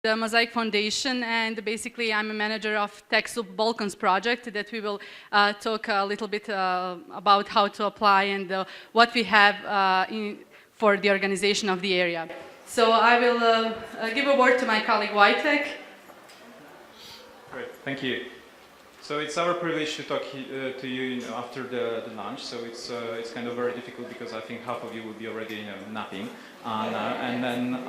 the Mosaic Foundation, and basically I'm a manager of TechSoup Balkans project that we will talk a little bit about how to apply and what we have for the organization of the area. So I will give a word to my colleague Wojtek. Great, thank you. So it's our privilege to talk to you, after the lunch. So it's kind of very difficult because I think half of you will be already napping, and then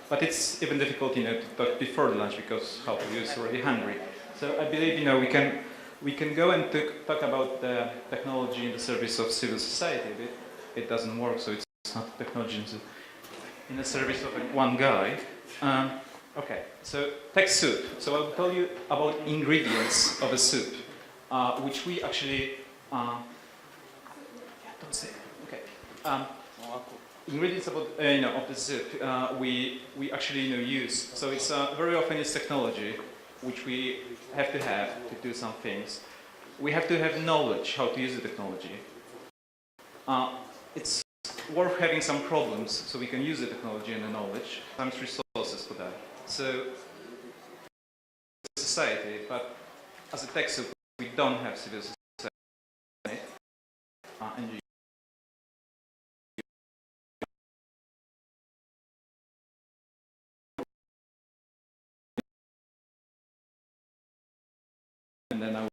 but it's even difficult to talk before the lunch because half of you is already hungry. So I believe we can go and talk about the technology in the service of civil society. It doesn't work, so it's not technology in the service of one guy. Okay, so tech soup. So I'll tell you about ingredients of a soup, which we actually, don't say it. Okay. Ingredients about, of the soup we actually use. So it's very often it's technology, which we have to do some things. We have to have knowledge how to use the technology. It's worth having some problems so we can use the technology and the knowledge, sometimes resources for that. So, society, but as a tech soup, we don't have civil society. And then I will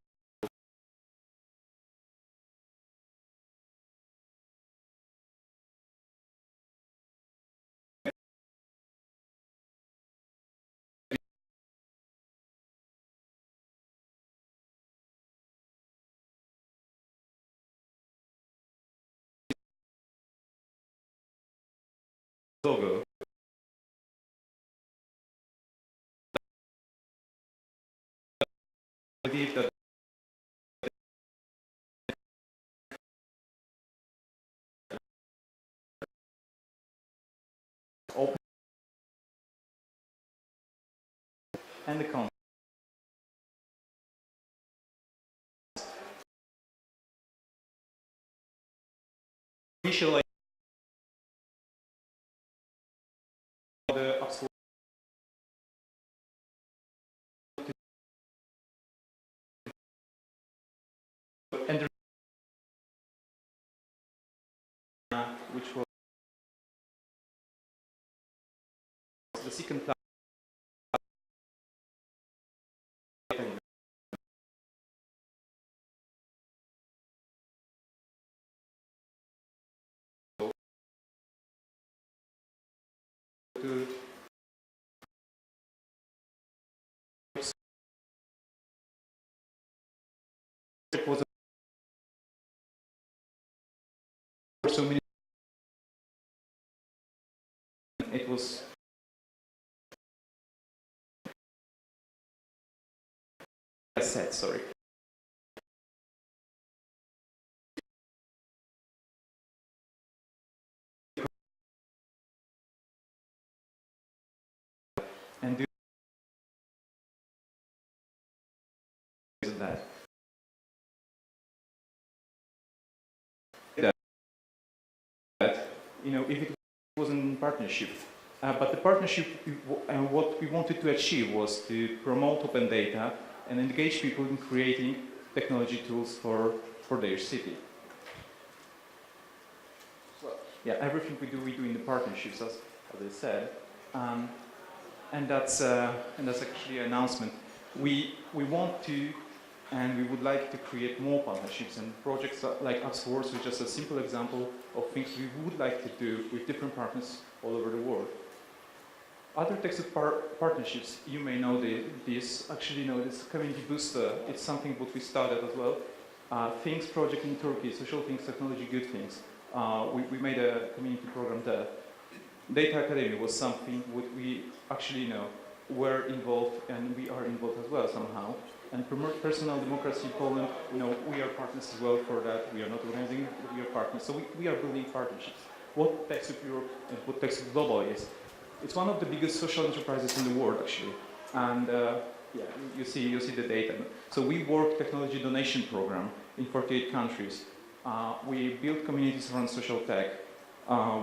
logo. I believe that open and the content. Initially, the upslope and which was the second time to it was so many. It was said, sorry. And do that. If it wasn't in partnership. But the partnership, what we wanted to achieve was to promote open data and engage people in creating technology tools for their city. Well, yeah, everything we do in the partnerships, as I said, and that's actually an announcement. We want to, and we would like to create more partnerships and projects like Upswords, which is just a simple example of things we would like to do with different partners all over the world. Other TechSoup partnerships, you may know this. Actually, this Community Booster, it's something what we started as well. Things project in Turkey, social things, technology, good things. We made a community program there. Data Academy was something what we actually were involved, and we are involved as well somehow. And personal democracy in Poland, we are partners as well for that. We are not organizing, but we are partners. So we are building partnerships. What TechSoup Europe and what TechSoup Global is, it's one of the biggest social enterprises in the world, actually. And yeah, you see the data. So we work technology donation program in 48 countries. We build communities around social tech.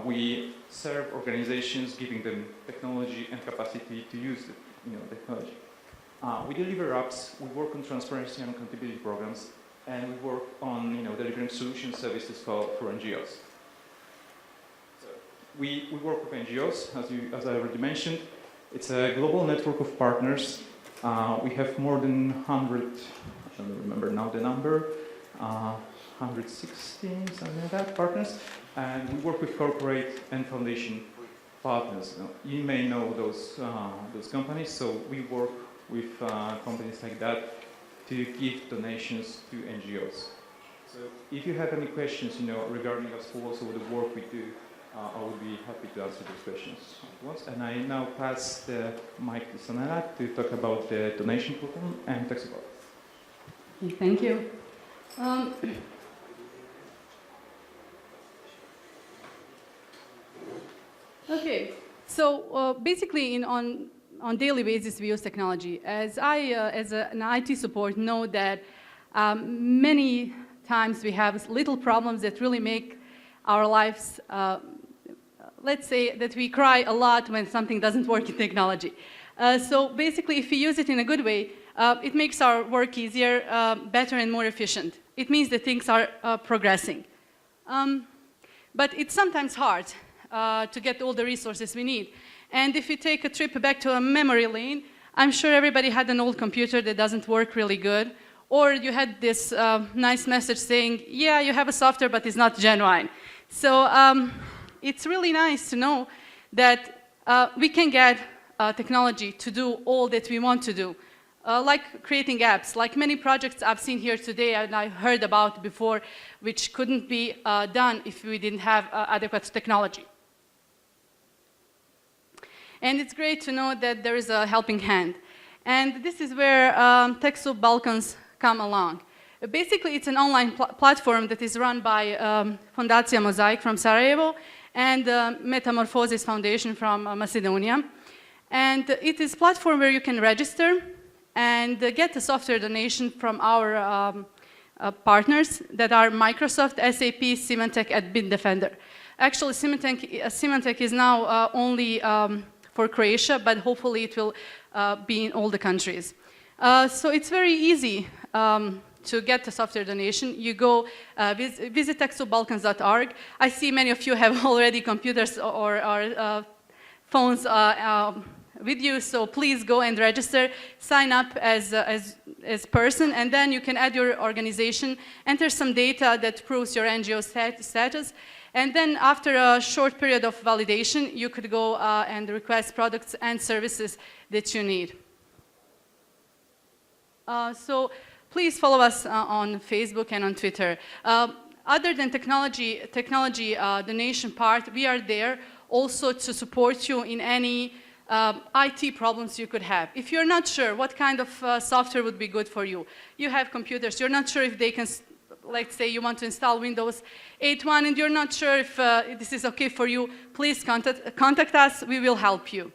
We serve organizations, giving them technology and capacity to use it. the HUD. We deliver apps, we work on transparency and accountability programs, and we work on delivering solution services for NGOs. So we work with NGOs, as I already mentioned. It's a global network of partners. We have more than 100, I don't remember now the number, 116, something like that, partners. And we work with corporate and foundation partners. You may know those companies, so we work with companies like that to give donations to NGOs. So if you have any questions, regarding us, also the work we do, I would be happy to answer those questions at once. And I now pass the mic to Sanela to talk about the donation program and tax support. Thank you. Okay, so basically on daily basis we use technology. As an IT support, know that many times we have little problems that really make our lives, let's say that we cry a lot when something doesn't work in technology. So basically if we use it in a good way, it makes our work easier, better and more efficient. It means that things are progressing. But it's sometimes hard to get all the resources we need. And if we take a trip back to a memory lane, I'm sure everybody had an old computer that doesn't work really good. Or you had this nice message saying, yeah, you have a software, but it's not genuine. So it's really nice to know that we can get technology to do all that we want to do. Like creating apps, like many projects I've seen here today and I heard about before, which couldn't be done if we didn't have adequate technology. And it's great to know that there is a helping hand. And this is where TechSoup Balkans come along. Basically, it's an online platform that is run by Fundacija Mosaic from Sarajevo and Metamorphosis Foundation from Macedonia. And it is a platform where you can register and get a software donation from our partners that are Microsoft, SAP, Symantec, and Bitdefender. Actually, Symantec is now only for Croatia, but hopefully it will be in all the countries. So it's very easy to get a software donation. You go visit techsoupbalkans.org. I see many of you have already computers or phones with you, so please go and register, sign up as person, and then you can add your organization, enter some data that proves your NGO status, and then after a short period of validation, you could go and request products and services that you need. So please follow us on Facebook and on Twitter. Other than technology donation part, we are there also to support you in any IT problems you could have. If you're not sure what kind of software would be good for you, you have computers, you're not sure if they can, let's say you want to install Windows 8.1 and you're not sure if this is okay for you, please contact us, we will help you.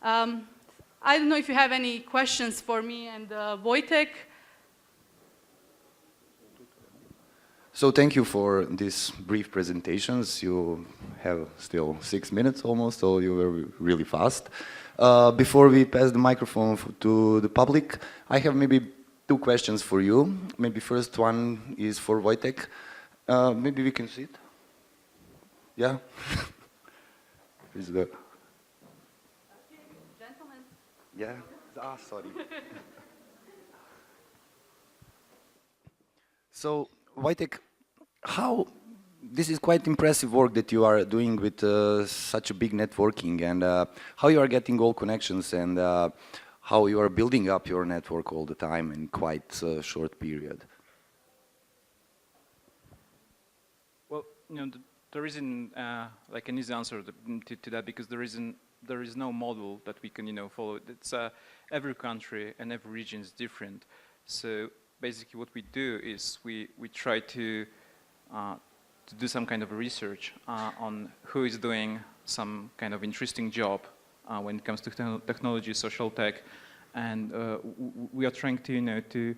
I don't know if you have any questions for me and Wojtek. So thank you for these brief presentations. You have still 6 minutes almost, so you were really fast. Before we pass the microphone to the public, I have maybe 2 questions for you. Maybe first one is for Wojtek. Maybe we can sit? Yeah? Is the... Gentlemen. Yeah? Ah, sorry. So, Wojtek, this is quite impressive work that you are doing with such a big networking, and how you are getting all connections and how you are building up your network all the time in quite a short period. Well, there isn't like an easy answer to that, because there is no model that we can follow. It's every country and every region is different. So basically, what we do is we try to do some kind of research on who is doing some kind of interesting job when it comes to technology, social tech, and we are trying to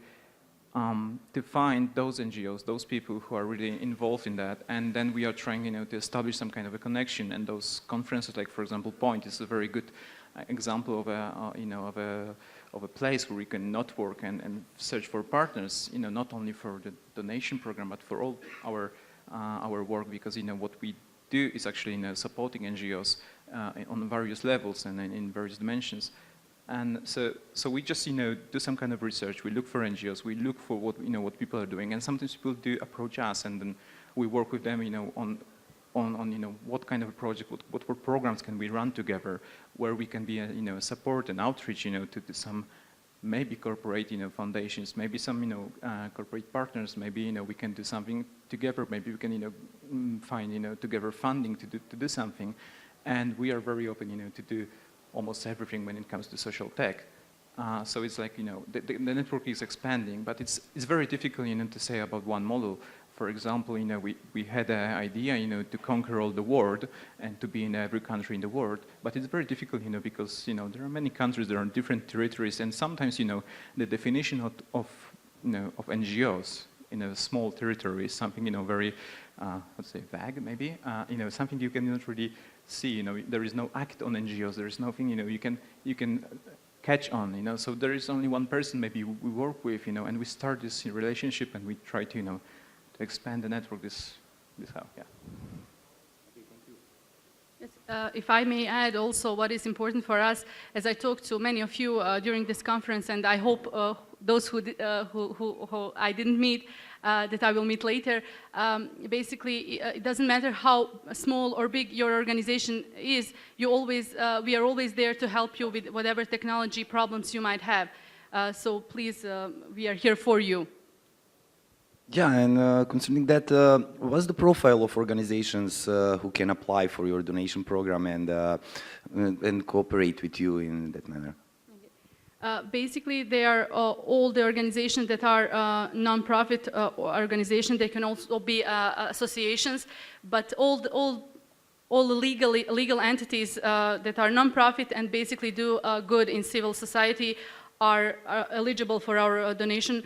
find those NGOs, those people who are really involved in that, and then we are trying to establish some kind of a connection. And those conferences, like for example Point, is a very good example of of a place where we can network and search for partners, not only for the donation program, but for all our work, because what we do is actually supporting NGOs on various levels and in various dimensions. And so we just do some kind of research. We look for NGOs. We look for what people are doing, and sometimes people do approach us, and then we work with them on what kind of a project, what programs can we run together, where we can be a support and outreach to some maybe corporate foundations, maybe some corporate partners. Maybe we can do something together. Maybe we can find together funding to do something, and we are very open to do almost everything when it comes to social tech. So it's like the network is expanding, but it's very difficult to say about one model. For example, we had an idea to conquer all the world and to be in every country in the world, but it's very difficult because there are many countries, there are different territories, and sometimes the definition of NGOs in a small territory is something very let's say vague maybe, something you cannot really see. There is no act on NGOs. There is nothing you can catch on. So there is only one person maybe we work with, and we start this relationship and we try to expand the network this how. Yeah. Yes, if I may add also what is important for us, as I talked to many of you during this conference, and I hope those who I didn't meet, that I will meet later, basically it doesn't matter how small or big your organization is, we are always there to help you with whatever technology problems you might have. So please, we are here for you. Yeah, and concerning that, what's the profile of organizations who can apply for your donation program and cooperate with you in that manner? Basically, they are all the organizations that are non-profit organizations. They can also be associations, but all the legal entities that are non-profit and basically do good in civil society are eligible for our donation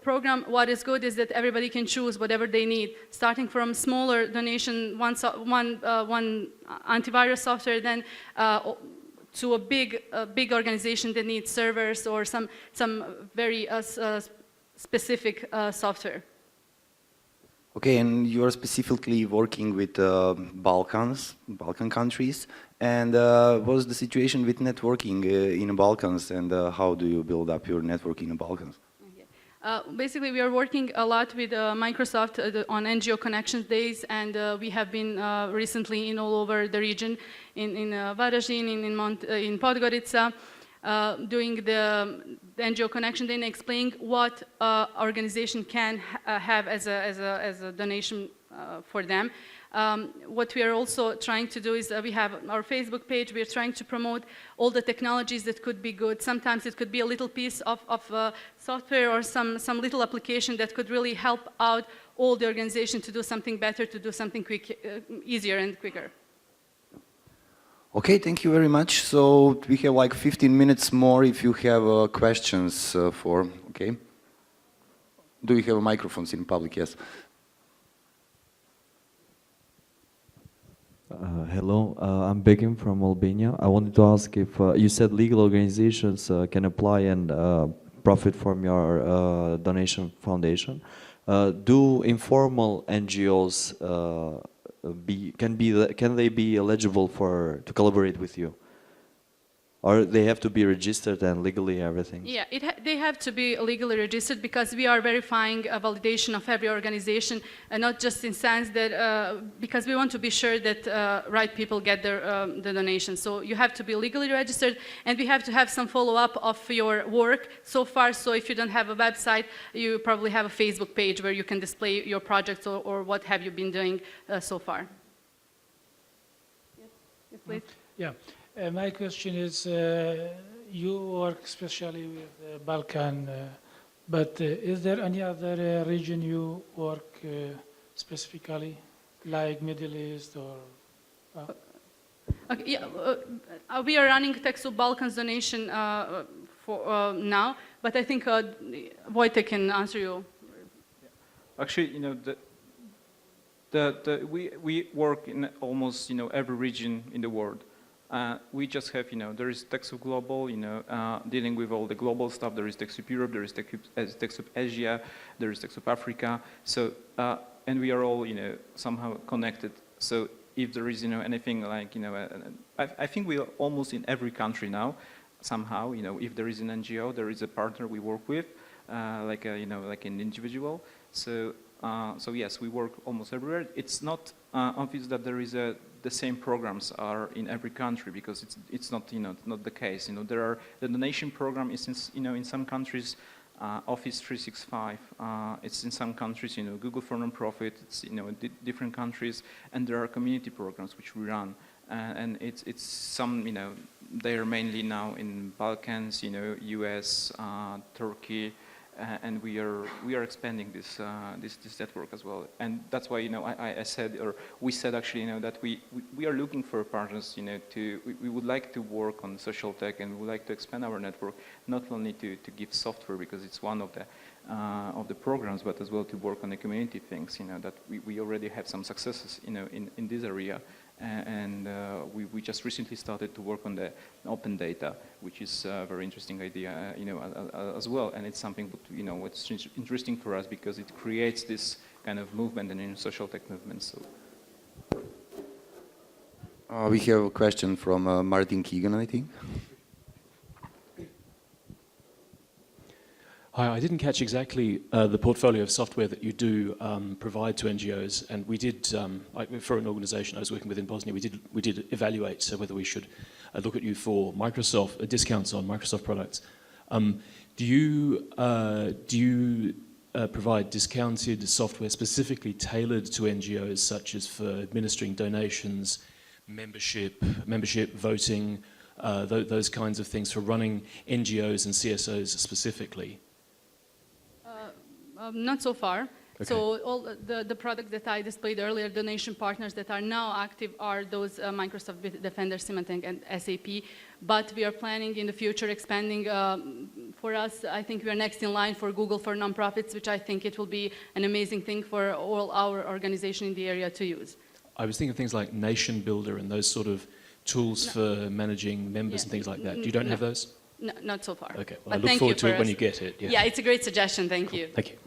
program. What is good is that everybody can choose whatever they need, starting from smaller donation, one antivirus software, then to a big organization that needs servers or some very specific software. Okay, and you are specifically working with Balkan countries. And what's the situation with networking in the Balkans, and how do you build up your network in the Balkans? Basically, we are working a lot with Microsoft on NGO Connections Days, and we have been recently in all over the region, in Varaždin, in Podgorica, doing the NGO Connection Day and explaining what organization can have as a donation for them. What we are also trying to do is we have our Facebook page. We are trying to promote all the technologies that could be good. Sometimes it could be a little piece of software or some little application that could really help out all the organization to do something better, to do something easier and quicker. Okay, thank you very much. So we have like 15 minutes more if you have questions for, okay? Do you have microphones in public? Yes. Hello, I'm Begim from Albania. I wanted to ask if you said legal organizations can apply and profit from your donation foundation. Do informal NGOs can they be eligible to collaborate with you? Or they have to be registered and legally everything? Yeah, they have to be legally registered because we are verifying a validation of every organization, and not just in sense that, because we want to be sure that right people get the donation. So you have to be legally registered, and we have to have some follow-up of your work so far. So if you don't have a website, you probably have a Facebook page where you can display your projects or what have you been doing so far. Yes, please. Yeah. My question is, you work especially with Balkan, but is there any other region you work specifically, like Middle East or? Okay, yeah, we are running TechSoup Balkans donation for now, but I think Wojtek can answer you. Actually, we work in almost every region in the world. we just have, there is TechSoup Global, dealing with all the global stuff. There is TechSoup Europe, there is TechSoup Asia, there is TechSoup Africa. So, and we are all, somehow connected. So if there is, anything like, I think we are almost in every country now, somehow, if there is an NGO, there is a partner we work with, like an individual. So, so yes, we work almost everywhere. It's not obvious that there is the same programs are in every country, because it's not, not the case. There are, the donation program is, in some countries, Office 365. It's in some countries, Google for Nonprofit. It's, different countries, and there are community programs which we run. And it's some, they are mainly now in Balkans, US, Turkey, and we are expanding this network as well. And that's why, I said, or we said actually, that we are looking for partners, we would like to work on social tech, and we would like to expand our network, not only to give software, because it's one of the programs, but as well to work on the community things, that we already have some successes, in this area. And we just recently started to work on the open data, which is a very interesting idea, as well. And it's something, what's interesting for us, because it creates this kind of movement and social tech movement. So. We have a question from Martin Keegan, I think. Hi, I didn't catch exactly the portfolio of software that you do provide to NGOs, and we did, for an organisation I was working with in Bosnia, we did evaluate whether we should look at you for Microsoft discounts on Microsoft products. Do you provide discounted software specifically tailored to NGOs, such as for administering donations, membership voting, those kinds of things, for running NGOs and CSOs specifically? Not so far. Okay. So all the products that I displayed earlier, donation partners that are now active, are those Microsoft Defender, Symantec, and SAP. But we are planning in the future expanding. For us, I think we are next in line for Google for Nonprofits, which I think it will be an amazing thing for all our organization in the area to use. I was thinking of things like Nation Builder and those sort of tools for managing members and things like that. You don't have those? No, not so far. Okay, well, I look forward to it when you get it. Yeah, it's a great suggestion. Thank you. Thank you.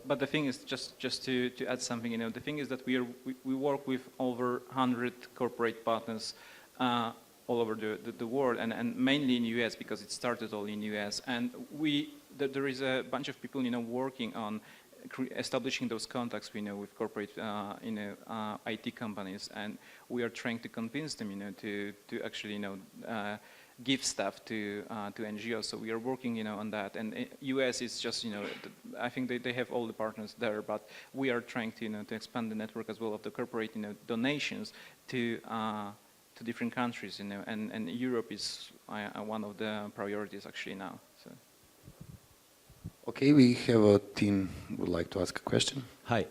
But the thing is, just to add something, the thing is that we work with over 100 corporate partners all over the world, and mainly in US, because it started all in US. And there is a bunch of people, working on establishing those contacts, with corporate, IT companies, and we are trying to convince them, to actually, give stuff to NGOs. So we are working, on that. And US is just, I think they have all the partners there, but we are trying to, to expand the network as well of the corporate, donations to different countries, and Europe is one of the priorities actually now. So. Okay, we have a team who would like to ask a question. Hi.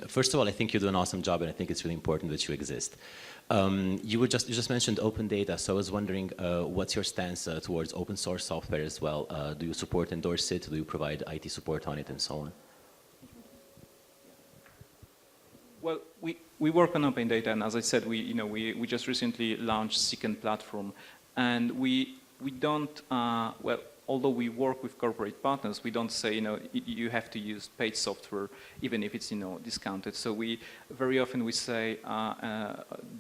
First of all, I think you do an awesome job, and I think it's really important that you exist. You just mentioned open data, so I was wondering what's your stance towards open source software as well? Do you support, endorse it? Do you provide IT support on it, and so on? Well, we work on open data, and as I said, we just recently launched Second platform, and we don't although we work with corporate partners, we don't say, you have to use paid software, even if it's, discounted. So we very often we say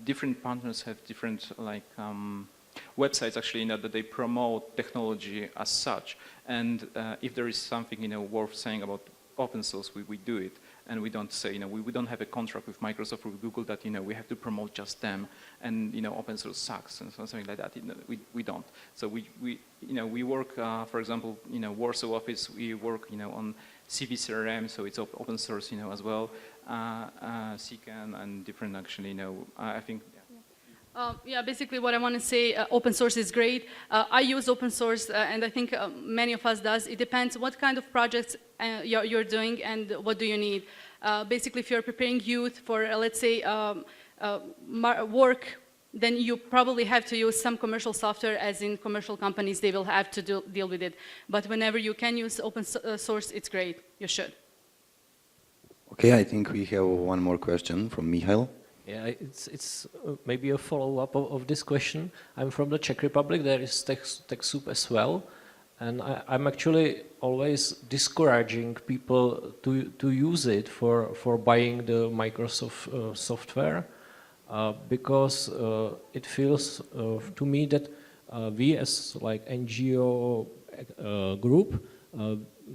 different partners have different websites actually, that they promote technology as such. And if there is something, worth saying about open source, we do it. And we don't say, we don't have a contract with Microsoft or with Google that, we have to promote just them, and, open source sucks and something like that. We don't. So we work, for example, Warsaw office, we work, on CVCRM, so it's open source, as well, CCAN and different actually, I think. Yeah, basically what I want to say, open source is great. I use open source, and I think many of us does. It depends what kind of projects you're doing and what do you need. Basically, if you're preparing youth for, let's say, work, then you probably have to use some commercial software, as in commercial companies, they will have to deal with it. But whenever you can use open source, it's great. You should. Okay, I think we have one more question from Mihail. Yeah, it's maybe a follow-up of this question. I'm from the Czech Republic. There is TechSoup as well, and I'm actually always discouraging people to use it for buying the Microsoft software because it feels to me that we as like NGO group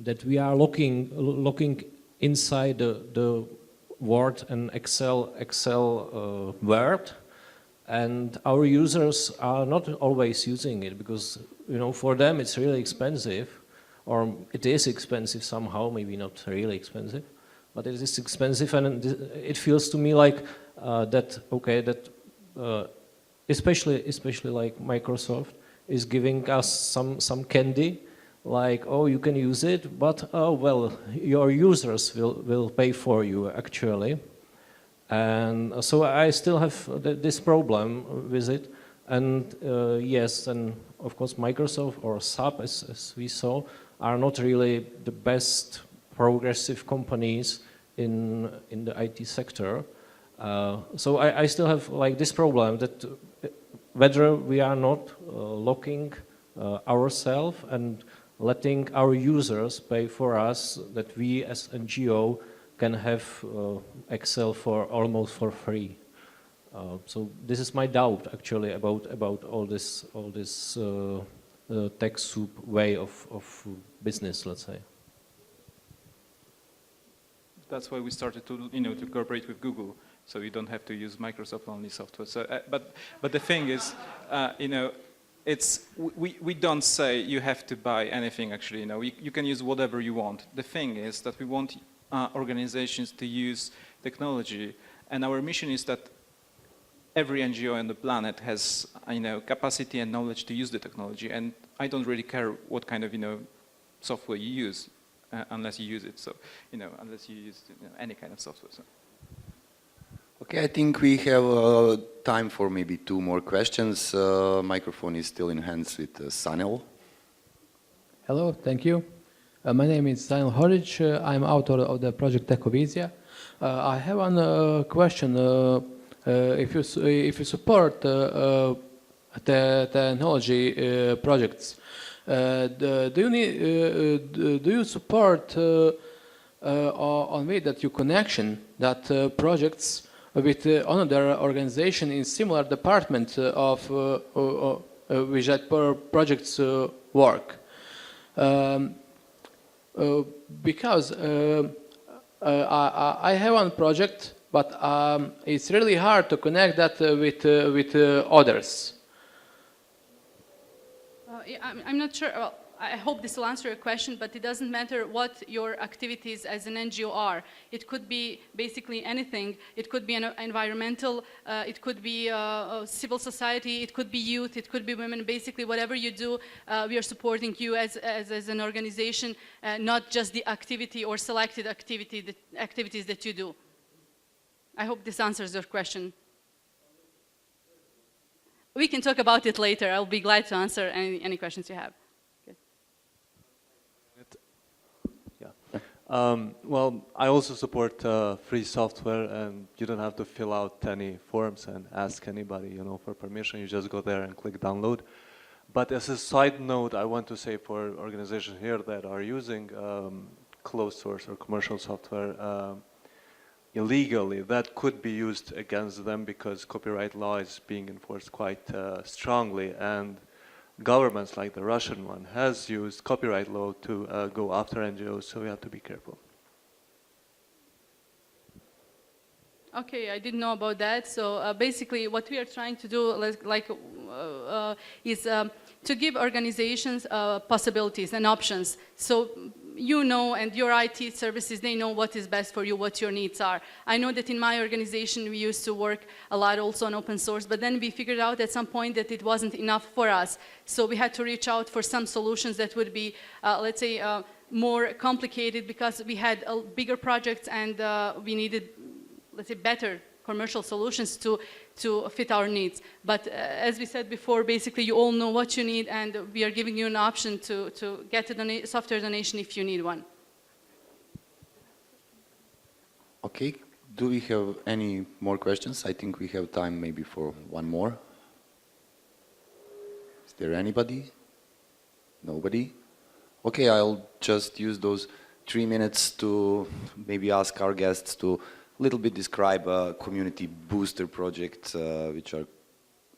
that we are looking inside the Word and Excel Word, and our users are not always using it because for them it's really expensive, or it is expensive somehow, maybe not really expensive, but it is expensive, and it feels to me like that especially like Microsoft is giving us some candy. Like, oh, you can use it, but oh well, your users will pay for you actually, and so I still have this problem with it. And yes, and of course Microsoft or SAP, as we saw, are not really the best progressive companies in the IT sector. So I still have like this problem that whether we are not locking ourselves and letting our users pay for us, that we as NGO can have Excel for almost for free. So this is my doubt actually about all this TechSoup way of business, let's say. That's why we started to to cooperate with Google, so you don't have to use Microsoft only software. So, but the thing is, we don't say you have to buy anything actually. You can use whatever you want. The thing is that we want organizations to use technology, and our mission is that every NGO on the planet has capacity and knowledge to use the technology, and I don't really care what kind of software you use unless you use it. So unless you use any kind of software. So. Okay, I think we have time for maybe 2 more questions. Microphone is still in hands with Sanel. Hello, thank you. My name is Sanel Horic. I'm author of the project Ecovizia. I have one question. If you support the technology projects, do you support on way that you connection that projects with another organization in similar department of which that projects work? Because I have one project, but it's really hard to connect that with others. I'm not sure. Well, I hope this will answer your question, but it doesn't matter what your activities as an NGO are. It could be basically anything. It could be an environmental, it could be civil society, it could be youth, it could be women. Basically, whatever you do, we are supporting you as an organization, not just the activity or selected activities that you do. I hope this answers your question. We can talk about it later. I'll be glad to answer any questions you have. Well, I also support free software, and you don't have to fill out any forms and ask anybody, for permission. You just go there and click download. But as a side note, I want to say for organizations here that are using closed source or commercial software illegally, that could be used against them because copyright law is being enforced quite strongly, and governments like the Russian one has used copyright law to go after NGOs, so we have to be careful. Okay, I didn't know about that. So basically what we are trying to do is to give organizations possibilities and options. So and your IT services, they know what is best for you, what your needs are. I know that in my organization we used to work a lot also on open source, but then we figured out at some point that it wasn't enough for us. So we had to reach out for some solutions that would be, let's say, more complicated because we had bigger projects and we needed, let's say, better commercial solutions to fit our needs. But as we said before, basically you all know what you need, and we are giving you an option to get a software donation if you need one. Okay, do we have any more questions? I think we have time maybe for one more. Is there anybody? Nobody? Okay, I'll just use those 3 minutes to maybe ask our guests to a little bit describe a community booster project, which are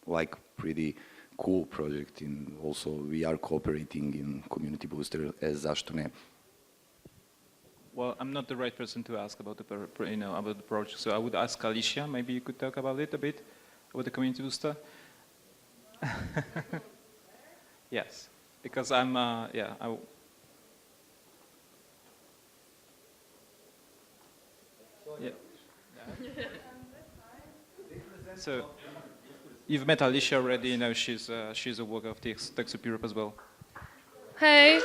like pretty cool project. In also we are cooperating in community booster as Zašto ne? Well, I'm not the right person to ask about about the project, so I would ask Alicia. Maybe you could talk about it a bit, about the community booster. Yes, because I'm yeah. Yeah. So you've met Alicia already. You know she's a worker of TechSoup Europe as well. Hey.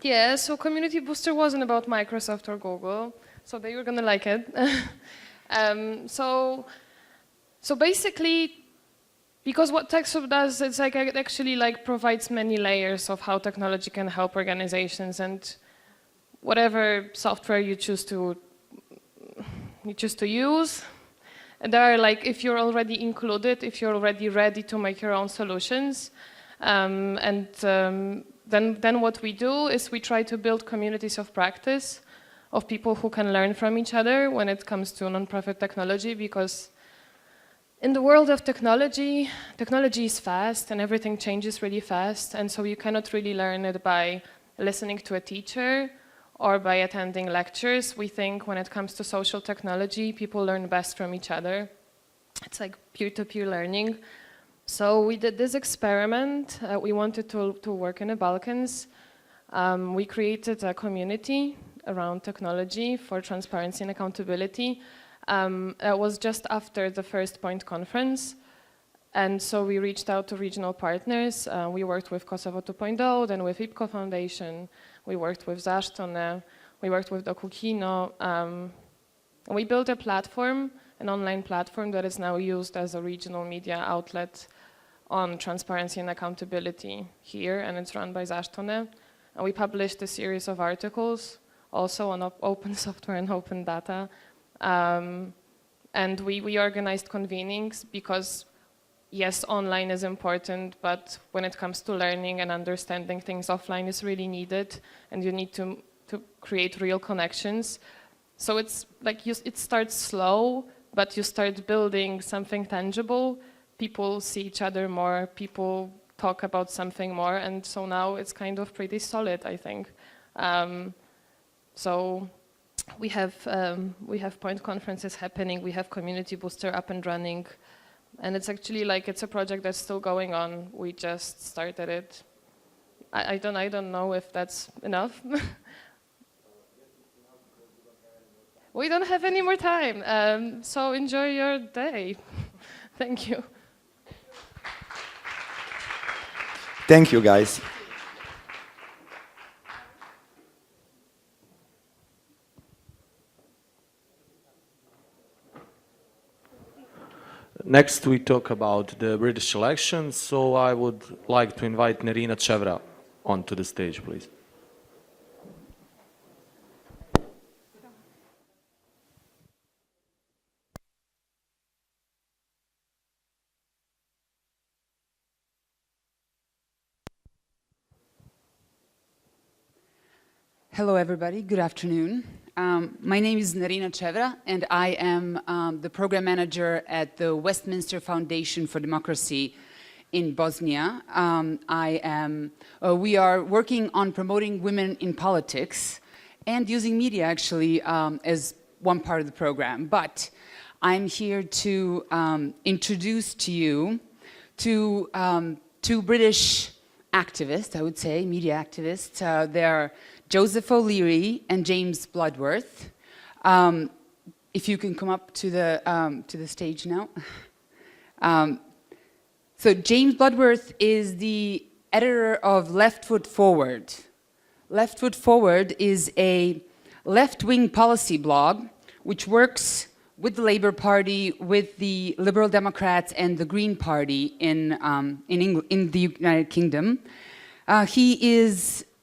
Yeah, so Community Booster wasn't about Microsoft or Google, so they were gonna like it. So basically, because what TechSoup does, it's like it actually like provides many layers of how technology can help organizations, and whatever software you choose to use. And there are like, if you're already included, if you're already ready to make your own solutions, then what we do is we try to build communities of practice of people who can learn from each other when it comes to nonprofit technology, because in the world of technology, technology is fast and everything changes really fast, and so you cannot really learn it by listening to a teacher or by attending lectures. We think when it comes to social technology, people learn best from each other. It's like peer-to-peer learning. So we did this experiment. We wanted to work in the Balkans. We created a community around technology for transparency and accountability. It was just after the First Point conference. And so we reached out to regional partners. We worked with Kosovo 2.0, then with IPCO Foundation. We worked with Zašto ne, we worked with Dokukino. We built a platform, an online platform that is now used as a regional media outlet on transparency and accountability here, and it's run by Zašto ne. And we published a series of articles also on open software and open data. And we organized convenings because, yes, online is important, but when it comes to learning and understanding things, offline is really needed, and you need to create real connections. So it's like it starts slow, but you start building something tangible. People see each other more, people talk about something more, and so now it's kind of pretty solid, I think. So we have point conferences happening, we have Community Booster up and running, and it's actually like it's a project that's still going on. We just started it. I don't know if that's enough. We don't have any more time, so enjoy your day. Thank you. Thank you, guys. Next, we talk about the British elections, so I would like to invite Nerina Chevra onto the stage, please. Hello, everybody. Good afternoon. My name is Nerina Chevra, and I am the program manager at the Westminster Foundation for Democracy in Bosnia. We are working on promoting women in politics and using media, actually, as one part of the program. But I'm here to introduce to you two British activists, I would say, media activists. They're Joseph O'Leary and James Bloodworth. If you can come up to the stage now. So James Bloodworth is the editor of Left Foot Forward. Left Foot Forward is a left-wing policy blog which works with the Labour Party, with the Liberal Democrats and the Green Party in the United Kingdom.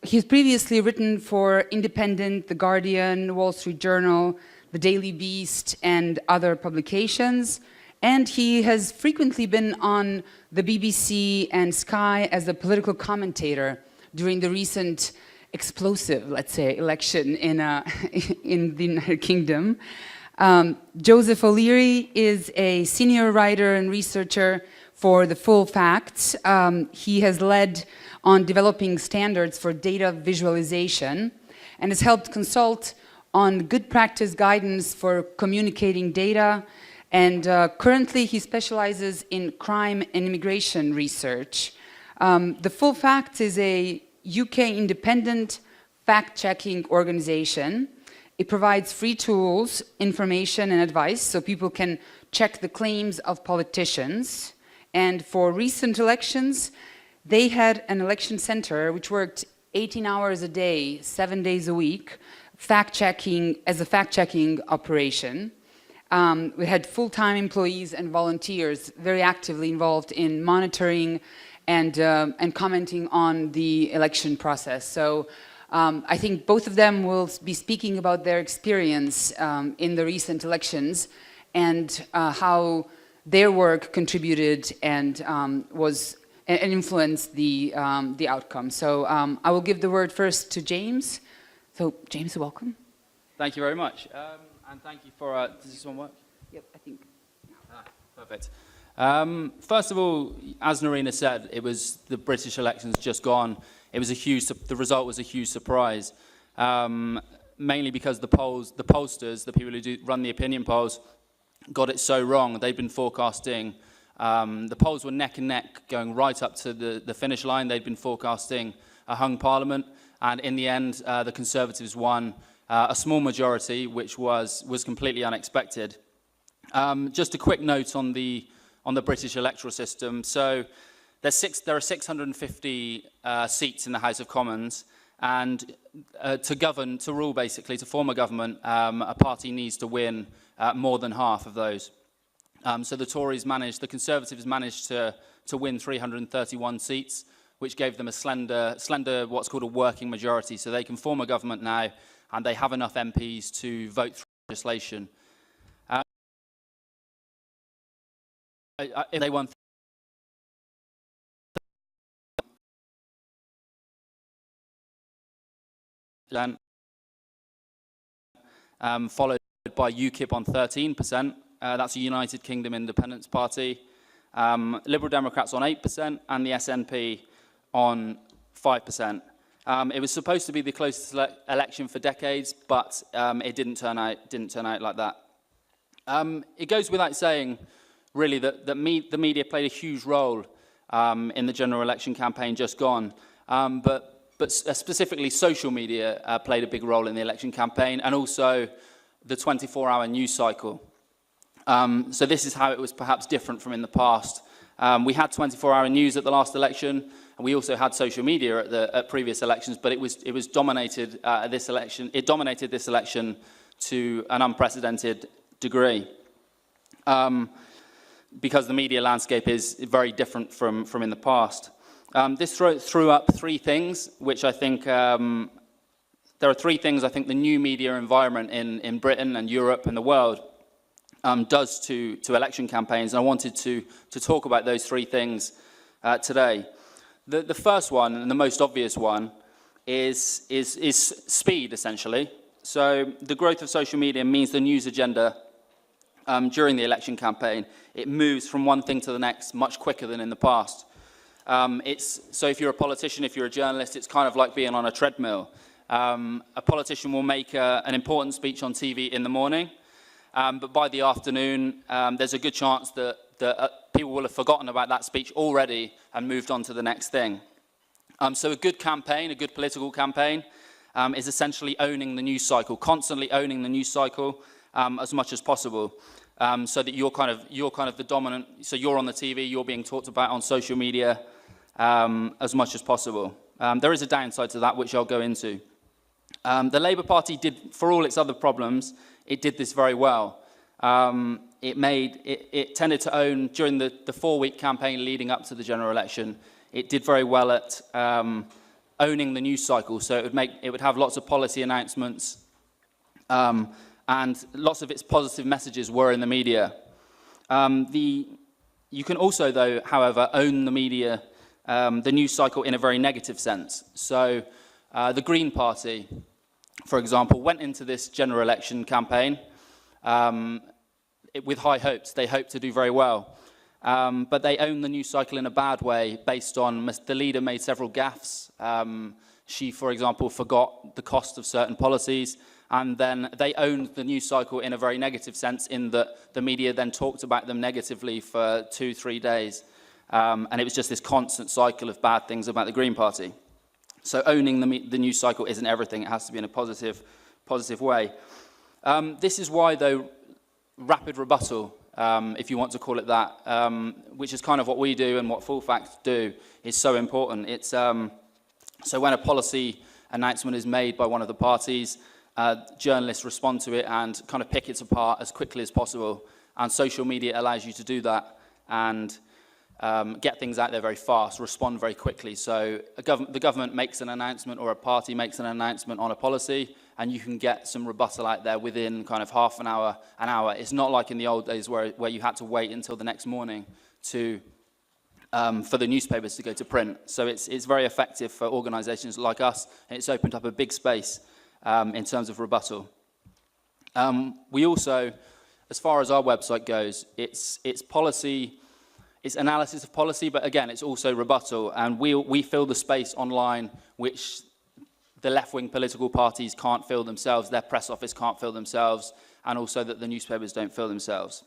He's previously written for Independent, The Guardian, Wall Street Journal, The Daily Beast, and other publications. And he has frequently been on the BBC and Sky as a political commentator during the recent explosive, let's say, election in the United Kingdom. Joseph O'Leary is a senior writer and researcher for The Full Facts. He has led on developing standards for data visualization and has helped consult on good practice guidance for communicating data. And currently he specializes in crime and immigration research. The Full Facts is a UK independent fact-checking organization. It provides free tools, information, and advice so people can check the claims of politicians. And for recent elections, they had an election center which worked 18 hours a day, 7 days a week, fact-checking as a fact-checking operation. We had full-time employees and volunteers very actively involved in monitoring and commenting on the election process. So I think both of them will be speaking about their experience in the recent elections and how their work contributed and and influenced the outcome. So I will give the word first to James. So James, welcome. Thank you very much. And thank you for, does this one work? Yep, I think. Perfect. First of all, as Narina said, it was the British elections just gone. It was the result was a huge surprise, mainly because the pollsters, the people who run the opinion polls, got it so wrong. They'd been forecasting, the polls were neck and neck going right up to the finish line. They'd been forecasting a hung parliament, and in the end, the Conservatives won a small majority, which was completely unexpected. Just a quick note on the British electoral system. So there are 650 seats in the House of Commons, and to rule basically, to form a government, a party needs to win more than half of those. So the Conservatives managed to win 331 seats, which gave them a slender, what's called a working majority. So they can form a government now, and they have enough MPs to vote through legislation. If they won, followed by UKIP on 13%. That's a United Kingdom Independence Party. Liberal Democrats on 8%, and the SNP on 5%. It was supposed to be the closest election for decades, but it didn't turn out like that. It goes without saying, really, that the media played a huge role in the general election campaign just gone, but specifically social media played a big role in the election campaign, and also the 24-hour news cycle. So this is how it was perhaps different from in the past. We had 24-hour news at the last election, and we also had social media at previous elections, but it was dominated this election. It dominated this election to an unprecedented degree. Because the media landscape is very different from in the past. This threw up three things, which I think, there are three things I think the new media environment in Britain and Europe and the world does to election campaigns, and I wanted to talk about those three things today. The first one, and the most obvious one, is speed, essentially. So the growth of social media means the news agenda during the election campaign, it moves from one thing to the next much quicker than in the past. So if you're a politician, if you're a journalist, it's kind of like being on a treadmill. A politician will make an important speech on TV in the morning, but by the afternoon, there's a good chance that people will have forgotten about that speech already and moved on to the next thing. So a good campaign, a good political campaign, is essentially owning the news cycle, constantly owning the news cycle as much as possible. So that you're kind of the dominant, so you're on the TV, you're being talked about on social media as much as possible. There is a downside to that, which I'll go into. The Labour Party did, for all its other problems, it did this very well. It tended to own, during the 4-week campaign leading up to the general election, it did very well at owning the news cycle. So it would have lots of policy announcements, and lots of its positive messages were in the media. You can also, though, however, own the media, the news cycle in a very negative sense. So the Green Party, for example, went into this general election campaign with high hopes. They hoped to do very well. But they owned the news cycle in a bad way based on the leader made several gaffes. She, for example, forgot the cost of certain policies, and then they owned the news cycle in a very negative sense in that the media then talked about them negatively for 2-3 days. And it was just this constant cycle of bad things about the Green Party. So owning the news cycle isn't everything. It has to be in a positive way. This is why, though, rapid rebuttal, if you want to call it that, which is kind of what we do and what Full Fact do, is so important. It's so when a policy announcement is made by one of the parties, journalists respond to it and kind of pick it apart as quickly as possible. And social media allows you to do that and get things out there very fast, respond very quickly. So the government makes an announcement, or a party makes an announcement on a policy, and you can get some rebuttal out there within kind of half an hour, an hour. It's not like in the old days where you had to wait until the next morning for the newspapers to go to print. So it's very effective for organisations like us, and it's opened up a big space in terms of rebuttal. We also, as far as our website goes, it's policy. It's analysis of policy, but again, it's also rebuttal. And we fill the space online which the left-wing political parties can't fill themselves, their press office can't fill themselves, and also that the newspapers don't fill themselves.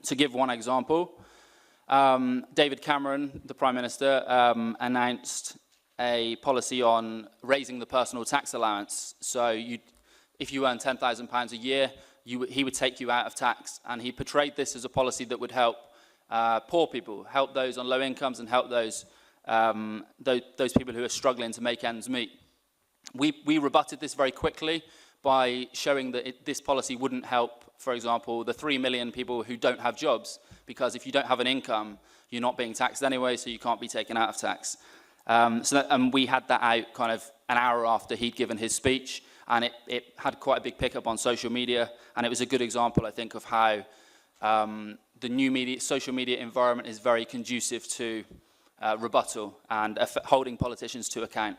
To give one example, David Cameron, the Prime Minister, announced a policy on raising the personal tax allowance. So if you earn £10,000 a year, he would take you out of tax. And he portrayed this as a policy that would help poor people, help those on low incomes, and help those people who are struggling to make ends meet. We rebutted this very quickly by showing that this policy wouldn't help, for example, the 3 million people who don't have jobs, because if you don't have an income, you're not being taxed anyway, so you can't be taken out of tax. And we had that out kind of an hour after he'd given his speech, and it had quite a big pickup on social media, and it was a good example, I think, of how the new social media environment is very conducive to rebuttal and holding politicians to account.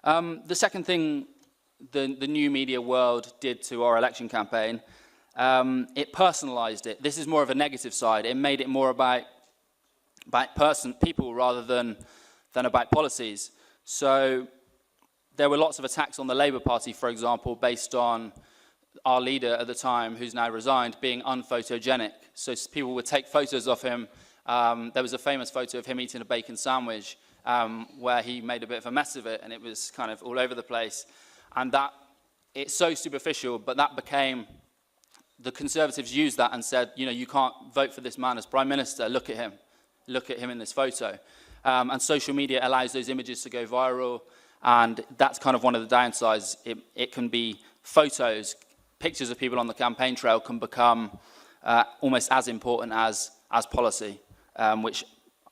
The second thing the new media world did to our election campaign, it personalized it. This is more of a negative side. It made it more about people rather than about policies. So there were lots of attacks on the Labour Party, for example, based on our leader at the time, who's now resigned, being unphotogenic. So people would take photos of him. There was a famous photo of him eating a bacon sandwich, where he made a bit of a mess of it, and it was kind of all over the place. And it's so superficial, but that became, the Conservatives used that and said, you can't vote for this man as Prime Minister, look at him in this photo. And social media allows those images to go viral, and that's kind of one of the downsides. It can be photos, pictures of people on the campaign trail can become almost as important as policy, which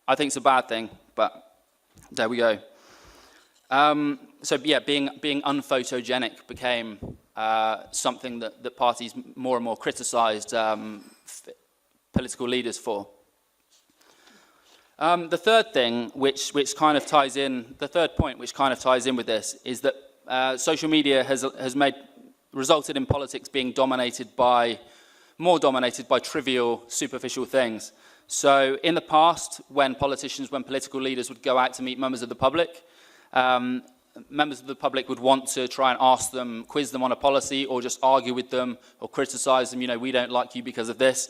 I think is a bad thing, but there we go. So yeah, being unphotogenic became something that parties more and more criticised political leaders for. The third thing, which kind of ties in, the third point, which kind of ties in with this, is that social media has resulted in politics being more dominated by trivial, superficial things. So in the past, when political leaders would go out to meet members of the public, members of the public would want to try and ask them, quiz them on a policy, or just argue with them, or criticize them, we don't like you because of this.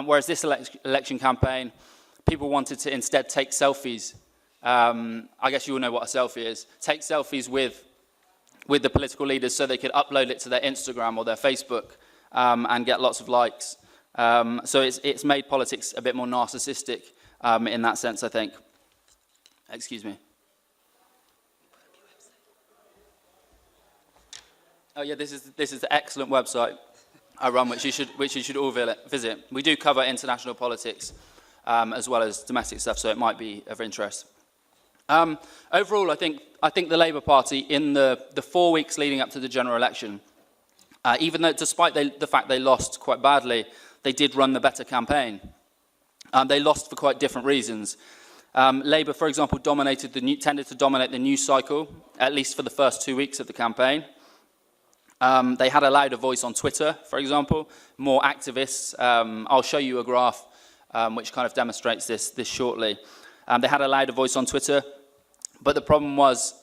Whereas this election campaign, people wanted to instead take selfies. I guess you all know what a selfie is. Take selfies with the political leaders so they could upload it to their Instagram or their Facebook and get lots of likes. So it's made politics a bit more narcissistic in that sense, I think. Excuse me. Oh yeah, this is the excellent website I run, which you should all visit. We do cover international politics as well as domestic stuff, so it might be of interest. Overall, I think the Labour Party, in the 4 weeks leading up to the general election, even though, despite the fact they lost quite badly, they did run the better campaign. They lost for quite different reasons. Labour, for example, tended to dominate the news cycle, at least for the first 2 weeks of the campaign. They had a louder voice on Twitter, for example, more activists. I'll show you a graph which kind of demonstrates this shortly. They had a louder voice on Twitter, but the problem was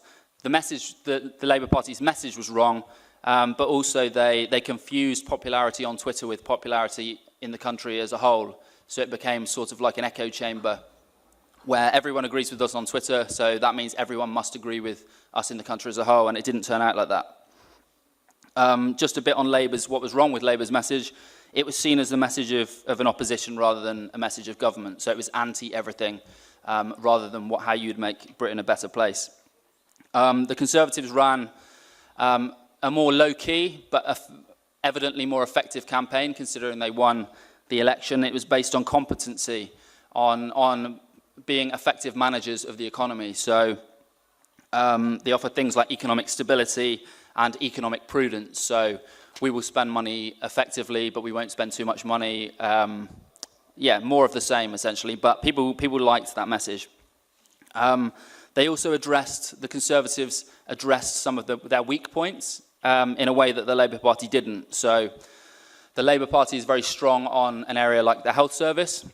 the Labour Party's message was wrong, but also they confused popularity on Twitter with popularity in the country as a whole. So it became sort of like an echo chamber where everyone agrees with us on Twitter, so that means everyone must agree with us in the country as a whole, and it didn't turn out like that. Just a bit on what was wrong with Labour's message. It was seen as the message of an opposition rather than a message of government. So it was anti-everything rather than how you'd make Britain a better place. The Conservatives ran a more low-key but evidently more effective campaign, considering they won the election. It was based on competency, on being effective managers of the economy. So they offered things like economic stability and economic prudence. So we will spend money effectively, but we won't spend too much money. Yeah, more of the same, essentially. But people liked that message. The Conservatives addressed some of their weak points in a way that the Labour Party didn't. So the Labour Party is very strong on an area like the health service,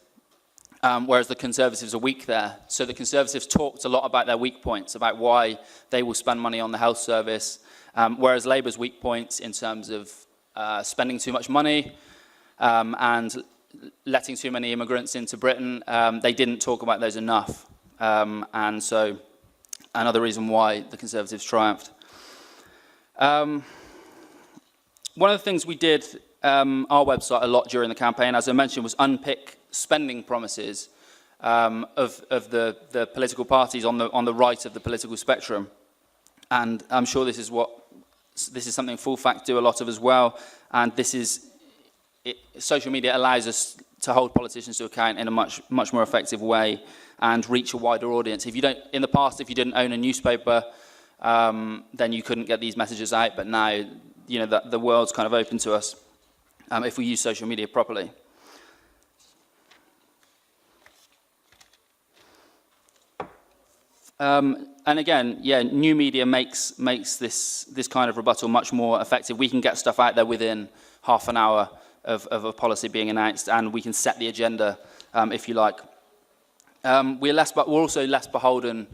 whereas the Conservatives are weak there. So the Conservatives talked a lot about their weak points, about why they will spend money on the health service, whereas Labour's weak points in terms of spending too much money and letting too many immigrants into Britain, they didn't talk about those enough. And so another reason why the Conservatives triumphed. One of the things we did our website a lot during the campaign, as I mentioned, was unpick spending promises of the political parties on the right of the political spectrum. And I'm sure this is something Full Fact do a lot of as well. And social media allows us to hold politicians to account in a much more effective way and reach a wider audience. In the past, if you didn't own a newspaper, then you couldn't get these messages out. But now, the world's kind of open to us if we use social media properly. And again, yeah, new media makes this kind of rebuttal much more effective. We can get stuff out there within half an hour of a policy being announced, and we can set the agenda, if you like. We're also less beholden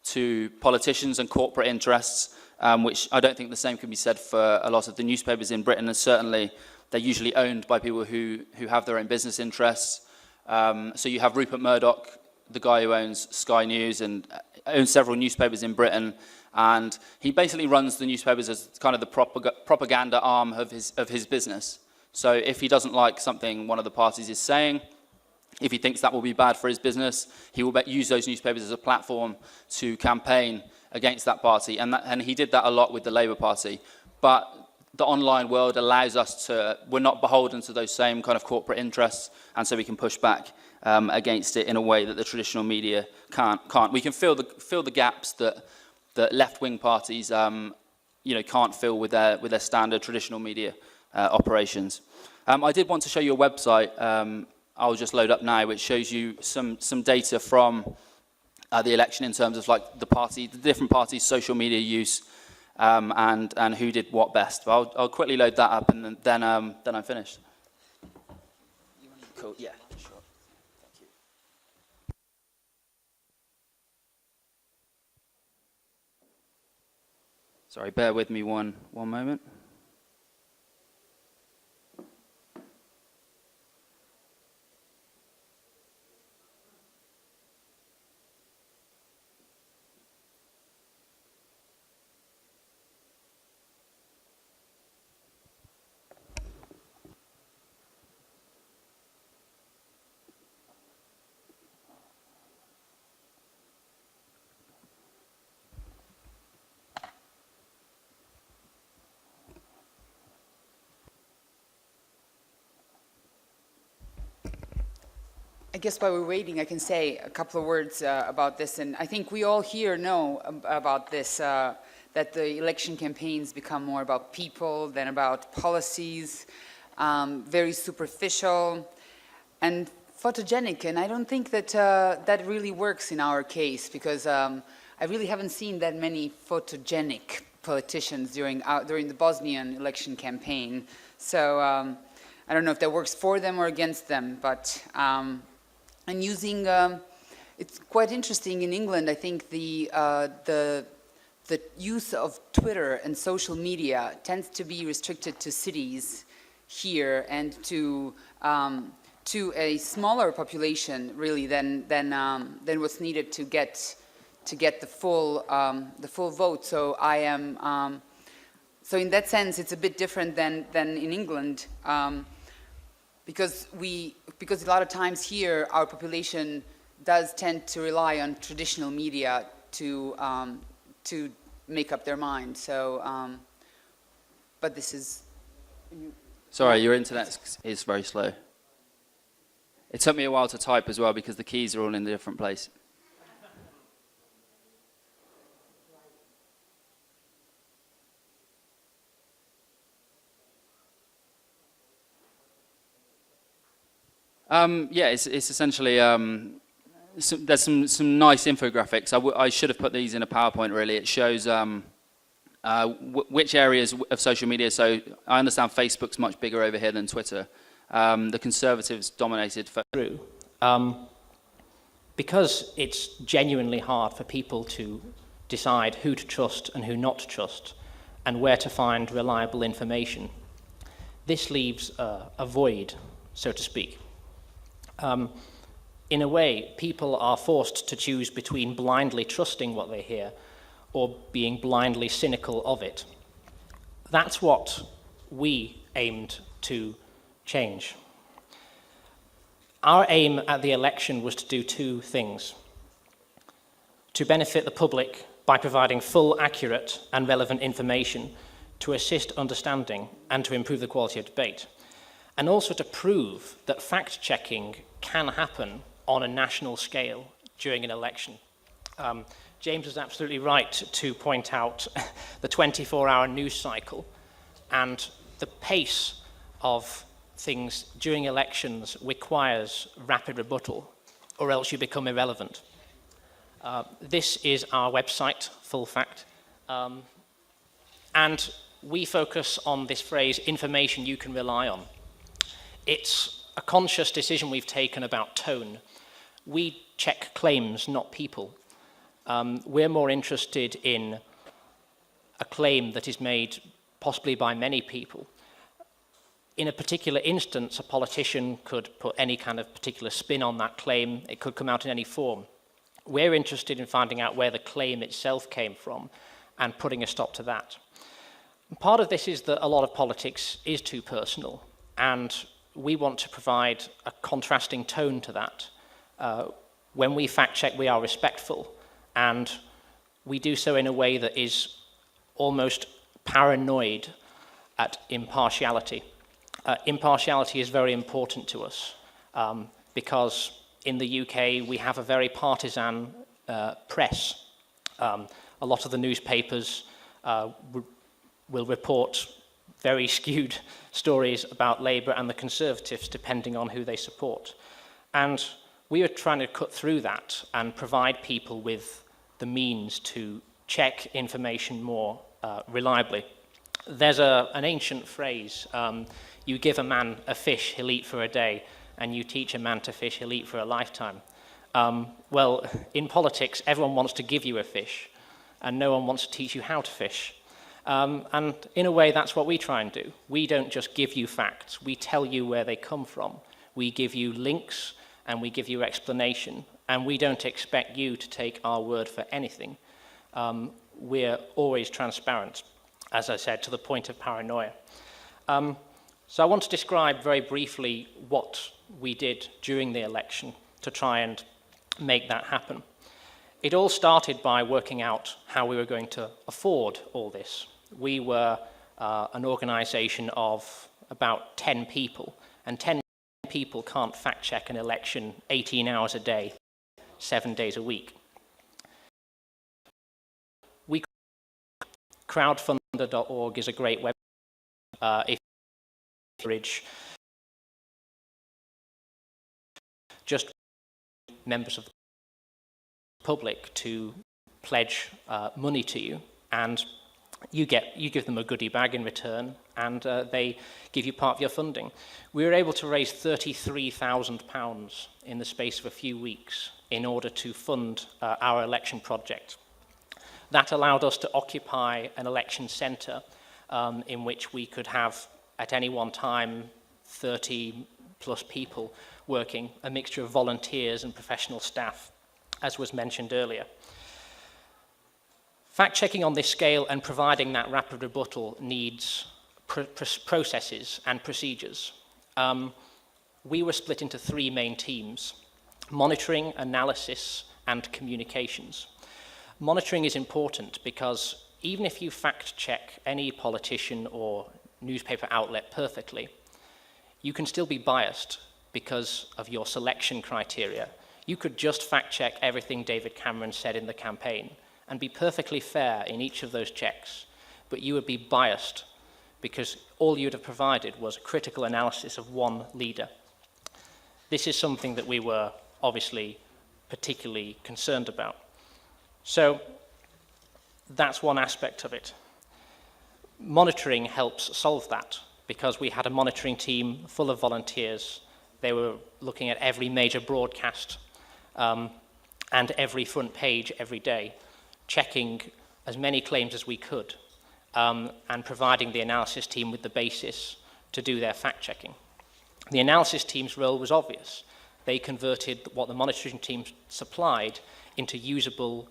to politicians and corporate interests, which I don't think the same can be said for a lot of the newspapers in Britain, and certainly they're usually owned by people who have their own business interests. So you have Rupert Murdoch, the guy who owns Sky News and owns several newspapers in Britain, and he basically runs the newspapers as kind of the propaganda arm of his business. So if he doesn't like something one of the parties is saying, if he thinks that will be bad for his business, he will use those newspapers as a platform to campaign against that party. And he did that a lot with the Labour Party. But the online world allows us we're not beholden to those same kind of corporate interests, and so we can push back against it in a way that the traditional media can't. We can fill the gaps that left-wing parties can't fill with their standard traditional media operations. I did want to show you a website I'll just load up now, which shows you some data from the election in terms of like the different parties' social media use and who did what best. But I'll quickly load that up and then I'm finished. Cool. Yeah. Sure. Thank you. Sorry, bear with me one moment. I guess while we're waiting, I can say a couple of words about this. And I think we all here know about this, that the election campaigns become more about people than about policies, very superficial and photogenic. And I don't think that that really works in our case, because I really haven't seen that many photogenic politicians during the Bosnian election campaign. So I don't know if that works for them or against them, but and using it's quite interesting in England. I think the use of Twitter and social media tends to be restricted to cities here and to a smaller population really than what's needed to get the full vote. So I am so in that sense it's a bit different than in England, because a lot of times here our population does tend to rely on traditional media to make up their mind. So but this is sorry, your internet is very slow. It took me a while to type as well because the keys are all in a different place. Yeah, it's essentially, there's some nice infographics. I should have put these in a PowerPoint really. It shows which areas of social media. So I understand Facebook's much bigger over here than Twitter. The Conservatives dominated. True. Because it's genuinely hard for people to decide who to trust and who not to trust and where to find reliable information, this leaves a void, so to speak. In a way, people are forced to choose between blindly trusting what they hear or being blindly cynical of it. That's what we aimed to change. Our aim at the election was to do two things: to benefit the public by providing full, accurate, and relevant information to assist understanding and to improve the quality of debate, and also to prove that fact-checking can happen on a national scale during an election. James was absolutely right to point out the 24-hour news cycle and the pace of things during elections requires rapid rebuttal, or else you become irrelevant. This is our website, Full Fact, and we focus on this phrase, information you can rely on. It's a conscious decision we've taken about tone. We check claims, not people. We're more interested in a claim that is made possibly by many people. In a particular instance, a politician could put any kind of particular spin on that claim. It could come out in any form. We're interested in finding out where the claim itself came from and putting a stop to that. Part of this is that a lot of politics is too personal, and we want to provide a contrasting tone to that. When we fact-check, we are respectful, and we do so in a way that is almost paranoid at impartiality. Impartiality is very important to us because in the UK we have a very partisan press. A lot of the newspapers will report very skewed stories about Labour and the Conservatives depending on who they support. And we are trying to cut through that and provide people with the means to check information more reliably. There's an ancient phrase, you give a man a fish, he'll eat for a day, and you teach a man to fish, he'll eat for a lifetime. Well, in politics, everyone wants to give you a fish, and no one wants to teach you how to fish. And in a way, that's what we try and do. We don't just give you facts, we tell you where they come from. We give you links, and we give you explanation, and we don't expect you to take our word for anything. We're always transparent, as I said, to the point of paranoia. So I want to describe very briefly what we did during the election to try and make that happen. It all started by working out how we were going to afford all this. We were an organization of about 10 people, and 10 people can't fact check an election 18 hours a day, 7 days a week. Crowdfunder.org is a great website. If you encourage just members of the public to pledge money to you, and you give them a goodie bag in return, and they give you part of your funding. We were able to raise £33,000 in the space of a few weeks in order to fund our election project. That allowed us to occupy an election centre in which we could have, at any one time, 30 plus people working, a mixture of volunteers and professional staff, as was mentioned earlier. Fact-checking on this scale and providing that rapid rebuttal needs processes and procedures. We were split into 3 main teams: monitoring, analysis, and communications. Monitoring is important because even if you fact-check any politician or newspaper outlet perfectly, you can still be biased because of your selection criteria. You could just fact-check everything David Cameron said in the campaign and be perfectly fair in each of those checks, but you would be biased because all you'd have provided was a critical analysis of one leader. This is something that we were obviously particularly concerned about. So that's one aspect of it. Monitoring helps solve that because we had a monitoring team full of volunteers. They were looking at every major broadcast and every front page every day, checking as many claims as we could, and providing the analysis team with the basis to do their fact-checking. The analysis team's role was obvious. They converted what the monitoring team supplied into usable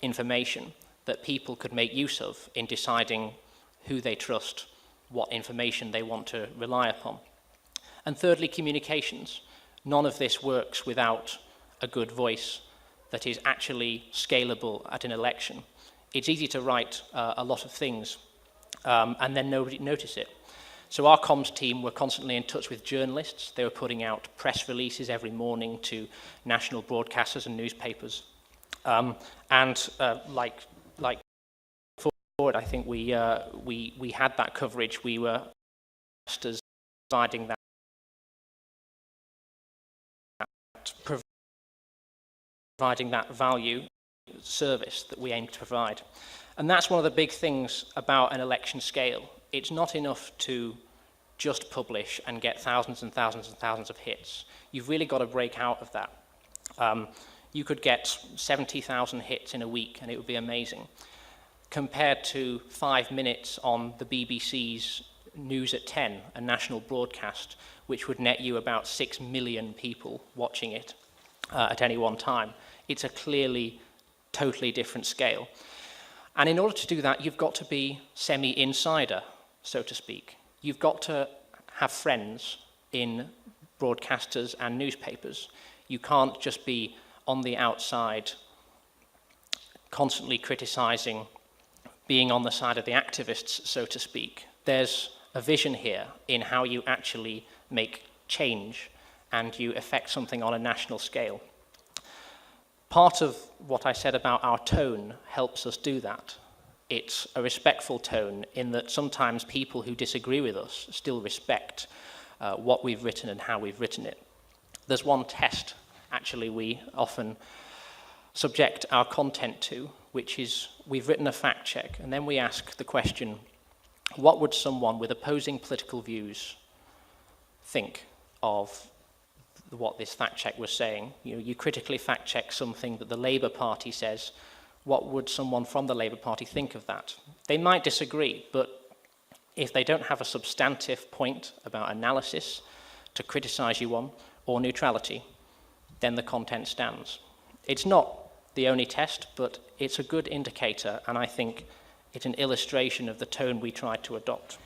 information that people could make use of in deciding who they trust, what information they want to rely upon. And thirdly, communications. None of this works without a good voice that is actually scalable at an election. It's easy to write a lot of things and then nobody notice it. So our comms team were constantly in touch with journalists. They were putting out press releases every morning to national broadcasters and newspapers. Like forward, I think we had that coverage. We were providing that value service that we aim to provide. And that's one of the big things about an election scale. It's not enough to just publish and get thousands and thousands and thousands of hits. You've really got to break out of that. You could get 70,000 hits in a week and it would be amazing, compared to 5 minutes on the BBC's News at 10, a national broadcast, which would net you about 6 million people watching it at any one time. It's a clearly totally different scale. And in order to do that, you've got to be semi-insider, so to speak. You've got to have friends in broadcasters and newspapers. You can't just be on the outside, constantly criticizing, being on the side of the activists, so to speak. There's a vision here in how you actually make change and you affect something on a national scale. Part of what I said about our tone helps us do that. It's a respectful tone in that sometimes people who disagree with us still respect what we've written and how we've written it. There's one test, actually, we often subject our content to, which is we've written a fact check, and then we ask the question, what would someone with opposing political views think of what this fact check was saying? You critically fact check something that the Labour Party says. What would someone from the Labour Party think of that? They might disagree, but if they don't have a substantive point about analysis to criticise you on, or neutrality, then the content stands. It's not the only test, but it's a good indicator, and I think it's an illustration of the tone we tried to adopt.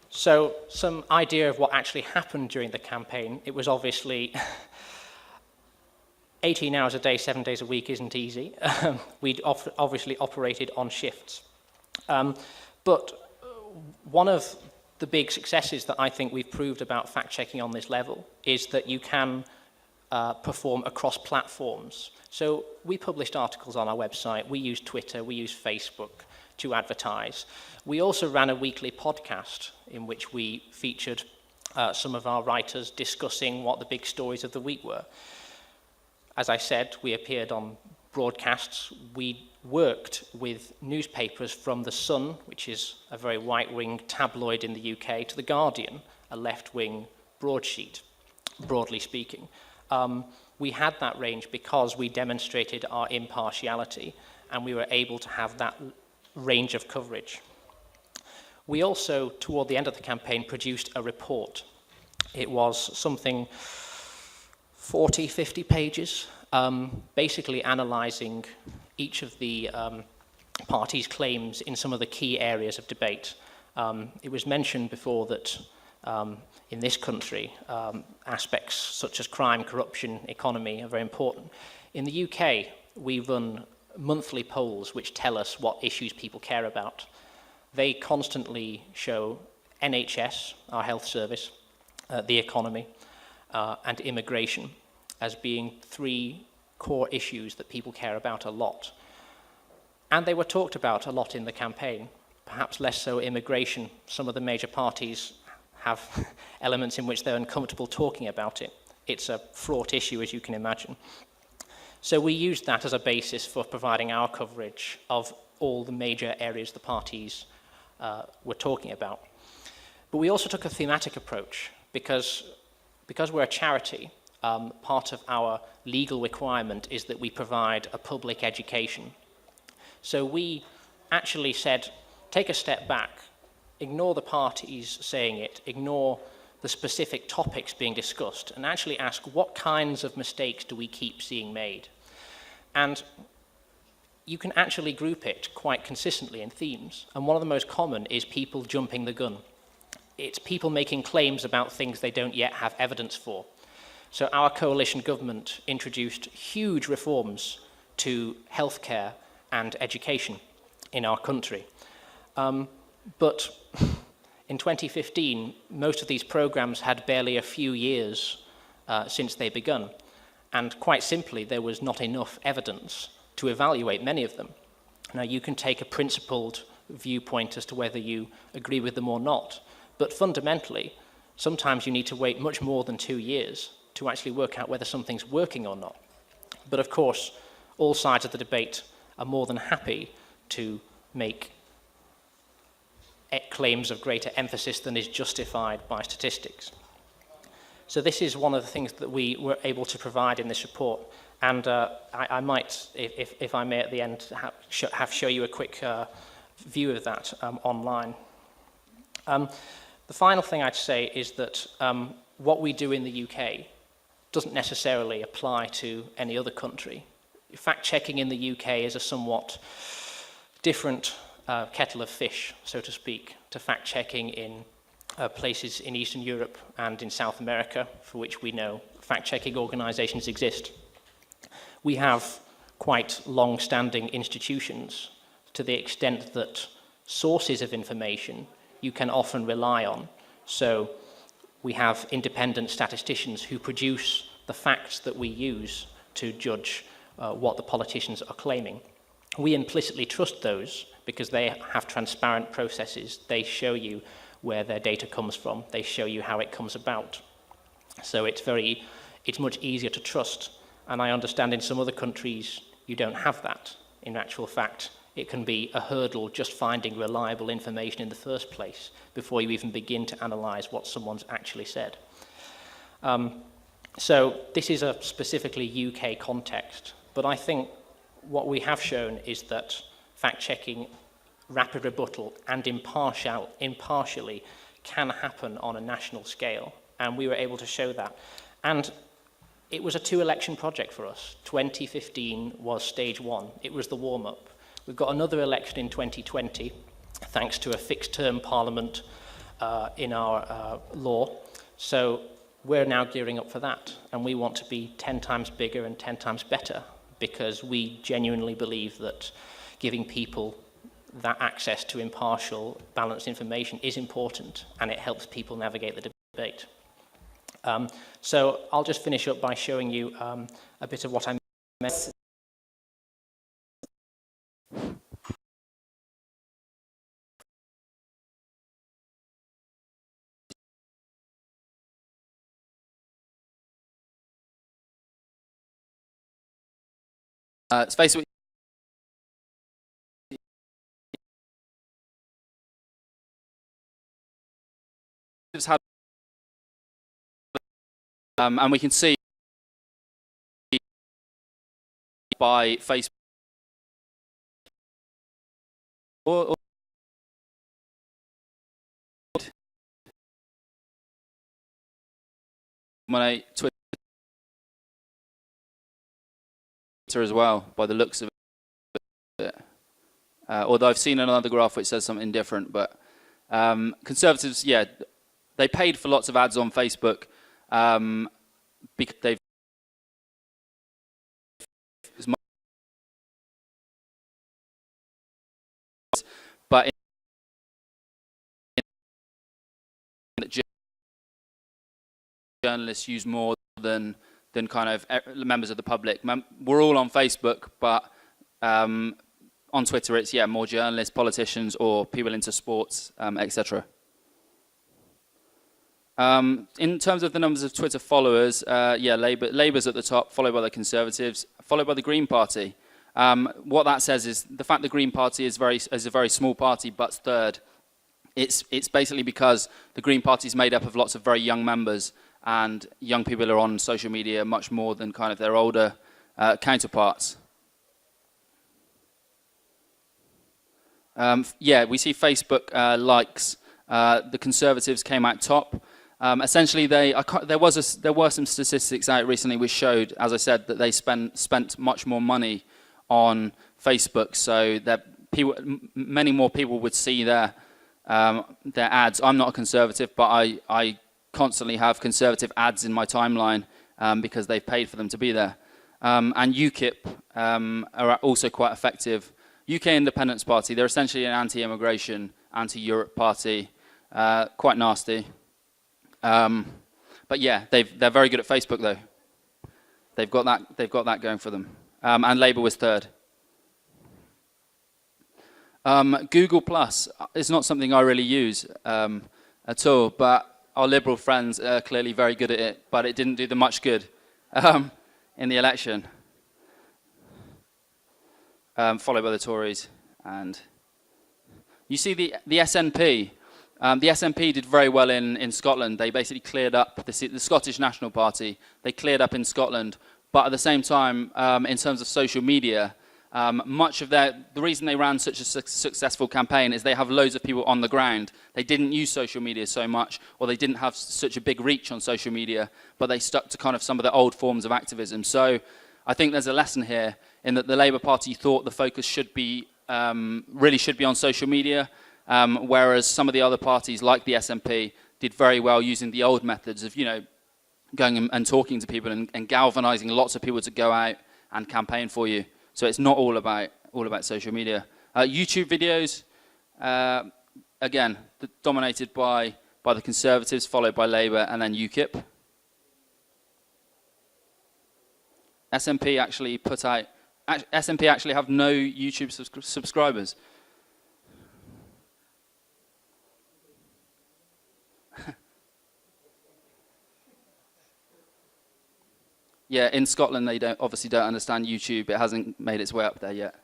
So some idea of what actually happened during the campaign. It was obviously 18 hours a day, 7 days a week isn't easy. We'd obviously operated on shifts. But one of the big successes that I think we've proved about fact-checking on this level is that you can perform across platforms. So we published articles on our website, we use Twitter, we use Facebook to advertise. We also ran a weekly podcast in which we featured some of our writers discussing what the big stories of the week were. As I said, we appeared on broadcasts. We worked with newspapers from The Sun, which is a very right-wing tabloid in the UK, to The Guardian, a left-wing broadsheet, broadly speaking. We had that range because we demonstrated our impartiality and we were able to have that range of coverage. We also, toward the end of the campaign, produced a report. It was something 40, 50 pages, basically analysing each of the parties' claims in some of the key areas of debate. It was mentioned before that in this country, aspects such as crime, corruption, economy are very important. In the UK, we run monthly polls which tell us what issues people care about. They constantly show NHS, our health service, the economy, and immigration as being three core issues that people care about a lot. And they were talked about a lot in the campaign, perhaps less so immigration. Some of the major parties have elements in which they're uncomfortable talking about it. It's a fraught issue, as you can imagine. So we used that as a basis for providing our coverage of all the major areas the parties were talking about. But we also took a thematic approach because we're a charity. Part of our legal requirement is that we provide a public education. So we actually said, take a step back, ignore the parties saying it, ignore the specific topics being discussed, and actually ask what kinds of mistakes do we keep seeing made. And you can actually group it quite consistently in themes, and one of the most common is people jumping the gun. It's people making claims about things they don't yet have evidence for. So our coalition government introduced huge reforms to healthcare and education in our country. But in 2015, most of these programs had barely a few years since they begun. And quite simply, there was not enough evidence to evaluate many of them. Now, you can take a principled viewpoint as to whether you agree with them or not. But fundamentally, sometimes you need to wait much more than 2 years to actually work out whether something's working or not. But of course, all sides of the debate are more than happy to make claims of greater emphasis than is justified by statistics. So this is one of the things that we were able to provide in this report. And I might, if I may at the end, show you a quick view of that online. The final thing I'd say is that what we do in the UK doesn't necessarily apply to any other country. Fact-checking in the UK is a somewhat different kettle of fish, so to speak, to fact-checking in places in Eastern Europe and in South America, for which we know fact-checking organisations exist. We have quite long-standing institutions to the extent that sources of information you can often rely on. So we have independent statisticians who produce the facts that we use to judge what the politicians are claiming. We implicitly trust those because they have transparent processes. They show you where their data comes from. They show you how it comes about. So it's much easier to trust. And I understand in some other countries you don't have that. In actual fact, it can be a hurdle just finding reliable information in the first place before you even begin to analyse what someone's actually said. So this is a specifically UK context, but I think what we have shown is that fact-checking, rapid rebuttal, and impartially can happen on a national scale, and we were able to show that. And it was a two-election project for us. 2015 was stage one. It was the warm-up. We've got another election in 2020, thanks to a fixed-term parliament in our law. So we're now gearing up for that, and we want to be 10 times bigger and 10 times better, because we genuinely believe that giving people that access to impartial, balanced information is important, and it helps people navigate the debate. So I'll just finish up by showing you a bit of what I meant. Facebook. And we can see by Facebook or my Twitter as well, by the looks of it. Although I've seen another graph which says something different, but Conservatives, yeah, they paid for lots of ads on Facebook because they've but journalists use more than kind of members of the public. We're all on Facebook, but on Twitter it's more journalists, politicians, or people into sports, etc. In terms of the numbers of Twitter followers, Labour's at the top, followed by the Conservatives, followed by the Green Party. What that says is the fact the Green Party is a very small party, but's third. It's basically because the Green Party is made up of lots of very young members, and young people are on social media much more than kind of their older counterparts. We see Facebook likes. The Conservatives came out top. Essentially, there were some statistics out recently which showed, as I said, that they spent much more money on Facebook, so that many more people would see their ads. I'm not a Conservative, but I constantly have Conservative ads in my timeline because they've paid for them to be there. And UKIP are also quite effective. UK Independence Party, they're essentially an anti-immigration, anti-Europe party, quite nasty. But yeah, they're very good at Facebook though. They've got that going for them. And Labour was third. Google Plus is not something I really use at all, but our Liberal friends are clearly very good at it, but it didn't do them much good in the election. Followed by the Tories, and you see the SNP. The SNP did very well in Scotland. They basically cleared up the Scottish National Party. They cleared up in Scotland, but at the same time, in terms of social media, much of the reason they ran such a successful campaign is they have loads of people on the ground. They didn't use social media so much, or they didn't have such a big reach on social media, but they stuck to kind of some of the old forms of activism. So I think there's a lesson here in that the Labour Party thought the focus should be really should be on social media, whereas some of the other parties like the SNP did very well using the old methods of going and talking to people and galvanising lots of people to go out and campaign for you. So it's not all about social media. YouTube videos, again, dominated by the Conservatives, followed by Labour, and then UKIP. SNP actually have no YouTube subscribers. Yeah, in Scotland they obviously don't understand YouTube. It hasn't made its way up there yet.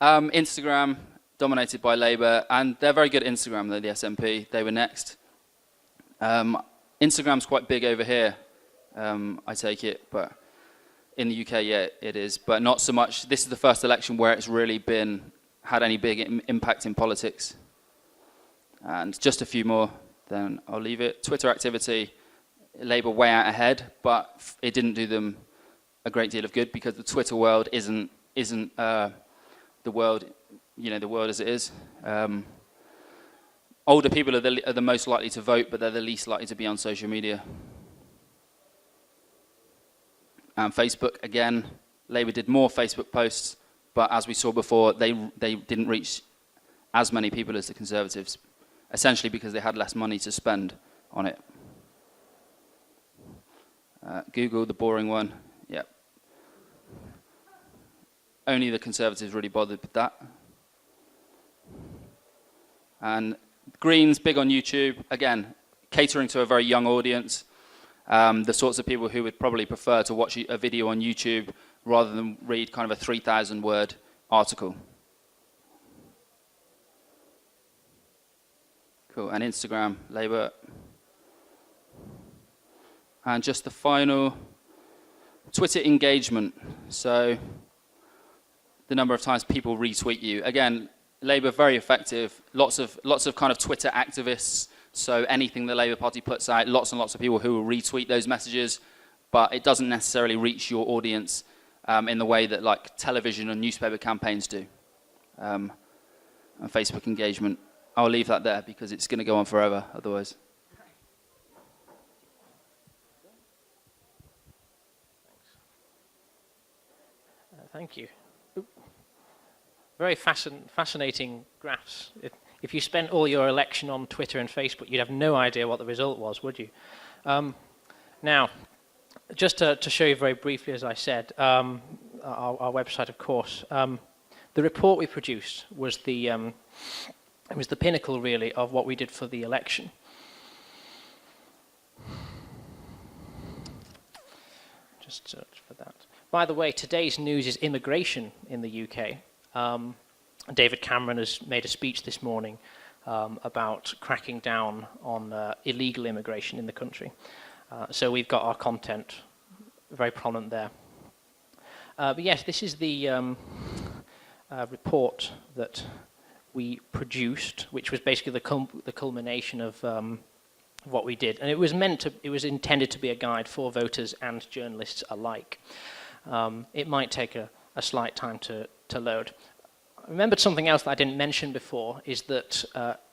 Instagram, dominated by Labour, and they're very good at Instagram though, the SNP. They were next. Instagram's quite big over here, I take it, but in the UK, yeah, it is, but not so much. This is the first election where it's really had any big impact in politics. And just a few more, then I'll leave it. Twitter activity, Labour way out ahead, but it didn't do them a great deal of good because the Twitter world isn't the world, the world as it is. Older people are the most likely to vote, but they're the least likely to be on social media. And Facebook, again, Labour did more Facebook posts, but as we saw before, they didn't reach as many people as the Conservatives, essentially because they had less money to spend on it. Google, the boring one, yeah. Only the Conservatives really bothered with that. And Greens, big on YouTube, again, catering to a very young audience, the sorts of people who would probably prefer to watch a video on YouTube rather than read kind of a 3,000 word article. Cool, and Instagram, Labour. And just the final, Twitter engagement. So the number of times people retweet you. Again, Labour very effective. Lots of kind of Twitter activists. So anything the Labour Party puts out, lots and lots of people who will retweet those messages, but it doesn't necessarily reach your audience in the way that like television and newspaper campaigns do. And Facebook engagement. I'll leave that there because it's going to go on forever otherwise. Thank you. Very fascinating graphs. If you spent all your election on Twitter and Facebook, you'd have no idea what the result was, would you? Now, just to show you very briefly, as I said, our website, of course, the report we produced was the pinnacle, really, of what we did for the election. Just search for that. By the way, today's news is immigration in the UK. David Cameron has made a speech this morning about cracking down on illegal immigration in the country. So we've got our content very prominent there. But yes, this is the report that we produced, which was basically the culmination of what we did. And it was intended to be a guide for voters and journalists alike. It might take a slight time to load. I remembered something else that I didn't mention before, is that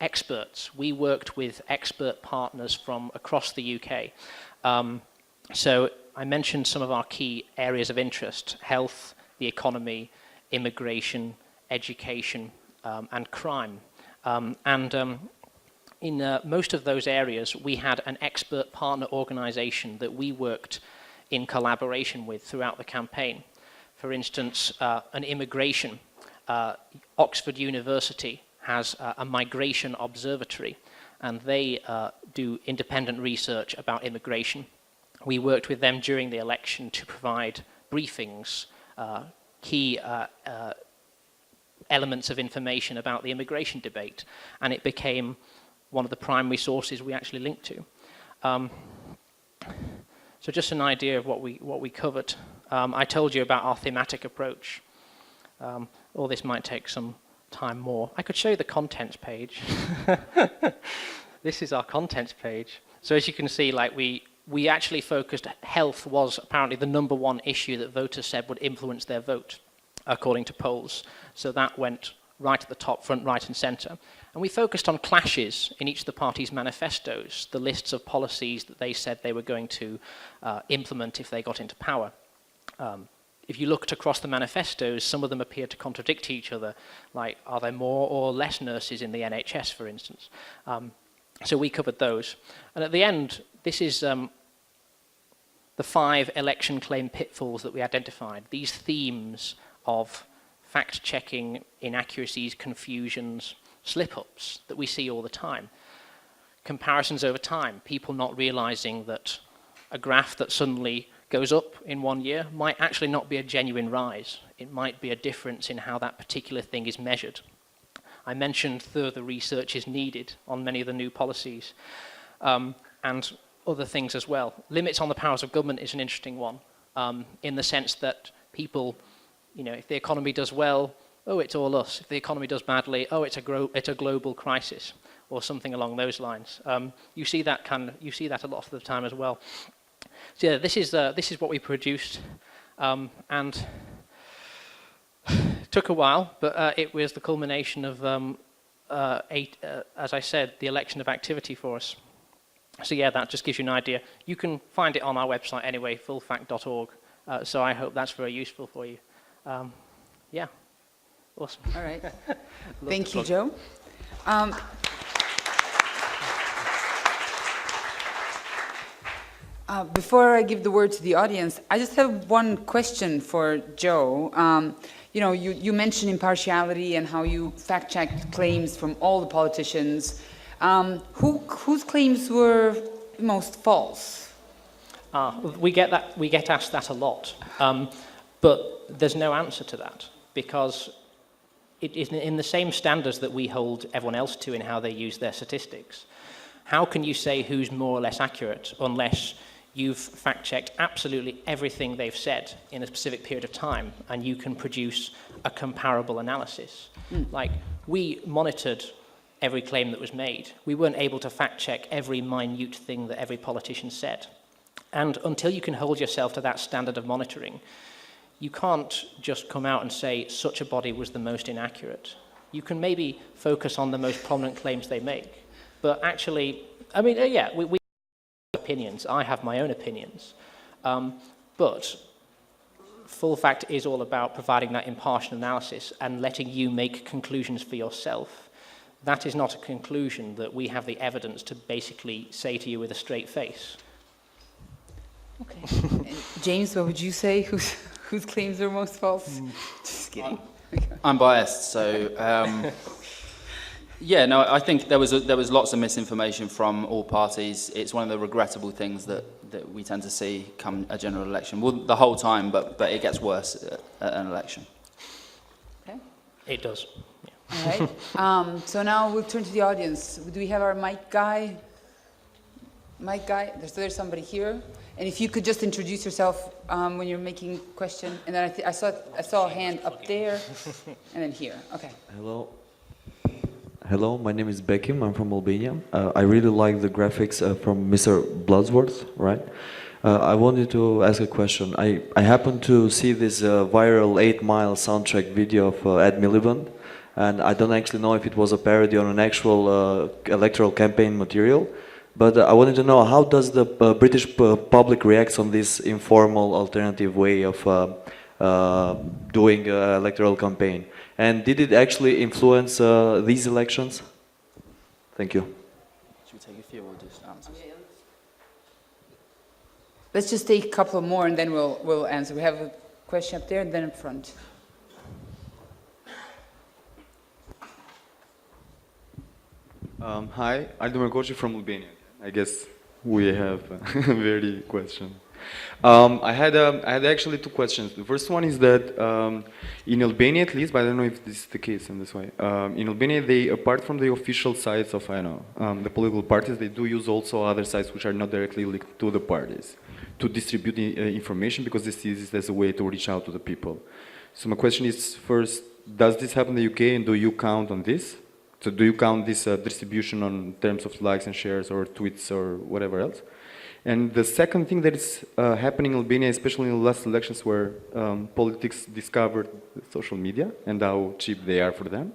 experts, we worked with expert partners from across the UK. So I mentioned some of our key areas of interest: health, the economy, immigration, education, and crime. In most of those areas, we had an expert partner organization that we worked in collaboration with throughout the campaign. For instance, an immigration. Oxford University has a migration observatory, and they do independent research about immigration. We worked with them during the election to provide briefings, key elements of information about the immigration debate, and it became one of the primary sources we actually linked to. So just an idea of what we covered. I told you about our thematic approach. All this might take some time more. I could show you the contents page. This is our contents page. So as you can see, like we actually focused, health was apparently the #1 issue that voters said would influence their vote, according to polls. So that went right at the top, front, right and centre. And we focused on clashes in each of the parties' manifestos, the lists of policies that they said they were going to implement if they got into power. If you looked across the manifestos, some of them appear to contradict each other, like are there more or less nurses in the NHS, for instance. So we covered those. And at the end, this is the 5 election claim pitfalls that we identified, these themes of fact-checking, inaccuracies, confusions, slip-ups that we see all the time. Comparisons over time, people not realizing that a graph that suddenly goes up in 1 year might actually not be a genuine rise. It might be a difference in how that particular thing is measured. I mentioned further research is needed on many of the new policies, and other things as well. Limits on the powers of government is an interesting one, in the sense that people, if the economy does well, oh, it's all us. If the economy does badly, oh, it's a global crisis, or something along those lines. You see that a lot of the time as well. So yeah, this is what we produced, and it took a while, but it was the culmination of as I said, the election of activity for us. So yeah, that just gives you an idea. You can find it on our website anyway, fullfact.org. So I hope that's very useful for you. Yeah, Awesome. All right. Thank you, Joe. Before I give the word to the audience, I just have one question for Joe. You know, you mentioned impartiality and how you fact-checked claims from all the politicians. Whose claims were most false? We get asked that a lot, but there's no answer to that, because it is in the same standards that we hold everyone else to in how they use their statistics. How can you say who's more or less accurate unless you've fact-checked absolutely everything they've said in a specific period of time, and you can produce a comparable analysis? Like, we monitored every claim that was made. We weren't able to fact-check every minute thing that every politician said. And until you can hold yourself to that standard of monitoring, you can't just come out and say such a body was the most inaccurate. You can maybe focus on the most prominent claims they make. But actually, I mean, yeah, we have opinions. I have my own opinions. But full fact is all about providing that impartial analysis and letting you make conclusions for yourself. That is not a conclusion that we have the evidence to basically say to you with a straight face. Okay. James, what would you say? Whose claims are most false? Just kidding. I'm biased, so yeah, no, I think there was lots of misinformation from all parties. It's one of the regrettable things that we tend to see come a general election. Well, the whole time, but it gets worse at an election. Okay. It does. Yeah. All right. So now we'll turn to the audience. Do we have our mic guy? There's somebody here. And if you could just introduce yourself when you're making a question. And then I saw a hand up there and then here. Okay. Hello, my name is Bekim. I'm from Albania. I really like the graphics from Mr. Bloodsworth, right? I wanted to ask a question. I happened to see this viral 8 Mile soundtrack video of Ed Miliband, and I don't actually know if it was a parody on an actual electoral campaign material. But I wanted to know, how does the British public react on this informal alternative way of doing electoral campaign? And did it actually influence these elections? Thank you. Should we take a few or just answer? Let's just take a couple more and then we'll answer. We have a question up there and then in front. Hi, Aldo Mercoci from Albania. I guess we have a very question. I had actually 2 questions. The first one is that in Albania, at least, but I don't know if this is the case in this way. In Albania, they, apart from the official sites of the political parties, they do use also other sites which are not directly linked to the parties to distribute information, because this is as a way to reach out to the people. So my question is, first, does this happen in the UK, and do you count on this? So do you count this distribution on terms of likes and shares or tweets or whatever else? And the second thing that is happening in Albania, especially in the last elections where politics discovered social media and how cheap they are for them,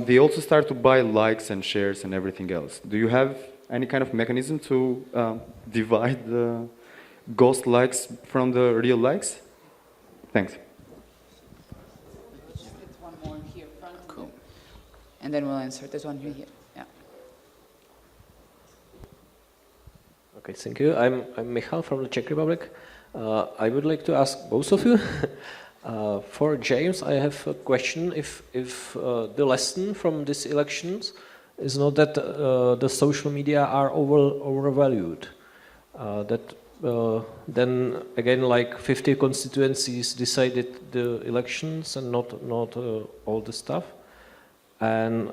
they also start to buy likes and shares and everything else. Do you have any kind of mechanism to divide the ghost likes from the real likes? Thanks. And then we'll answer. There's one here. Yeah. Okay, thank you. I'm Michal from the Czech Republic. I would like to ask both of you. For James, I have a question. If the lesson from these elections is not that the social media are overvalued, that then again, like 50 constituencies decided the elections and not all the stuff. And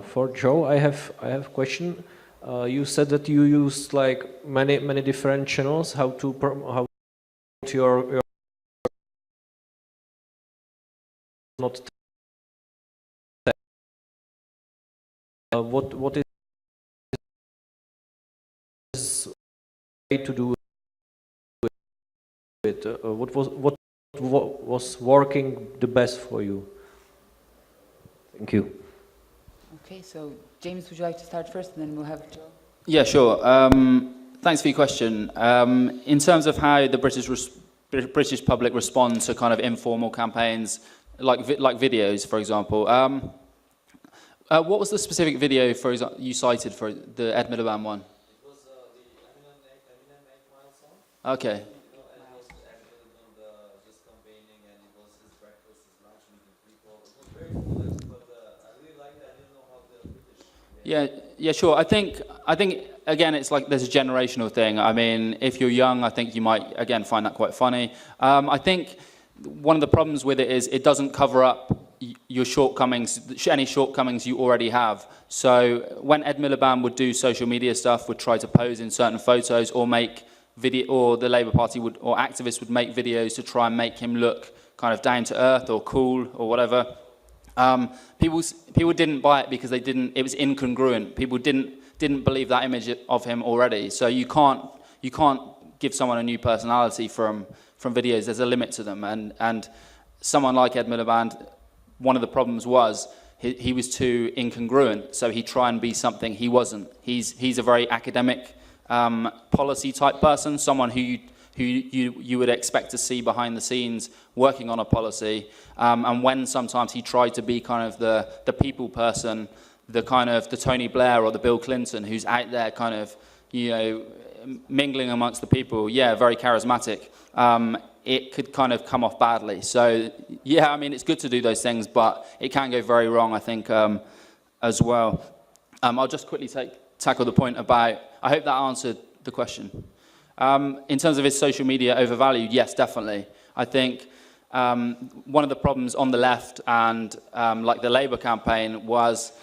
for Joe, I have a question. You said that you used like many different channels. How to your not what is way to do it? What was working the best for you? Thank you. Okay, so James, would you like to start first, and then we'll have Joe? Yeah, sure. Thanks for your question. In terms of how the British public respond to kind of informal campaigns, like videos, for example. What was the specific video, for example, you cited for the Ed Miliband one? It was the Eminem 8 Mile song. Okay. And it was Ed Miliband just campaigning, and it was his breakfast, his lunch, meeting people. It was very cool, but I really liked it. I didn't know how the British... Yeah, sure. I think again, it's like there's a generational thing. I mean, if you're young, I think you might, again, find that quite funny. I think one of the problems with it is it doesn't cover up your shortcomings, any shortcomings you already have. So when Ed Miliband would do social media stuff, would try to pose in certain photos or make video, or the Labour Party would, or activists would make videos to try and make him look kind of down to earth or cool or whatever. People didn't buy it because they didn't. It was incongruent. People didn't believe that image of him already. So you can't give someone a new personality from videos. There's a limit to them. And someone like Ed Miliband, one of the problems was he was too incongruent. So he'd try and be something he wasn't. He's a very academic, policy type person, someone who you would expect to see behind the scenes working on a policy. And when sometimes he tried to be kind of the people person, the kind of the Tony Blair or the Bill Clinton who's out there kind of, you know, mingling amongst the people, yeah, very charismatic, it could kind of come off badly. So, yeah, I mean, it's good to do those things, but it can go very wrong, I think, as well. I'll just quickly tackle the point about, I hope that answered the question. In terms of is social media overvalued? Yes, definitely. I think one of the problems on the left and like the Labour campaign was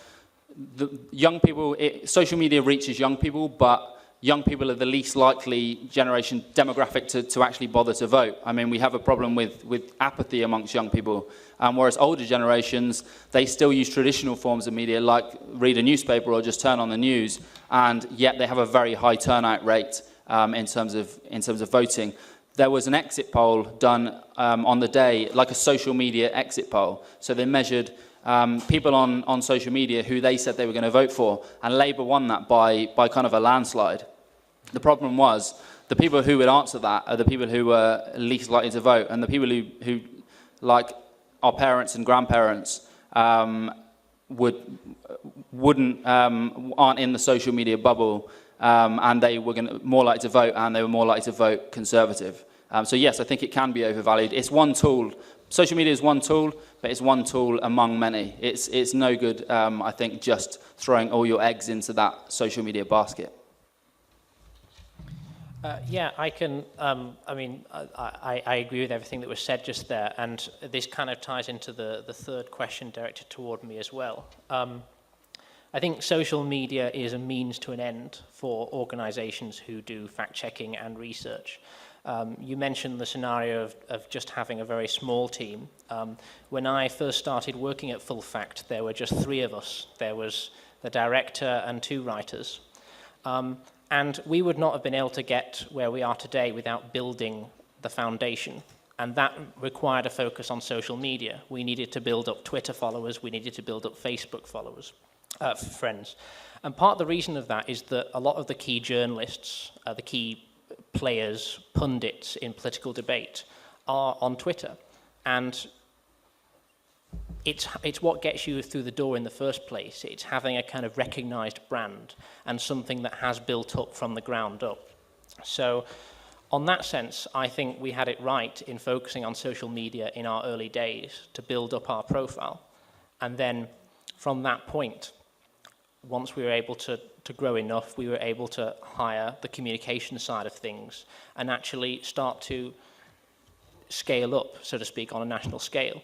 the young people, social media reaches young people, but young people are the least likely generation demographic to actually bother to vote. I mean, we have a problem with apathy amongst young people, whereas older generations, they still use traditional forms of media like read a newspaper or just turn on the news, and yet they have a very high turnout rate in terms of voting. There was an exit poll done on the day, like a social media exit poll. So they measured people on social media who they said they were going to vote for, and Labour won that by kind of a landslide. The problem was the people who would answer that are the people who were least likely to vote, and the people who like our parents and grandparents, aren't in the social media bubble, and they were more likely to vote, and they were more likely to vote Conservative. So yes, I think it can be overvalued. It's one tool. Social media is one tool, but it's one tool among many. It's no good, I think, just throwing all your eggs into that social media basket. Yeah, I can, I mean, I agree with everything that was said just there, and this kind of ties into the third question directed toward me as well. I think social media is a means to an end for organizations who do fact-checking and research. You mentioned the scenario of just having a very small team. When I first started working at Full Fact, there were just 3 of us. There was the director and 2 writers. And we would not have been able to get where we are today without building the foundation. And that required a focus on social media. We needed to build up Twitter followers. We needed to build up Facebook followers, friends. And part of the reason of that is that a lot of the key journalists, the key players, pundits in political debate are on Twitter. And it's what gets you through the door in the first place. It's having a kind of recognized brand and something that has built up from the ground up. So on that sense, I think we had it right in focusing on social media in our early days to build up our profile. And then from that point, once we were able to grow enough, we were able to hire the communication side of things and actually start to scale up, so to speak, on a national scale.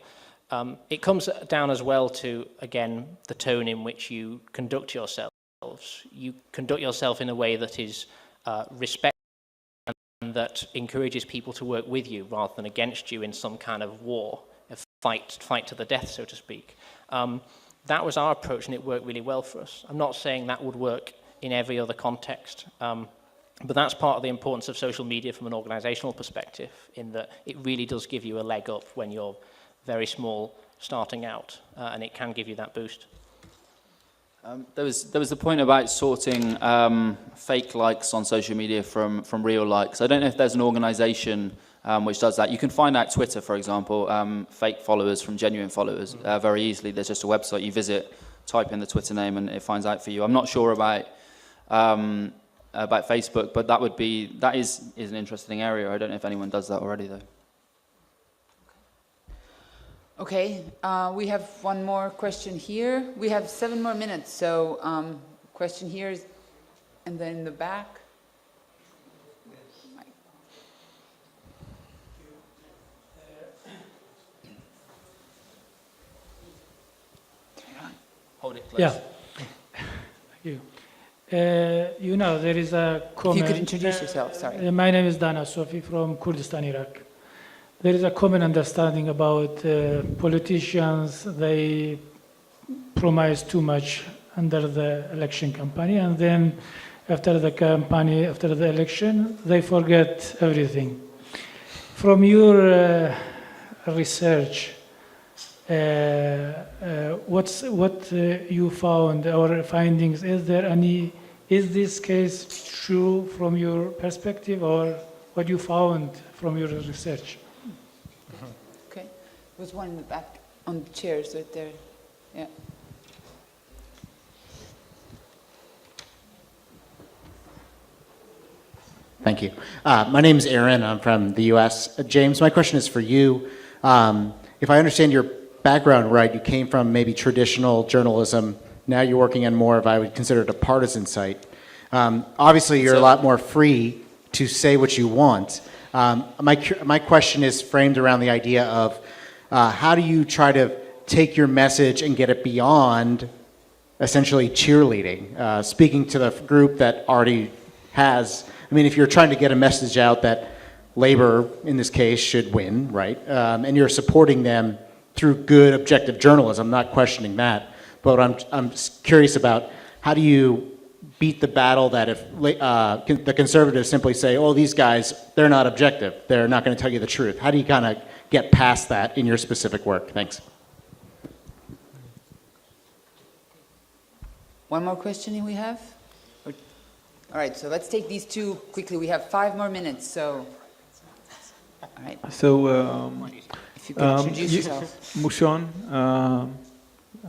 It comes down as well to, again, the tone in which you conduct yourselves. You conduct yourself in a way that is respectful and that encourages people to work with you rather than against you in some kind of war, a fight to the death, so to speak. That was our approach, and it worked really well for us. I'm not saying that would work in every other context, but that's part of the importance of social media from an organizational perspective, in that it really does give you a leg up when you're very small starting out, and it can give you that boost. There was the point about sorting fake likes on social media from real likes. I don't know if there's an organization which does that. You can find out Twitter, for example, fake followers from genuine followers very easily. There's just a website you visit, type in the Twitter name, and it finds out for you. I'm not sure about Facebook, but that is an interesting area. I don't know if anyone does that already, though. Okay, we have one more question here. We have 7 more minutes, so question here is, and then in the back. Hold it close. Yeah. Thank you. You know, there is a comment. If you could introduce yourself, sorry. My name is Dana Sofi from Kurdistan, Iraq. There is a common understanding about politicians. They promise too much under the election campaign, and then after the campaign, after the election, they forget everything. From your research, what you found or findings? Is this case true from your perspective, or what you found from your research? Okay, there's one in the back on the chairs right there. Yeah. Thank you. My name is Aaron. I'm from the U.S. James, my question is for you. If I understand your background right, you came from maybe traditional journalism. Now you're working on more of, I would consider it a partisan site. Obviously, you're a lot more free to say what you want. My question is framed around the idea of how do you try to take your message and get it beyond essentially cheerleading, speaking to the group that already has. I mean, if you're trying to get a message out that Labor, in this case, should win, right? And you're supporting them through good, objective journalism, I'm not questioning that. But I'm curious about how do you beat the battle that if the conservatives simply say, oh, these guys, they're not objective, they're not going to tell you the truth. How do you kind of get past that in your specific work? Thanks. One more question we have? All right, so let's take these two quickly. We have 5 more minutes, so. All right. So, if you could introduce yourself. Mushon, I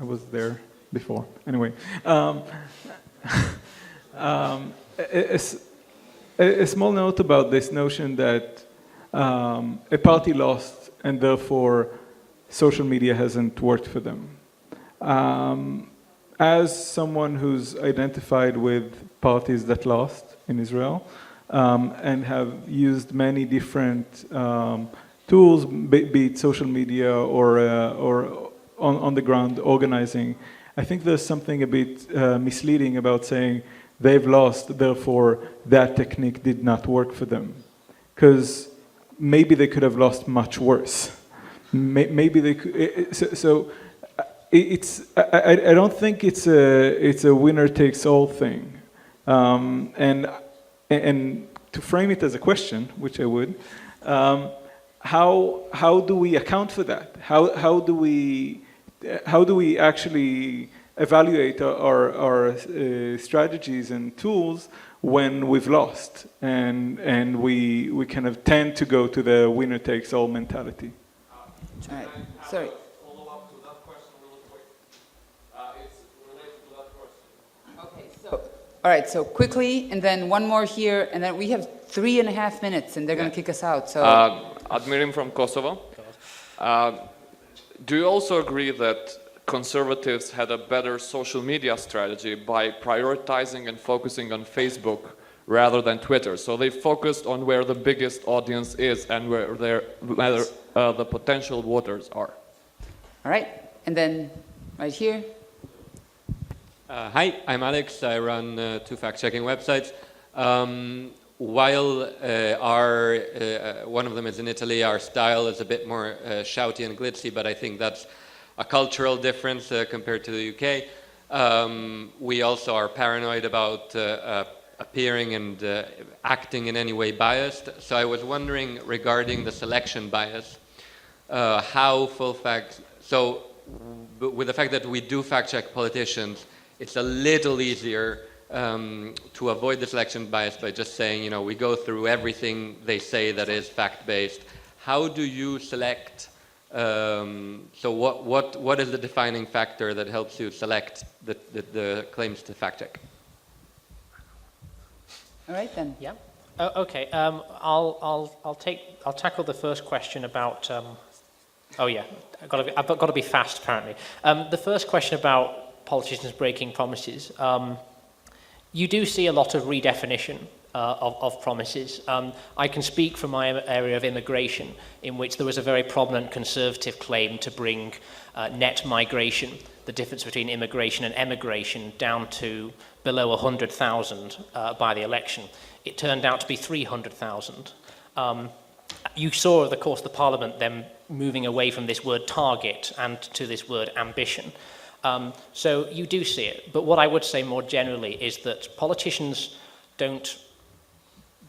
was there before. Anyway, a small note about this notion that a party lost and therefore social media hasn't worked for them. As someone who's identified with parties that lost in Israel and have used many different tools, be it social media or on the ground organizing, I think there's something a bit misleading about saying they've lost, therefore that technique did not work for them. Because maybe they could have lost much worse. Maybe they could, I don't think it's a winner takes all thing, and to frame it as a question, which I would, how do we account for that? How do we actually evaluate our strategies and tools when we've lost and we kind of tend to go to the winner takes all mentality? All right, sorry. All right, so quickly, and then one more here, and then we have 3.5 minutes, and they're going to kick us out. So, Admirim from Kosovo. Do you also agree that conservatives had a better social media strategy by prioritizing and focusing on Facebook rather than Twitter? So they focused on where the biggest audience is and where the potential voters are. All right, and then right here. Hi, I'm Alex. I run 2 fact-checking websites. While one of them is in Italy, our style is a bit more shouty and glitzy, but I think that's a cultural difference compared to the UK. We also are paranoid about appearing and acting in any way biased. So I was wondering regarding the selection bias, how full fact, so with the fact that we do fact-check politicians, it's a little easier to avoid the selection bias by just saying, you know, we go through everything they say that is fact-based. How do you select? So what is the defining factor that helps you select the claims to fact check? All right then. Yeah. Okay. I'll tackle the first question about. Oh yeah, I've got to be fast apparently. The first question about politicians breaking promises. You do see a lot of redefinition of promises. I can speak from my area of immigration, in which there was a very prominent conservative claim to bring net migration, the difference between immigration and emigration, down to below 100,000 by the election. It turned out to be 300,000. You saw, of course, the Parliament then moving away from this word target and to this word ambition. So you do see it. But what I would say more generally is that politicians don't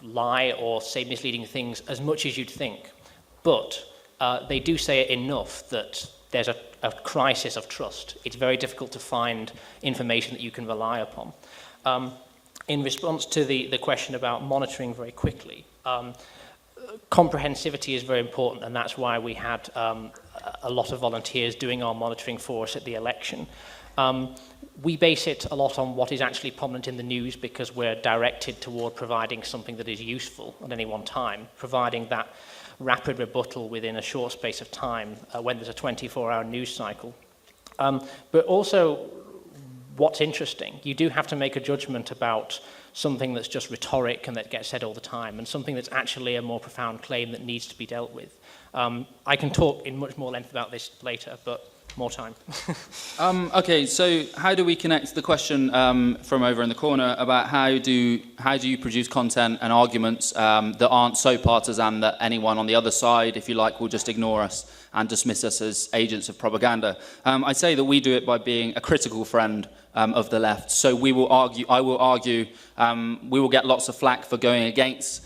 lie or say misleading things as much as you'd think. But they do say it enough that there's a crisis of trust. It's very difficult to find information that you can rely upon. In response to the question about monitoring very quickly, comprehensivity is very important, and that's why we had a lot of volunteers doing our monitoring for us at the election. We base it a lot on what is actually prominent in the news, because we're directed toward providing something that is useful at any one time, providing that rapid rebuttal within a short space of time when there's a 24-hour news cycle. But also, what's interesting, you do have to make a judgment about something that's just rhetoric and that gets said all the time, and something that's actually a more profound claim that needs to be dealt with. I can talk in much more length about this later, but more time. Okay, so how do we connect the question from over in the corner about how do you produce content and arguments that aren't so partisan that anyone on the other side, if you like, will just ignore us and dismiss us as agents of propaganda? I say that we do it by being a critical friend of the left. So we will argue, I will argue, we will get lots of flack for going against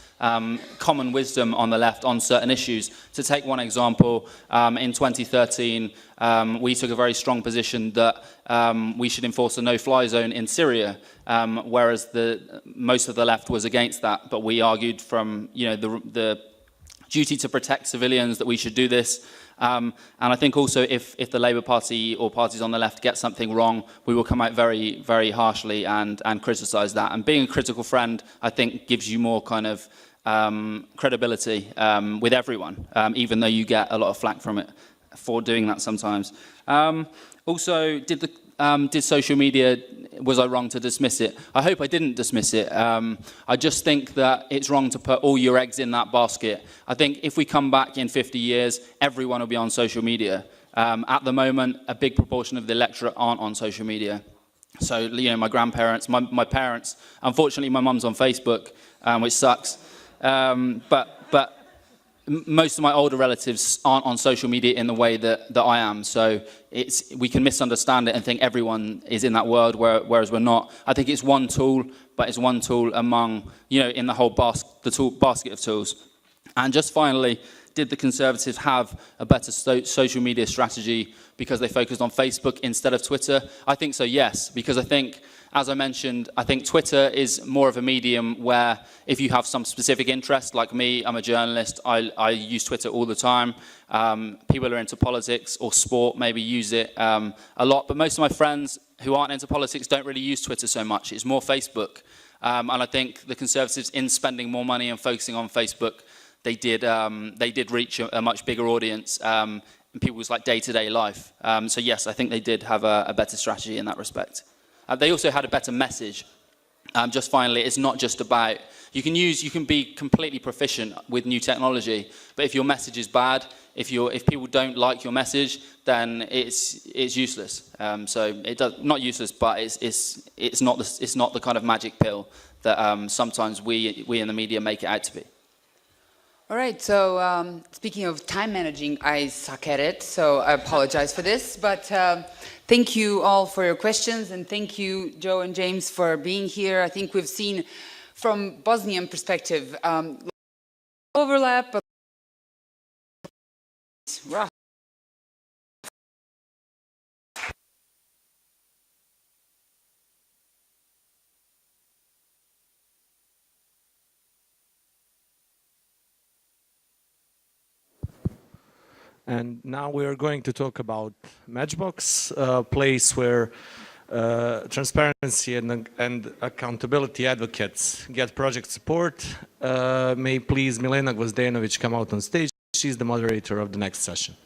common wisdom on the left on certain issues. To take one example, in 2013, we took a very strong position that we should enforce a no-fly zone in Syria, whereas most of the left was against that. But we argued from the duty to protect civilians that we should do this. And I think also if the Labour Party or parties on the left get something wrong, we will come out very, very harshly and criticise that. And being a critical friend, I think, gives you more kind of credibility with everyone, even though you get a lot of flack from it for doing that sometimes. Also, did social media, was I wrong to dismiss it? I hope I didn't dismiss it. I just think that it's wrong to put all your eggs in that basket. I think if we come back in 50 years, everyone will be on social media. At the moment, a big proportion of the electorate aren't on social media. So, my grandparents, my parents, unfortunately my mum's on Facebook, which sucks. But most of my older relatives aren't on social media in the way that I am. So we can misunderstand it and think everyone is in that world, whereas we're not. I think it's one tool, but it's one tool among, in the whole basket of tools. And just finally, did the Conservatives have a better social media strategy because they focused on Facebook instead of Twitter? I think so, yes, because I think, as I mentioned, I think Twitter is more of a medium where if you have some specific interest, like me, I'm a journalist, I use Twitter all the time. People who are into politics or sport maybe use it a lot, but most of my friends who aren't into politics don't really use Twitter so much. It's more Facebook. And I think the Conservatives, in spending more money and focusing on Facebook, they did reach a much bigger audience in people's day-to-day life. So yes, I think they did have a better strategy in that respect. They also had a better message. Just finally, it's not just about, you can be completely proficient with new technology, but if your message is bad, if people don't like your message, then it's useless. So not useless, but it's not the kind of magic pill that sometimes we in the media make it out to be. All right, so speaking of time managing, I suck at it, so I apologize for this. But thank you all for your questions, and thank you, Joe and James, for being here. I think we've seen, from Bosnian perspective, overlap, but And now we are going to talk about Matchbox, a place where transparency and accountability advocates get project support. May please Milena Gvozdenovic come out on stage. She's the moderator of the next session.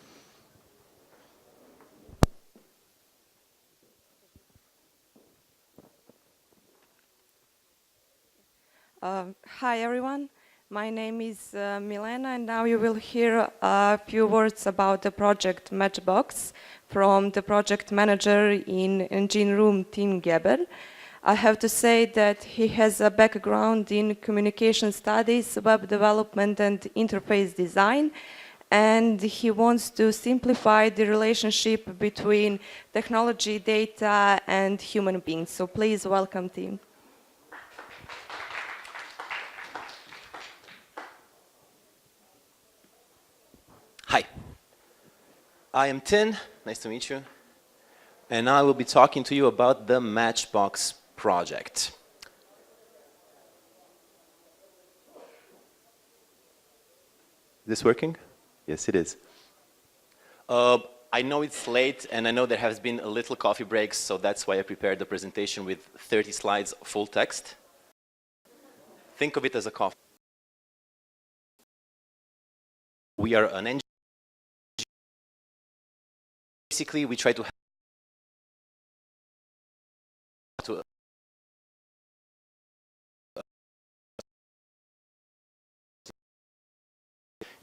Hi everyone, my name is Milena, and now you will hear a few words about the project Matchbox from the project manager in engine room, Tim Geber. I have to say that he has a background in communication studies, web development and interface design, and he wants to simplify the relationship between technology, data and human beings. So please welcome Tim. Hi, I am Tin, nice to meet you, and I will be talking to you about the Matchbox project. Is this working? Yes, it is. I know it's late, and I know there has been a little coffee break, so that's why I prepared the presentation with 30 slides full text. Think of it as a coffee. We are an NGO. Basically, we try to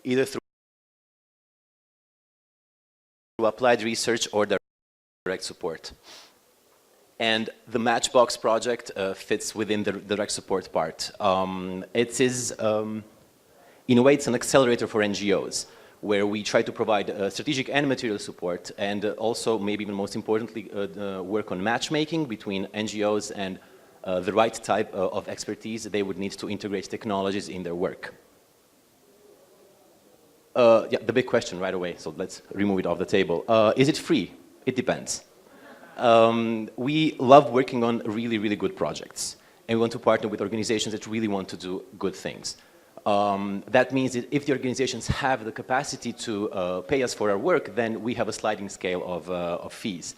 either through applied research or direct support. And the Matchbox project fits within the direct support part. It is, in a way, it's an accelerator for NGOs, where we try to provide strategic and material support, and also, maybe even most importantly, work on matchmaking between NGOs and the right type of expertise they would need to integrate technologies in their work. Yeah, the big question right away, so let's remove it off the table. Is it free? It depends. We love working on really, really good projects, and we want to partner with organizations that really want to do good things. That means that if the organizations have the capacity to pay us for our work, then we have a sliding scale of fees.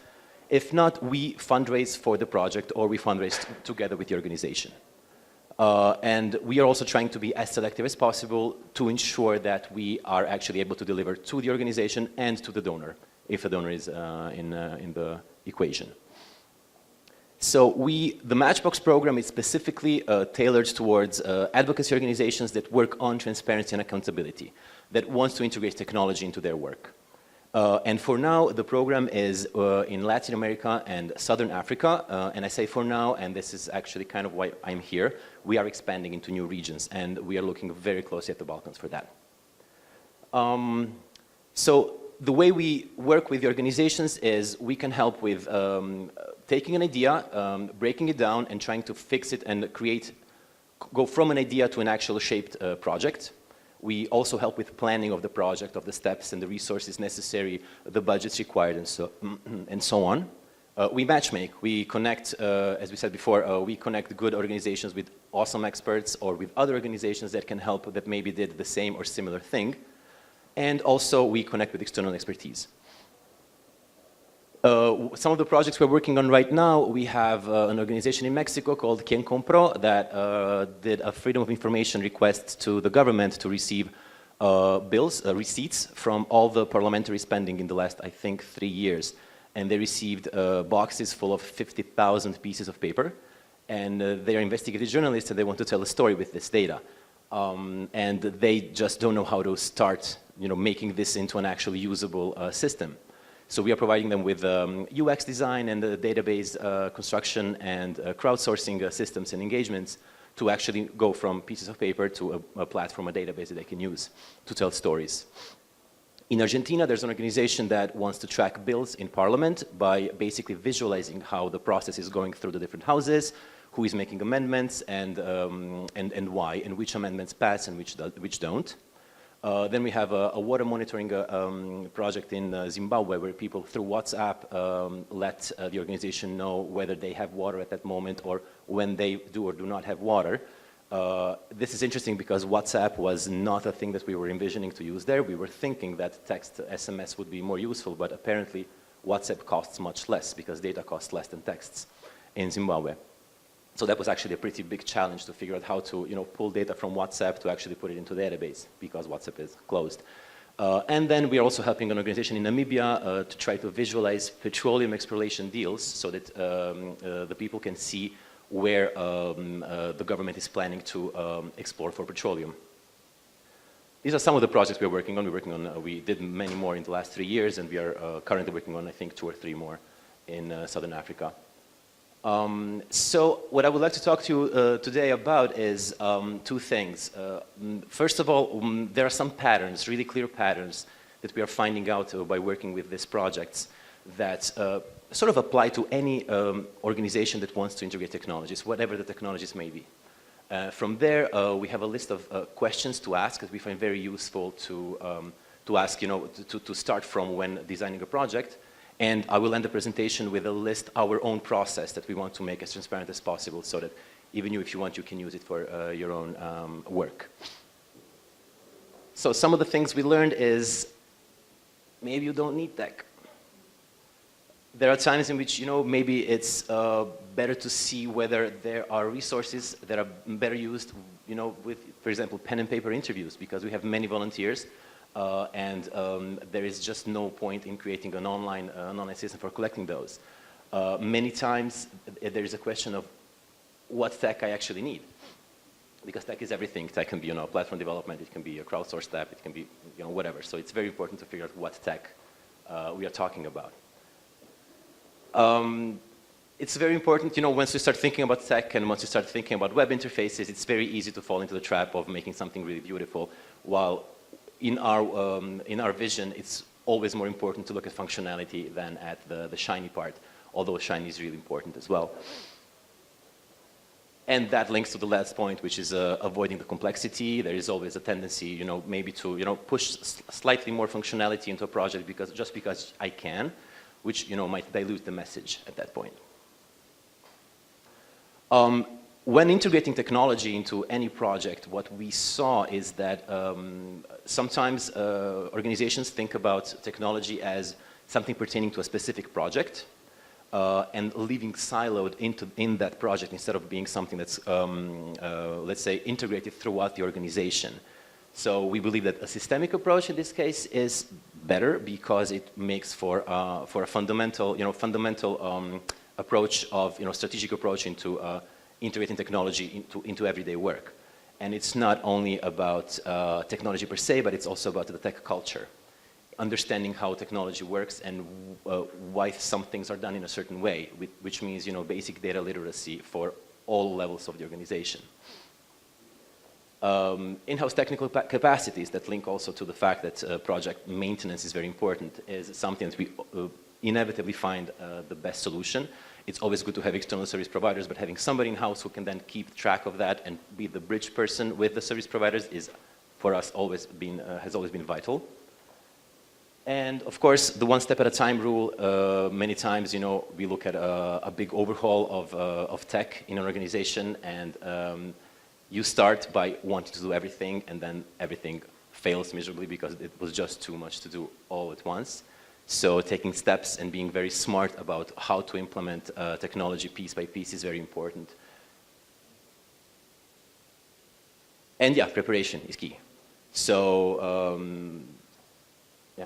If not, we fundraise for the project, or we fundraise together with the organization. And we are also trying to be as selective as possible to ensure that we are actually able to deliver to the organization and to the donor, if the donor is in the equation. So the Matchbox program is specifically tailored towards advocacy organizations that work on transparency and accountability, that wants to integrate technology into their work. And for now, the program is in Latin America and Southern Africa. And I say for now, and this is actually kind of why I'm here, we are expanding into new regions, and we are looking very closely at the Balkans for that. So the way we work with the organizations is we can help with taking an idea, breaking it down, and trying to fix it and go from an idea to an actual shaped project. We also help with planning of the project, of the steps and the resources necessary, the budgets required, and so on. We matchmake. We connect, as we said before, we connect good organizations with awesome experts, or with other organizations that can help, that maybe did the same or similar thing. And also, we connect with external expertise. Some of the projects we're working on right now, we have an organization in Mexico called Quien Compró that did a freedom of information request to the government to receive receipts from all the parliamentary spending in the last, I think, 3 years. And they received boxes full of 50,000 pieces of paper. And they are investigative journalists, and they want to tell a story with this data. And they just don't know how to start, making this into an actually usable system. So we are providing them with UX design and database construction and crowdsourcing systems and engagements to actually go from pieces of paper to a platform, a database that they can use to tell stories. In Argentina, there's an organization that wants to track bills in parliament by basically visualizing how the process is going through the different houses, who is making amendments, and why, and which amendments pass and which don't. Then we have a water monitoring project in Zimbabwe, where people through WhatsApp let the organization know whether they have water at that moment, or when they do or do not have water. This is interesting because WhatsApp was not a thing that we were envisioning to use there. We were thinking that text SMS would be more useful, but apparently WhatsApp costs much less because data costs less than texts in Zimbabwe. So that was actually a pretty big challenge to figure out how to pull data from WhatsApp to actually put it into the database because WhatsApp is closed. And then we are also helping an organization in Namibia to try to visualize petroleum exploration deals so that the people can see where the government is planning to explore for petroleum. These are some of the projects we're working on. We did many more in the last 3 years, and we are currently working on, I think, 2 or 3 more in Southern Africa. So what I would like to talk to you today about is 2 things. First of all, there are some patterns, really clear patterns, that we are finding out by working with these projects that sort of apply to any organization that wants to integrate technologies, whatever the technologies may be. From there, we have a list of questions to ask that we find very useful to ask, to start from when designing a project. And I will end the presentation with a list, our own process that we want to make as transparent as possible so that even if you want, you can use it for your own work. So some of the things we learned is maybe you don't need tech. There are times in which, maybe it's better to see whether there are resources that are better used, with, for example, pen and paper interviews, because we have many volunteers, and there is just no point in creating an online system for collecting those. Many times, there is a question of what tech I actually need, because tech is everything. Tech can be, platform development, it can be a crowdsourced app, it can be, whatever. So it's very important to figure out what tech we are talking about. It's very important, once you start thinking about tech and once you start thinking about web interfaces, it's very easy to fall into the trap of making something really beautiful, while in our vision, it's always more important to look at functionality than at the shiny part, although shiny is really important as well. And that links to the last point, which is avoiding the complexity. There is always a tendency, maybe to, push slightly more functionality into a project just because I can, which might dilute the message at that point. When integrating technology into any project, what we saw is that sometimes organizations think about technology as something pertaining to a specific project and leaving siloed in that project instead of being something that's, let's say, integrated throughout the organization. So we believe that a systemic approach in this case is better because it makes for a fundamental, approach of, strategic approach into integrating technology into everyday work. And it's not only about technology per se, but it's also about the tech culture. Understanding how technology works and why some things are done in a certain way, which means, basic data literacy for all levels of the organization. In-house technical capacities that link also to the fact that project maintenance is very important is something that we inevitably find the best solution. It's always good to have external service providers, but having somebody in-house who can then keep track of that and be the bridge person with the service providers is, for us, has always been vital. And of course, the one step at a time rule, many times, we look at a big overhaul of tech in an organization, and you start by wanting to do everything, and then everything fails miserably because it was just too much to do all at once. So taking steps and being very smart about how to implement technology piece by piece is very important. And yeah, preparation is key. So yeah.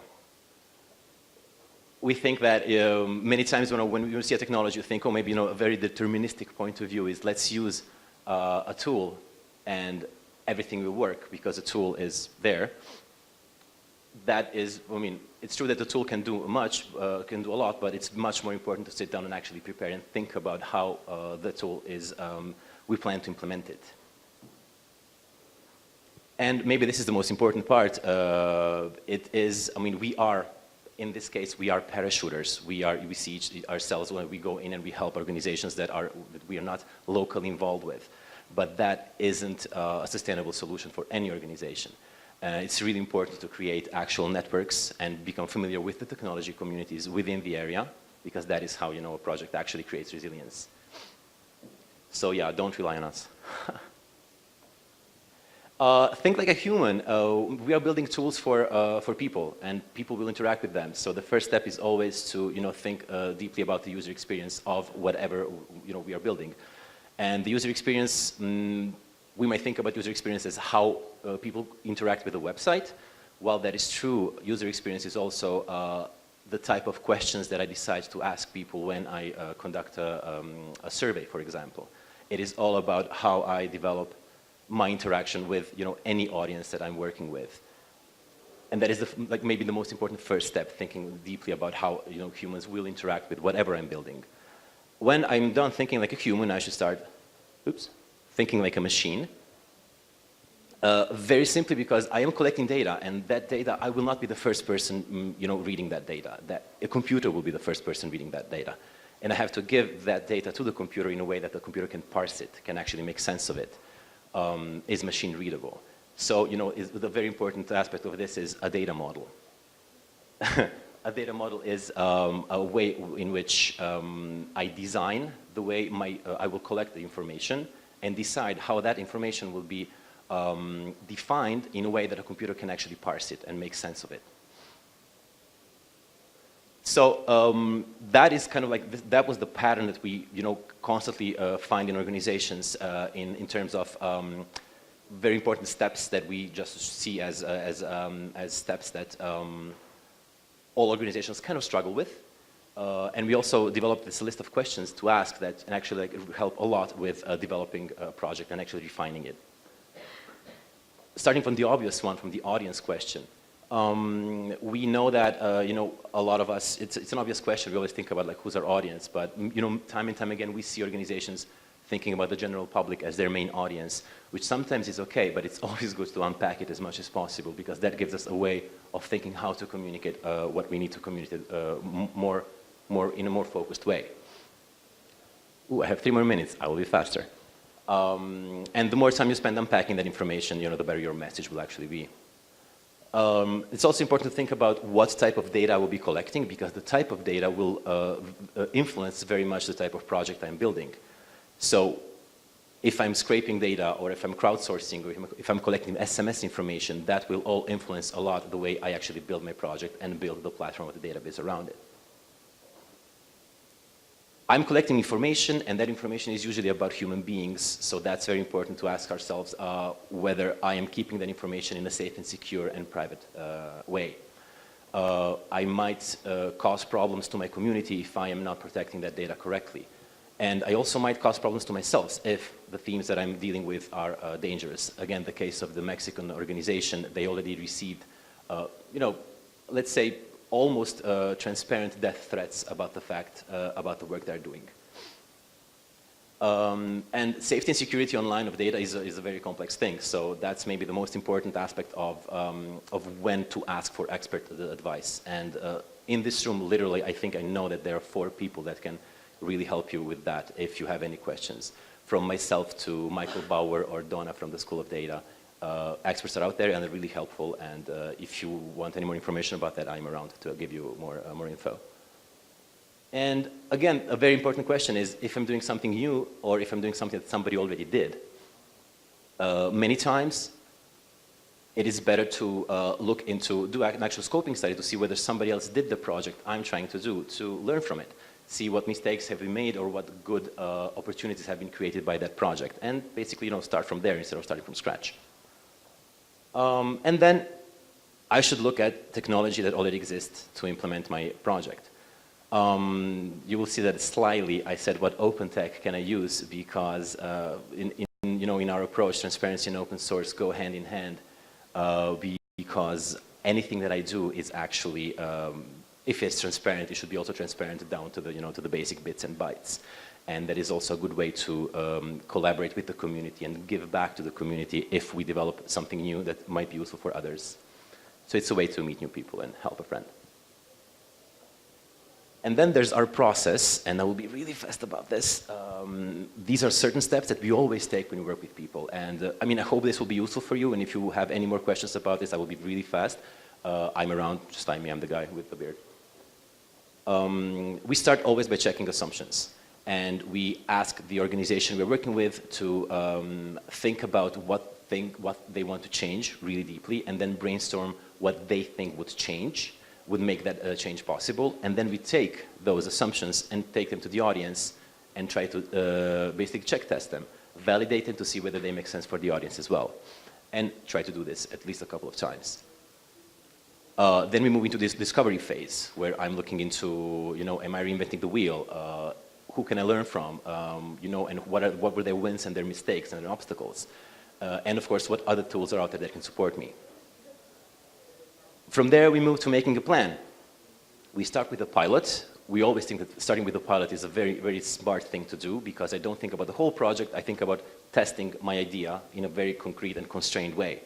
We think that many times when you see a technology, you think, oh, maybe a very deterministic point of view is let's use a tool and everything will work because the tool is there. That is, it's true that the tool can do can do a lot, but it's much more important to sit down and actually prepare and think about how the tool is, we plan to implement it. And maybe this is the most important part. It is, we are, in this case, we are parachuters. We see ourselves when we go in and we help organizations that we are not locally involved with. But that isn't a sustainable solution for any organization. It's really important to create actual networks and become familiar with the technology communities within the area, because that is how a project actually creates resilience. So yeah, don't rely on us. Think like a human. We are building tools for people, and people will interact with them. So the first step is always to think deeply about the user experience of whatever we are building. And the user experience, we might think about user experience as how people interact with the website. While that is true, user experience is also the type of questions that I decide to ask people when I conduct a survey, for example. It is all about how I develop my interaction with any audience that I'm working with. And that is maybe the most important first step, thinking deeply about how humans will interact with whatever I'm building. When I'm done thinking like a human, I should start thinking like a machine. Very simply because I am collecting data, and that data, I will not be the first person reading that data. A computer will be the first person reading that data. And I have to give that data to the computer in a way that the computer can parse it, can actually make sense of it. Is machine readable. So, the very important aspect of this is a data model. A data model is a way in which I design the way I will collect the information and decide how that information will be defined in a way that a computer can actually parse it and make sense of it. So that is kind of like, that was the pattern that we constantly find in organizations in terms of very important steps that we just see as steps that all organizations kind of struggle with. And we also developed this list of questions to ask that and actually help a lot with developing a project and actually refining it. Starting from the obvious one, from the audience question. We know that a lot of us, it's an obvious question. We always think about who's our audience, but time and time again we see organizations thinking about the general public as their main audience, which sometimes is okay, but it's always good to unpack it as much as possible, because that gives us a way of thinking how to communicate what we need to communicate in a more focused way. Ooh, I have 3 more minutes. I will be faster. And the more time you spend unpacking that information, the better your message will actually be. It's also important to think about what type of data I will be collecting, because the type of data will influence very much the type of project I'm building. So if I'm scraping data, or if I'm crowdsourcing, or if I'm collecting SMS information, that will all influence a lot the way I actually build my project and build the platform with the database around it. I'm collecting information, and that information is usually about human beings, so that's very important to ask ourselves whether I am keeping that information in a safe and secure and private way. I might cause problems to my community if I am not protecting that data correctly. And I also might cause problems to myself if the themes that I'm dealing with are dangerous. Again, the case of the Mexican organization, they already received, let's say, almost transparent death threats about the fact, about the work they're doing. And safety and security online of data is a very complex thing. So that's maybe the most important aspect of when to ask for expert advice. And in this room, literally, I think I know that there are 4 people that can really help you with that if you have any questions. From myself to Michael Bauer or Donna from the School of Data. Experts are out there and they're really helpful, and if you want any more information about that, I'm around to give you more info. And again, a very important question is if I'm doing something new or if I'm doing something that somebody already did. Many times it is better to do an actual scoping study to see whether somebody else did the project I'm trying to do, to learn from it. See what mistakes have been made or what good opportunities have been created by that project, and basically start from there instead of starting from scratch. And then I should look at technology that already exists to implement my project. You will see that slyly I said, what open tech can I use, because in our approach, transparency and open source go hand in hand, because anything that I do is actually, if it's transparent, it should be also transparent down to the basic bits and bytes. And that is also a good way to collaborate with the community and give back to the community if we develop something new that might be useful for others. So it's a way to meet new people and help a friend. And then there's our process, and I will be really fast about this. These are certain steps that we always take when we work with people. And I hope this will be useful for you, and if you have any more questions about this, I will be really fast. I'm around, just find me, I'm the guy with the beard. We start always by checking assumptions. And we ask the organization we're working with to think about what what they want to change really deeply, and then brainstorm what they think would change, would make that change possible, and then we take those assumptions and take them to the audience and try to basically check test them, validate them to see whether they make sense for the audience as well, and try to do this at least a couple of times. Then we move into this discovery phase where I'm looking into, am I reinventing the wheel? Who can I learn from? And what were their wins and their mistakes and their obstacles? And of course, what other tools are out there that can support me? From there, we move to making a plan. We start with a pilot. We always think that starting with a pilot is a very, very smart thing to do because I don't think about the whole project. I think about testing my idea in a very concrete and constrained way.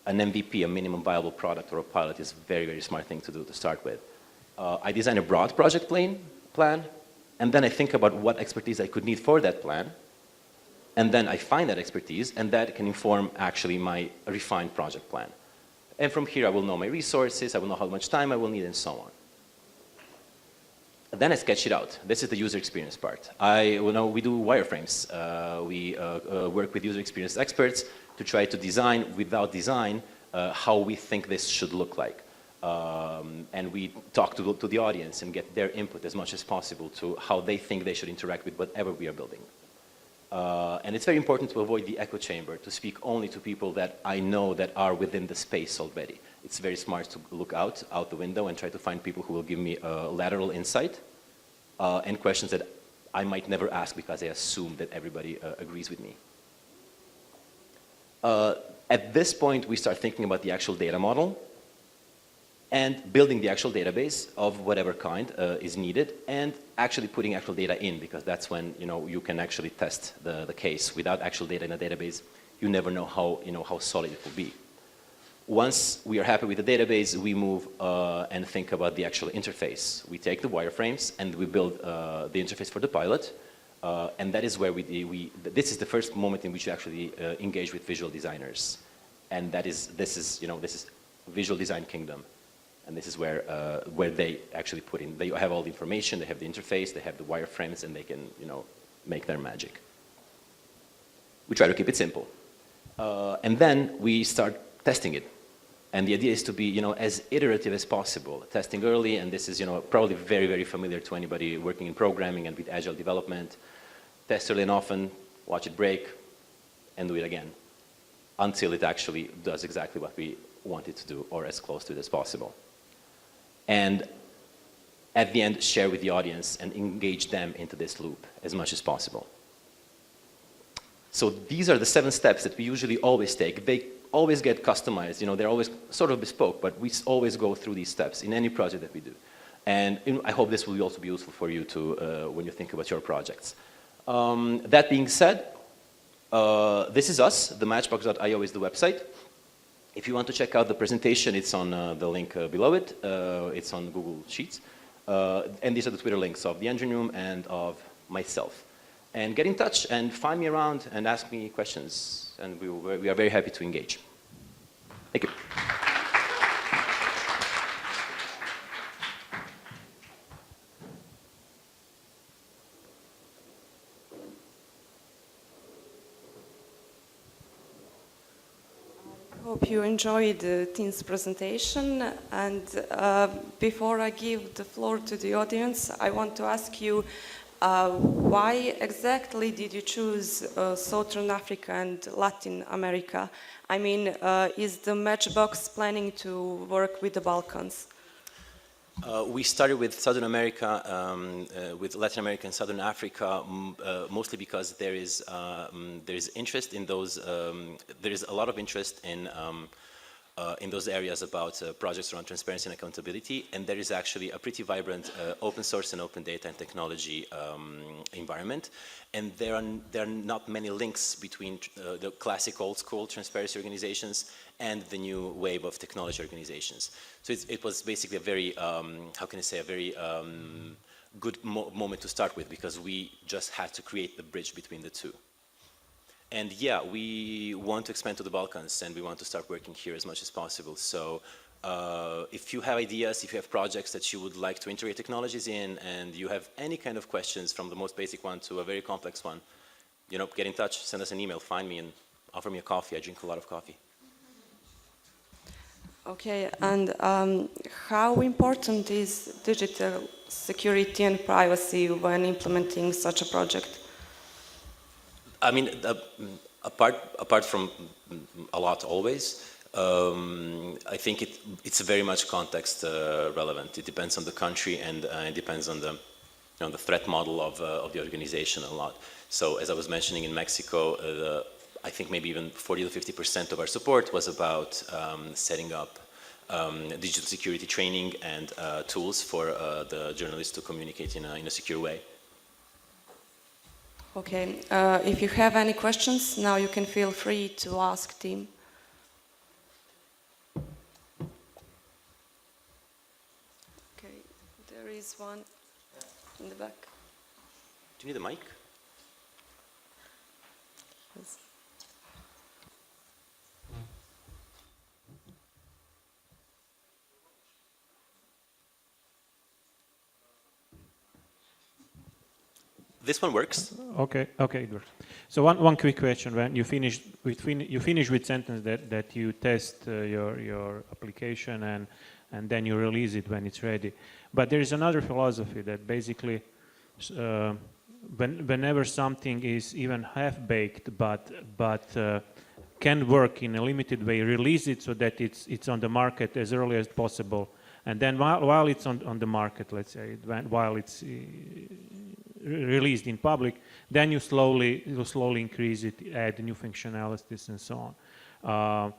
An MVP, a minimum viable product, or a pilot is a very, very smart thing to do to start with. I design a broad project plan, and then I think about what expertise I could need for that plan, and then I find that expertise, and that can inform actually my refined project plan. And from here, I will know my resources, I will know how much time I will need, and so on. Then I sketch it out. This is the user experience part. We do wireframes. We work with user experience experts to try to design, without design, how we think this should look like. And we talk to the audience and get their input as much as possible to how they think they should interact with whatever we are building. And it's very important to avoid the echo chamber, to speak only to people that I know that are within the space already. It's very smart to look out the window and try to find people who will give me a lateral insight and questions that I might never ask because I assume that everybody agrees with me. At this point, we start thinking about the actual data model and building the actual database of whatever kind is needed, and actually putting actual data in, because that's when you can actually test the case. Without actual data in a database, you never know how solid it will be. Once we are happy with the database, we move and think about the actual interface. We take the wireframes and we build the interface for the pilot. And that is where this is the first moment in which you actually engage with visual designers. And this is visual design kingdom. And this is where they actually put in, they have all the information, they have the interface, they have the wireframes, and they can, make their magic. We try to keep it simple. And then we start testing it. And the idea is to be, as iterative as possible, testing early, and this is, probably very, very familiar to anybody working in programming and with agile development. Test early and often, watch it break, and do it again, until it actually does exactly what we want it to do, or as close to it as possible. And at the end, share with the audience and engage them into this loop as much as possible. So these are the 7 steps that we usually always take. They always get customized, they're always sort of bespoke, but we always go through these steps in any project that we do. And I hope this will also be useful for you to, when you think about your projects. That being said, this is us. The Matchbox.io is the website. If you want to check out the presentation, it's on the link below it. It's on Google Sheets. And these are the Twitter links of the engine room and of myself. And get in touch and find me around and ask me questions. And we are very happy to engage. Thank you. Hope you enjoyed Tim's presentation, and before I give the floor to the audience, I want to ask you why exactly did you choose Southern Africa and Latin America? I mean, is the Matchbox planning to work with the Balkans? We started with Southern America, with Latin America and Southern Africa, mostly because there is interest in those. There is a lot of interest in those areas about projects around transparency and accountability, and there is actually a pretty vibrant open source and open data and technology environment. And there are not many links between the classic old school transparency organizations and the new wave of technology organizations. So it was basically a very, how can I say, a very good moment to start with, because we just had to create the bridge between the two. And yeah, we want to expand to the Balkans, and we want to start working here as much as possible. So if you have ideas, if you have projects that you would like to integrate technologies in, and you have any kind of questions from the most basic one to a very complex one, get in touch, send us an email, find me, and offer me a coffee. I drink a lot of coffee. Okay, and how important is digital security and privacy when implementing such a project? I mean, apart from a lot always, I think it's very much context relevant. It depends on the country and it depends on the the threat model of the organization a lot. So as I was mentioning in Mexico, I think maybe even 40 to 50% of our support was about setting up digital security training and tools for the journalists to communicate in a secure way. Okay, if you have any questions, now you can feel free to ask Tim. Okay, there is one in the back. Do you need a mic? Yes. This one works. Okay, good. So one quick question: when you finish with sentence that you test your application and then you release it when it's ready. But there is another philosophy that basically whenever something is even half baked but can work in a limited way, release it so that it's on the market as early as possible. And then while it's on the market, let's say, while it's released in public, then you slowly increase it, add new functionalities and so on.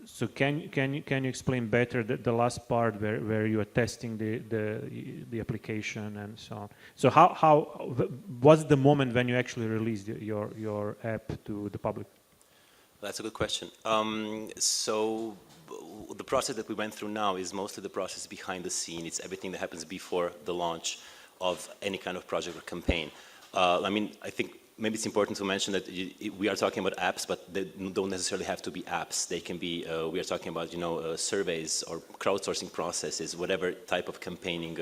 So can you explain better the last part where you are testing the application and so on? So how what's the moment when you actually release your app to the public? That's a good question. So the process that we went through now is mostly the process behind the scene. It's everything that happens before the launch of any kind of project or campaign. I mean, I think maybe it's important to mention that we are talking about apps, but they don't necessarily have to be apps. They can be, we are talking about, surveys or crowdsourcing processes, whatever type of campaigning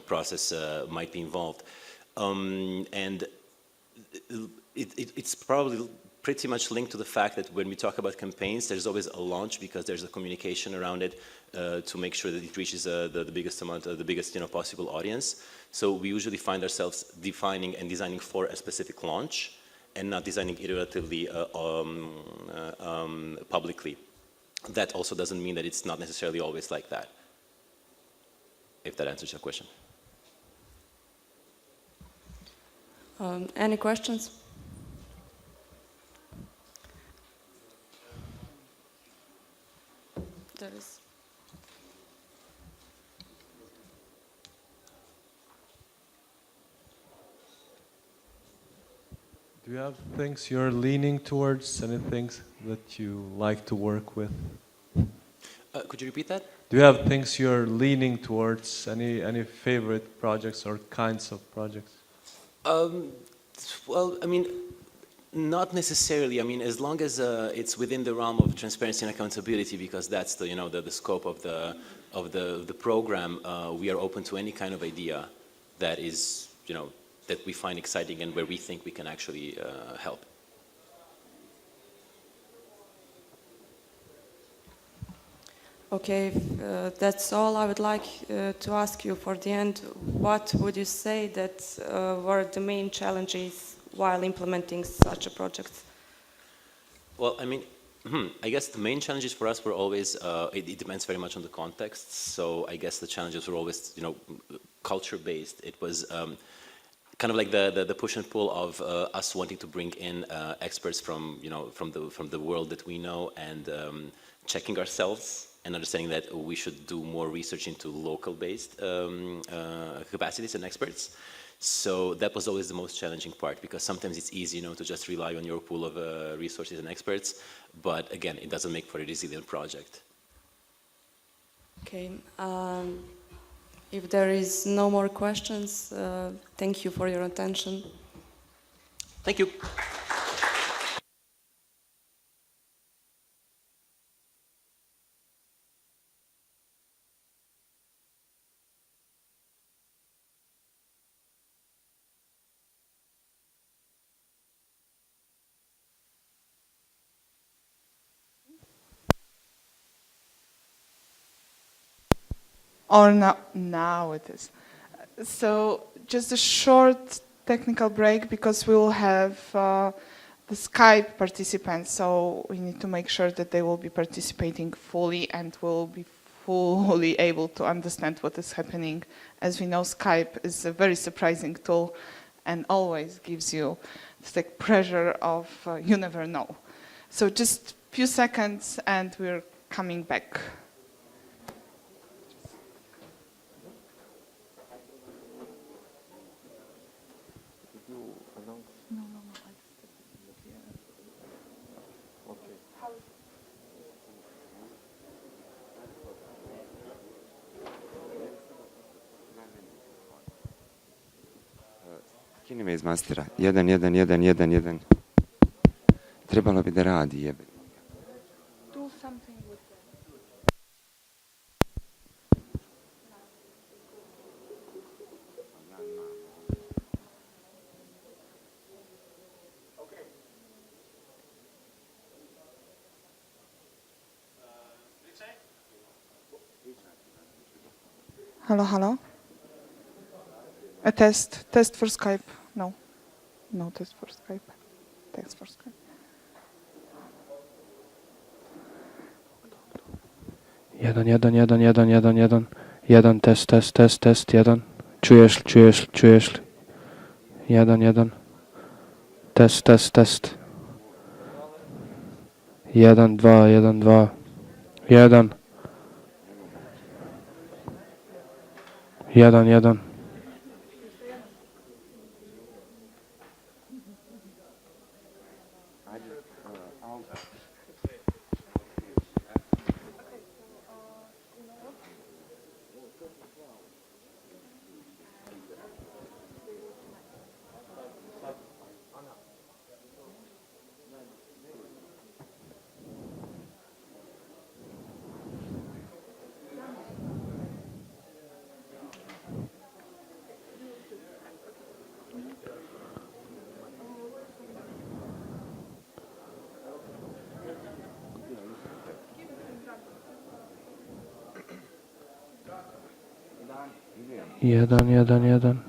process might be involved. And it's probably pretty much linked to the fact that when we talk about campaigns, there's always a launch because there's a communication around it to make sure that it reaches the biggest amount, the biggest possible audience. So we usually find ourselves defining and designing for a specific launch and not designing it relatively publicly. That also doesn't mean that it's not necessarily always like that, if that answers your question. Any questions? There is. Do you have things you're leaning towards, any things that you like to work with? Could you repeat that? Do you have things you're leaning towards, any favorite projects or kinds of projects? Well, I mean, not necessarily. I mean, as long as it's within the realm of transparency and accountability, because that's the the scope of the program. We are open to any kind of idea that is that we find exciting and where we think we can actually help. Okay, that's all I would like to ask you for the end. What would you say that were the main challenges while implementing such a project? Well, I mean, I guess the main challenges for us were always, it depends very much on the context. So I guess the challenges were always, culture-based. It was kind of like the push and pull of us wanting to bring in experts from, from the world that we know and checking ourselves and understanding that we should do more research into local-based capacities and experts. So that was always the most challenging part, because sometimes it's easy, to just rely on your pool of resources and experts, but again, it doesn't make for a resilient project. Okay, if there is no more questions, thank you for your attention. Thank you. Or now it is. So just a short technical break because we will have the Skype participants, so we need to make sure that they will be participating fully and will be fully able to understand what is happening. As we know, Skype is a very surprising tool and always gives you the pressure of you never know. So just a few seconds and we're coming back. Skini me iz mastera. 1, 1, 1, 1, 1. Trebalo bi da radi, jebe. Do something with that. Hello, hello. A test for Skype. No test for Skype. Test for Skype. 1, 1, 1, 1, 1, 1. 1, test, 1. Czujesz li? 1, 1. Test. 1, 2, 1, 2. 1. 1, 1. Jedan.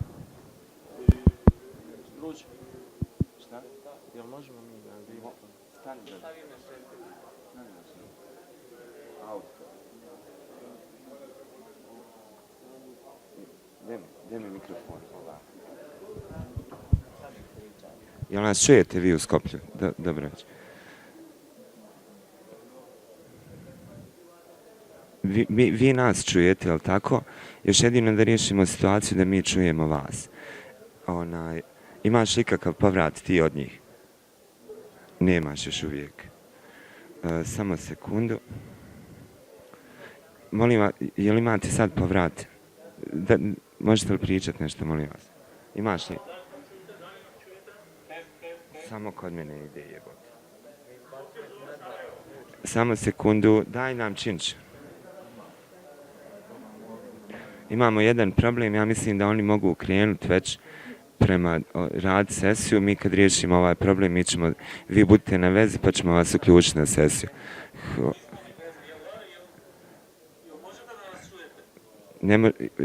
Gdje mi mikrofon? Jel nas čujete vi u Skoplju? Dobro već. Vi nas čujete, jel tako? Još jedino da riješimo situaciju da mi čujemo vas. Imaš li kakav povrat ti od njih? Nemaš još uvijek. Samo sekundu. Molim vas, jel imate sad povrat? Možete li pričati nešto, molim vas? Imaš li? Samo kod mene ide jebote. Samo sekundu, daj nam činč. Imamo jedan problem, ja mislim da oni mogu krenuti već prema rad sesiju. Mi kad riješimo ovaj problem, vi budite na vezi pa ćemo vas uključiti na sesiju.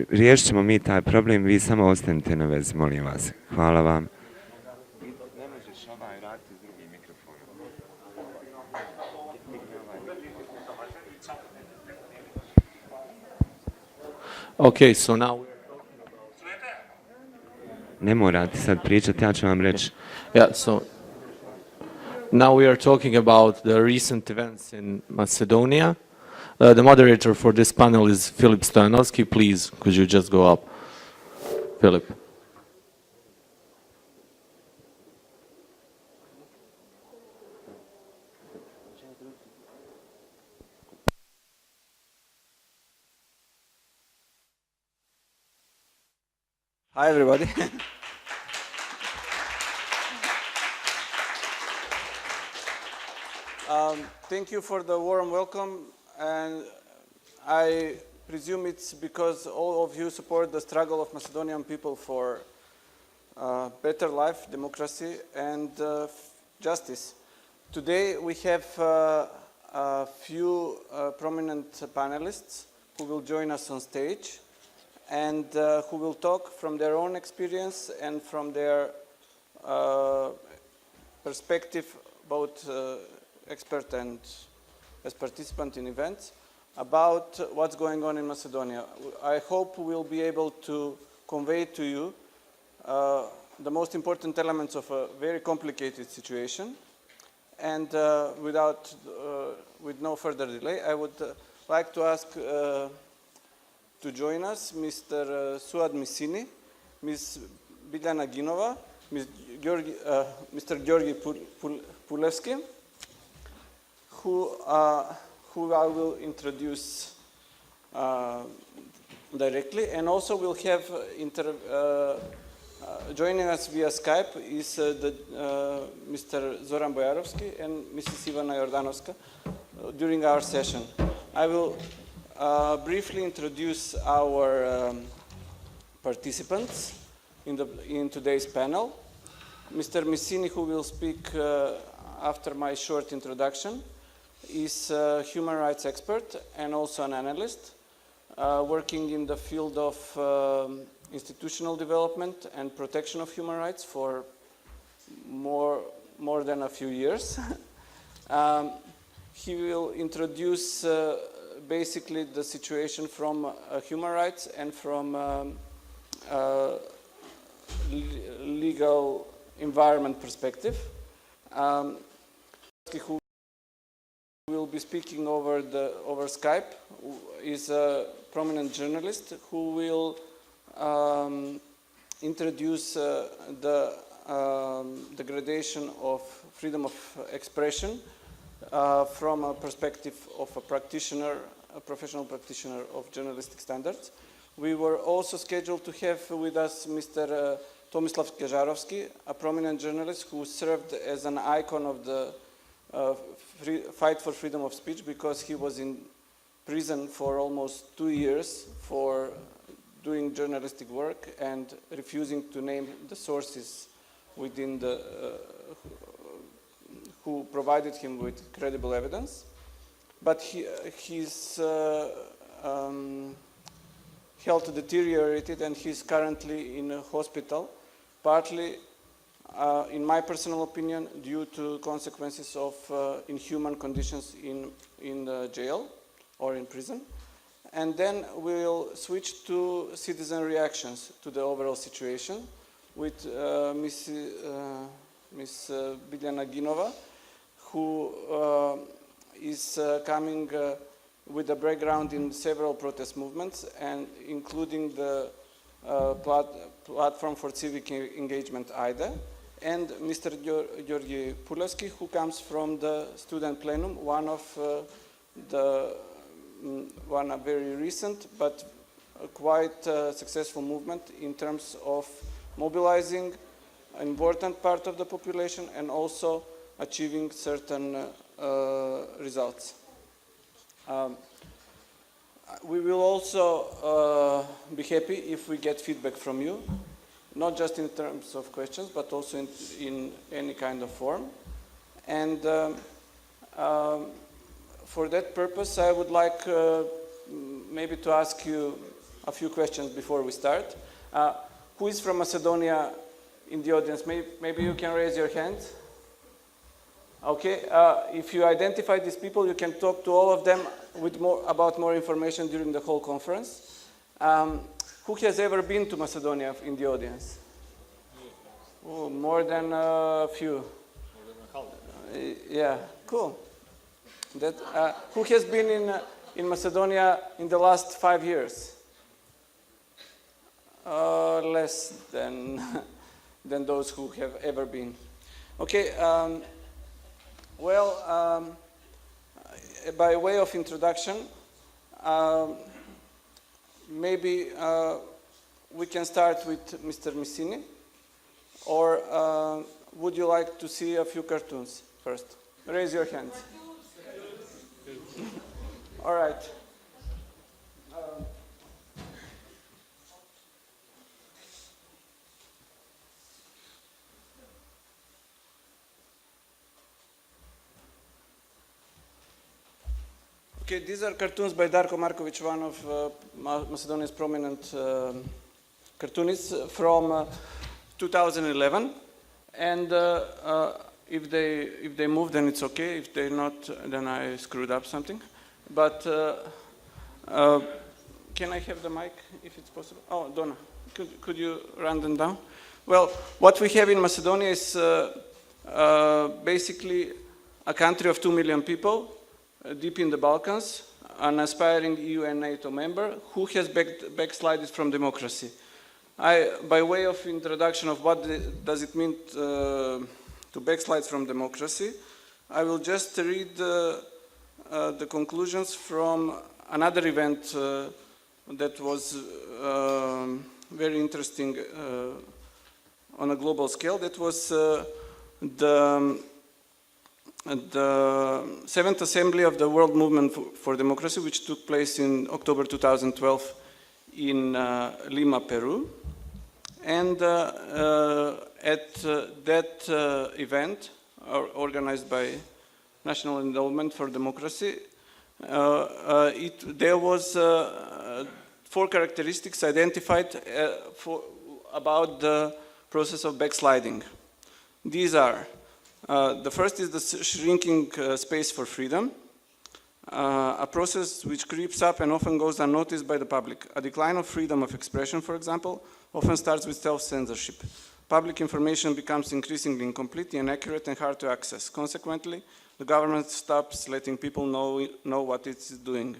Riješit ćemo mi taj problem, vi samo ostanite na vezi, molim vas. Hvala vam. Ne možeš ovaj raditi s drugim mikrofonom. Okay, so now... Ne morate sad pričati, ja ću vam reći. Yeah, so now we are talking about the recent events in Macedonia. The moderator for this panel is Filip Stojanovski. Please, could you just go up? Filip. Hi, everybody. Thank you for the warm welcome, and I presume it's because all of you support the struggle of Macedonian people for better life, democracy, and justice. Today we have a few prominent panelists who will join us on stage and who will talk from their own experience and from their perspective, both expert and as participant in events, about what's going on in Macedonia. I hope we'll be able to convey to you the most important elements of a very complicated situation. And with no further delay, I would like to ask to join us Mr. Suad Misini, Ms. Biljana Ginova, Mr. Georgi Pulevski, who I will introduce directly, and also we'll have joining us via Skype is Mr. Zoran Bojarovski and Mrs. Ivana Jordanovska during our session. I will briefly introduce our participants in today's panel. Mr. Misini, who will speak after my short introduction, is a human rights expert and also an analyst working in the field of institutional development and protection of human rights for more than a few years. He will introduce basically the situation from human rights and from legal environment perspective. Who will be speaking over Skype is a prominent journalist who will introduce the degradation of freedom of expression from a perspective of a practitioner, a professional practitioner of journalistic standards. We were also scheduled to have with us Mr. Tomislav Kežarovski, a prominent journalist who served as an icon of the fight for freedom of speech because he was in prison for almost 2 years for doing journalistic work and refusing to name the sources within the who provided him with credible evidence. But his health deteriorated and he's currently in a hospital, partly, in my personal opinion, due to consequences of inhuman conditions in the jail or in prison. And then we'll switch to citizen reactions to the overall situation with Ms. Biljana Ginova, who is coming with a background in several protest movements, and including the Platform for Civic Engagement, AIDE, and Mr. Georgi Pulevski, who comes from the Student Plenum, one a very recent but quite successful movement in terms of mobilizing an important part of the population and also achieving certain results. We will also be happy if we get feedback from you, not just in terms of questions, but also in any kind of form. And for that purpose, I would like maybe to ask you a few questions before we start. Who is from Macedonia in the audience? Maybe you can raise your hand. Okay, if you identify these people, you can talk to all of them with about more information during the whole conference. Who has ever been to Macedonia in the audience? Oh, more than a few. Yeah, cool. Who has been in Macedonia in the last 5 years? Less than those who have ever been. Okay. Well, by way of introduction, maybe we can start with Mr. Misini, or would you like to see a few cartoons first? Raise your hand. All right. Okay, these are cartoons by Darko Markovic, one of Macedonia's prominent cartoonists from 2011. And if they move, then it's okay. If they're not, then I screwed up something. But can I have the mic, if it's possible? Oh, Donna, could you run them down? Well, what we have in Macedonia is basically a country of 2 million people, deep in the Balkans, an aspiring EU and NATO member who has backslided from democracy. By way of introduction of what does it mean to backslide from democracy, I will just read the conclusions from another event that was very interesting on a global scale. That was the 7th Assembly of the World Movement for Democracy, which took place in October 2012 in Lima, Peru. And at that event, organized by National Endowment for Democracy, there was 4 characteristics identified about the process of backsliding. These are, the first is the shrinking space for freedom, a process which creeps up and often goes unnoticed by the public. A decline of freedom of expression, for example, often starts with self-censorship. Public information becomes increasingly incomplete, inaccurate, and hard to access. Consequently, the government stops letting people know what it's doing.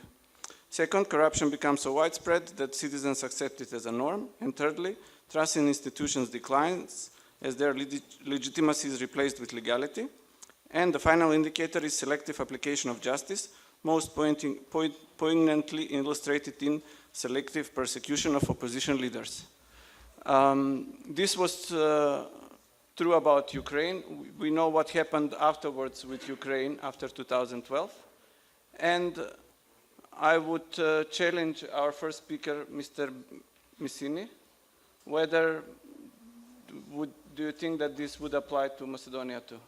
Second, corruption becomes so widespread that citizens accept it as a norm. And thirdly, trust in institutions declines as their legitimacy is replaced with legality. And the final indicator is selective application of justice, most poignantly illustrated in selective persecution of opposition leaders. This was true about Ukraine. We know what happened afterwards with Ukraine after 2012. And I would challenge our first speaker, Mr. Missini, whether do you think that this would apply to Macedonia too?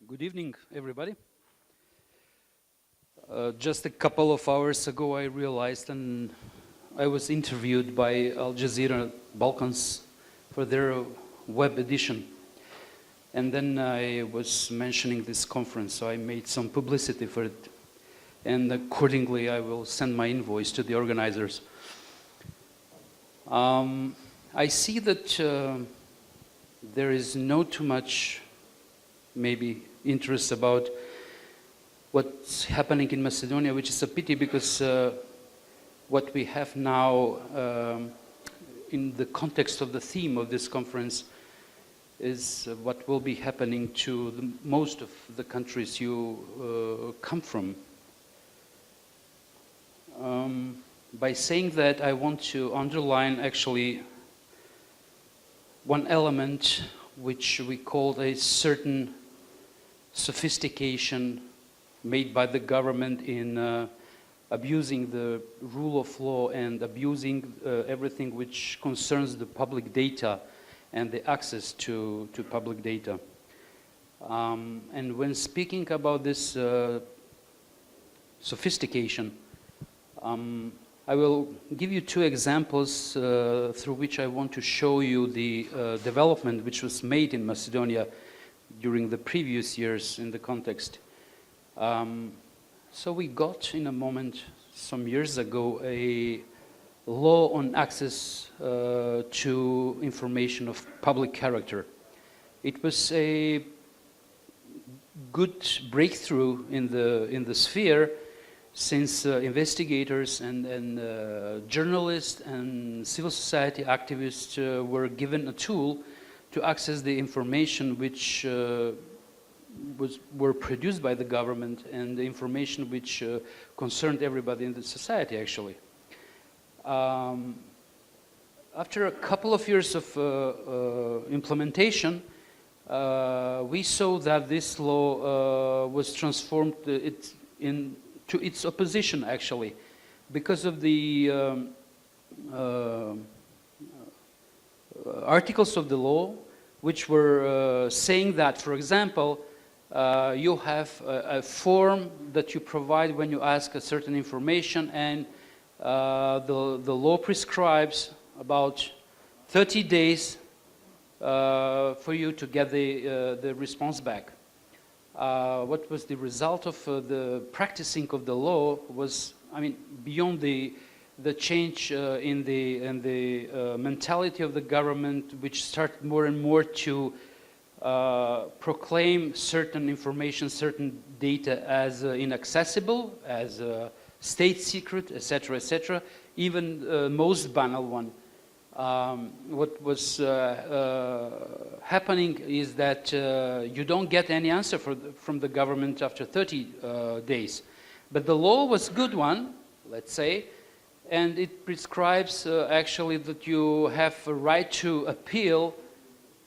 Good evening, everybody. Just a couple of hours ago, I realized, and I was interviewed by Al Jazeera Balkans for their web edition. And then I was mentioning this conference, so I made some publicity for it. And accordingly, I will send my invoice to the organizers. I see that there is no too much, maybe, interest about what's happening in Macedonia, which is a pity because what we have now in the context of the theme of this conference is what will be happening to most of the countries you come from. By saying that, I want to underline actually one element which we call a certain sophistication made by the government in abusing the rule of law and abusing everything which concerns the public data and the access to public data. And when speaking about this sophistication, I will give you 2 examples through which I want to show you the development which was made in Macedonia during the previous years in the context. So we got in a moment some years ago a law on access to information of public character. It was a good breakthrough in the sphere, since investigators and journalists and civil society activists were given a tool to access the information which were produced by the government and the information which concerned everybody in the society, actually. After a couple of years of implementation, we saw that this law was transformed to its opposition, actually, because of the articles of the law which were saying that, for example, you have a form that you provide when you ask a certain information, and the law prescribes about 30 days for you to get the response back. What was the result of the practicing of the law was, I mean, beyond the change in the mentality of the government, which started more and more to proclaim certain information, certain data as inaccessible, as state secret, etc., etc. Even the most banal one. What was happening is that you don't get any answer from the government after 30 days. But the law was a good one, let's say, and it prescribes actually that you have a right to appeal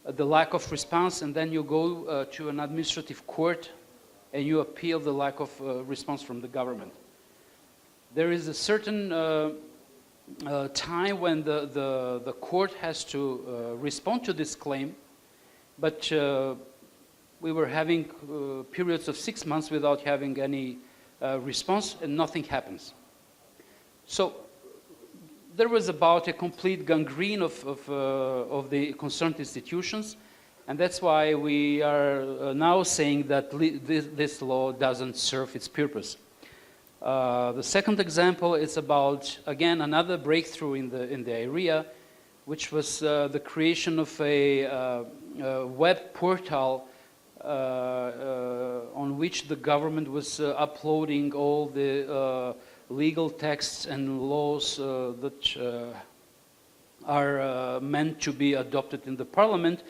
the lack of response, and then you go to an administrative court and you appeal the lack of response from the government. There is a certain time when the court has to respond to this claim, but we were having periods of 6 months without having any response, and nothing happens. So there was about a complete gangrene of the concerned institutions, and that's why we are now saying that this law doesn't serve its purpose. The second example is about, again, another breakthrough in the area, which was the creation of a web portal on which the government was uploading all the legal texts and laws that are meant to be adopted in the parliament,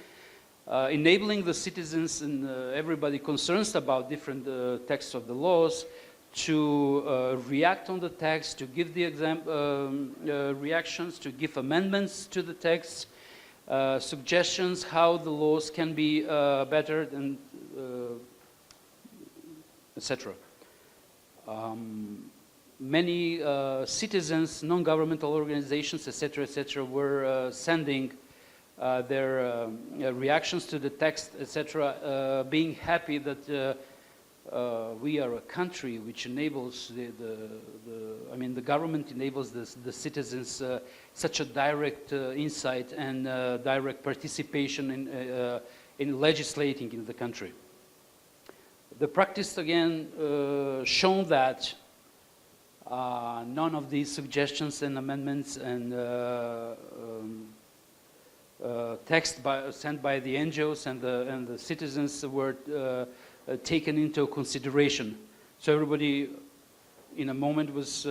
enabling the citizens and everybody concerned about different texts of the laws to react on the text, to give the reactions, to give amendments to the text, suggestions how the laws can be bettered, and etc. Many citizens, non-governmental organizations, etc., were sending their reactions to the text, etc., being happy that we are a country which enables the government enables the citizens such a direct insight and direct participation in legislating in the country. The practice again shown that none of these suggestions and amendments and text sent by the NGOs and the citizens were taken into consideration. So everybody in a moment was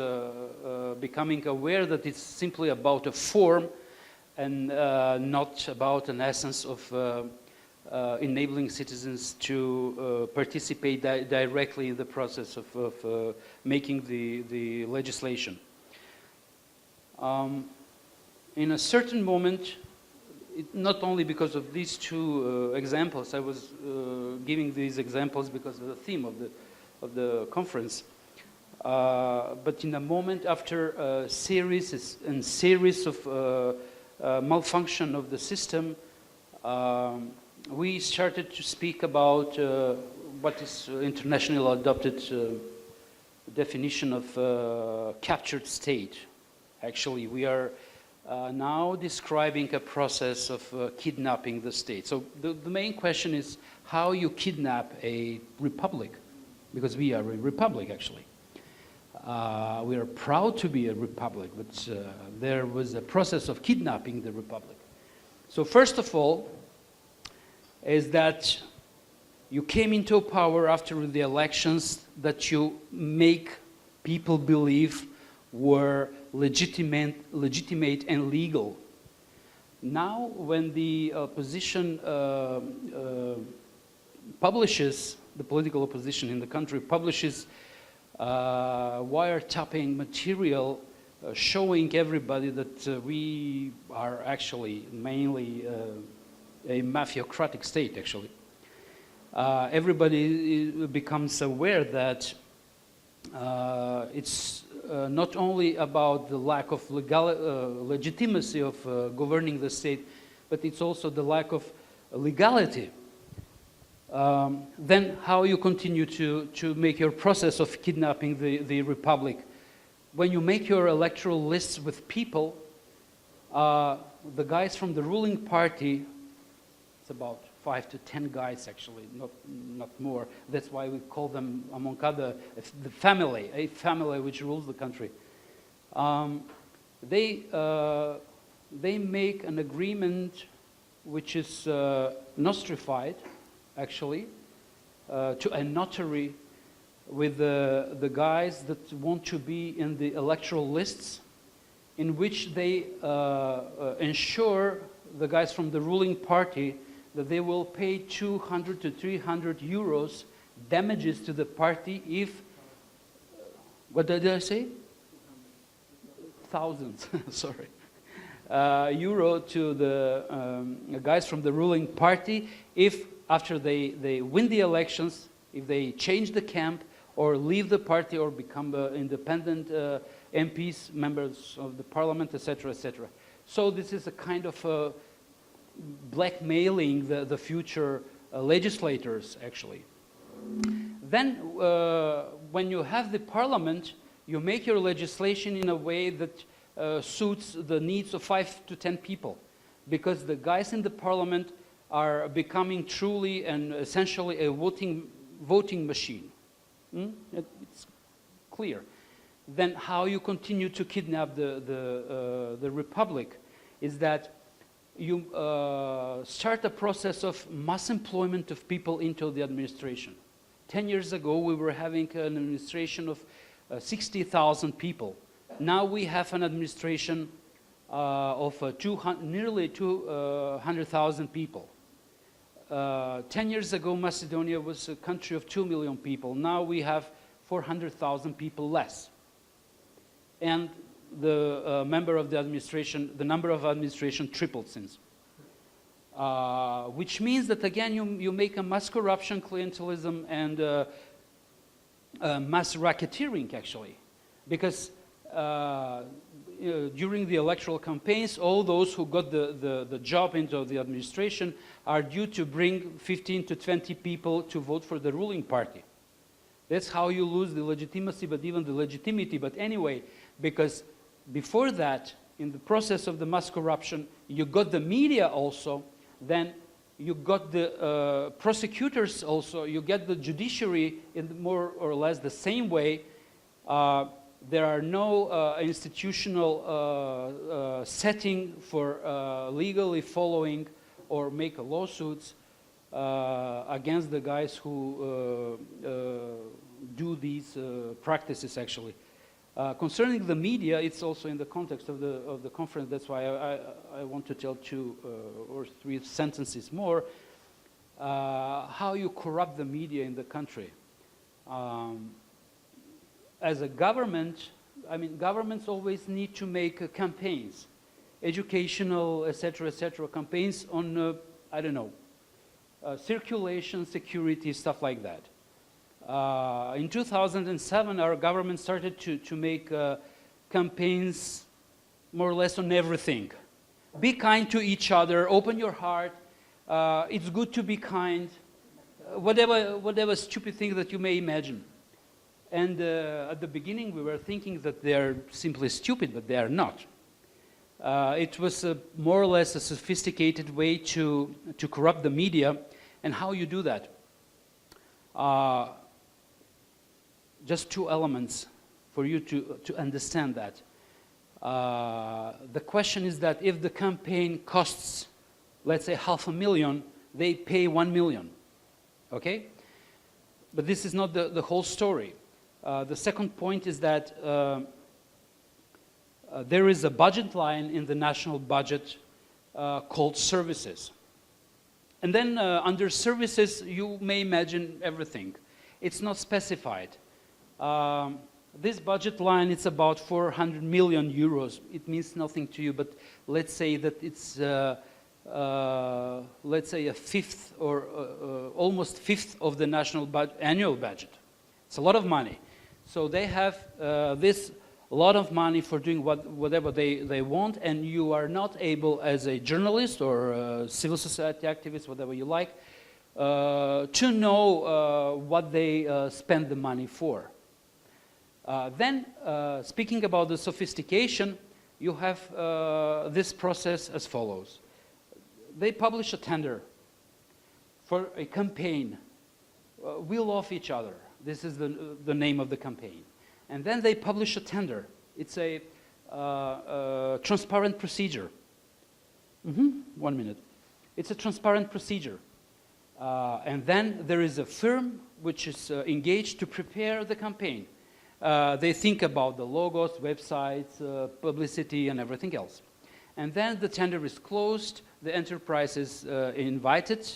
becoming aware that it's simply about a form and not about an essence of enabling citizens to participate directly in the process of making the legislation. In a certain moment, not only because of these two examples, I was giving these examples because of the theme of the conference, but in a moment after a series and series of malfunction of the system, we started to speak about what is internationally adopted definition of captured state. Actually, we are now describing a process of kidnapping the state. So the main question is how you kidnap a republic, because we are a republic actually. We are proud to be a republic, but there was a process of kidnapping the republic. So first of all, is that you came into power after the elections that you make people believe were legitimate and legal. Now, when the opposition publishes, the political opposition in the country publishes wiretapping material showing everybody that we are actually mainly a mafiocratic state, actually. Everybody becomes aware that it's not only about the lack of legitimacy of governing the state, but it's also the lack of legality. Then how you continue to make your process of kidnapping the republic? When you make your electoral lists with people, the guys from the ruling party, it's about 5 to 10 guys actually, not more. That's why we call them, among other, the family, a family which rules the country. They make an agreement which is nostrified, actually, to a notary with the guys that want to be in the electoral lists, in which they ensure the guys from the ruling party that they will pay 200 to 300 euros damages to the party if, what did I say? Thousands, sorry. Euro to the guys from the ruling party if after they win the elections, if they change the camp or leave the party or become independent MPs, members of the parliament, etc., etc. So this is a kind of blackmailing the future legislators, actually. Then, when you have the parliament, you make your legislation in a way that suits the needs of 5 to 10 people, because the guys in the parliament are becoming truly and essentially a voting machine. It's clear. Then how you continue to kidnap the republic is that you start a process of mass employment of people into the administration. 10 years ago, we were having an administration of 60,000 people. Now we have an administration of nearly 200,000 people. 10 years ago, Macedonia was a country of 2 million people. Now we have 400,000 people less. And the member of the administration, the number of administration tripled since. Which means that again you make a mass corruption, clientelism, and mass racketeering actually, because during the electoral campaigns, all those who got the job into the administration are due to bring 15 to 20 people to vote for the ruling party. That's how you lose the legitimacy, but even the legitimity. But anyway, because before that, in the process of the mass corruption, you got the media also, then you got the prosecutors also, you get the judiciary in more or less the same way. There are no institutional setting for legally following or make lawsuits against the guys who do these practices actually. Concerning the media, it's also in the context of the conference. That's why I want to tell 2 or 3 sentences more. How you corrupt the media in the country. As a government, I mean, governments always need to make campaigns, educational, etc., campaigns on, I don't know, circulation, security, stuff like that. In 2007, our government started to make campaigns more or less on everything. Be kind to each other, open your heart, it's good to be kind, whatever stupid thing that you may imagine. And at the beginning, we were thinking that they're simply stupid, but they are not. It was more or less a sophisticated way to corrupt the media. And how you do that? Just 2 elements for you to understand that. The question is that if the campaign costs, let's say, 500,000, they pay 1 million. Okay? But this is not the whole story. The second point is that there is a budget line in the national budget called services. And then under services, you may imagine everything. It's not specified. This budget line, it's about 400 million euros. It means nothing to you, but let's say that it's, let's say, a fifth or almost fifth of the national annual budget. It's a lot of money. So they have this lot of money for doing whatever they want, and you are not able, as a journalist or a civil society activist, whatever you like, to know what they spend the money for. Then, speaking about the sophistication, you have this process as follows. They publish a tender for a campaign. We love each other. This is the name of the campaign. And then they publish a tender. It's a transparent procedure. 1 minute. It's a transparent procedure. And then there is a firm which is engaged to prepare the campaign. They think about the logos, websites, publicity, and everything else. And then the tender is closed. The enterprise is invited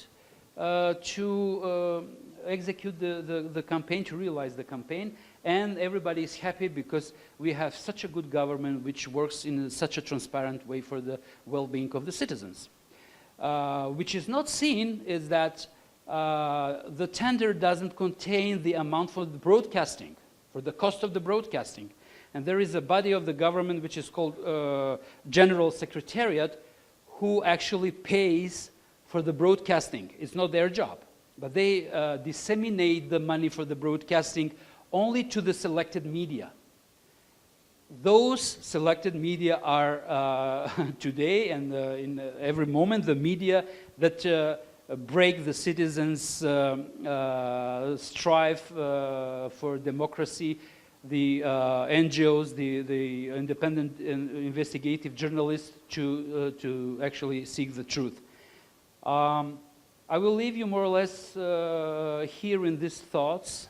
to execute the campaign, to realize the campaign. And everybody is happy because we have such a good government which works in such a transparent way for the well-being of the citizens. Which is not seen is that the tender doesn't contain the amount for the broadcasting, for the cost of the broadcasting. And there is a body of the government which is called General Secretariat who actually pays for the broadcasting. It's not their job. But they disseminate the money for the broadcasting only to the selected media. Those selected media are today and in every moment the media that break the citizens' strive for democracy, the NGOs, the independent and investigative journalists to actually seek the truth. I will leave you more or less here in these thoughts.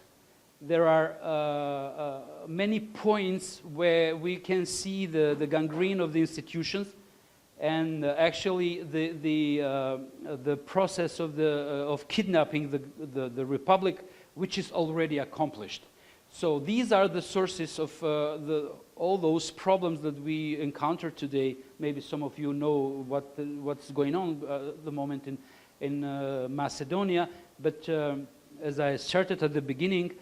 There are many points where we can see the gangrene of the institutions and actually the process of kidnapping the republic, which is already accomplished. So these are the sources of all those problems that we encounter today. Maybe some of you know what's going on at the moment in Macedonia, but as I started at the beginning,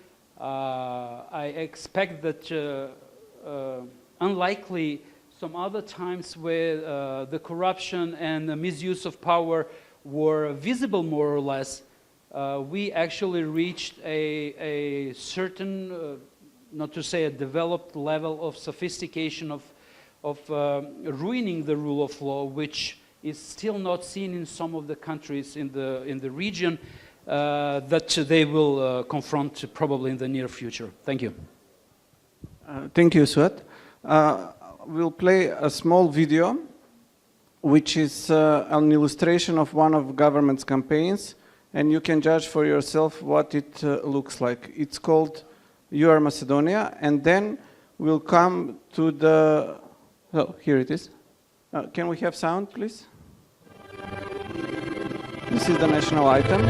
I expect that unlikely some other times where the corruption and the misuse of power were visible more or less, we actually reached a certain, not to say a developed level of sophistication of ruining the rule of law, which is still not seen in some of the countries in the region that they will confront probably in the near future. Thank you. Thank you, Suat. We'll play a small video, which is an illustration of one of government's campaigns, and you can judge for yourself what it looks like. It's called You Are Macedonia, and then we'll come to the... Oh, here it is. Can we have sound, please? This is the national anthem.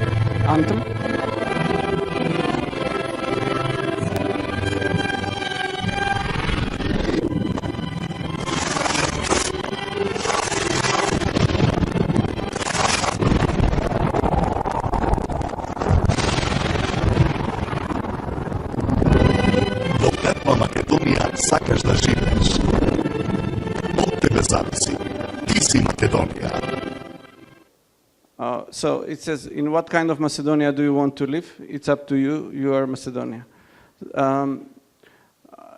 Makedonija sakaš da živiš. Od tebe zavisi. Ti si Makedonija. So it says, in what kind of Macedonia do you want to live? It's up to you. You are Macedonia.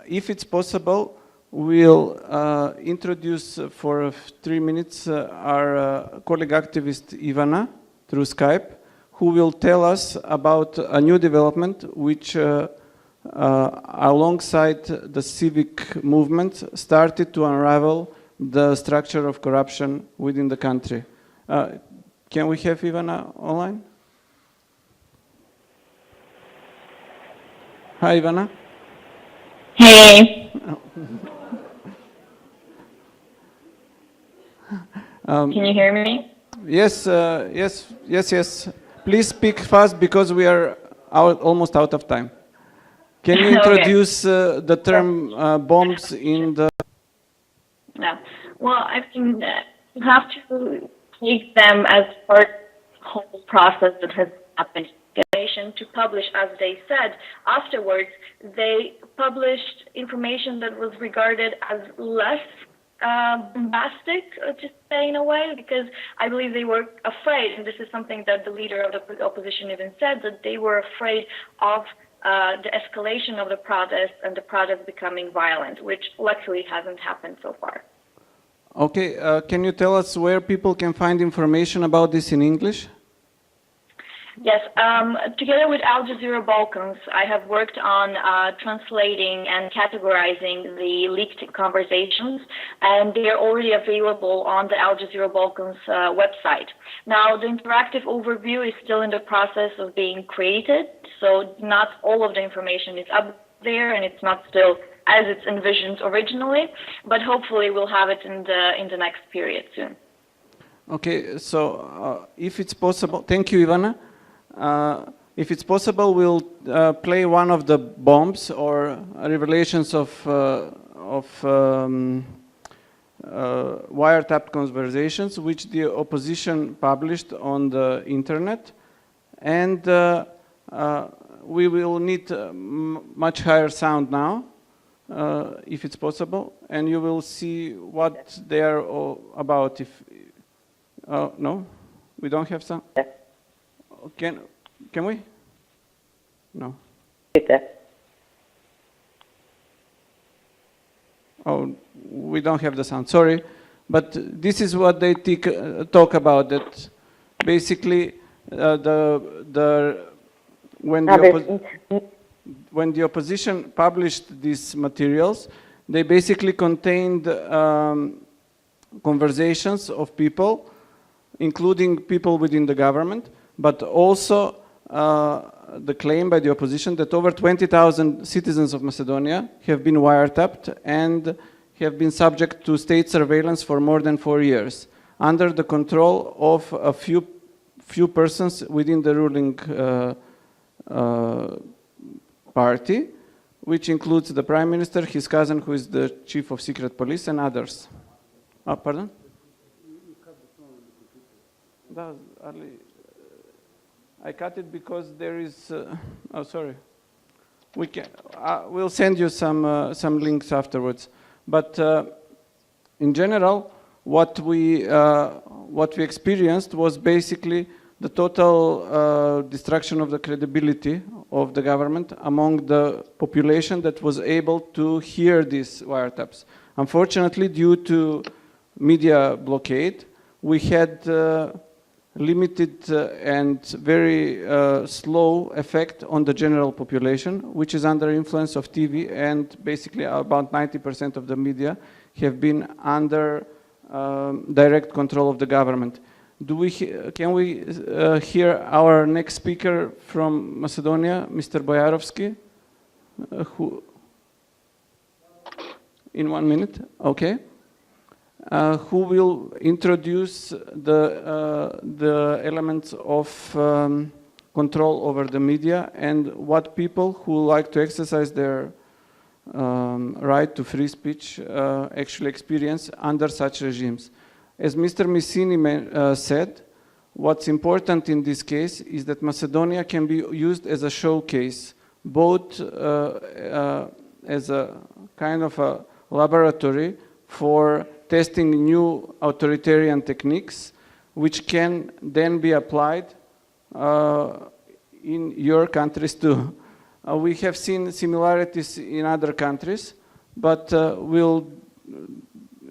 If it's possible, we'll introduce for 3 minutes our colleague activist Ivana through Skype, who will tell us about a new development which alongside the civic movement started to unravel the structure of corruption within the country. Can we have Ivana online? Hi, Ivana. Hey. Can you hear me? Yes, yes. Please speak fast because we are almost out of time. Can you introduce the term bombs in the... No. Well, I think that you have to take them as part of the whole process that has happened. information to publish, as they said. Afterwards, they published information that was regarded as less bombastic, to say in a way, because I believe they were afraid, and this is something that the leader of the opposition even said, that they were afraid of the escalation of the protests and the protests becoming violent, which luckily hasn't happened so far. Okay, can you tell us where people can find information about this in English? Yes, together with Al Jazeera Balkans, I have worked on translating and categorizing the leaked conversations, and they are already available on the Al Jazeera Balkans website. Now, the interactive overview is still in the process of being created, so not all of the information is up there, and it's not still as it's envisioned originally, but hopefully we'll have it in the next period soon. Okay, so if it's possible, thank you, Ivana. If it's possible, we'll play one of the bombs or revelations of wiretapped conversations, which the opposition published on the internet, and we will need much higher sound now, if it's possible, and you will see what they are all about. If no, we don't have sound. Can we? No. Oh, we don't have the sound. Sorry, but this is what they talk about. That basically, when the opposition published these materials, they basically contained conversations of people, including people within the government, but also the claim by the opposition that over 20,000 citizens of Macedonia have been wiretapped and have been subject to state surveillance for more than 4 years, under the control of a few persons within the ruling party, which includes the Prime Minister, his cousin, who is the Chief of Secret Police, and others. Pardon? I cut it because there is. Oh, sorry. We can. We'll send you some links afterwards. But in general, what we experienced was basically the total destruction of the credibility of the government among the population that was able to hear these wiretaps. Unfortunately, due to media blockade, we had limited and very slow effect on the general population, which is under influence of TV, and basically about 90% of the media have been under direct control of the government. Can we hear our next speaker from Macedonia, Mr. Bojarovski, who in 1 minute? Okay. Who will introduce the elements of control over the media and what people who like to exercise their right to free speech actually experience under such regimes. As Mr. Missini said, what's important in this case is that Macedonia can be used as a showcase, both as a kind of a laboratory for testing new authoritarian techniques, which can then be applied in your countries too. We have seen similarities in other countries, but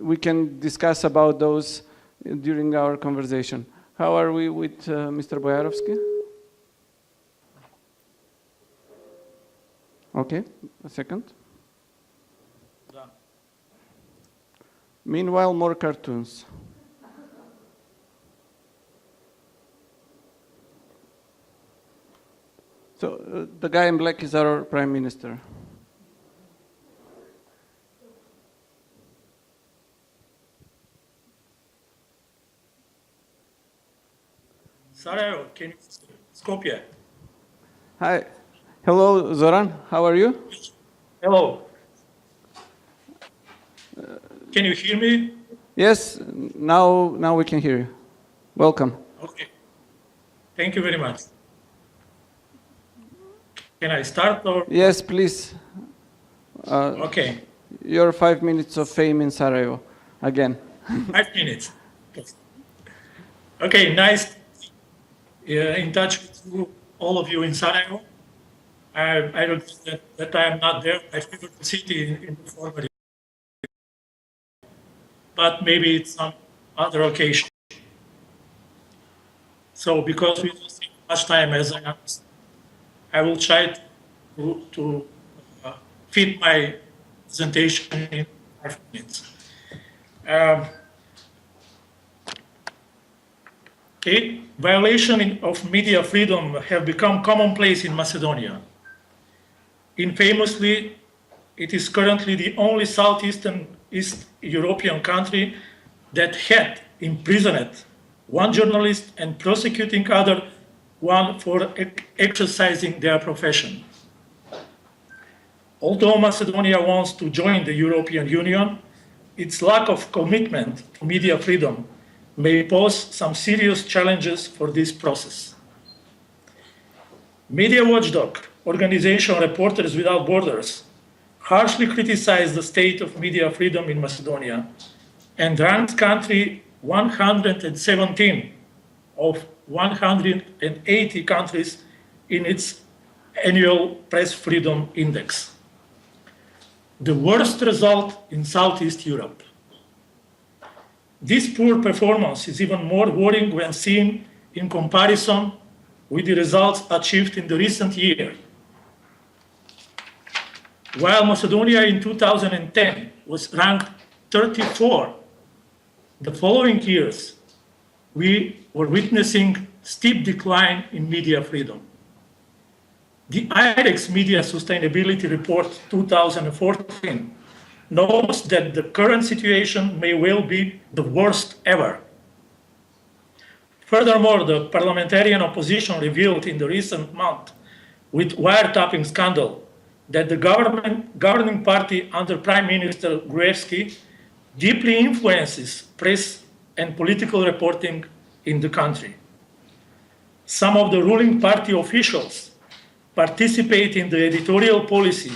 we can discuss about those during our conversation. How are we with Mr. Bojarovski? Okay, a second. Meanwhile, more cartoons. So the guy in black is our Prime Minister. Sarajevo, can you Skopje? Hi. Hello, Zoran. How are you? Hello. Can you hear me? Yes, now we can hear you. Welcome. Okay. Thank you very much. Can I start or? Yes, please. Okay. Your 5 minutes of fame in Sarajevo, again. 5 minutes. Okay, nice in touch with you, all of you in Sarajevo. I regret that I am not there. My favorite city in the former, but maybe it's some other occasion. So because we don't have much time as I will try to fit my presentation in 5 minutes. Okay, violation of media freedom have become commonplace in Macedonia. Infamously, it is currently the only Southeastern East European country that had imprisoned one journalist and prosecuting other one for exercising their profession. Although Macedonia wants to join the European Union, its lack of commitment to media freedom may pose some serious challenges for this process. Media watchdog organization Reporters Without Borders harshly criticized the state of media freedom in Macedonia and ranked country 117 of 180 countries in its annual press freedom index. The worst result in Southeast Europe. This poor performance is even more worrying when seen in comparison with the results achieved in the recent year. While Macedonia in 2010 was ranked 34, the following years we were witnessing steep decline in media freedom. The IREX Media Sustainability Report 2014 notes that the current situation may well be the worst ever. Furthermore, the parliamentarian opposition revealed in the recent month with wiretapping scandal that the governing party under Prime Minister Gruevski deeply influences press and political reporting in the country. Some of the ruling party officials participate in the editorial policy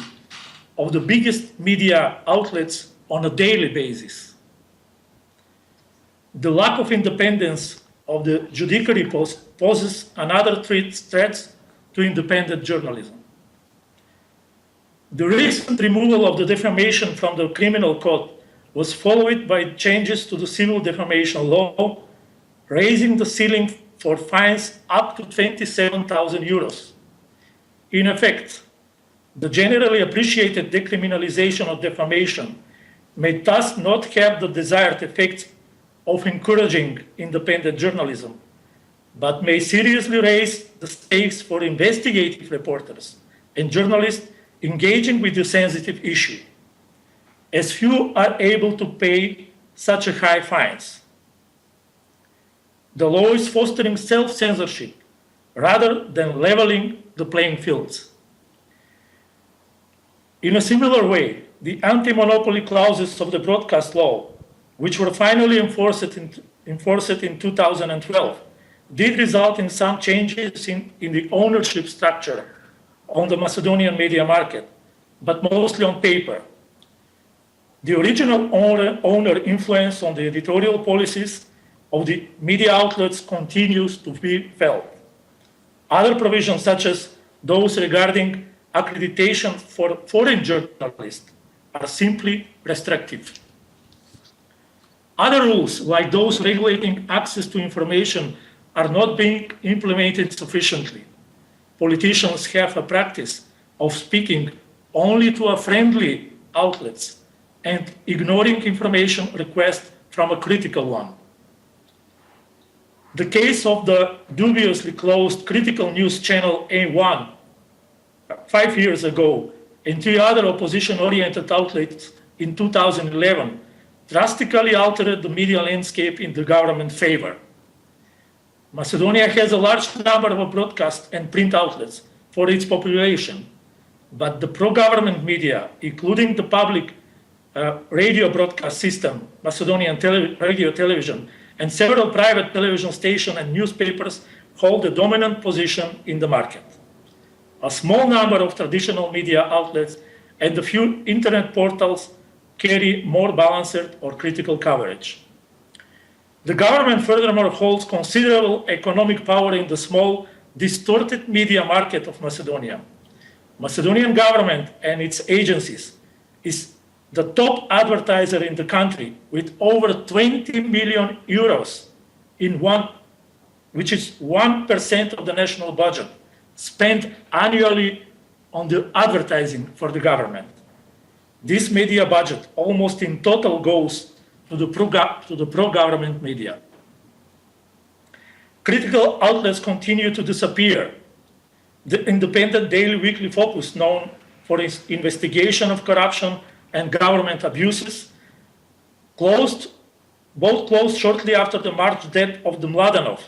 of the biggest media outlets on a daily basis. The lack of independence of the judiciary poses another threat to independent journalism. The recent removal of the defamation from the criminal code was followed by changes to the civil defamation law, raising the ceiling for fines up to 27,000 euros. In effect, the generally appreciated decriminalization of defamation may thus not have the desired effect of encouraging independent journalism, but may seriously raise the stakes for investigative reporters and journalists engaging with the sensitive issue, as few are able to pay such a high fines. The law is fostering self-censorship rather than leveling the playing fields. In a similar way, the anti-monopoly clauses of the broadcast law, which were finally enforced in 2012, did result in some changes in the ownership structure on the Macedonian media market, but mostly on paper. The original owner influence on the editorial policies of the media outlets continues to be felt. Other provisions, such as those regarding accreditation for foreign journalists, are simply restrictive. Other rules, like those regulating access to information, are not being implemented sufficiently. Politicians have a practice of speaking only to a friendly outlets and ignoring information requests from a critical one. The case of the dubiously closed critical news channel A1 5 years ago and 3 other opposition-oriented outlets in 2011 drastically altered the media landscape in the government favor. Macedonia has a large number of broadcast and print outlets for its population, but the pro-government media, including the public radio broadcast system, Macedonian radio television, and several private television stations and newspapers hold a dominant position in the market. A small number of traditional media outlets and a few internet portals carry more balanced or critical coverage. The government furthermore holds considerable economic power in the small, distorted media market of Macedonia. Macedonian government and its agencies is the top advertiser in the country with over 20 million euros which is 1% of the national budget, spent annually on the advertising for the government. This media budget almost in total goes to the pro-government media. Critical outlets continue to disappear. The independent daily weekly focus, known for its investigation of corruption and government abuses, both closed shortly after the March death of the Mladenov,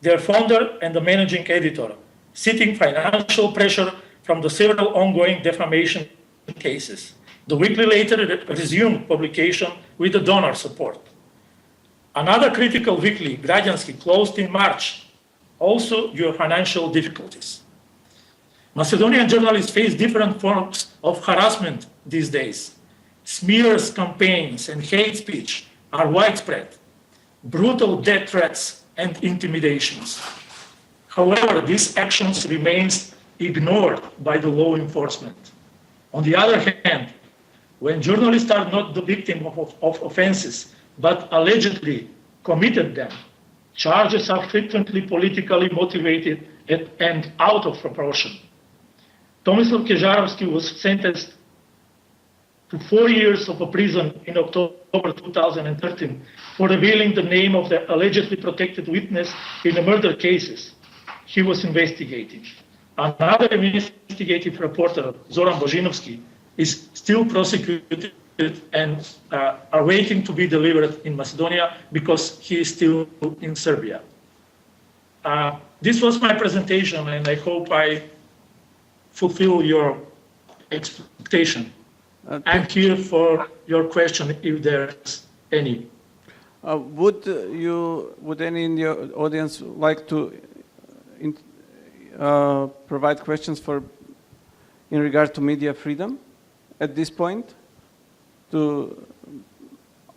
their founder and the managing editor, citing financial pressure from the several ongoing defamation cases. The weekly later resumed publication with the donor support. Another critical weekly, Građanski, closed in March, also due to financial difficulties. Macedonian journalists face different forms of harassment these days. Smears campaigns and hate speech are widespread. Brutal death threats and intimidations. However, these actions remain ignored by the law enforcement. On the other hand, when journalists are not the victim of offenses, but allegedly committed them, charges are frequently politically motivated and out of proportion. Tomislav Kežarovski was sentenced to 4 years of a prison in October 2013 for revealing the name of the allegedly protected witness in the murder cases he was investigating. Another investigative reporter, Zoran Božinovski, is still prosecuted and are waiting to be delivered in Macedonia because he is still in Serbia. This was my presentation, and I hope I fulfill your expectation. I'm here for your question if there's any. Would any in the audience like to provide questions in regard to media freedom at this point?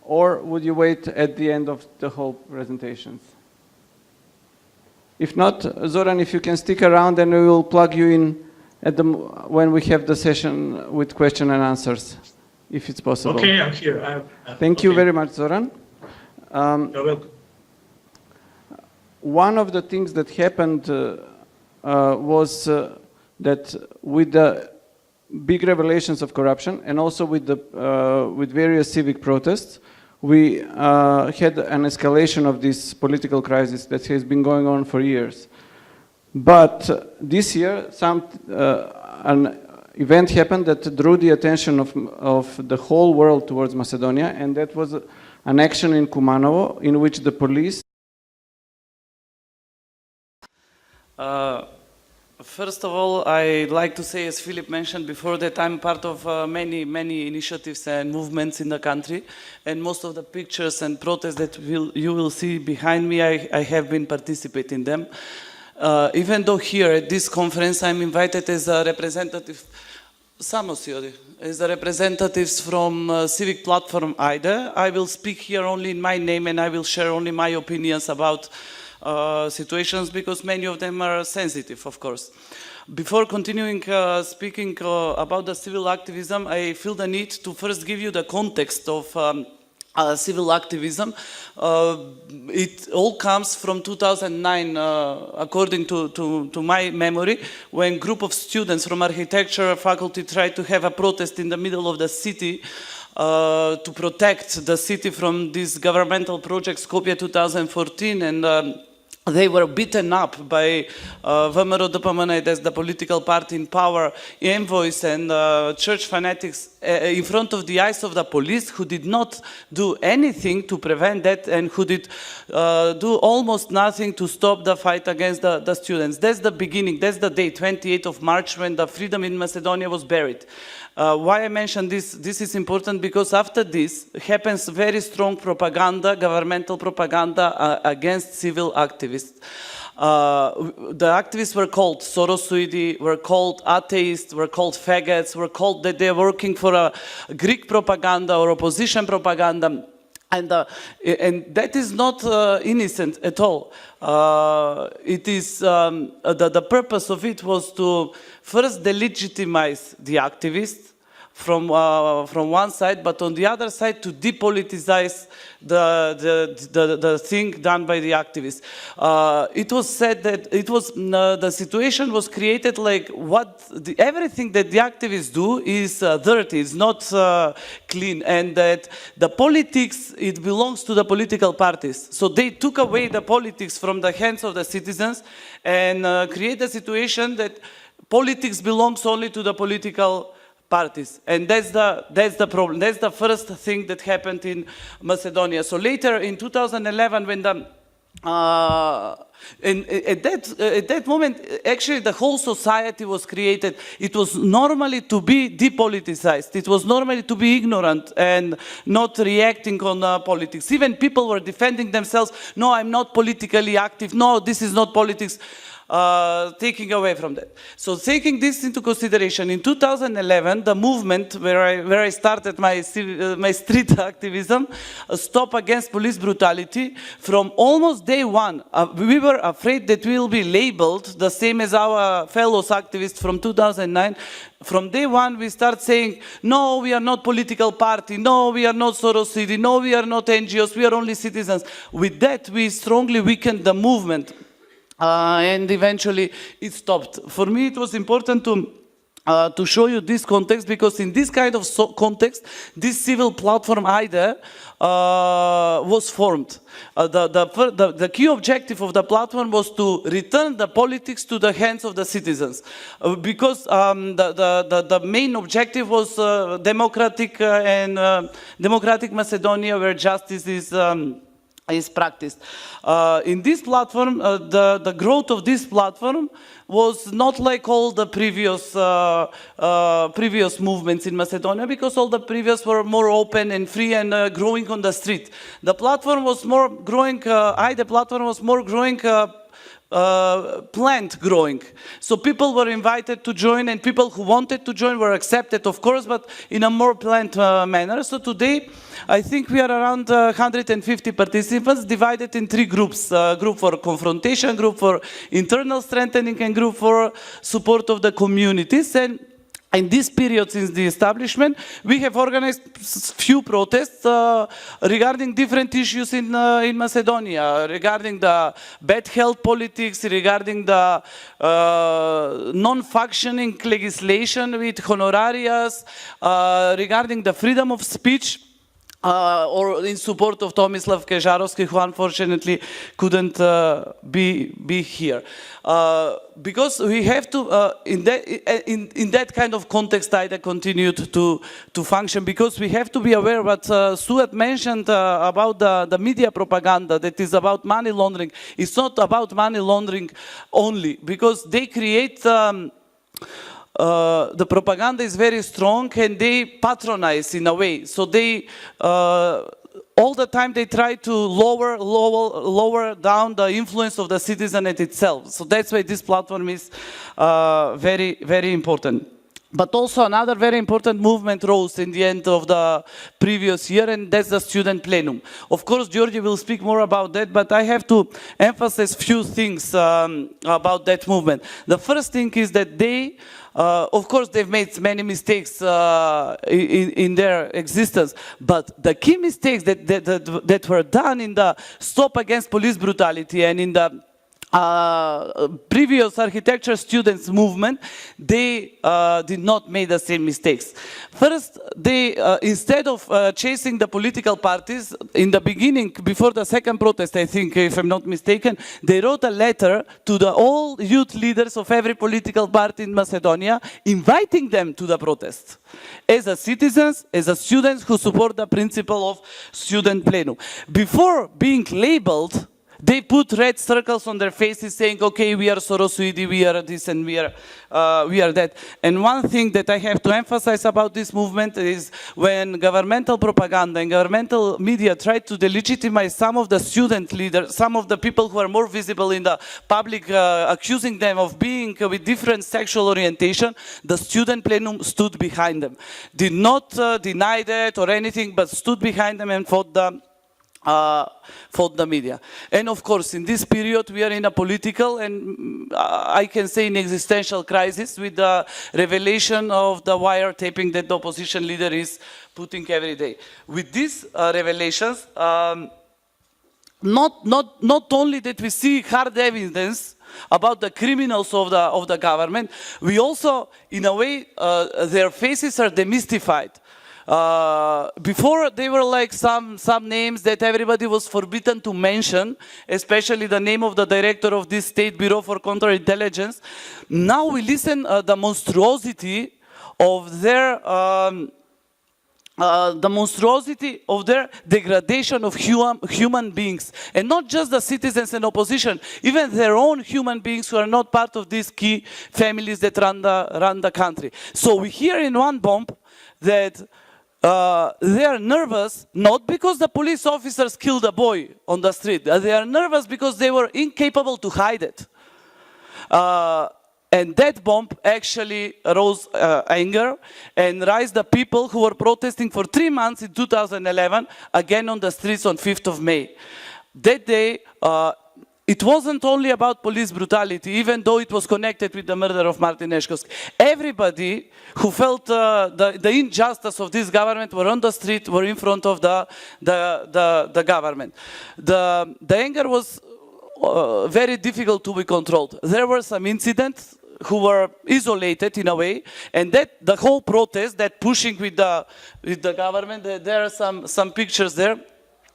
Or would you wait at the end of the whole presentations? If not, Zoran, if you can stick around, then we will plug you in when we have the session with question and answers, if it's possible. Okay, I'm here. Thank you very much, Zoran. You're welcome. One of the things that happened was that with the big revelations of corruption and also with various civic protests, we had an escalation of this political crisis that has been going on for years. But this year, an event happened that drew the attention of the whole world towards Macedonia, and that was an action in Kumanovo in which the police. First of all, I'd like to say, as Philip mentioned before, that I'm part of many initiatives and movements in the country, and most of the pictures and protests that you will see behind me, I have been participating in them. Even though here at this conference I'm invited as a representative, as a representatives from Civic Platform IDE, I will speak here only in my name and I will share only my opinions about situations because many of them are sensitive, of course. Before continuing speaking about the civil activism, I feel the need to first give you the context of civil activism. It all comes from 2009, according to my memory, when a group of students from architecture faculty tried to have a protest in the middle of the city to protect the city from this governmental project Skopje 2014, and they were beaten up by VMRO-DPMNE, that's the political party in power, envoys and church fanatics in front of the eyes of the police, who did not do anything to prevent that and who did do almost nothing to stop the fight against the students. That's the beginning, that's the day, 28th of March, when the freedom in Macedonia was buried. Why I mention this? This is important because after this happens very strong propaganda, governmental propaganda against civil activists. The activists were called Sorosoidi, were called atheists, were called faggots, were called that they're working for a Greek propaganda or opposition propaganda. And that is not innocent at all. It is the purpose of it was to first delegitimize the activists from one side, but on the other side to depoliticize the thing done by the activists. It was said that it was the situation was created like everything that the activists do is dirty, it's not clean, and that the politics, it belongs to the political parties. So they took away the politics from the hands of the citizens and create a situation that politics belongs only to the political parties, and that's the problem. That's the first thing that happened in Macedonia. So later in 2011, when the at that moment, actually the whole society was created. It was normally to be depoliticized. It was normally to be ignorant and not reacting on politics. Even people were defending themselves. No, I'm not politically active. No, this is not politics. Taking away from that. So taking this into consideration, in 2011, the movement where I started my street activism, Stop Against Police Brutality, from almost day one, we were afraid that we will be labeled the same as our fellow activists from 2009. From day one, we start saying, no, we are not political party, no, we are not Soros City, no, we are not NGOs, we are only citizens. With that, we strongly weakened the movement. And eventually it stopped. For me, it was important to show you this context, because in this kind of context, this civil platform IDE was formed. The key objective of the platform was to return the politics to the hands of the citizens, because the main objective was democratic Macedonia, where justice is practiced. In this platform, the growth of this platform was not like all the previous movements in Macedonia, because all the previous were more open and free and growing on the street. The platform was more growing, the platform was more growing plant growing. So people were invited to join, and people who wanted to join were accepted, of course, but in a more plant manner. So today, I think we are around 150 participants, divided in 3 groups. Group for confrontation, group for internal strengthening, and group for support of the communities. And in this period since the establishment, we have organized few protests regarding different issues in Macedonia, regarding the bad health politics, regarding the non-functioning legislation with honorarias, regarding the freedom of speech, or in support of Tomislav Kežarovski, who unfortunately couldn't be here. Because we have to, in that kind of context, IDA continued to function, because we have to be aware what Sue had mentioned about the media propaganda, that is about money laundering. It's not about money laundering only, because they create the propaganda is very strong, and they patronize in a way. So they all the time they try to lower down the influence of the citizen itself. So that's why this platform is very, very important. But also another very important movement rose in the end of the previous year, and that's the student plenum. Of course, Georgi will speak more about that, but I have to emphasize few things about that movement. The first thing is that they, of course, they've made many mistakes in their existence, but the key mistakes that were done in the Stop Against Police Brutality and in the previous architecture students movement, they did not make the same mistakes. First, they instead of chasing the political parties in the beginning, before the second protest, I think, if I'm not mistaken, they wrote a letter to the all youth leaders of every political party in Macedonia, inviting them to the protest as a citizens, as a students who support the principle of student plenum. Before being labeled, They put red circles on their faces saying, okay, we are Sorosuidi, we are this and we are that. And one thing that I have to emphasize about this movement is when governmental propaganda and governmental media tried to delegitimize some of the student leaders, some of the people who are more visible in the public, accusing them of being with different sexual orientation, the student plenum stood behind them. Did not deny that or anything, but stood behind them and fought the media. And of course, in this period, we are in a political and I can say an existential crisis with the revelation of the wiretapping that the opposition leader is putting every day. With these revelations, not only that we see hard evidence about the criminals of the government, we also, in a way, their faces are demystified. Before they were like some names that everybody was forbidden to mention, especially the name of the director of this State Bureau for Counterintelligence. Now we listen the monstrosity of their degradation of human beings, and not just the citizens and opposition, even their own human beings who are not part of these key families that run the country. So we hear in one bomb that they are nervous, not because the police officers killed a boy on the street. They are nervous because they were incapable to hide it. And that bomb actually rose anger and raised the people who were protesting for 3 months in 2011, again on the streets on 5th of May. That day, it wasn't only about police brutality, even though it was connected with the murder of Martin Eshkovski. Everybody who felt the injustice of this government were on the street, were in front of the government. The anger was very difficult to be controlled. There were some incidents who were isolated in a way, and that the whole protest, that pushing with the government, there are some pictures there,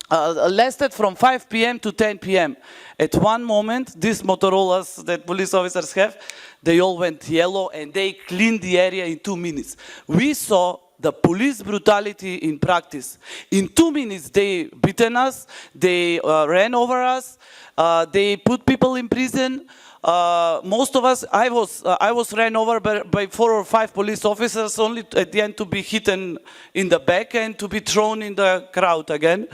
lasted from 5 p.m. to 10 p.m. At one moment, these Motorola's that police officers have, they all went yellow and they cleaned the area in 2 minutes. We saw the police brutality in practice. In 2 minutes, they beaten us, they ran over us, they put people in prison. Most of us, I was ran over by 4 or 5 police officers, only at the end to be hit in the back and to be thrown in the crowd again.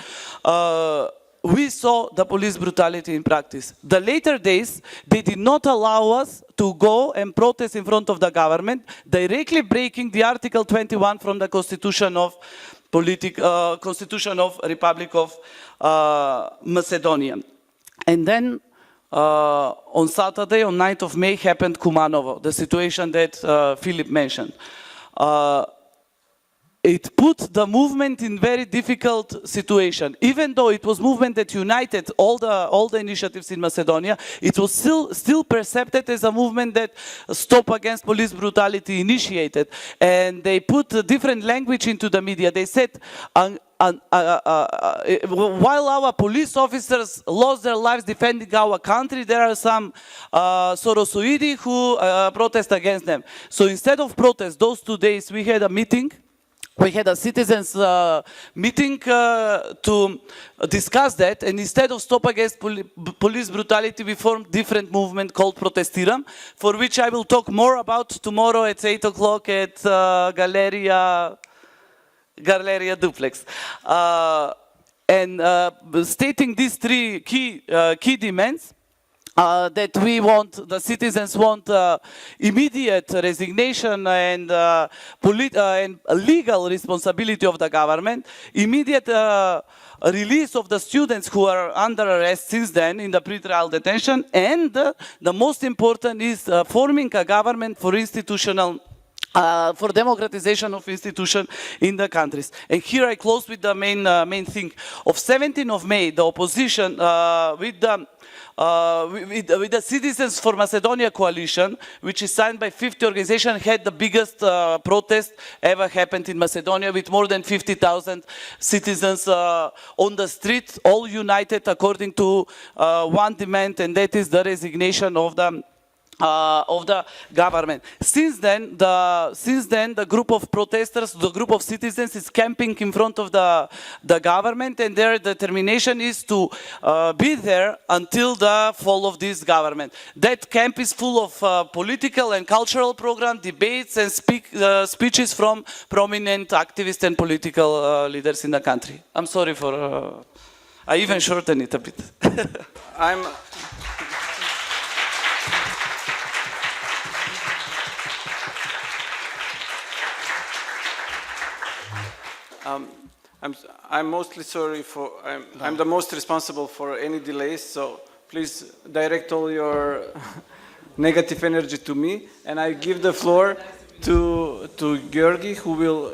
We saw the police brutality in practice. The later days, they did not allow us to go and protest in front of the government, directly breaking the Article 21 from the Constitution of Republic of Macedonia. And then on Saturday, on 9th of May, happened Kumanovo, the situation that Philip mentioned. It put the movement in very difficult situation. Even though it was movement that united all the initiatives in Macedonia, it was still perceived as a movement that Stop Against Police Brutality initiated. And they put a different language into the media. They said, while our police officers lost their lives defending our country, there are some Sorosuidi who protest against them. So instead of protest, those 2 days we had a meeting. We had a citizens meeting to discuss that, and instead of Stop Against Police Brutality, we formed different movement called Protestiram, for which I will talk more about tomorrow at 8 o'clock at Galleria Duplex. And stating these 3 key demands, that we want, the citizens want immediate resignation and legal responsibility of the government, immediate release of the students who are under arrest since then in the pre-trial detention, and the most important is forming a government for institutional for democratization of institutions in the countries. And here I close with the main thing. Of 17th of May, the opposition with the Citizens for Macedonia coalition, which is signed by 50 organizations, had the biggest protest ever happened in Macedonia, with more than 50,000 citizens on the street, all united according to one demand, and that is the resignation of the of the government. Since then, the group of protesters, the group of citizens is camping in front of the government, and their determination is to be there until the fall of this government. That camp is full of political and cultural program, debates, and speeches from prominent activists and political leaders in the country. I'm sorry for, I even shortened it a bit. I'm mostly sorry for, I'm the most responsible for any delays, so please direct all your negative energy to me, and I give the floor to Georgi, who will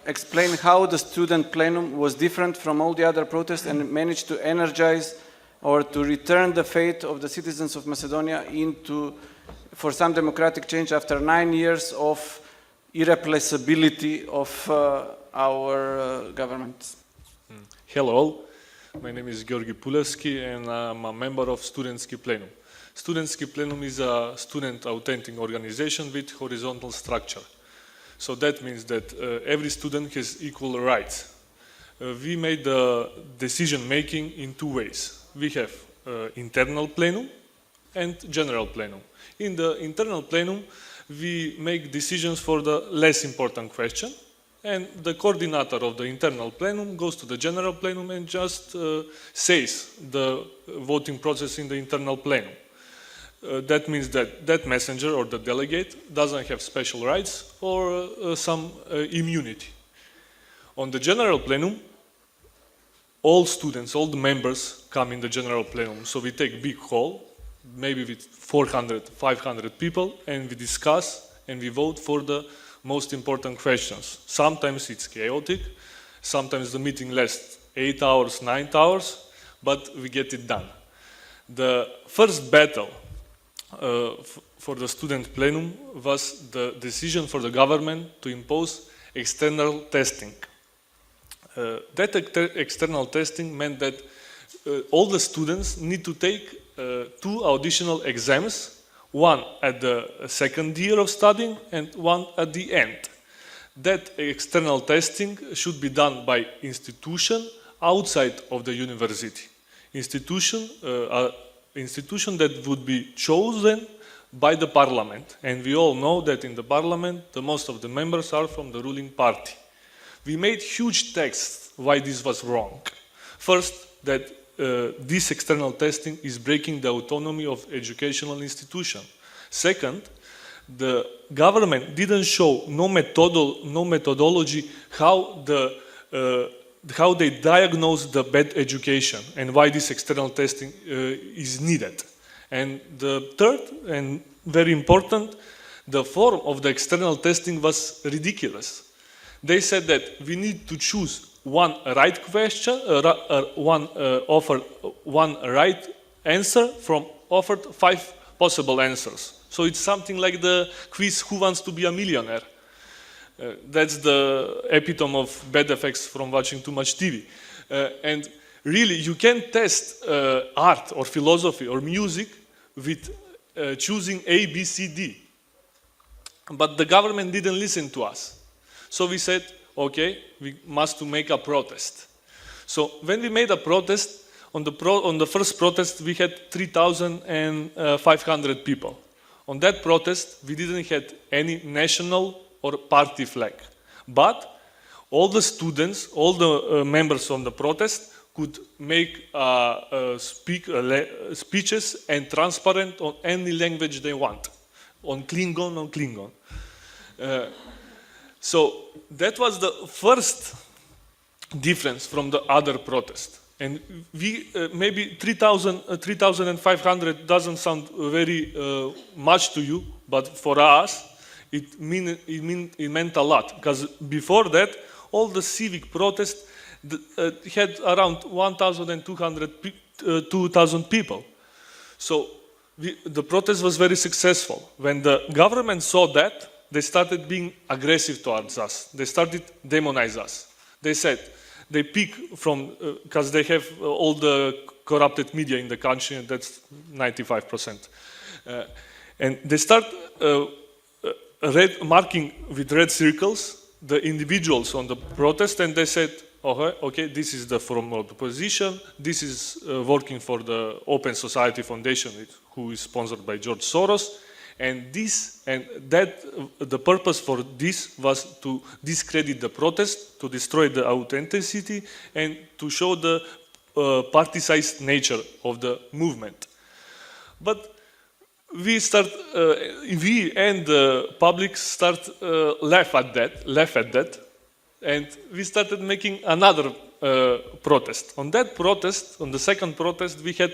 explain how the student plenum was different from all the other protests and managed to energize or to return the faith of the citizens of Macedonia for some democratic change after 9 years of irreplaceability of our government. Hello all, my name is Georgi Pulevski and I'm a member of Studentski Plenum. Studentski Plenum is a student authentic organization with horizontal structure. So that means that every student has equal rights. We made the decision making in two ways. We have internal plenum and general plenum. In the internal plenum, we make decisions for the less important question, and the coordinator of the internal plenum goes to the general plenum and just says the voting process in the internal plenum. That means that that messenger or the delegate doesn't have special rights or some immunity. On the general plenum, all students, all the members come in the general plenum. So we take big hall, maybe with 400, 500 people, and we discuss and we vote for the most important questions. Sometimes it's chaotic, sometimes the meeting lasts 8 hours, 9 hours, but we get it done. The first battle for the student plenum was the decision for the government to impose external testing. That external testing meant that all the students need to take 2 additional exams, one at the second year of studying and one at the end. That external testing should be done by institution outside of the university. Institution that would be chosen by the parliament. And we all know that in the parliament, the most of the members are from the ruling party. We made huge texts why this was wrong. First, that this external testing is breaking the autonomy of educational institution. Second, the government didn't show no methodology how they diagnose the bad education and why this external testing is needed. And the third and very important, the form of the external testing was ridiculous. They said that we need to choose one right question, one right answer from offered 5 possible answers. So it's something like the quiz Who Wants to Be a Millionaire? That's the epitome of bad effects from watching too much TV. And really, you can test art or philosophy or music with choosing A, B, C, D. But the government didn't listen to us. So we said, okay, we must make a protest. So when we made a protest, on the first protest, we had 3,500 people. On that protest, we didn't have any national or party flag. But all the students, all the members on the protest could make speeches and transparent on any language they want. On Klingon. So that was the first difference from the other protest. And we, maybe 3,500 doesn't sound very much to you, but for us, it meant a lot. Because before that, all the civic protests had around 2,000 people. So the protest was very successful. When the government saw that, they started being aggressive towards us. They started demonize us. They said, they pick from, because they have all the corrupted media in the country, and that's 95%. And they start marking with red circles the individuals on the protest, and they said, okay, this is the formal position, this is working for the Open Society Foundation, who is sponsored by George Soros, and the purpose for this was to discredit the protest, to destroy the authenticity, and to show the particized nature of the movement. But we and the public start laugh at that, and we started making another protest. On that protest, on the second protest, we had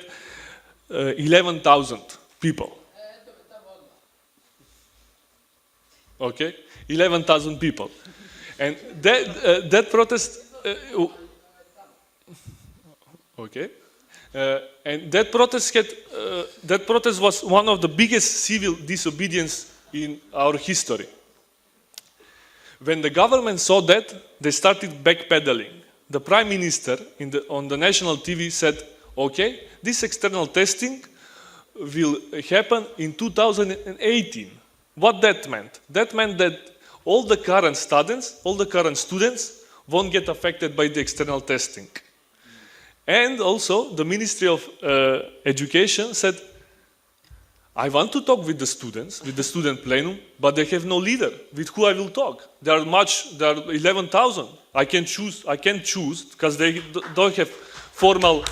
11,000 people. Okay, 11,000 people, and that protest. Okay. And that protest was one of the biggest civil disobedience in our history. When the government saw that, they started backpedaling. The prime minister on the national TV said, okay, this external testing will happen in 2018. What that meant? That meant that all the current students won't get affected by the external testing. And also, the Ministry of Education said, I want to talk with the students, with the student plenum, but they have no leader. With who I will talk? There are 11,000. I can't choose because they don't have formal.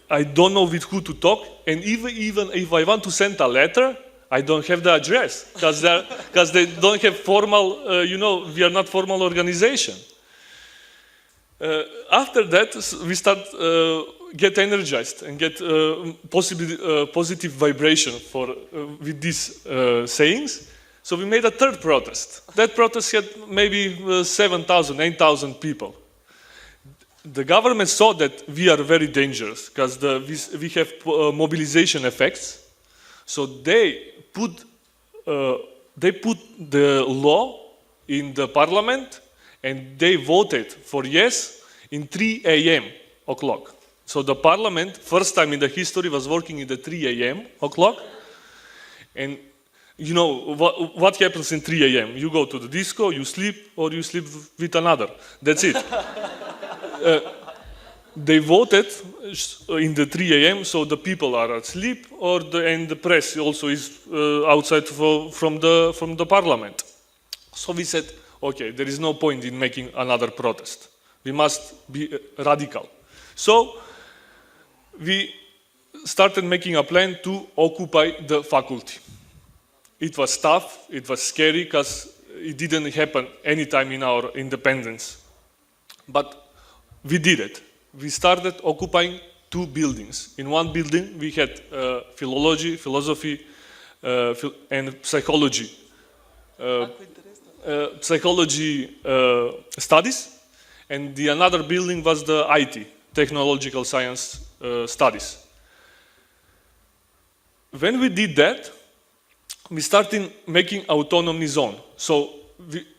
I don't know with who to talk, and even if I want to send a letter, I don't have the address because they don't have formal, we are not formal organization. After that, we start get energized and get positive vibration with these sayings. So we made a third protest. That protest had maybe 7,000, 8,000 people. The government saw that we are very dangerous because we have mobilization effects. So they put the law in the parliament, and they voted for yes in 3 a.m. o'clock. So the parliament, first time in the history, was working in the 3 a.m. o'clock. And you know what happens in 3 a.m. You go to the disco, you sleep, or you sleep with another. That's it. They voted in the 3 a.m. so the people are asleep, and the press also is outside from the parliament. So we said, okay, there is no point in making another protest. We must be radical. So we started making a plan to occupy the faculty. It was tough, it was scary, because it didn't happen anytime in our independence. But we did it. We started occupying 2 buildings. In one building, we had philology, philosophy, and psychology. Studies, and the another building was the IT, technological science studies. When we did that, we started making autonomy zone. So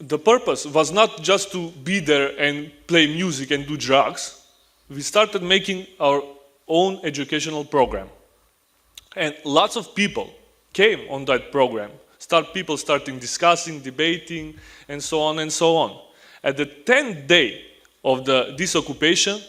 the purpose was not just to be there and play music and do drugs. We started making our own educational program. And lots of people came on that program. People starting discussing, debating, and so on and so on. At the 10th day of this occupation,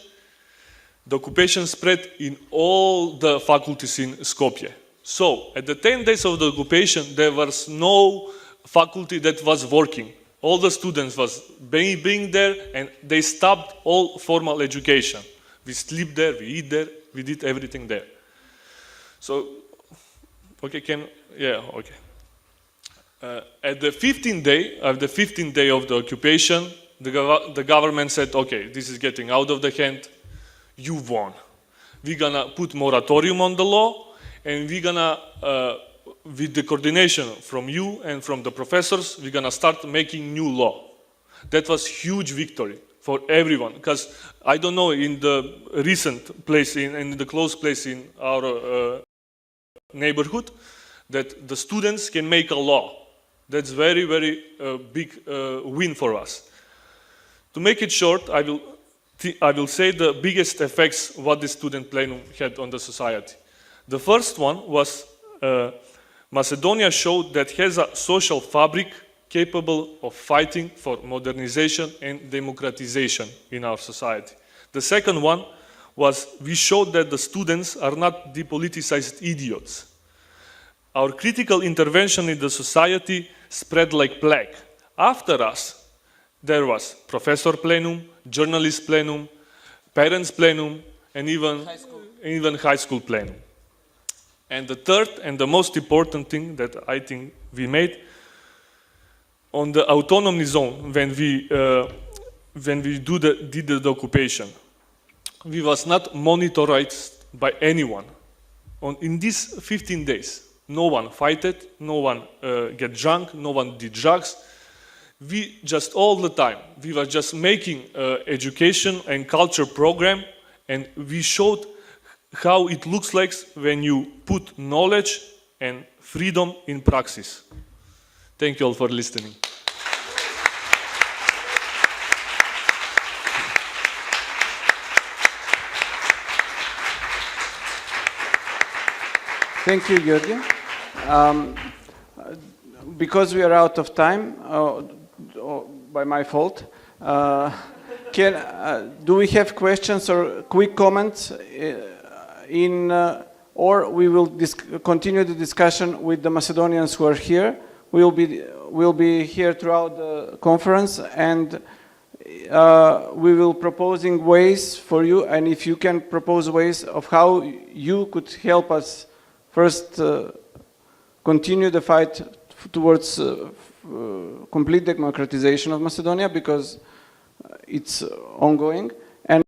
the occupation spread in all the faculties in Skopje. So, at the 10 days of the occupation, there was no faculty that was working. All the students was being there, and they stopped all formal education. We sleep there, we eat there, we did everything there. So, okay, okay. At the 15th day of the occupation, the government said, okay, this is getting out of the hand, you won. We're gonna put moratorium on the law, and we're gonna, with the coordination from you and from the professors, we're gonna start making new law. That was huge victory for everyone, because I don't know, in the recent place, in the close place in our neighborhood, that the students can make a law. That's very, very big win for us. To make it short, I will I will say the biggest effects what the student plenum had on the society. The first one was Macedonia showed that has a social fabric capable of fighting for modernization and democratization in our society. The second one was we showed that the students are not depoliticized idiots. Our critical intervention in the society spread like plague. After us, there was professor plenum, journalist plenum, parents plenum, and even high school plenum. And the third and the most important thing that I think we made on the autonomy zone when we did the occupation, we was not monitored by anyone. In these 15 days, no one fighted, no one get drunk, no one did drugs. We just all the time, we were just making education and culture program, and we showed how it looks like when you put knowledge and freedom in practice. Thank you all for listening. Thank you, Georgi. Because we are out of time, by my fault, do we have questions or quick comments or we will continue the discussion with the Macedonians who are here. We'll be here throughout the conference, and we will proposing ways for you, and if you can propose ways of how you could help us first continue the fight towards complete democratization of Macedonia, because it's ongoing, and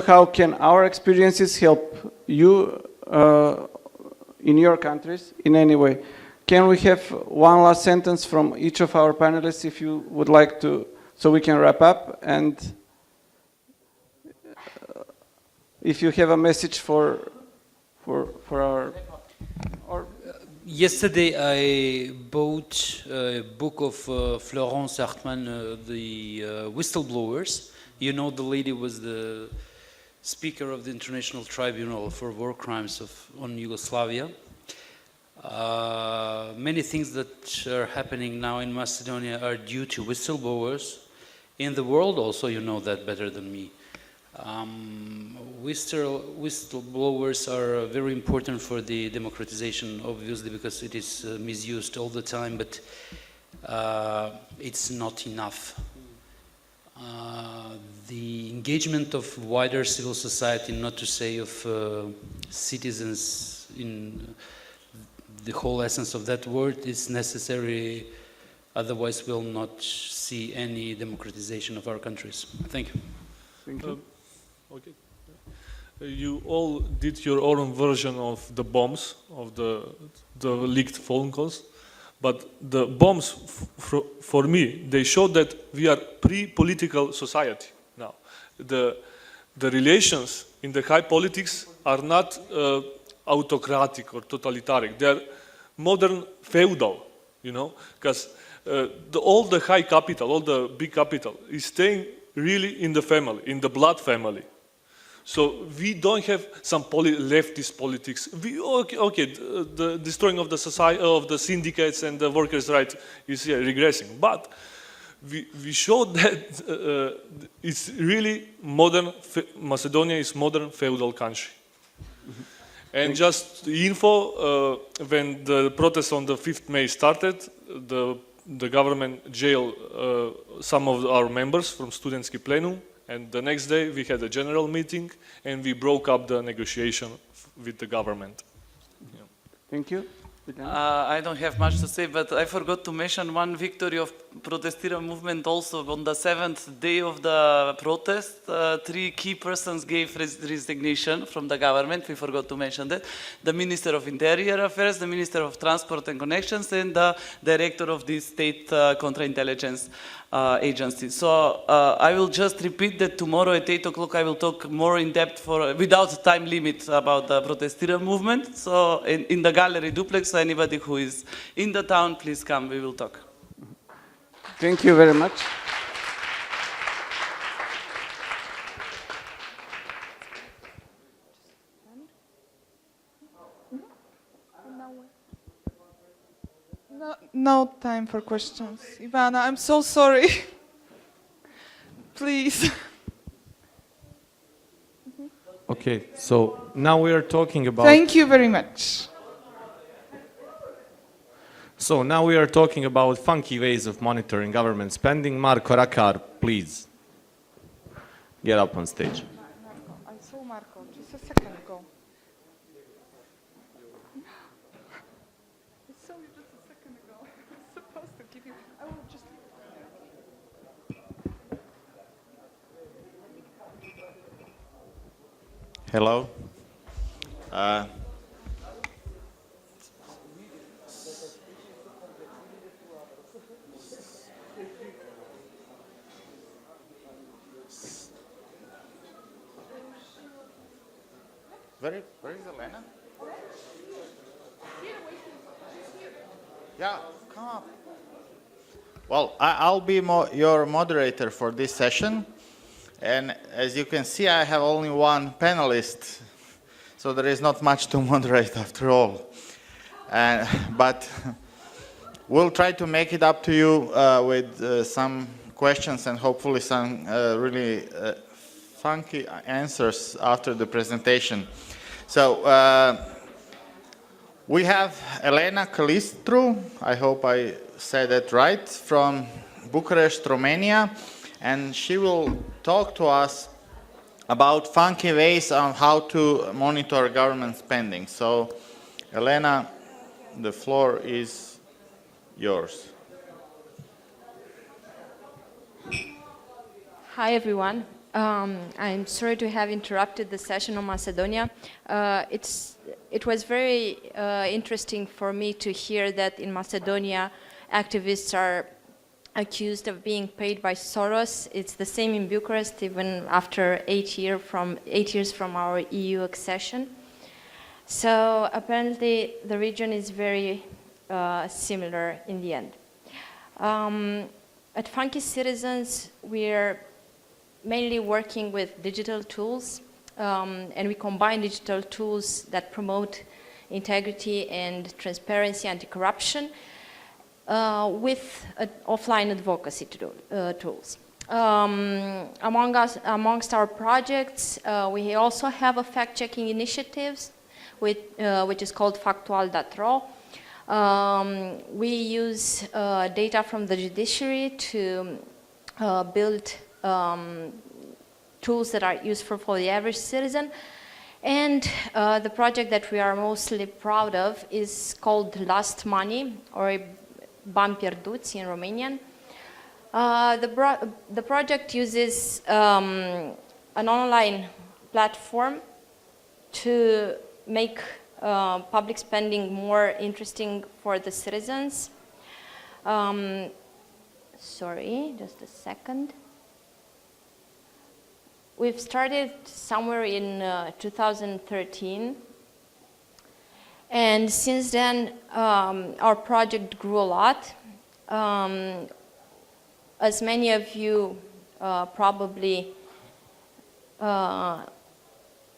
how can our experiences help you in your countries in any way. Can we have one last sentence from each of our panelists, if you would like to, so we can wrap up, and if you have a message for our... Yesterday I bought a book of Florence Hartmann, the Whistleblowers. You know, the lady was the speaker of the International Tribunal for War Crimes on Yugoslavia. Many things that are happening now in Macedonia are due to whistleblowers. In the world also, you know that better than me. Whistleblowers are very important for the democratization, obviously, because it is misused all the time, but it's not enough. The engagement of wider civil society, not to say of citizens in the whole essence of that word, is necessary, otherwise we'll not see any democratization of our countries. Thank you. Thank you. Okay. You all did your own version of the bombs, of the leaked phone calls, but the bombs, for me, they show that we are pre-political society now. The relations in the high politics are not autocratic or totalitarian. They are modern feudal, you know, because all the high capital, all the big capital is staying really in the family, in the blood family. So we don't have some leftist politics. The destroying of the society, of the syndicates and the workers' rights is regressing. But we showed that it's really modern. Macedonia is modern feudal country. And just info, when the protests on the 5th May started, the government jailed some of our members from Studentski Plenum. And the next day we had a general meeting and we broke up the negotiation with the government. Yeah. Thank you. I don't have much to say, but I forgot to mention one victory of Protestira movement also. On the 7th day of the protest, 3 key persons gave resignation from the government. We forgot to mention that. The Minister of Interior Affairs, the Minister of Transport and Connections, and the Director of the State Counterintelligence Agency. So I will just repeat that tomorrow at 8 o'clock I will talk more in depth without time limit about the Protestira movement. So in the gallery duplex, so anybody who is in the town, please come, we will talk. Thank you very much. No time for questions. Ivana, I'm so sorry. Please. Okay, so now we are talking about... Thank you very much. So now we are talking about funky ways of monitoring government spending. Marko Rakar, please. Get up on stage. I saw Marco just a second ago. I saw you just a second ago. I was supposed to give you... I will just... Hello. Where is Elena? Yeah, come up. Well, I'll be your moderator for this session. And as you can see, I have only one panelist, so there is not much to moderate after all. But we'll try to make it up to you with some questions and hopefully some really funky answers after the presentation. So we have Elena Calistru, I hope I said that right, from Bucharest, Romania. And she will talk to us about funky ways on how to monitor government spending. So, Elena, the floor is yours. Hi, everyone. I'm sorry to have interrupted the session on Macedonia. It was very interesting for me to hear that in Macedonia, activists are accused of being paid by Soros. It's the same in Bucharest, even after 8 years from our EU accession. So apparently the region is very similar in the end. At Funky Citizens, we're mainly working with digital tools, and we combine digital tools that promote integrity and transparency, anti-corruption, with offline advocacy tools. Amongst our projects, we also have a fact-checking initiative, which is called Factual.ro. We use data from the judiciary to build tools that are useful for the average citizen. And the project that we are mostly proud of is called Last Money, or Bani Pierduți in Romanian. The project uses an online platform to make public spending more interesting for the citizens. Sorry, just a second. We've started somewhere in 2013. And since then, our project grew a lot. As many of you probably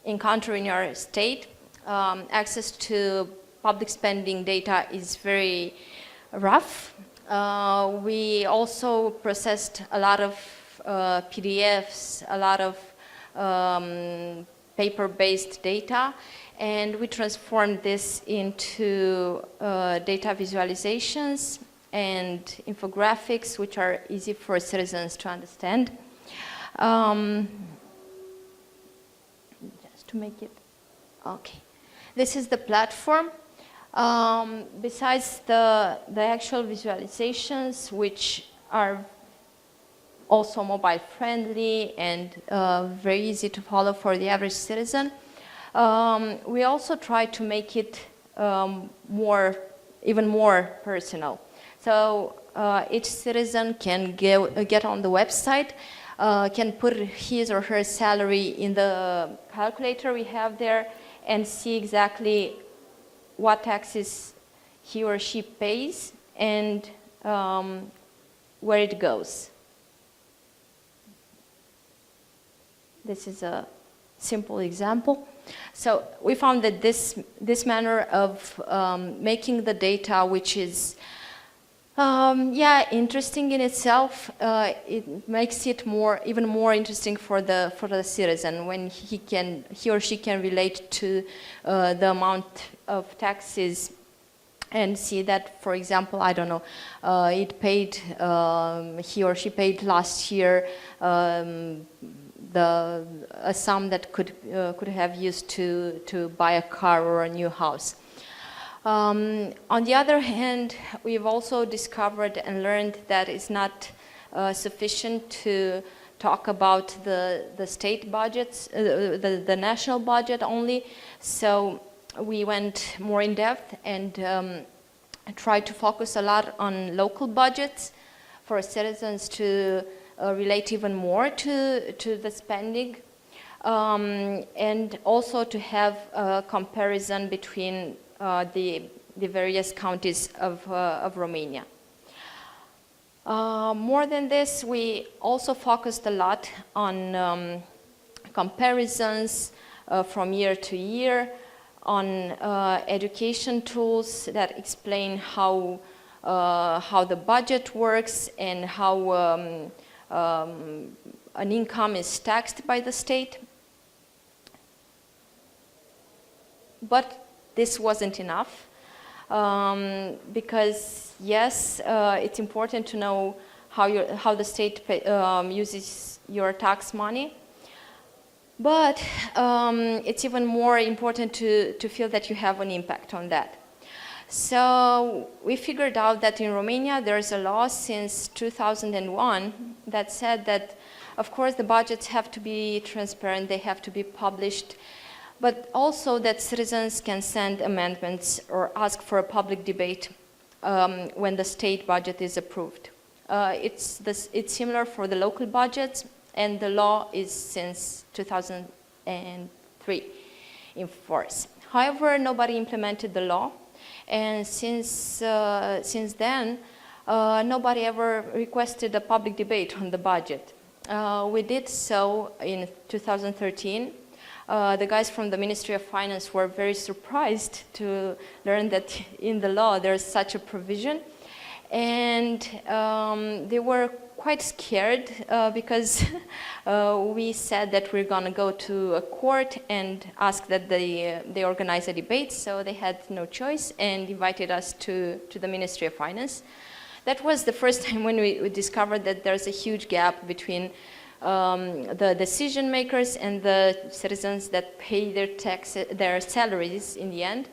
encounter in your state, access to public spending data is very rough. We also processed a lot of PDFs, a lot of paper-based data, and we transformed this into data visualizations and infographics, which are easy for citizens to understand. Just to make it, okay. This is the platform. Besides the actual visualizations, which are also mobile friendly and very easy to follow for the average citizen, we also try to make it even more personal. So each citizen can get on the website, can put his or her salary in the calculator we have there and see exactly what taxes he or she pays and where it goes. This is a simple example. So we found that this manner of making the data, which is Yeah, interesting in itself. It makes it even more interesting for the citizen when he or she can relate to the amount of taxes and see that, for example, I don't know, he or she paid last year a sum that could have used to buy a car or a new house. On the other hand, we've also discovered and learned that it's not sufficient to talk about the state budgets, the national budget only. So we went more in depth and tried to focus a lot on local budgets for citizens to relate even more to the spending, and also to have a comparison between the various counties of Romania. More than this, we also focused a lot on comparisons from year to year, on education tools that explain how the budget works and how an income is taxed by the state. But this wasn't enough, because yes, it's important to know how the state uses your tax money, but it's even more important to feel that you have an impact on that. So we figured out that in Romania there's a law since 2001 that said that, of course, the budgets have to be transparent, they have to be published, but also that citizens can send amendments or ask for a public debate when the state budget is approved. It's similar for the local budgets, and the law is since 2003 in force. However, nobody implemented the law, and since then, nobody ever requested a public debate on the budget. We did so in 2013. The guys from the Ministry of Finance were very surprised to learn that in the law there's such a provision, and they were quite scared because we said that we're going to go to a court and ask that they organize a debate, so they had no choice and invited us to the Ministry of Finance. That was the first time when we discovered that there's a huge gap between the decision makers and the citizens that pay their salaries in the end.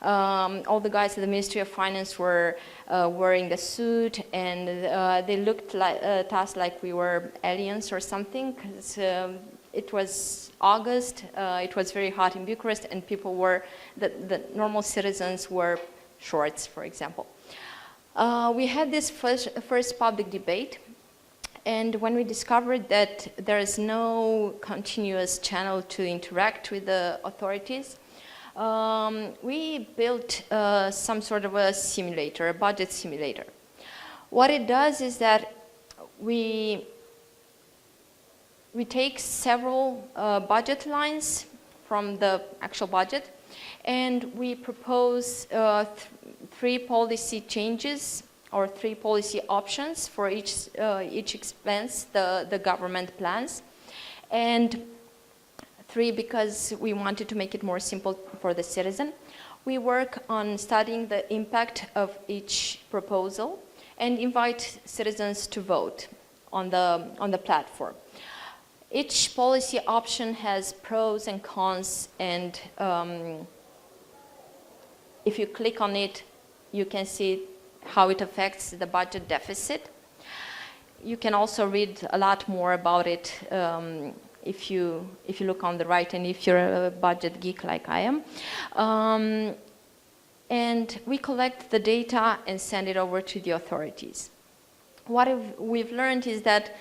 All the guys at the Ministry of Finance were wearing the suit, and they looked at us like we were aliens or something, because it was August, it was very hot in Bucharest, and the normal citizens wore shorts, for example. We had this first public debate, and when we discovered that there is no continuous channel to interact with the authorities, we built some sort of a simulator, a budget simulator. What it does is that we take several budget lines from the actual budget, and we propose 3 policy changes or 3 policy options for each expense the government plans, and 3 because we wanted to make it more simple for the citizen. We work on studying the impact of each proposal and invite citizens to vote on the platform. Each policy option has pros and cons, and if you click on it, you can see how it affects the budget deficit. You can also read a lot more about it if you look on the right, and if you're a budget geek like I am. And we collect the data and send it over to the authorities. What we've learned is that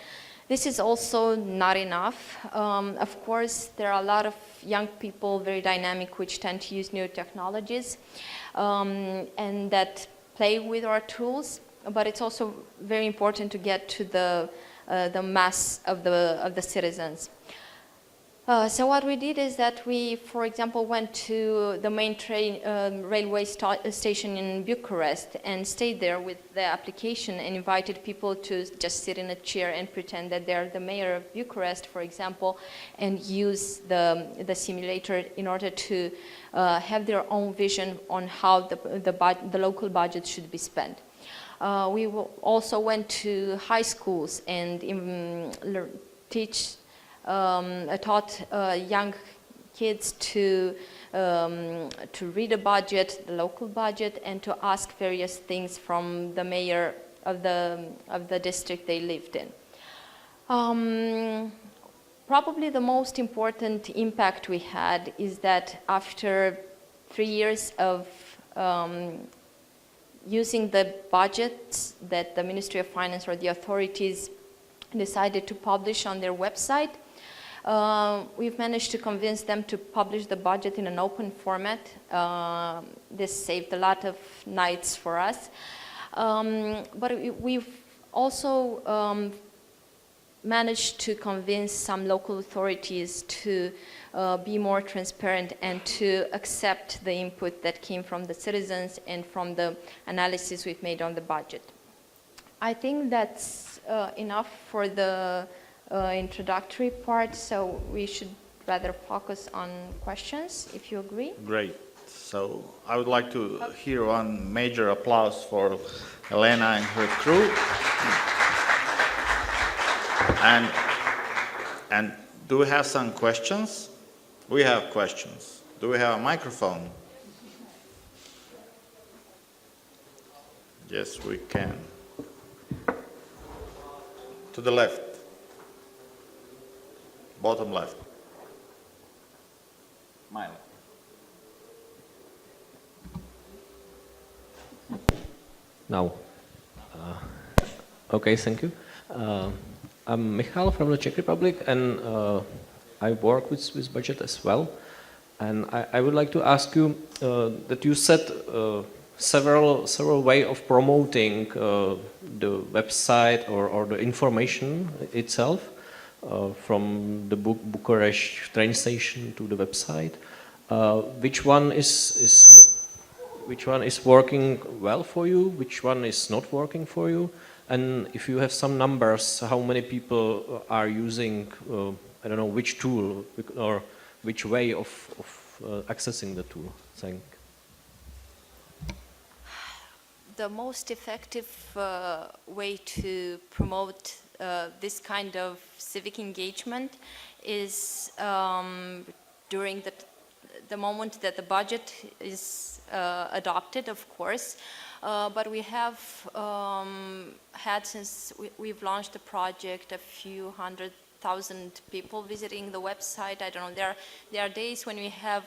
this is also not enough. Of course, there are a lot of young people, very dynamic, which tend to use new technologies and that play with our tools, but it's also very important to get to the mass of the citizens. So what we did is that we, for example, went to the main railway station in Bucharest and stayed there with the application and invited people to just sit in a chair and pretend that they're the mayor of Bucharest, for example, and use the simulator in order to have their own vision on how the local budget should be spent. We also went to high schools and taught young kids to read a budget, the local budget, and to ask various things from the mayor of the district they lived in. Probably the most important impact we had is that after 3 years of using the budgets that the Ministry of Finance or the authorities decided to publish on their website, we've managed to convince them to publish the budget in an open format. This saved a lot of nights for us. But we've also managed to convince some local authorities to be more transparent and to accept the input that came from the citizens and from the analysis we've made on the budget. I think that's enough for the introductory part, so we should rather focus on questions, if you agree. Great. So I would like to hear one major applause for Elena and her crew. And do we have some questions? We have questions. Do we have a microphone? Yes, we can. To the left. Bottom left. My left. Now. Okay, thank you. I'm Michal from the Czech Republic, and I work with budget as well. And I would like to ask you that you said several ways of promoting the website or the information itself, from the Bucharest train station to the website. Which one is working well for you? Which one is not working for you? And if you have some numbers, how many people are using, I don't know, which tool or which way of accessing the tool? Thank you. The most effective way to promote this kind of civic engagement is during the moment that the budget is adopted, of course. But we have had, since we've launched the project, a few 100,000 people visiting the website. I don't know, there are days when we have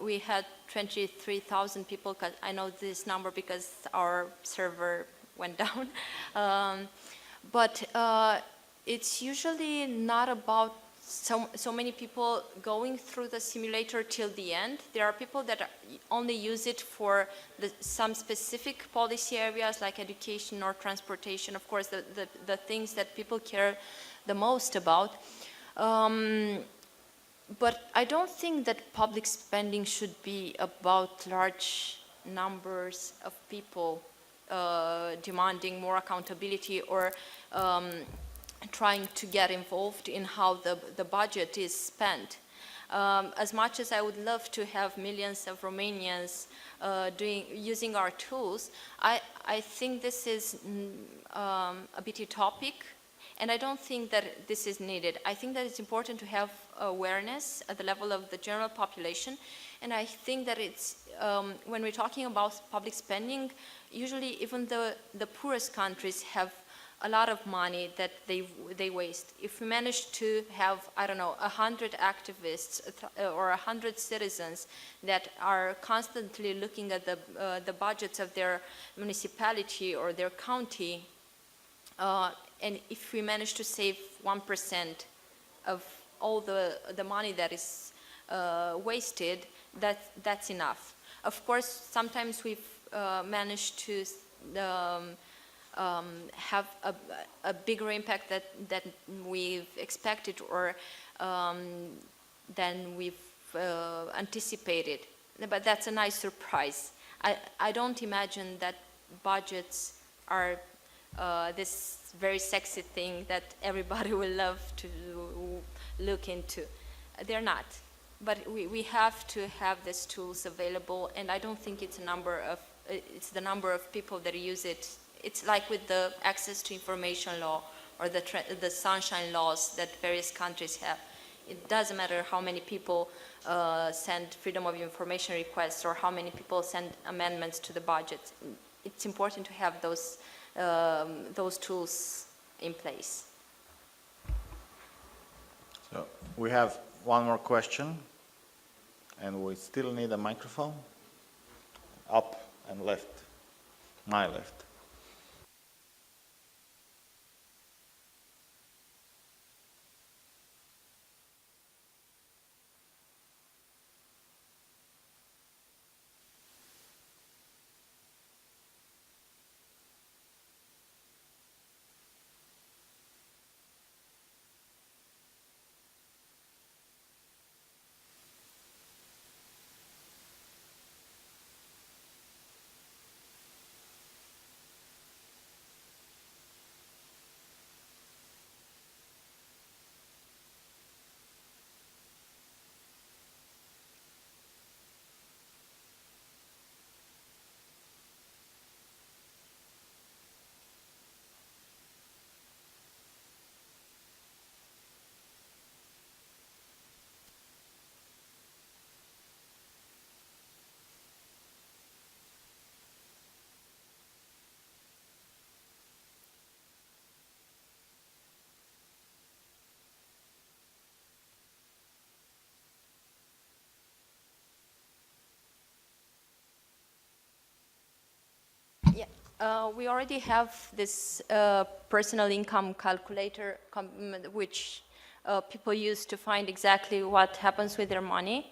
we had 23,000 people. I know this number because our server went down. But it's usually not about so many people going through the simulator till the end. There are people that only use it for some specific policy areas like education or transportation, of course, the things that people care the most about. But I don't think that public spending should be about large numbers of people demanding more accountability or trying to get involved in how the budget is spent. As much as I would love to have millions of Romanians using our tools, I think this is a bit utopic, and I don't think that this is needed. I think that it's important to have awareness at the level of the general population, and I think that it's when we're talking about public spending, usually even the poorest countries have a lot of money that they waste. If we manage to have, I don't know, 100 activists or 100 citizens that are constantly looking at the budgets of their municipality or their county, and if we manage to save 1% of all the money that is wasted, that's enough. Of course, sometimes we've managed to have a bigger impact that we've expected, or than we've anticipated. But that's a nice surprise. I don't imagine that budgets are this very sexy thing that everybody will love to look into. They're not. But we have to have these tools available, and I don't think it's the number of people that use it. It's like with the access to information law or the sunshine laws that various countries have. It doesn't matter how many people send freedom of information requests or how many people send amendments to the budget. It's important to have those tools in place. So we have one more question, and we still need a microphone. Up and left, my left. We already have this personal income calculator which people use to find exactly what happens with their money.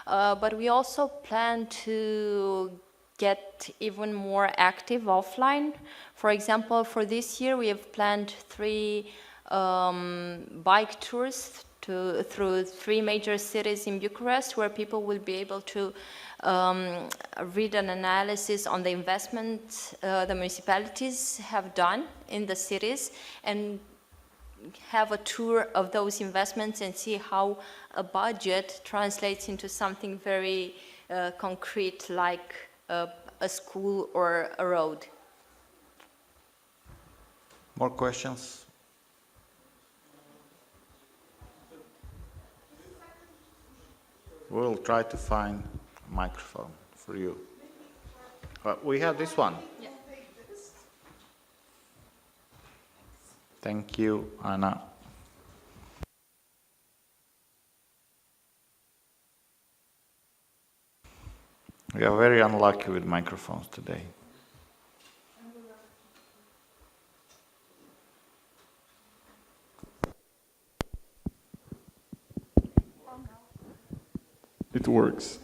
But we also plan to get even more active offline. For example, for this year, we have planned 3 bike tours through 3 major cities in Bucharest, where people will be able to read an analysis on the investment the municipalities have done in the cities, and have a tour of those investments and see how a budget translates into something very concrete, like a school or a road. More questions? We'll try to find a microphone for you. We have this one. Yeah. Thank you, Anna. We are very unlucky with microphones today. It works.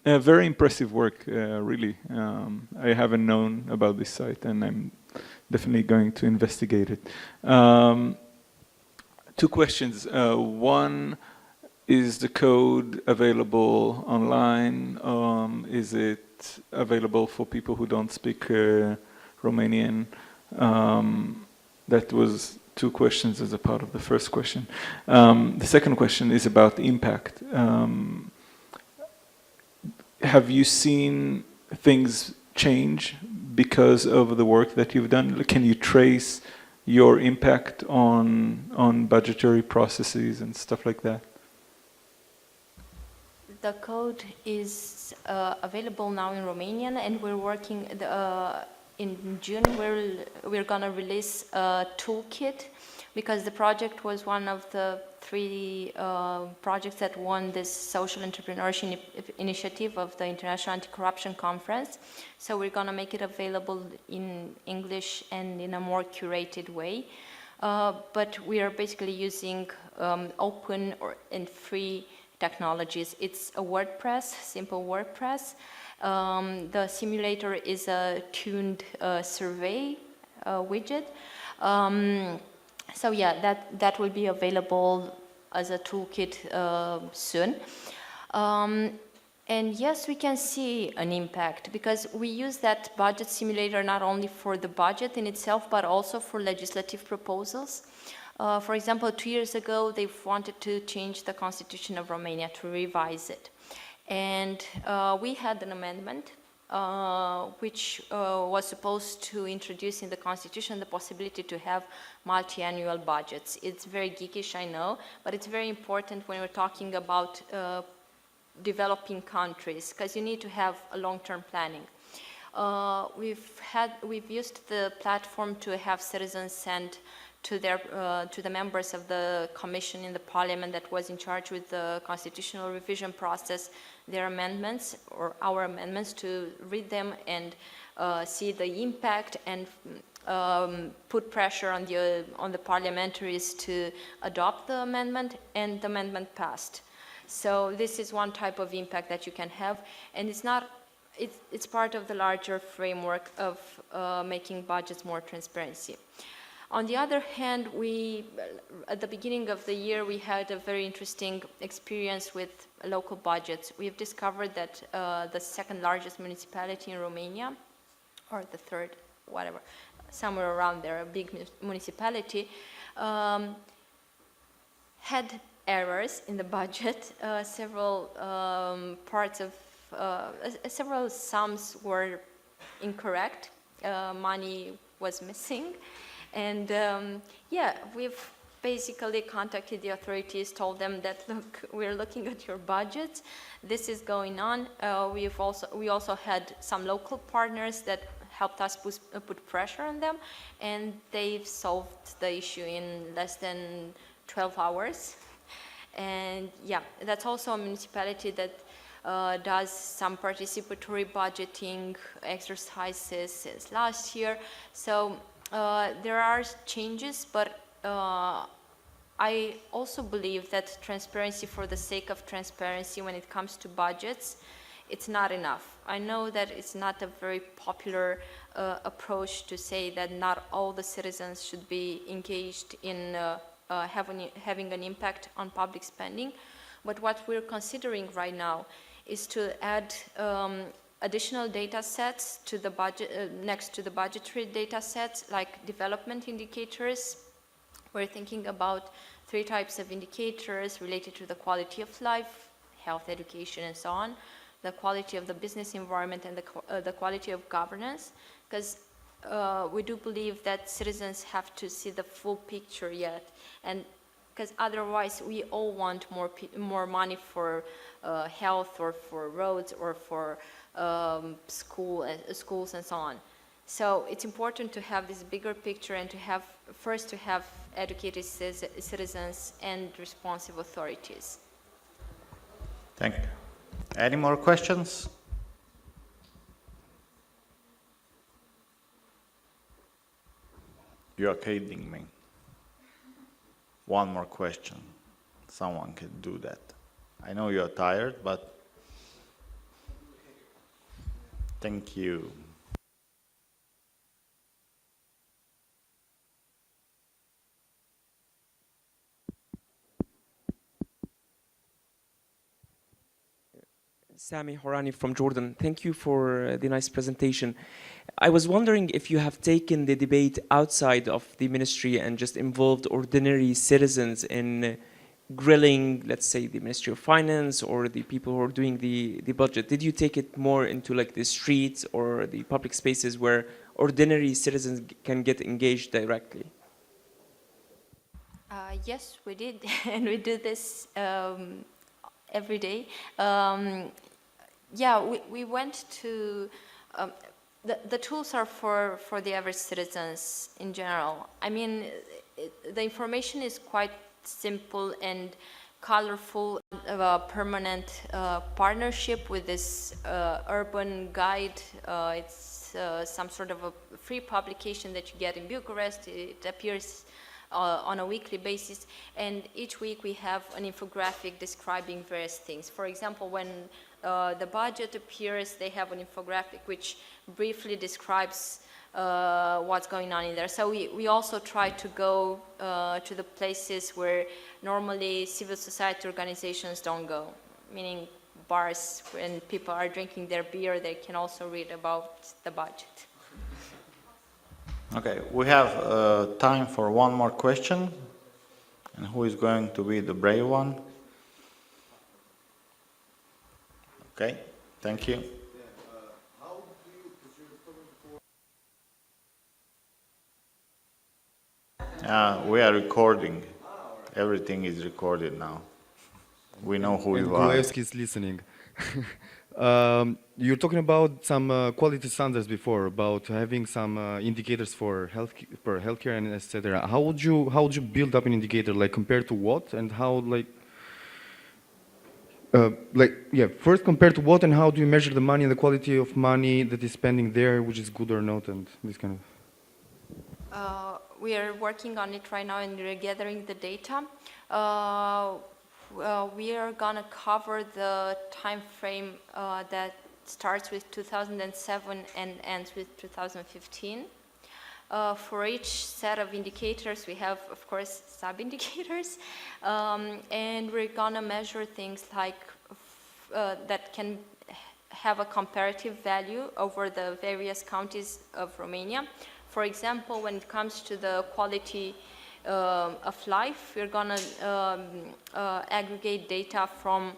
Very impressive work, really. I haven't known about this site, and I'm definitely going to investigate it. 2 questions. One, is the code available online? Is it available for people who don't speak Romanian? That was 2 questions as a part of the first question. The second question is about impact. Have you seen things change because of the work that you've done? Can you trace your impact on budgetary processes and stuff like that? The code is available now in Romanian, and we're working in June. We're gonna release a toolkit, because the project was one of the 3 projects that won this social entrepreneurship initiative of the International Anti-Corruption Conference. So we're gonna make it available in English and in a more curated way. But we are basically using open and free technologies. It's a WordPress, simple WordPress. The simulator is a tuned survey widget. So yeah, that will be available as a toolkit soon. And yes, we can see an impact because we use that budget simulator not only for the budget in itself, but also for legislative proposals. For example, 2 years ago, they wanted to change the constitution of Romania, to revise it. And we had an amendment which was supposed to introduce in the constitution the possibility to have multi-annual budgets. It's very geekish, I know, but it's very important when we're talking about developing countries, because you need to have a long-term planning. We've used the platform to have citizens send to the members of the commission in the parliament that was in charge with the constitutional revision process their amendments or our amendments, to read them and see the impact and put pressure on the parliamentaries to adopt the amendment, and the amendment passed. So this is one type of impact that you can have, and it's part of the larger framework of making budgets more transparency. On the other hand, at the beginning of the year, we had a very interesting experience with local budgets. We've discovered that the second largest municipality in Romania, or the third, whatever, somewhere around there, a big municipality, had errors in the budget. Several several sums were incorrect. Money was missing. And yeah, we've basically contacted the authorities, told them that, look, we're looking at your budget, this is going on. We also had some local partners that helped us put pressure on them, and they've solved the issue in less than 12 hours. And yeah, that's also a municipality that does some participatory budgeting exercises since last year. So there are changes, but I also believe that transparency for the sake of transparency when it comes to budgets, it's not enough. I know that it's not a very popular approach to say that not all the citizens should be engaged in having an impact on public spending, but what we're considering right now is to add additional data sets to the budget, next to the budgetary data sets, like development indicators. We're thinking about 3 types of indicators related to the quality of life, health, education, and so on, the quality of the business environment, and the quality of governance, because we do believe that citizens have to see the full picture yet, and because otherwise we all want more money for health or for roads or for schools and so on. So it's important to have this bigger picture and to have educated citizens and responsive authorities. Thank you. Any more questions? You are kidding me. One more question. Someone can do that. I know you're tired, but thank you. Sami Horani from Jordan. Thank you for the nice presentation. I was wondering if you have taken the debate outside of the ministry and just involved ordinary citizens in grilling, let's say, the Ministry of Finance or the people who are doing the budget. Did you take it more into like the streets or the public spaces where ordinary citizens can get engaged directly? Yes, we did, and we do this every day. Yeah, we went to, the tools are for the average citizens in general. I mean, the information is quite simple and colorful. A permanent partnership with this urban guide. It's some sort of a free publication that you get in Bucharest. It appears on a weekly basis, and each week we have an infographic describing various things. For example, when the budget appears, they have an infographic which briefly describes what's going on in there. So we also try to go to the places where normally civil society organizations don't go, meaning bars. When people are drinking their beer, they can also read about the budget. Okay, we have time for one more question. And who is going to be the brave one? Okay, thank you. We are recording. Everything is recorded now. We know who you are. Gruevski is listening. You're talking about some quality standards before, about having some indicators for healthcare and etc. How would you build up an indicator, like compared to what, and how first compared to what, and how do you measure the money and the quality of money that is spending there, which is good or not, and this kind of. We are working on it right now and we're gathering the data. We are going to cover the time frame that starts with 2007 and ends with 2015. For each set of indicators, we have, of course, sub-indicators, and we're going to measure things like that can have a comparative value over the various counties of Romania. For example, when it comes to the quality of life, we're going to aggregate data from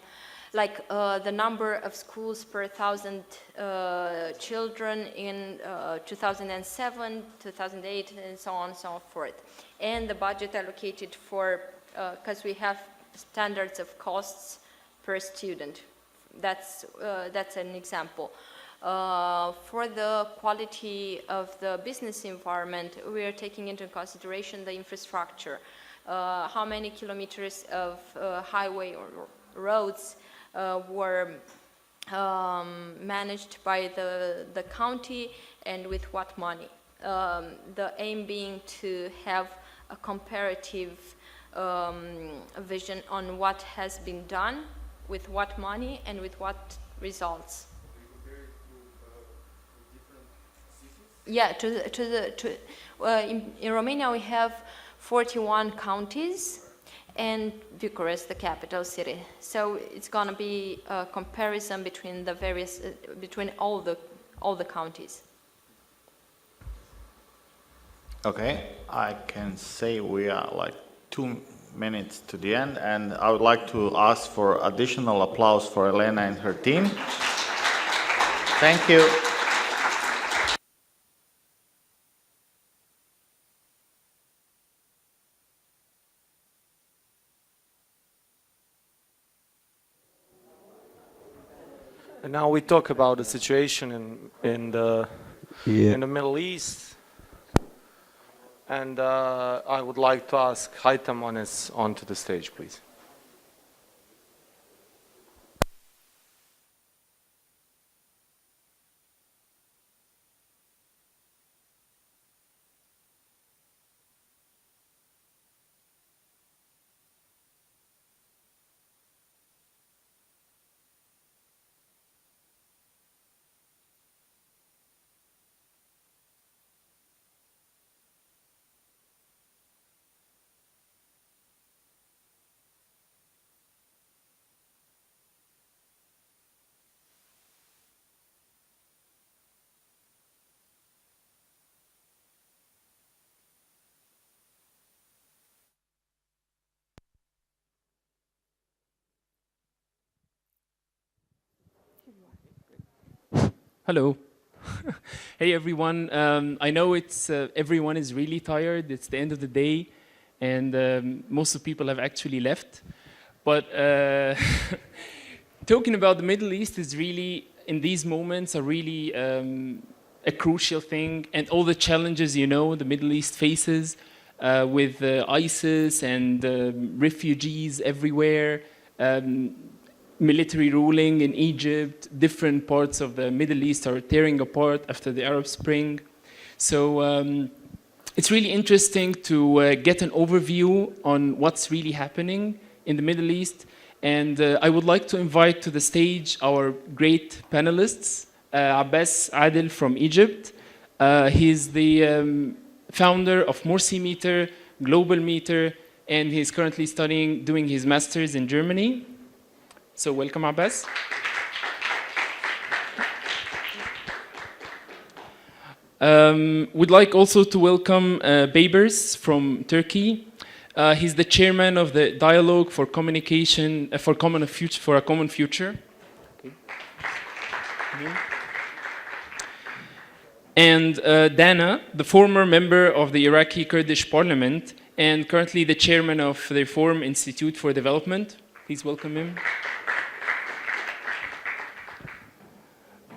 the number of schools per 1,000 children in 2007, 2008, and so on and so forth. And the budget allocated for, because we have standards of costs per student. That's an example. For the quality of the business environment, we are taking into consideration the infrastructure. How many kilometers of highway or roads were managed by the county, and with what money. The aim being to have a comparative vision on what has been done, with what money, and with what results. Yeah, in Romania we have 41 counties and Bucharest, the capital city. So it's going to be a comparison between the various, between all the counties. Okay, I can say we are like 2 minutes to the end, and I would like to ask for additional applause for Elena and her team. Thank you. And now we talk about the situation in the Middle East. And I would like to ask Haitam onto the stage, please. Hello. Hey everyone. I know it's everyone is really tired. It's the end of the day, and most of the people have actually left. But talking about the Middle East is really, in these moments, are really a crucial thing, and all the challenges the Middle East faces with ISIS and refugees everywhere. Military ruling in Egypt, different parts of the Middle East are tearing apart after the Arab Spring. So it's really interesting to get an overview on what's really happening in the Middle East. And I would like to invite to the stage our great panelists, Abbas Adil from Egypt, He's the founder of Morsi Meter, Global Meter, and he's currently doing his master's in Germany. So welcome, Abbas. We'd like also to welcome Babers from Turkey. He's the chairman of the Dialogue for Communication for a Common Future. Okay. And Dana, the former member of the Iraqi Kurdish Parliament and currently the chairman of the Reform Institute for Development. Please welcome him.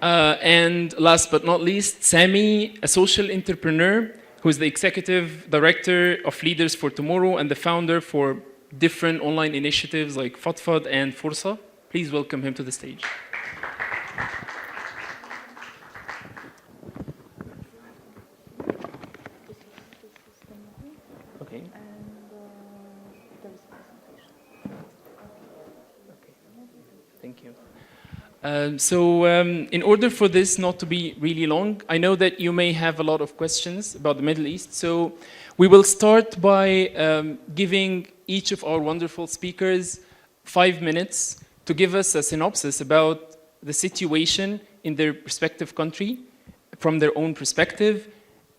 And last but not least, Sami, a social entrepreneur who is the executive director of Leaders for Tomorrow and the founder for different online initiatives like Fatfad and Fursa. Please welcome him to the stage. Okay. Thank you. In order for this not to be really long, I know that you may have a lot of questions about the Middle East. So we will start by giving each of our wonderful speakers 5 minutes to give us a synopsis about the situation in their respective country from their own perspective.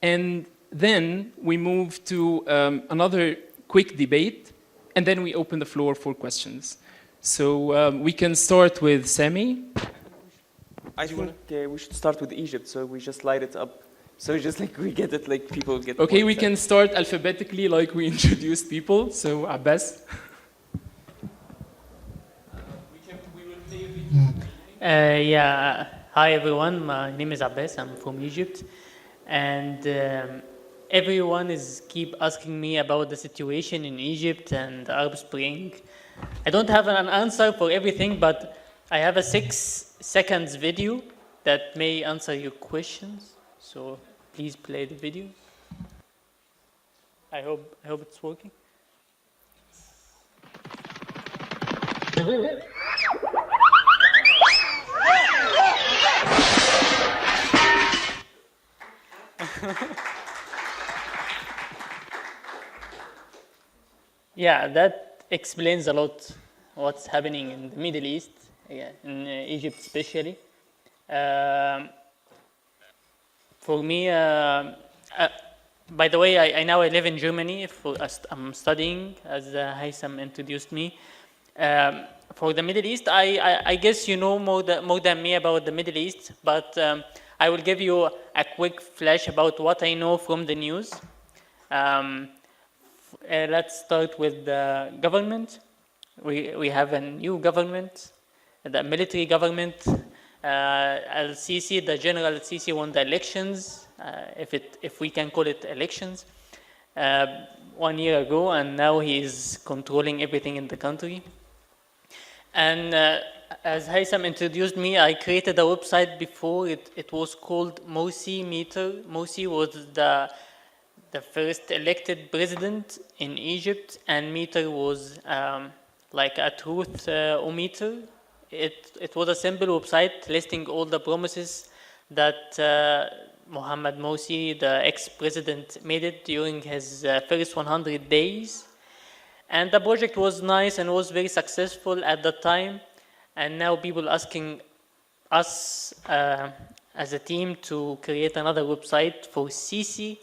And then we move to another quick debate, and then we open the floor for questions. So we can start with Sami. I think we should start with Egypt, so we just light it up. So just like we get it, like people get. Okay, we can start alphabetically, like we introduced people. So Abbas. Yeah. Hi everyone. My name is Abbas. I'm from Egypt, and everyone keep asking me about the situation in Egypt and the Arab Spring. I don't have an answer for everything, but I have a 6 seconds video that may answer your questions. So please play the video. I hope it's working. Yeah, that explains a lot what's happening in the Middle East, in Egypt especially. For me, by the way, I now live in Germany. I'm studying, as Haitham introduced me. For the Middle East, I guess you know more than me about the Middle East, but I will give you a quick flash about what I know from the news. Let's start with the government. We have a new government, the military government. Al-Sisi, the General Al-Sisi won the elections, if we can call it elections, 1 year ago, and now he is controlling everything in the country. And as Haitham introduced me, I created a website before. It was called Morsi Meter. Morsi was the first elected president in Egypt, and Meter was like a truth-o-meter. It was a simple website listing all the promises that Mohamed Morsi, the ex-president, made it during his first 100 days. And the project was nice and was very successful at the time. And now people asking us as a team to create another website for Sisi.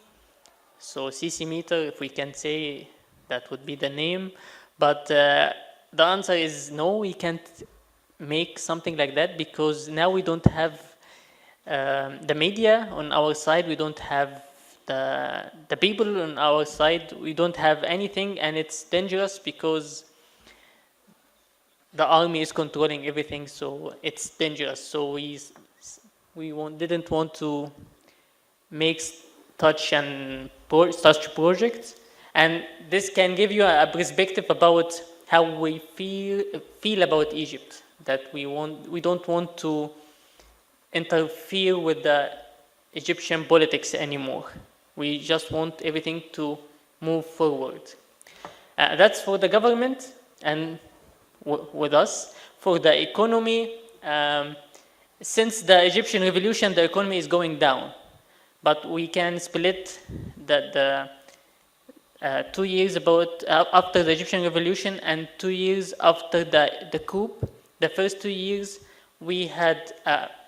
So Sisi Meter, if we can say, that would be the name. But the answer is no, we can't make something like that because now we don't have the media on our side. We don't have the people on our side. We don't have anything, and it's dangerous because the army is controlling everything. So it's dangerous. So we didn't want to make such projects, and this can give you a perspective about how we feel about Egypt. That we don't want to interfere with the Egyptian politics anymore. We just want everything to move forward. That's for the government and with us. For the economy, since the Egyptian revolution, the economy is going down. but we can split the 2 years after the Egyptian revolution and 2 years after the coup. The first 2 years we had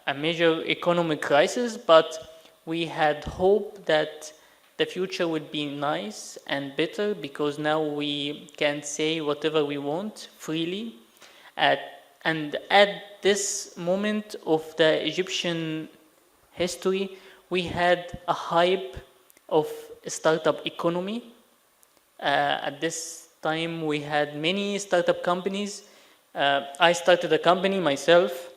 a major economic crisis, but we had hope that the future would be nice and better because now we can say whatever we want freely. And at this moment of the Egyptian history, we had a hype of a startup economy. At this time, we had many startup companies. I started a company myself.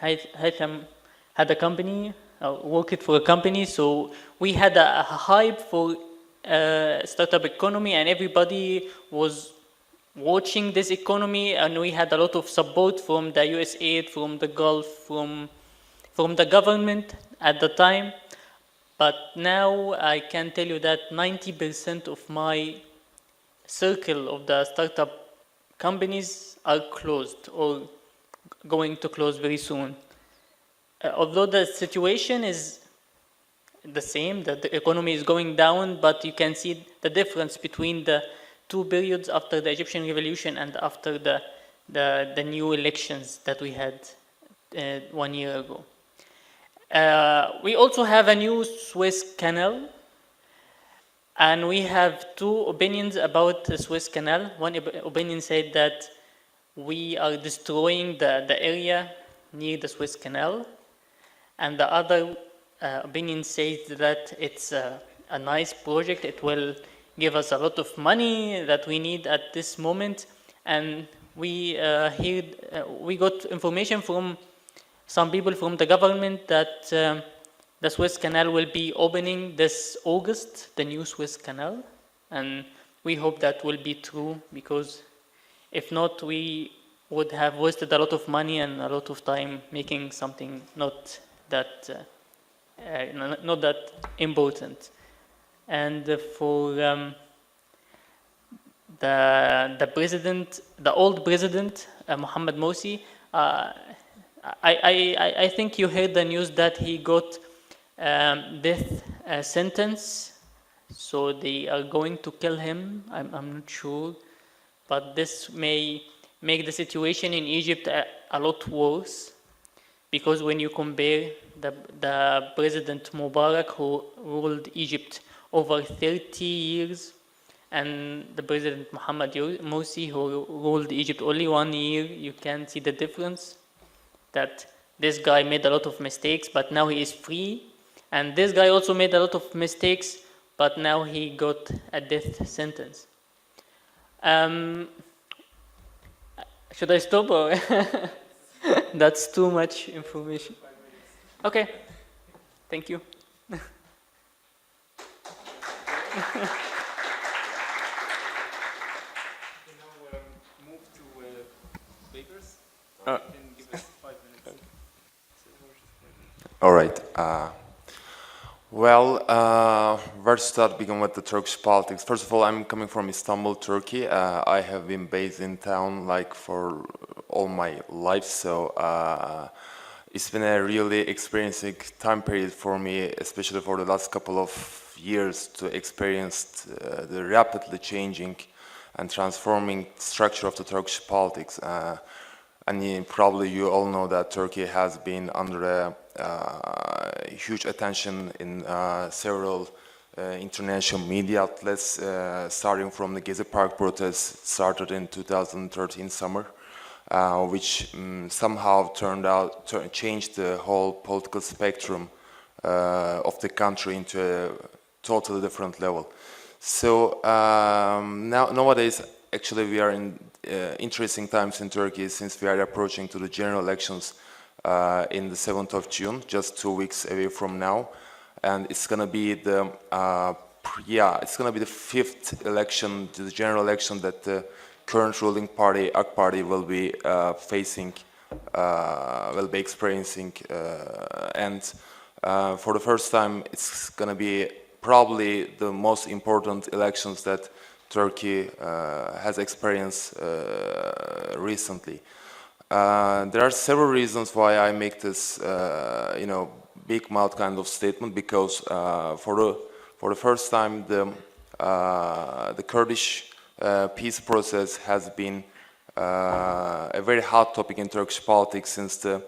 Haytham had a company, worked for a company, so we had a hype for startup economy, and everybody was watching this economy, and we had a lot of support from the USAID, from the Gulf, from the government at the time. But now I can tell you that 90% of my circle of the startup companies are closed or going to close very soon. Although the situation is the same, that the economy is going down, but you can see the difference between the two periods after the Egyptian revolution and after the new elections that we had 1 year ago. We also have a new Suez Canal, and we have two opinions about the Suez Canal. One opinion said that we are destroying the area near the Suez Canal, and the other opinion says that it's a nice project. It will give us a lot of money that we need at this moment. And we got information from some people from the government that the Suez Canal will be opening this August, the new Suez Canal, and we hope that will be true, because if not, we would have wasted a lot of money and a lot of time making something not that important. And for the president, the old president, Mohammed Morsi, I think you heard the news that he got death sentence, so they are going to kill him. I'm not sure, but this may make the situation in Egypt a lot worse, because when you compare the President Mubarak, who ruled Egypt over 30 years, and the President Mohammed Morsi, who ruled Egypt only 1 year, you can see the difference, that this guy made a lot of mistakes, but now he is free. And this guy also made a lot of mistakes, but now he got a death sentence. Should I stop, or that's too much information? Okay, thank you. All right. Where to start? Begin with the Turkish politics. First of all, I'm coming from Istanbul, Turkey. I have been based in town like for all my life, so it's been a really experiencing time period for me, especially for the last couple of years, to experience the rapidly changing and transforming structure of the Turkish politics. And probably you all know that Turkey has been under huge attention in several international media outlets, starting from the Gezi Park protests started in 2013 summer, which somehow changed the whole political spectrum of the country into a totally different level. So nowadays, actually, we are in interesting times in Turkey, since we are approaching to the general elections in the 7th of June, just 2 weeks away from now, and it's gonna be the fifth election, the general election that the current ruling party, AK Party, will be experiencing, and for the first time, it's gonna be probably the most important elections that Turkey has experienced recently. There are several reasons why I make this, big mouth kind of statement, because for the first time the Kurdish peace process has been a very hot topic in Turkish politics since the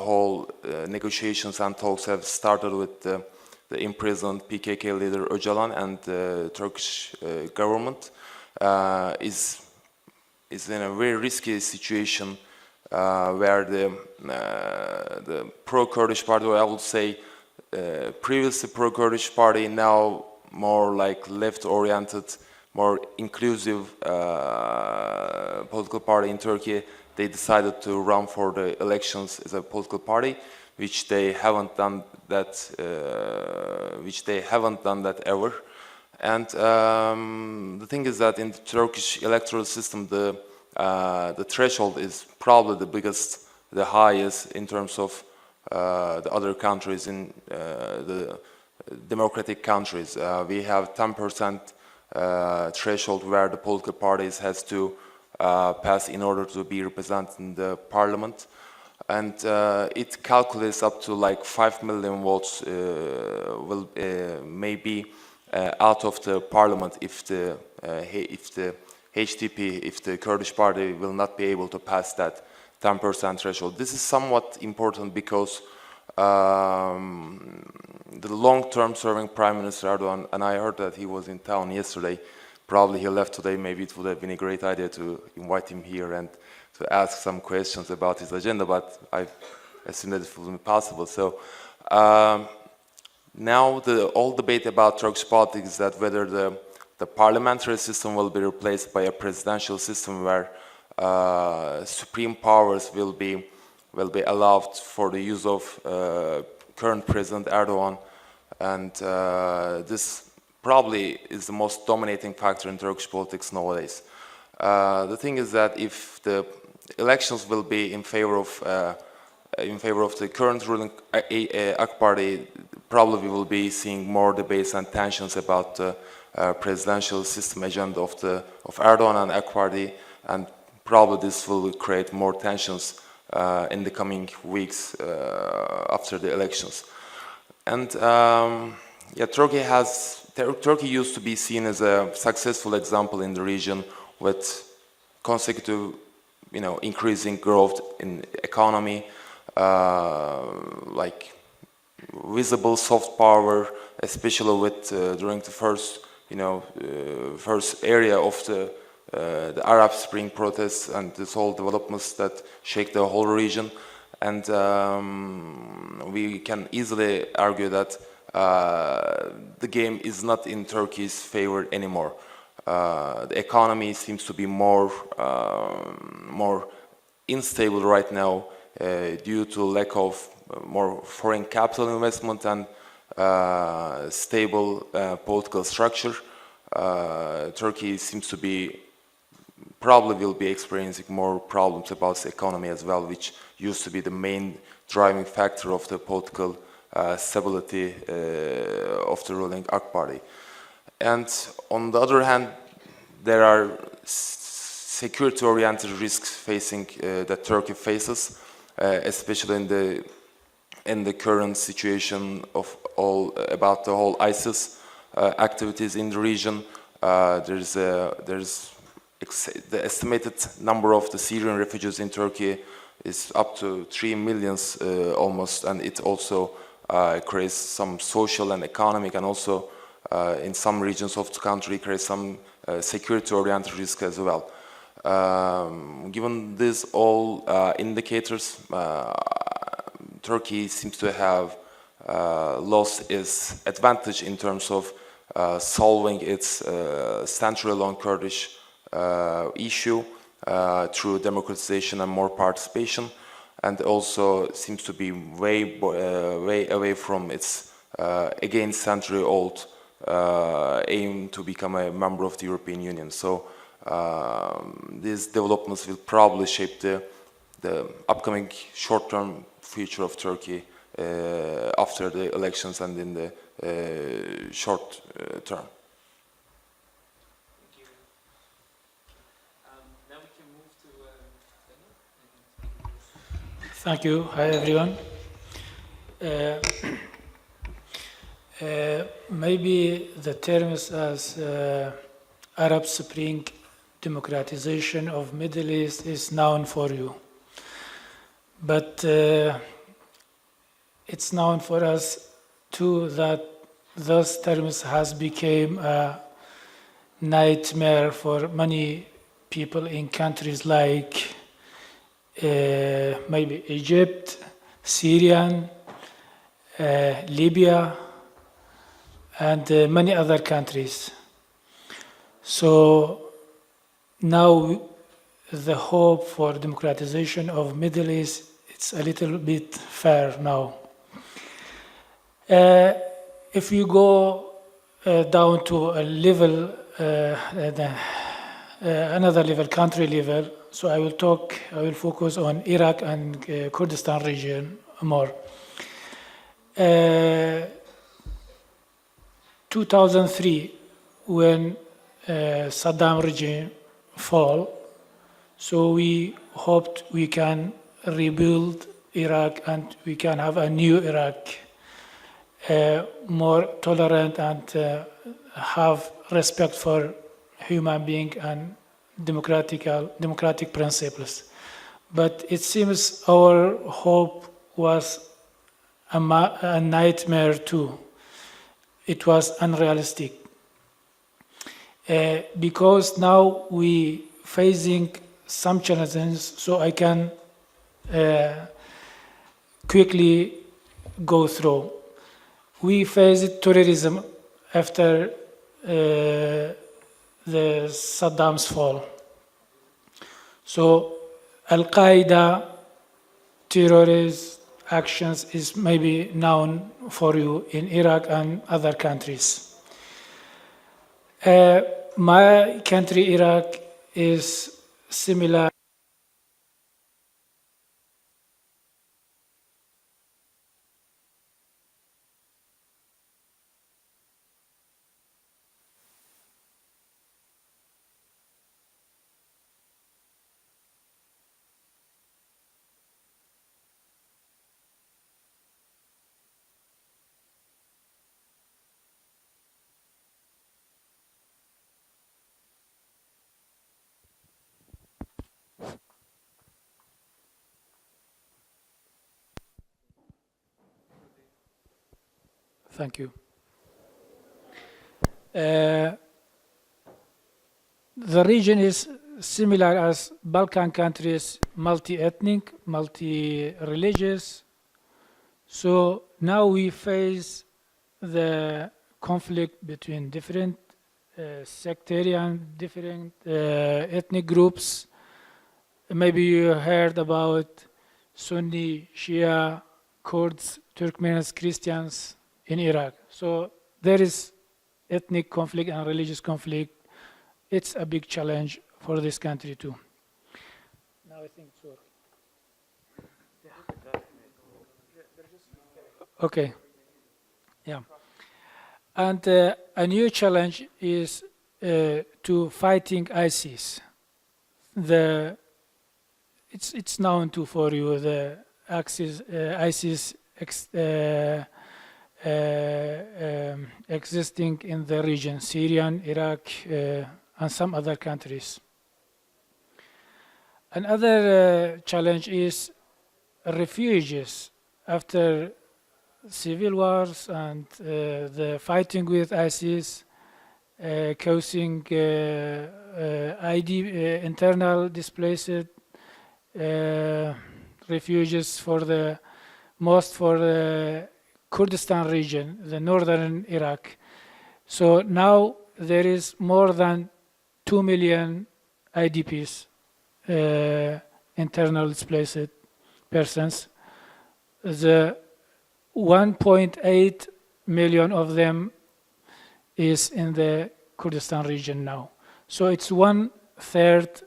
whole negotiations and talks have started with the imprisoned PKK leader Öcalan, and the Turkish government is in a very risky situation where the pro-Kurdish party, or I would say previously pro-Kurdish party, now more like left-oriented, more inclusive political party in Turkey, they decided to run for the elections as a political party, which they haven't done that ever. And the thing is that in the Turkish electoral system, the threshold is probably the highest in terms of the other countries in the democratic countries. We have 10% threshold where the political parties has to pass in order to be represented in the parliament, and it calculates up to like 5 million votes will maybe out of the parliament if the HDP, if the Kurdish party will not be able to pass that 10% threshold. This is somewhat important because the long-term serving Prime Minister Erdogan, and I heard that he was in town yesterday, probably he left today, maybe it would have been a great idea to invite him here and to ask some questions about his agenda, but I assume that it wouldn't be possible. So now the whole debate about Turkish politics is that whether the parliamentary system will be replaced by a presidential system where supreme powers will be allowed for the use of current President Erdogan, and this probably is the most dominating factor in Turkish politics nowadays. The thing is that if the elections will be in favor of the current ruling AK Party, probably we will be seeing more debates and tensions about the presidential system agenda of Erdogan and AK Party, and probably this will create more tensions in the coming weeks after the elections. And yeah, Turkey used to be seen as a successful example in the region with consecutive, increasing growth in economy, like visible soft power, especially with during the first area of the Arab Spring protests and this whole developments that shake the whole region. And we can easily argue that the game is not in Turkey's favor anymore. The economy seems to be more unstable right now due to lack of more foreign capital investment and stable political structure. Turkey seems to be probably will be experiencing more problems about the economy as well, which used to be the main driving factor of the political stability of the ruling AK Party. And on the other hand, there are security-oriented risks facing that Turkey faces, especially in the current situation of about the whole ISIS activities in the region. There's the estimated number of the Syrian refugees in Turkey is up to 3 million almost, and it also creates some social and economic, and also in some regions of the country creates some security-oriented risk as well. Given these all indicators, Turkey seems to have lost its advantage in terms of solving its central long Kurdish issue through democratization and more participation, and also seems to be way away from its again century-old aim to become a member of the European Union. So these developments will probably shape the upcoming short-term future of Turkey after the elections and in the short term. Thank you. Hi, everyone. Uh, maybe the terms as Arab Spring, democratization of Middle East is known for you. But it's known for us too that those terms has become a nightmare for many people in countries like maybe Egypt, Syria, Libya, and many other countries. So now the hope for democratization of Middle East, it's a little bit fair now. If you go down to a level, another level, country level, so I will focus on Iraq and Kurdistan region more. 2003, when Saddam regime fall, so we hoped we can rebuild Iraq and we can have a new Iraq, more tolerant and have respect for human being and democratic principles. But it seems our hope was a nightmare too. It was unrealistic. Because now we facing some challenges, so I can quickly go through. We faced terrorism after the Saddam's fall. So Al-Qaeda terrorist actions is maybe known for you in Iraq and other countries. My country, Iraq, is similar. Thank you. The region is similar as Balkan countries, multi-ethnic, multi-religious. So now we face the conflict between different sectarian, different ethnic groups. Maybe you heard about Sunni, Shia, Kurds, Turkmens, Christians in Iraq. So there is ethnic conflict and religious conflict. It's a big challenge for this country too. Now I think so. Okay. Yeah. And a new challenge is to fighting ISIS. It's known too for you the ISIS existing in the region, Syria, Iraq, and some other countries. Another challenge is refugees after civil wars and the fighting with ISIS, causing internal displaced refugees for the Kurdistan region, the northern Iraq. So now there is more than 2 million IDPs, internal displaced persons. The 1.8 million of them is in the Kurdistan region now. So it's 1/3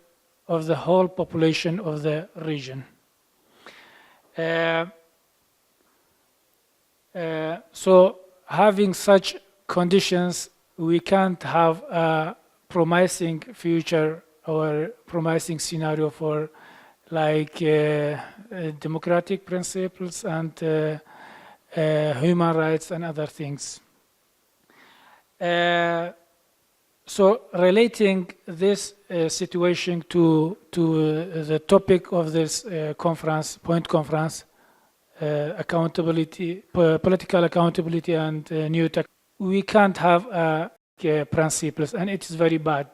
of the whole population of the region. So having such conditions, we can't have a promising future or promising scenario for like democratic principles and human rights and other things. So relating this situation to the topic of this conference, accountability, political accountability and new tech, we can't have principles, and it is very bad.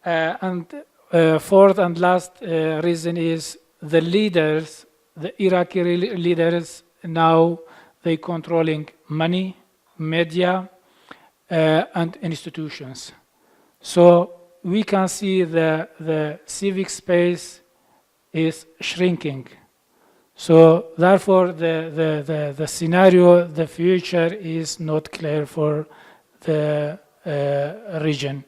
And fourth and last reason is the leaders, the Iraqi leaders, now they controlling money, media, and institutions. So we can see the civic space is shrinking. So therefore the scenario, the future is not clear for the region.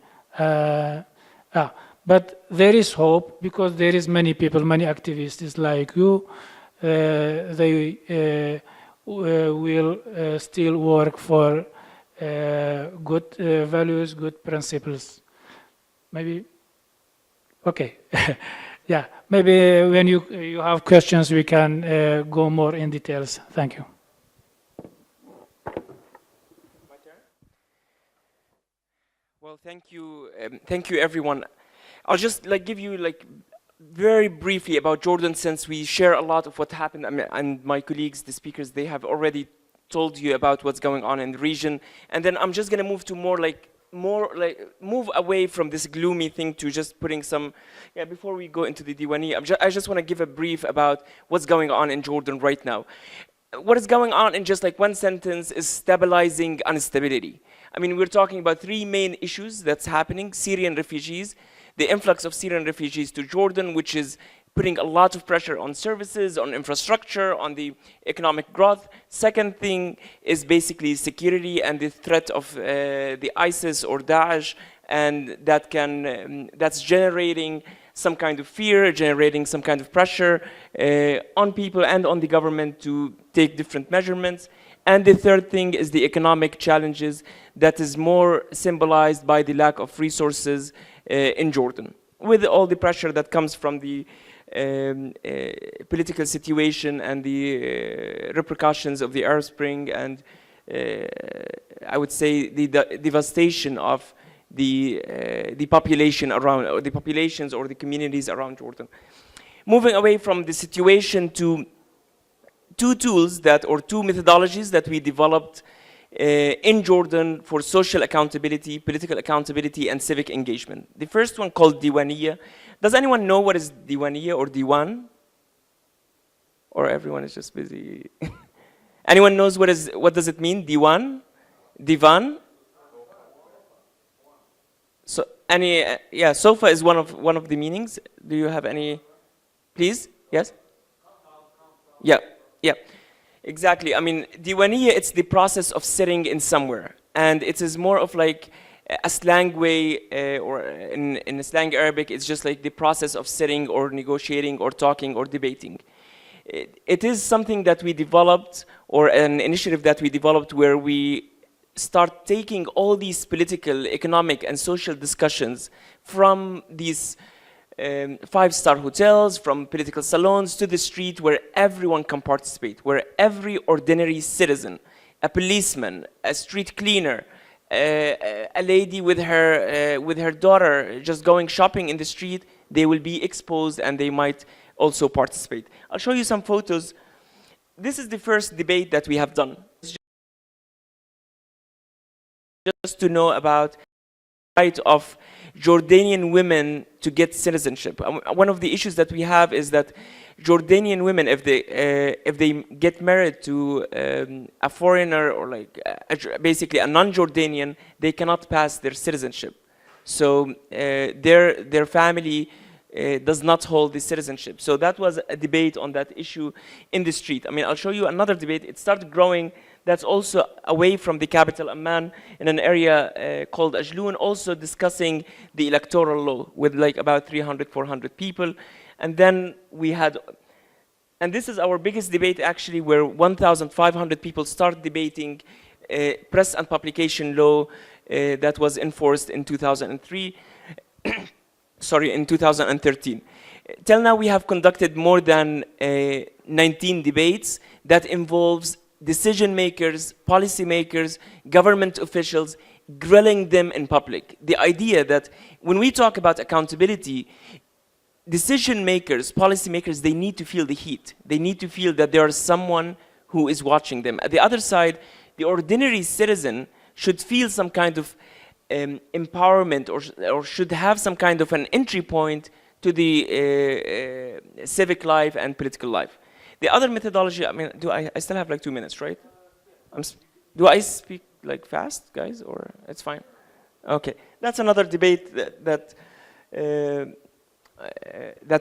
But there is hope because there is many people, many activists like you. They will still work for good values, good principles. Maybe, okay. Yeah, maybe when you have questions, we can go more in details. Thank you. Well, thank you, everyone. I'll just give you very briefly about Jordan, since we share a lot of what happened, and my colleagues, the speakers, they have already told you about what's going on in the region, and then I'm just going to move to move away from this gloomy thing to just putting some. Yeah, before we go into the Diwani, I just want to give a brief about what's going on in Jordan right now. What is going on in just one sentence is stabilizing instability. I mean, we're talking about three main issues that's happening: Syrian refugees, the influx of Syrian refugees to Jordan, which is putting a lot of pressure on services, on infrastructure, on the economic growth. Second thing is basically security and the threat of the ISIS or Daesh, and that's generating some kind of fear, generating some kind of pressure on people and on the government to take different measurements. And the third thing is the economic challenges that is more symbolized by the lack of resources in Jordan, with all the pressure that comes from the political situation and the repercussions of the Arab Spring, and I would say the devastation of the population around, or the populations or the communities around Jordan. Moving away from the situation to two tools or two methodologies that we developed in Jordan for social accountability, political accountability, and civic engagement. The first one, called Diwaniya. Does anyone know what is Diwaniya or Diwan? Or everyone is just busy? Anyone knows what does it mean? Diwan? Divan? So yeah, sofa is one of the meanings. Do you have any? Please? Yes? Yeah. Exactly. I mean, Diwaniya, it's the process of sitting in somewhere. And it is more of a slang way, or in slang Arabic, it's just the process of sitting or negotiating or talking or debating. It is something that we developed, or an initiative that we developed, where we start taking all these political, economic, and social discussions from these five-star hotels, from political salons, to the street, where everyone can participate, where every ordinary citizen, a policeman, a street cleaner, a lady with her daughter just going shopping in the street, they will be exposed and they might also participate. I'll show you some photos. This is the first debate that we have done. Just to know about the right of Jordanian women to get citizenship. One of the issues that we have is that Jordanian women, if they get married to a foreigner, or basically a non-Jordanian, they cannot pass their citizenship. So their family does not hold the citizenship. So that was a debate on that issue in the street. I mean, I'll show you another debate. It started growing. That's also away from the capital Amman, in an area called Ajloun, also discussing the electoral law with about 300, 400 people. And then we had, and this is our biggest debate actually, where 1,500 people start debating press and publication law that was enforced in 2003, sorry, in 2013. Till now, we have conducted more than 19 debates that involves decision makers, policy makers, government officials, grilling them in public. The idea that when we talk about accountability, decision makers, policy makers, they need to feel the heat. They need to feel that there is someone who is watching them. At the other side, the ordinary citizen should feel some kind of empowerment or should have some kind of an entry point to the civic life and political life. The other methodology, I mean, I still have like 2 minutes, right? Do I speak like fast, guys, or it's fine? Okay, that's another debate that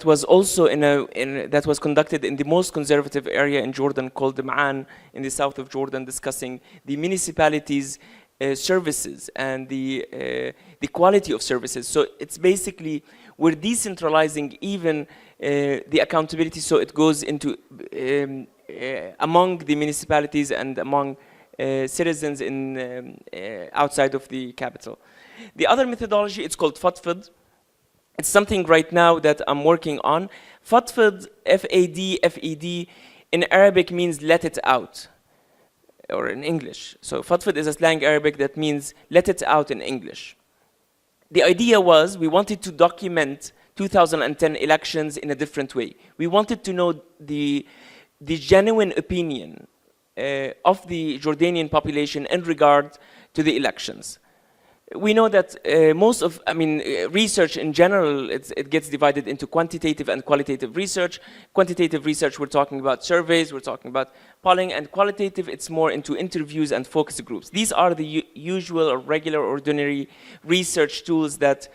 was also that was conducted in the most conservative area in Jordan called the Ma'an in the south of Jordan, discussing the municipalities' services and the quality of services. So it's basically we're decentralizing even the accountability, so it goes into among the municipalities and among citizens in outside of the capital. The other methodology, it's called Fatfad. It's something right now that I'm working on. Fatfad, F-A-D, in Arabic means let it out, or in English. So Fatfad is a slang Arabic that means let it out in English. The idea was we wanted to document 2010 elections in a different way. We wanted to know the genuine opinion of the Jordanian population in regard to the elections. We know that research in general, it gets divided into quantitative and qualitative research. Quantitative research, we're talking about surveys, we're talking about polling, and qualitative, it's more into interviews and focus groups. These are the usual or regular, ordinary research tools that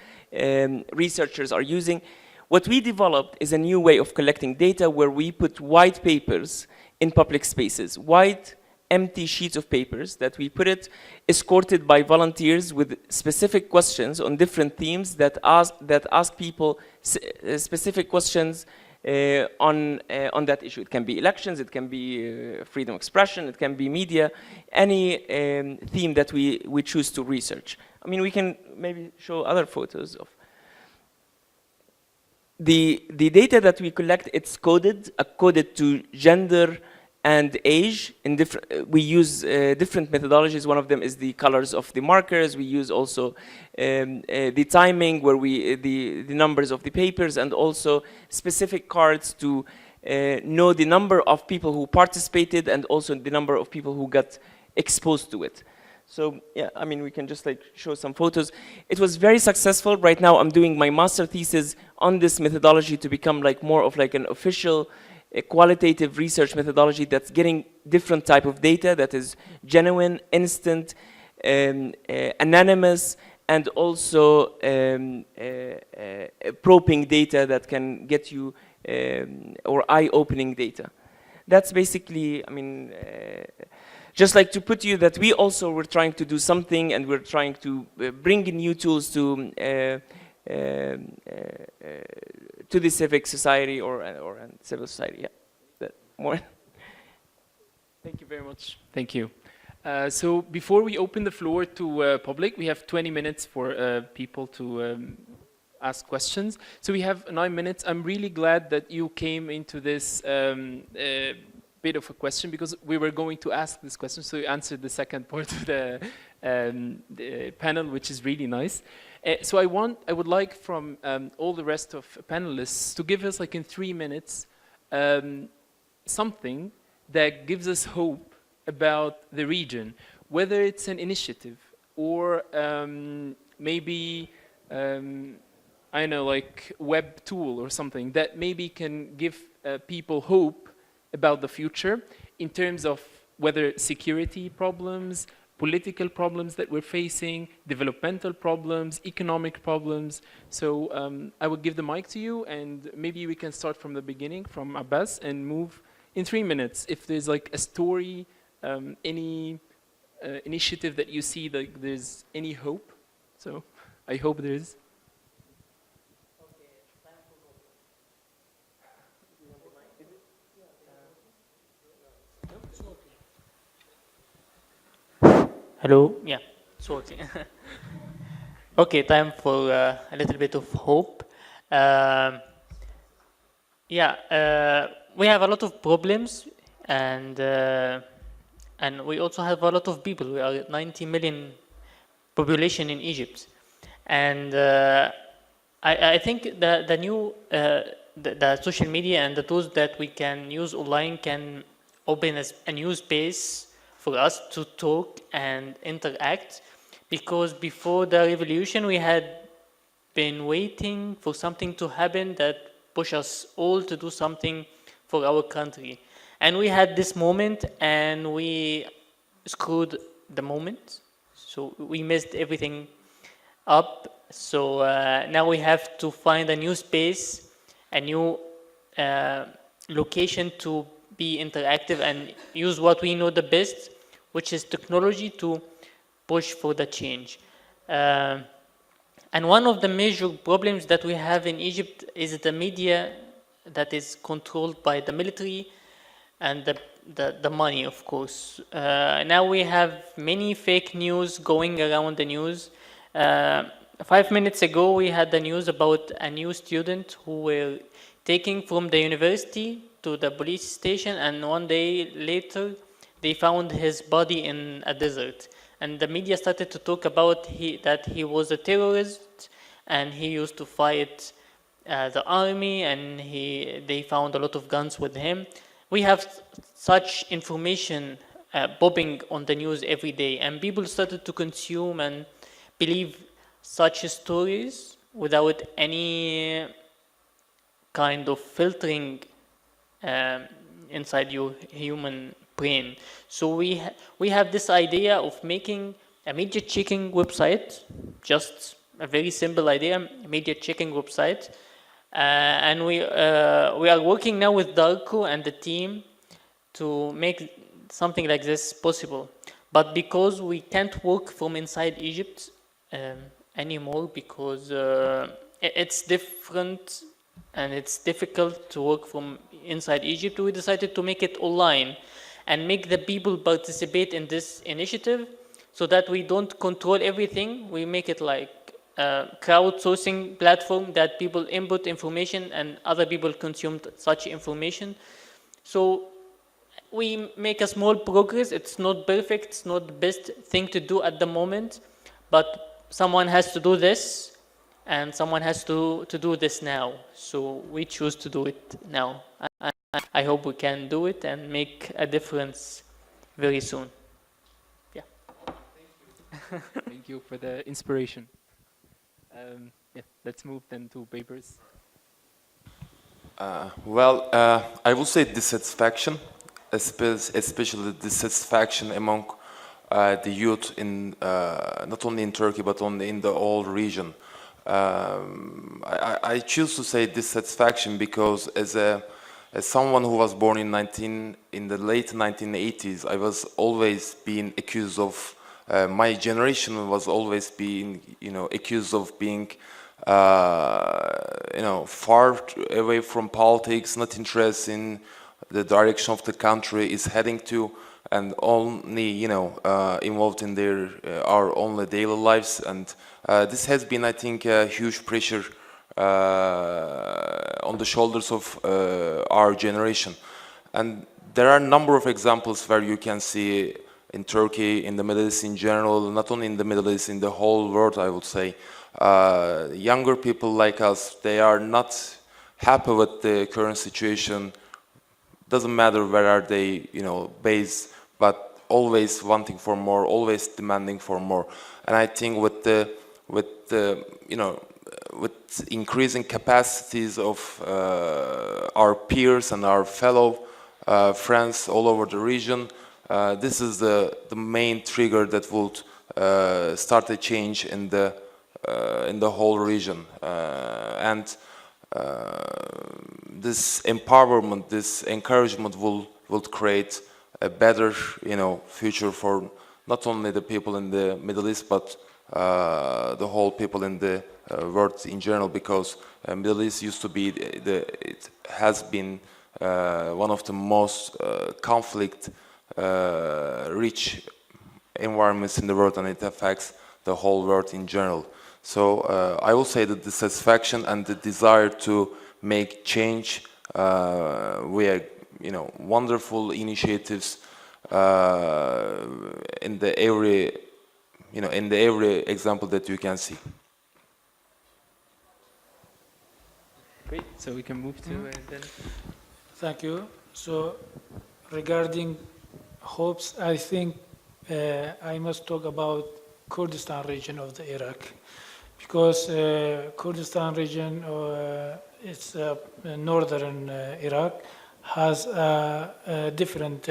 researchers are using. What we developed is a new way of collecting data where we put white papers in public spaces, white empty sheets of papers that we put it escorted by volunteers with specific questions on different themes that ask people specific questions on that issue. It can be elections, it can be freedom of expression, it can be media, any theme that we choose to research. I mean, we can maybe show other photos of the data that we collect. It's coded to gender and age. We use different methodologies. One of them is the colors of the markers. We use also the timing, where the numbers of the papers, and also specific cards to know the number of people who participated and also the number of people who got exposed to it. So yeah, I mean, we can just like show some photos. It was very successful. Right now, I'm doing my master thesis on this methodology to become like more of like an official qualitative research methodology that's getting different type of data that is genuine, instant, anonymous, and also probing data that can get you, or eye-opening data. That's basically, I mean, just like to put you that we also were trying to do something, and we're trying to bring in new tools to the civic society or civil society. Yeah, that more. Thank you very much. Thank you. So before we open the floor to public, we have 20 minutes for people to ask questions. So we have 9 minutes. I'm really glad that you came into this bit of a question, because we were going to ask this question, so you answered the second part of the panel, which is really nice. So I would like from all the rest of panelists to give us, like in 3 minutes, something that gives us hope about the region, whether it's an initiative or maybe, I don't know, like web tool or something that maybe can give people hope about the future in terms of whether security problems, political problems that we're facing, developmental problems, economic problems. So I will give the mic to you, and maybe we can start from the beginning, from Abbas, and move in 3 minutes. If there's like a story, any initiative that you see that there's any hope. So I hope there is. Hello? Yeah, it's working. Okay, time for a little bit of hope. Yeah, we have a lot of problems, and we also have a lot of people. We are 90 million population in Egypt, and I think the new the social media and the tools that we can use online can open a new space for us to talk and interact, because before the revolution we had been waiting for something to happen that push us all to do something for our country, and we had this moment and we screwed the moment, so we messed everything up. So now we have to find a new space, a new location to be interactive and use what we know the best, which is technology, to push for the change. And one of the major problems that we have in Egypt is the media that is controlled by the military and the money, of course. Now we have many fake news going around the news. 5 minutes ago, we had the news about a new student who were taken from the university to the police station, and 1 day later, they found his body in a desert. And the media started to talk about that he was a terrorist, and he used to fight the army, and they found a lot of guns with him. We have such information popping on the news every day, and people started to consume and believe such stories without any kind of filtering inside your human brain. So we have this idea of making a media checking website, just a very simple idea, a media checking website, and we are working now with Darko and the team to make something like this possible. But because we can't work from inside Egypt anymore, because it's different and it's difficult to work from inside Egypt, we decided to make it online and make the people participate in this initiative, so that we don't control everything. We make it like a crowdsourcing platform that people input information and other people consume such information. So we make a small progress. It's not perfect, it's not the best thing to do at the moment, but someone has to do this and someone has to do this now. So we choose to do it now. I hope we can do it and make a difference very soon. Yeah. Thank you for the inspiration. Yeah, let's move then to papers. I would say dissatisfaction, especially dissatisfaction among the youth in not only in Turkey but in the whole region. I choose to say dissatisfaction because as someone who was born in the late 1980s, I was always being accused of. My generation was always being, accused of being, far away from politics, not interested in the direction of the country is heading to, and only, involved in our only daily lives. And this has been, I think, a huge pressure on the shoulders of our generation. And there are a number of examples where you can see in Turkey, in the Middle East in general, not only in the Middle East, in the whole world, I would say, younger people like us, they are not happy with the current situation. Doesn't matter where are they, based, but always wanting for more, always demanding for more. And I think with increasing capacities of our peers and our fellow friends all over the region, this is the main trigger that would start a change in the whole region, and this empowerment, this encouragement will create a better, future for not only the people in the Middle East but the whole people in the world in general, because Middle East used to be it has been one of the most conflict rich environments in the world, and it affects the whole world in general. So I will say that the satisfaction and the desire to make change we are, wonderful initiatives in the every example that you can see. Great. So we can move to then. Thank you. So regarding hopes, I think I must talk about Kurdistan region of the Iraq, because Kurdistan region, it's northern Iraq, has a different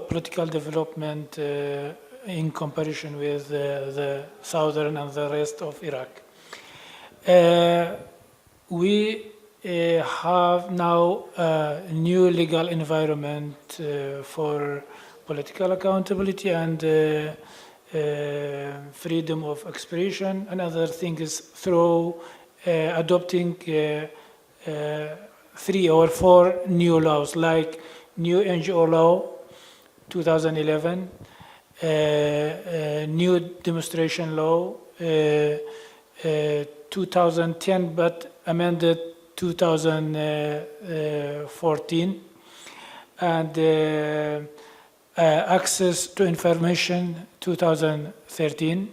political development in comparison with the southern and the rest of Iraq. We have now a new legal environment for political accountability and freedom of expression. Another thing is through adopting 3 or 4 new laws, like new NGO law 2011, new demonstration law 2010 but amended 2014, and access to information 2013,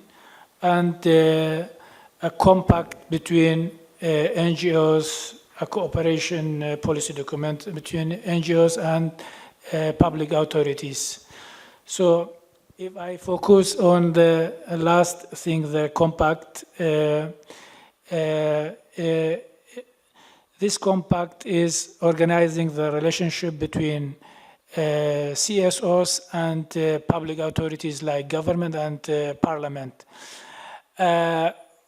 and a compact between NGOs, a cooperation policy document between NGOs and public authorities. So if I focus on the last thing, the compact, this compact is organizing the relationship between CSOs and public authorities like government and parliament.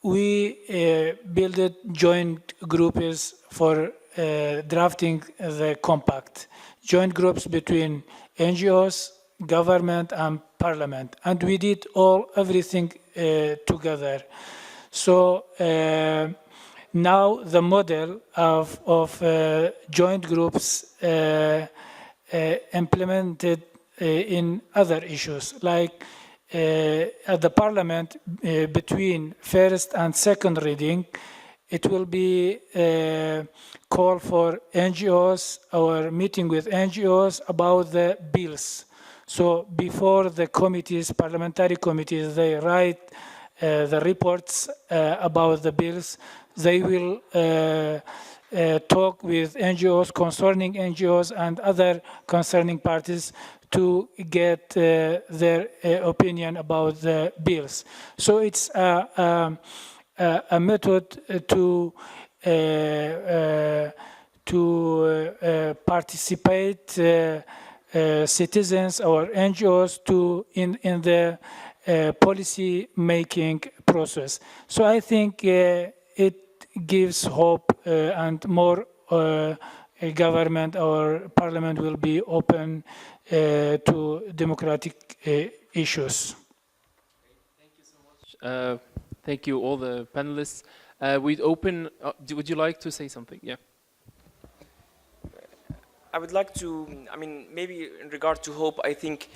We built joint groups for drafting the compact, joint groups between NGOs, government and parliament, and we did everything together. So now the model of joint groups implemented in other issues, like at the parliament between first and second reading, it will be a call for NGOs or meeting with NGOs about the bills. So before the committees, parliamentary committees, they write the reports about the bills, they will talk with NGOs, concerning NGOs and other concerning parties to get their opinion about the bills. So it's a method to participate citizens or NGOs in the policy making process. So I think it gives hope and more government or parliament will be open to democratic issues. Thank you so much. Thank you all the panelists. We'd open, would you like to say something? Yeah. I would like to, maybe in regard to hope, I think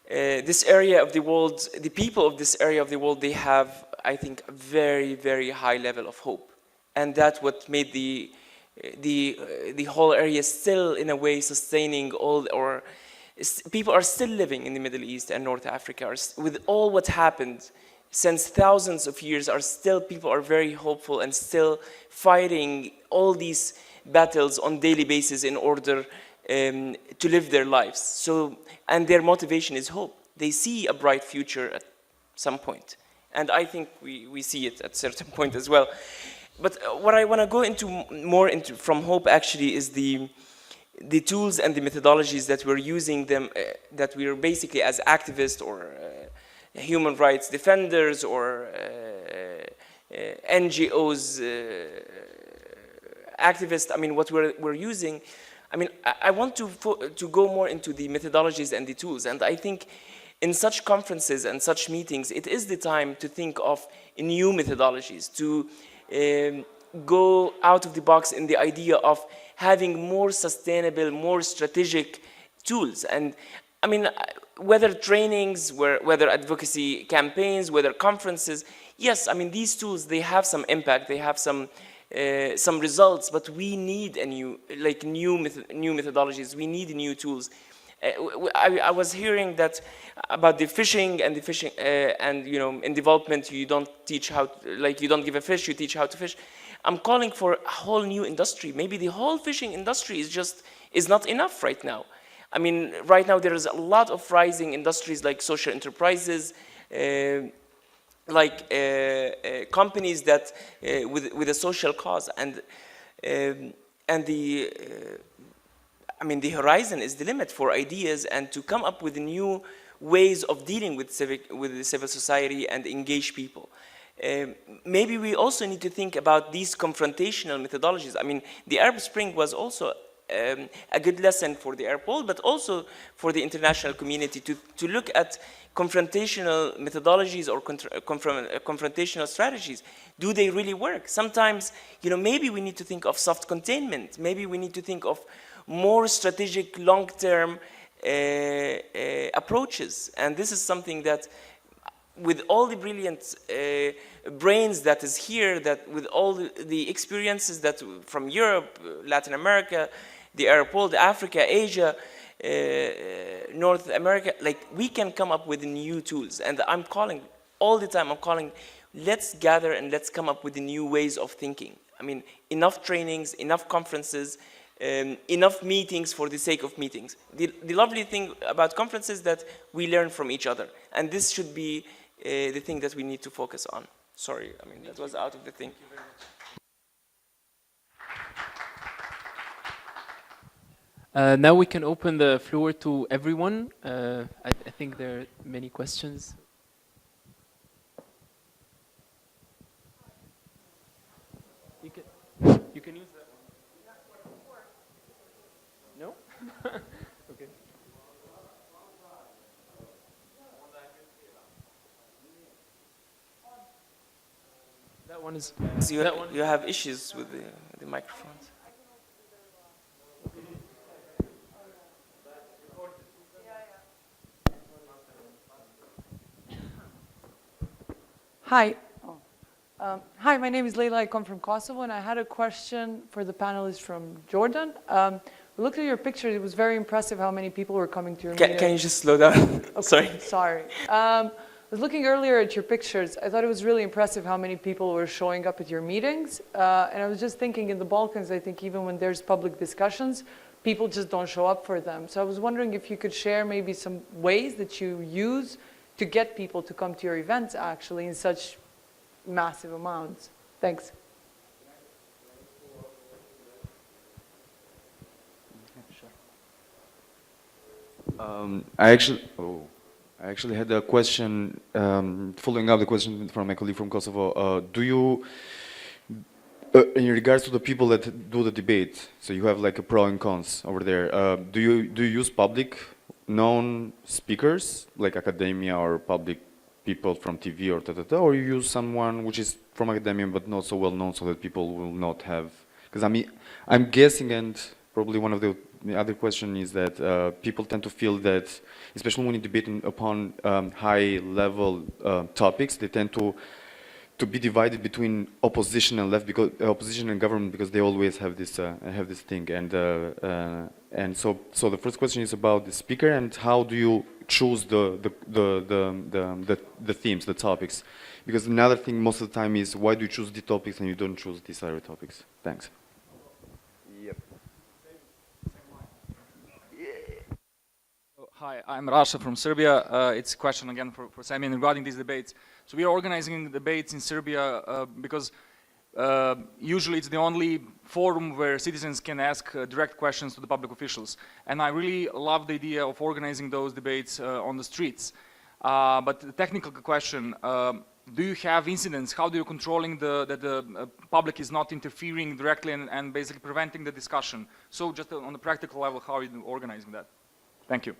this area of the world, the people of this area of the world, they have, I think, a very, very high level of hope. And that's what made the whole area still, in a way, sustaining people are still living in the Middle East and North Africa, with all what happened since thousands of years, people are very hopeful and still fighting all these battles on daily basis in order to live their lives. So, and their motivation is hope. They see a bright future at some point. And I think we see it at a certain point as well. But what I want to go more into from hope actually is the tools and the methodologies that we're using that we're basically as activists or human rights defenders or NGOs activists, what we're using. I want to go more into the methodologies and the tools. And I think in such conferences and such meetings, it is the time to think of new methodologies, to go out of the box in the idea of having more sustainable, more strategic tools. And whether trainings, whether advocacy campaigns, whether conferences, yes, these tools, they have some impact, they have some some results, but we need a new methodologies. We need new tools. I was hearing that about the fishing and and in development you don't teach how you don't give a fish, you teach how to fish. I'm calling for a whole new industry. Maybe the whole fishing industry is not enough right now. I mean, right now there is a lot of rising industries like social enterprises, companies that with a social cause, and the horizon is the limit for ideas and to come up with new ways of dealing with the civil society and engage people. Maybe we also need to think about these confrontational methodologies. I mean, the Arab Spring was also a good lesson for the Arab world, but also for the international community to look at confrontational methodologies or confrontational strategies. Do they really work? Sometimes, maybe we need to think of soft containment. Maybe we need to think of more strategic, long-term approaches. And this is something that, with all the brilliant brains that is here, that with all the experiences that from Europe, Latin America, the Arab world, Africa, Asia, North America, we can come up with new tools. And I'm calling all the time, let's gather and let's come up with new ways of thinking. I mean, enough trainings, enough conferences, enough meetings for the sake of meetings. The lovely thing about conferences is that we learn from each other. And this should be the thing that we need to focus on. Sorry, I mean, that was out of the thing. Now we can open the floor to everyone. I think there are many questions. You can use that. No? Okay. That one is. You have issues with the microphones. Hi. Hi, my name is Leila. I come from Kosovo, and I had a question for the panelists from Jordan. We looked at your picture. It was very impressive how many people were coming to your meeting. Can you just slow down? Okay, sorry. I was looking earlier at your pictures. I thought it was really impressive how many people were showing up at your meetings. And I was just thinking, in the Balkans, I think even when there's public discussions, people just don't show up for them. So I was wondering if you could share maybe some ways that you use to get people to come to your events, actually, in such massive amounts. Thanks. I actually had a question, following up the question from my colleague from Kosovo. Do you, in regards to the people that do the debate, so you have like a pro and cons over there, do you use public known speakers, like academia or public people from TV or you use someone which is from academia but not so well known so that people will not have, because I'm guessing, and probably one of the other question is that people tend to feel that, especially when you debate upon high level topics, they tend to be divided between opposition and left, because opposition and government, because they always have this thing. And so the first question is about the speaker and how do you choose the themes, the topics, because another thing most of the time is why do you choose the topics and you don't choose these other topics? Thanks. Yep. Hi, I'm Rasha from Serbia. It's a question again for Samian regarding these debates. So we are organizing debates in Serbia because usually it's the only forum where citizens can ask direct questions to the public officials. And I really love the idea of organizing those debates on the streets. But the technical question, do you have incidents? How do you controlling that the public is not interfering directly and basically preventing the discussion? So just on the practical level, how are you organizing that? Thank you.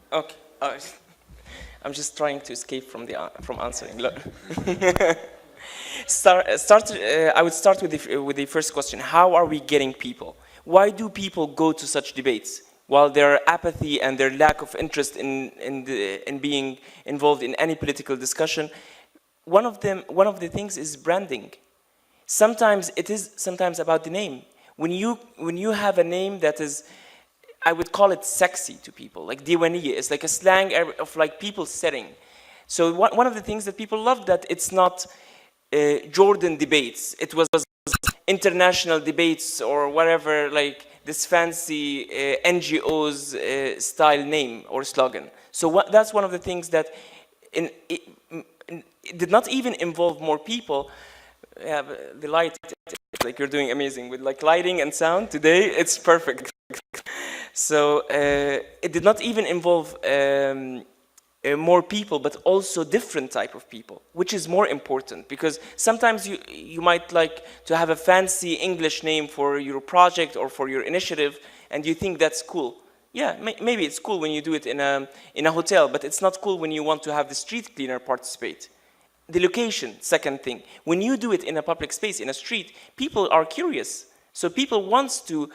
Okay. I'm just trying to escape from from answering. Look. I would start with the first question. How are we getting people? Why do people go to such debates? While their apathy and their lack of interest in being involved in any political discussion, one of the things is branding. Sometimes it is about the name. When you have a name that is, I would call it sexy to people, like Diwaniya, it's like a slang of like people sitting. So one of the things that people love, that it's not Jordan debates, it was international debates or whatever, like this fancy NGO's style name or slogan. So that's one of the things that it did not even involve more people. Yeah, the light, like you're doing amazing with like lighting and sound today, it's perfect. So it did not even involve more people, but also different type of people, which is more important, because sometimes you might like to have a fancy English name for your project or for your initiative, and you think that's cool. Yeah, maybe it's cool when you do it in a hotel, but it's not cool when you want to have the street cleaner participate. The location, second thing. When you do it in a public space, in a street, people are curious. So people want to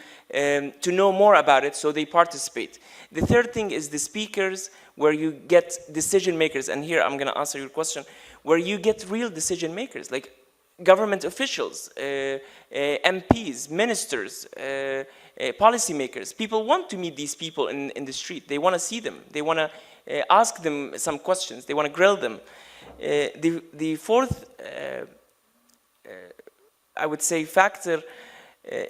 know more about it, so they participate. The third thing is the speakers, where you get decision makers. And here I'm going to answer your question, where you get real decision makers, like government officials, MPs, ministers, policy makers. People want to meet these people in the street. They want to see them. They want to ask them some questions. They want to grill them. The fourth, I would say, factor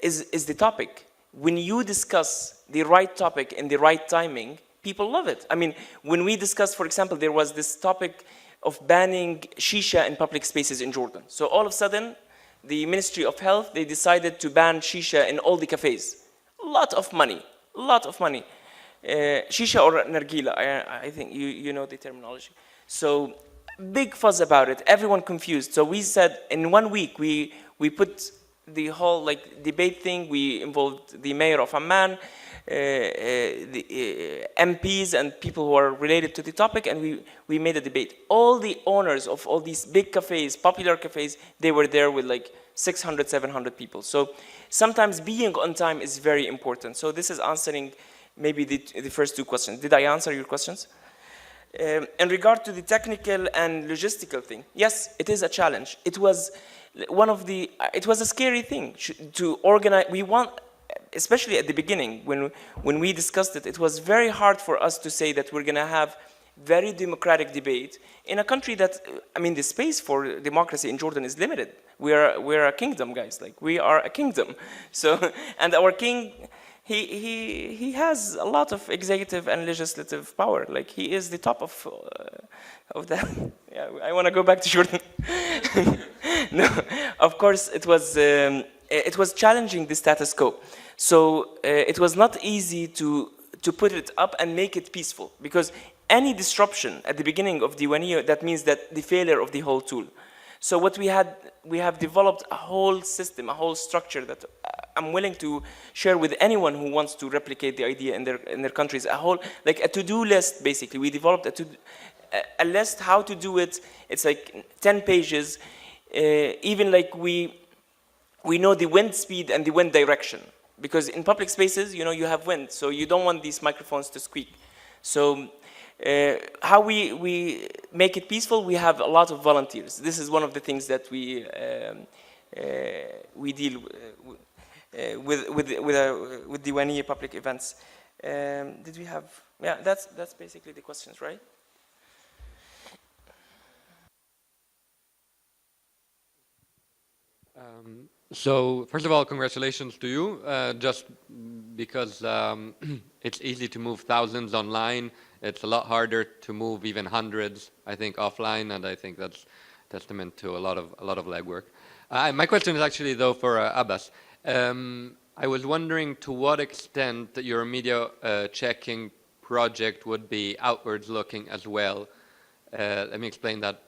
is the topic. When you discuss the right topic in the right timing, people love it. I mean, when we discussed, for example, there was this topic of banning shisha in public spaces in Jordan. So all of a sudden, the Ministry of Health, they decided to ban shisha in all the cafes. A lot of money, a lot of money. Shisha or nargila, I think you know the terminology. So big fuss about it, everyone confused. So we said in 1 week, we put the whole like debate thing, we involved the mayor of Amman, the MPs and people who are related to the topic, and we made a debate. All the owners of all these big cafes, popular cafes, they were there with like 600, 700 people. So sometimes being on time is very important. So this is answering maybe the first two questions. Did I answer your questions? In regard to the technical and logistical thing, yes, it is a challenge. It was it was a scary thing to organize. Especially at the beginning, when we discussed it, it was very hard for us to say that we're going to have very democratic debate in a country that, I mean, the space for democracy in Jordan is limited. We're a kingdom, guys. Like, we are a kingdom. So, and our king, he has a lot of executive and legislative power. Like, he is the top of that. Yeah, I want to go back to Jordan. No, of course, it was challenging the status quo. So it was not easy to put it up and make it peaceful, because any disruption at the beginning of Diwaniya, that means that the failure of the whole tool. So what we have developed a whole system, a whole structure that I'm willing to share with anyone who wants to replicate the idea in their countries. A whole, like a to-do list, basically. We developed a list how to do it. It's like 10 pages. Even like we know the wind speed and the wind direction. Because in public spaces, you know, you have wind, so you don't want these microphones to squeak. So how we make it peaceful, we have a lot of volunteers. This is one of the things that we deal with Diwaniya public events. Did we have? Yeah, that's basically the questions, right? So, first of all, congratulations to you, just because it's easy to move thousands online. It's a lot harder to move even hundreds, I think, offline, and I think that's testament to a lot of legwork. My question is actually, though, for Abbas. I was wondering to what extent your media checking project would be outwards looking as well. Let me explain that.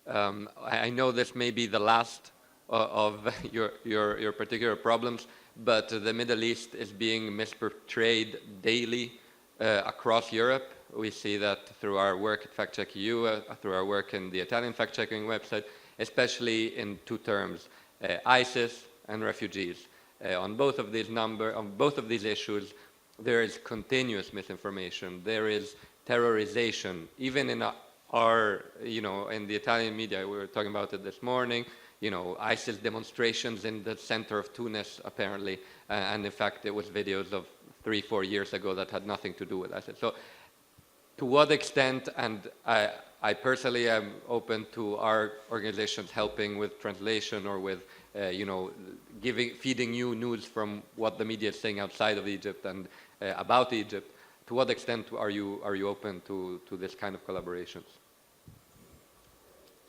I know this may be the last of your particular problems, but the Middle East is being misportrayed daily across Europe, we see that through our work at Fact Check EU, through our work in the Italian fact-checking website, especially in two terms, ISIS and refugees. On both of these issues, there is continuous misinformation. There is terrorization, even in our, in the Italian media. We were talking about it this morning. ISIS demonstrations in the center of Tunis, apparently, and in fact, it was videos of 3-4 years ago that had nothing to do with ISIS. So, to what extent, and I personally am open to our organizations helping with translation or with, feeding you news from what the media is saying outside of Egypt and about Egypt. To what extent are you open to this kind of collaborations?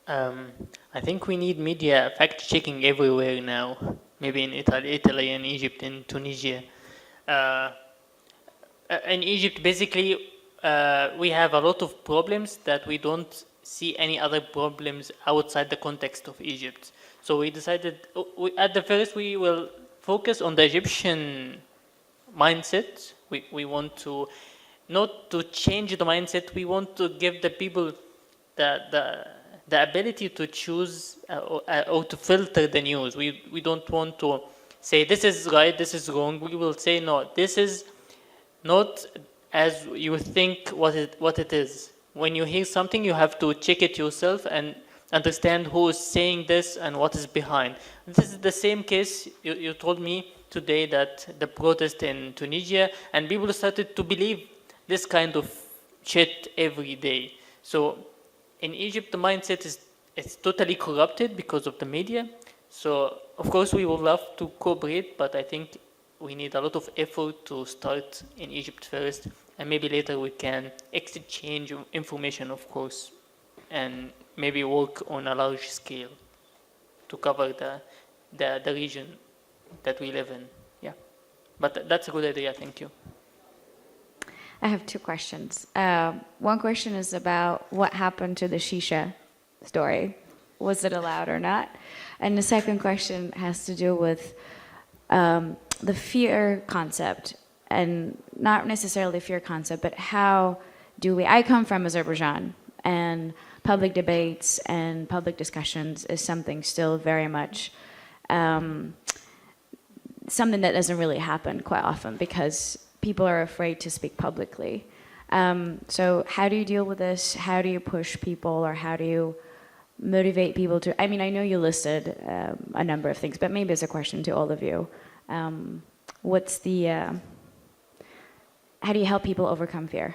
I think we need media fact-checking everywhere now. Maybe in Italy, in Egypt, in Tunisia. In Egypt, basically, we have a lot of problems that we don't see any other problems outside the context of Egypt. So we decided, at the first, we will focus on the Egyptian mindset. We want to, not to change the mindset, we want to give the people the ability to choose or to filter the news. We don't want to say this is right, this is wrong. We will say no, this is not as you think what it is. When you hear something, you have to check it yourself and understand who is saying this and what is behind. This is the same case you told me today, that the protest in Tunisia, and people started to believe this kind of shit every day. So in Egypt, the mindset is totally corrupted because of the media. So of course we would love to cooperate, but I think we need a lot of effort to start in Egypt first, and maybe later we can exchange information, of course, and maybe work on a large scale to cover the region that we live in. Yeah, but that's a good idea. Thank you. I have two questions. One question is about what happened to the shisha story. Was it allowed or not? And the second question has to do with the fear concept, and not necessarily fear concept, but how do we, I come from Azerbaijan, and public debates and public discussions is something still very much something that doesn't really happen quite often because people are afraid to speak publicly. So how do you deal with this? How do you push people, or how do you motivate people to, I mean, I know you listed a number of things, but maybe it's a question to all of you. What's the, how do you help people overcome fear?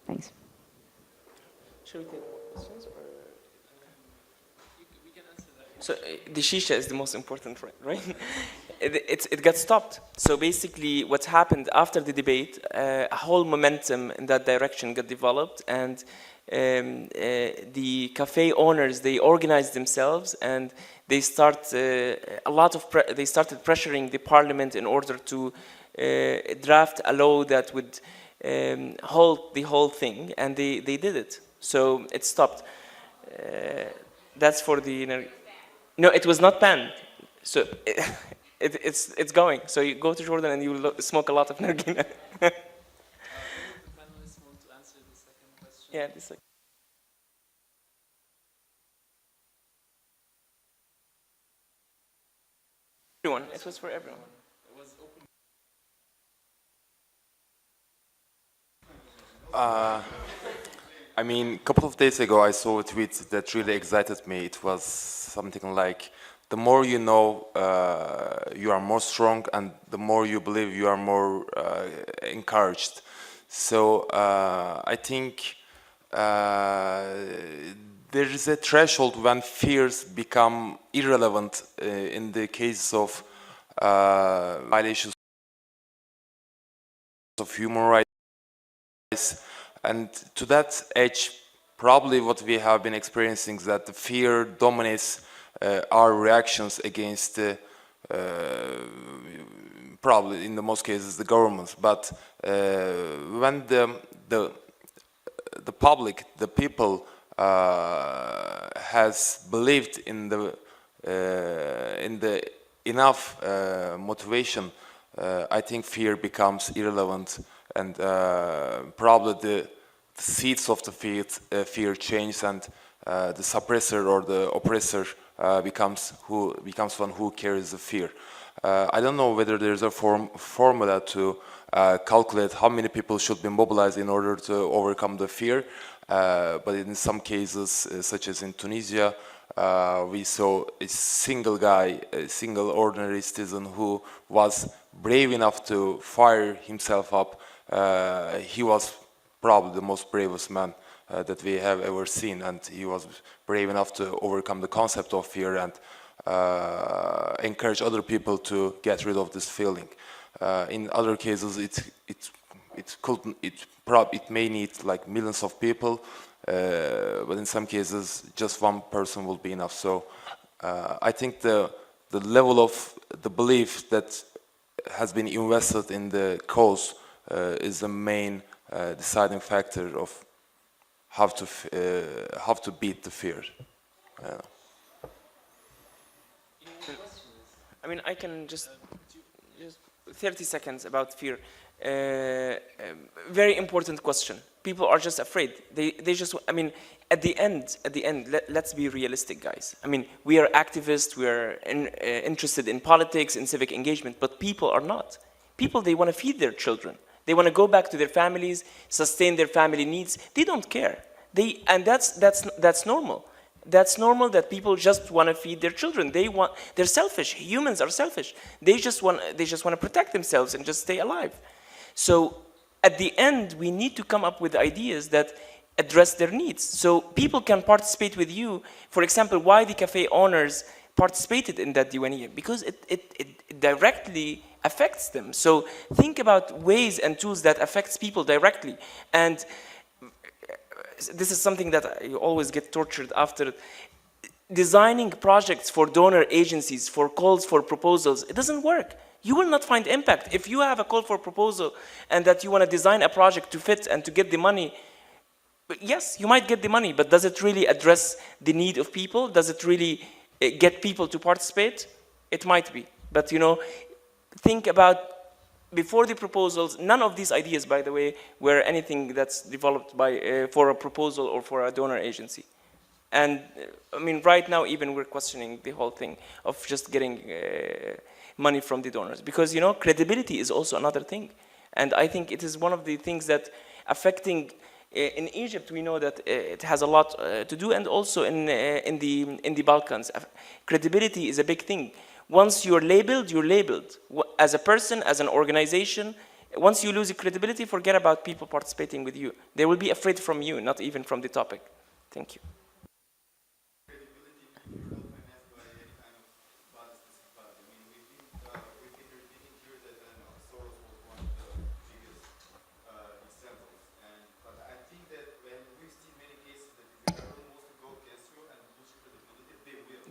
Thanks. Should we take questions, or we can answer that? So the shisha is the most important, right? It got stopped. So basically what happened after the debate, a whole momentum in that direction got developed, and the cafe owners, they organized themselves, and they started pressuring the parliament in order to draft a law that would halt the whole thing, and they did it. So it stopped. That's for the... No, it was not banned. So it's going. So you go to Jordan and you smoke a lot of nargila. Yeah, this like. Everyone. It was for everyone. It was open. I mean, a couple of days ago I saw a tweet that really excited me. It was something like, the more you know, you are more strong, and the more you believe, you are more encouraged. So I think there is a threshold when fears become irrelevant in the case of violations of human rights. And to that edge, probably what we have been experiencing is that the fear dominates our reactions against probably in the most cases the governments. But when the public, the people has believed in the enough motivation, I think fear becomes irrelevant, and probably the seeds of the fear change, and the suppressor or the oppressor becomes one who carries the fear. I don't know whether there's a formula to calculate how many people should be mobilized in order to overcome the fear, but in some cases, such as in Tunisia, we saw a single guy, a single ordinary citizen who was brave enough to fire himself up. He was probably the most bravest man that we have ever seen, and he was brave enough to overcome the concept of fear and encourage other people to get rid of this feeling. In other cases, it may need like millions of people, but in some cases, just one person will be enough. So I think the level of the belief that has been invested in the cause is the main deciding factor of how to beat the fear. I mean, I can just 30 seconds about fear. Very important question. People are just afraid. They just, I mean, at the end, let's be realistic, guys. I mean, we are activists, we are interested in politics, in civic engagement, but people are not. People, they want to feed their children. They want to go back to their families, sustain their family needs. They don't care. And that's normal. That's normal that people just want to feed their children. They're selfish. Humans are selfish. They just want to protect themselves and just stay alive. So at the end, we need to come up with ideas that address their needs. So people can participate with you. For example, why the cafe owners participated in that diwaniyah? Because it directly affects them. So think about ways and tools that affects people directly. And this is something that I always get tortured after. Designing projects for donor agencies, for calls for proposals, it doesn't work. You will not find impact. If you have a call for proposal and that you want to design a project to fit and to get the money, yes, you might get the money, but does it really address the need of people? Does it really get people to participate? It might be. But, you know, think about before the proposals, none of these ideas, by the way, were anything that's developed by, for a proposal or for a donor agency. And I mean, right now, even we're questioning the whole thing of just getting money from the donors. Because, you know, credibility is also another thing. And I think it is one of the things that affecting, in Egypt, we know that it has a lot to do, and also in the Balkans. Credibility is a big thing. Once you're labeled, you're labeled. As a person, as an organization, once you lose your credibility, forget about people participating with you. They will be afraid from you, not even from the topic. Thank you.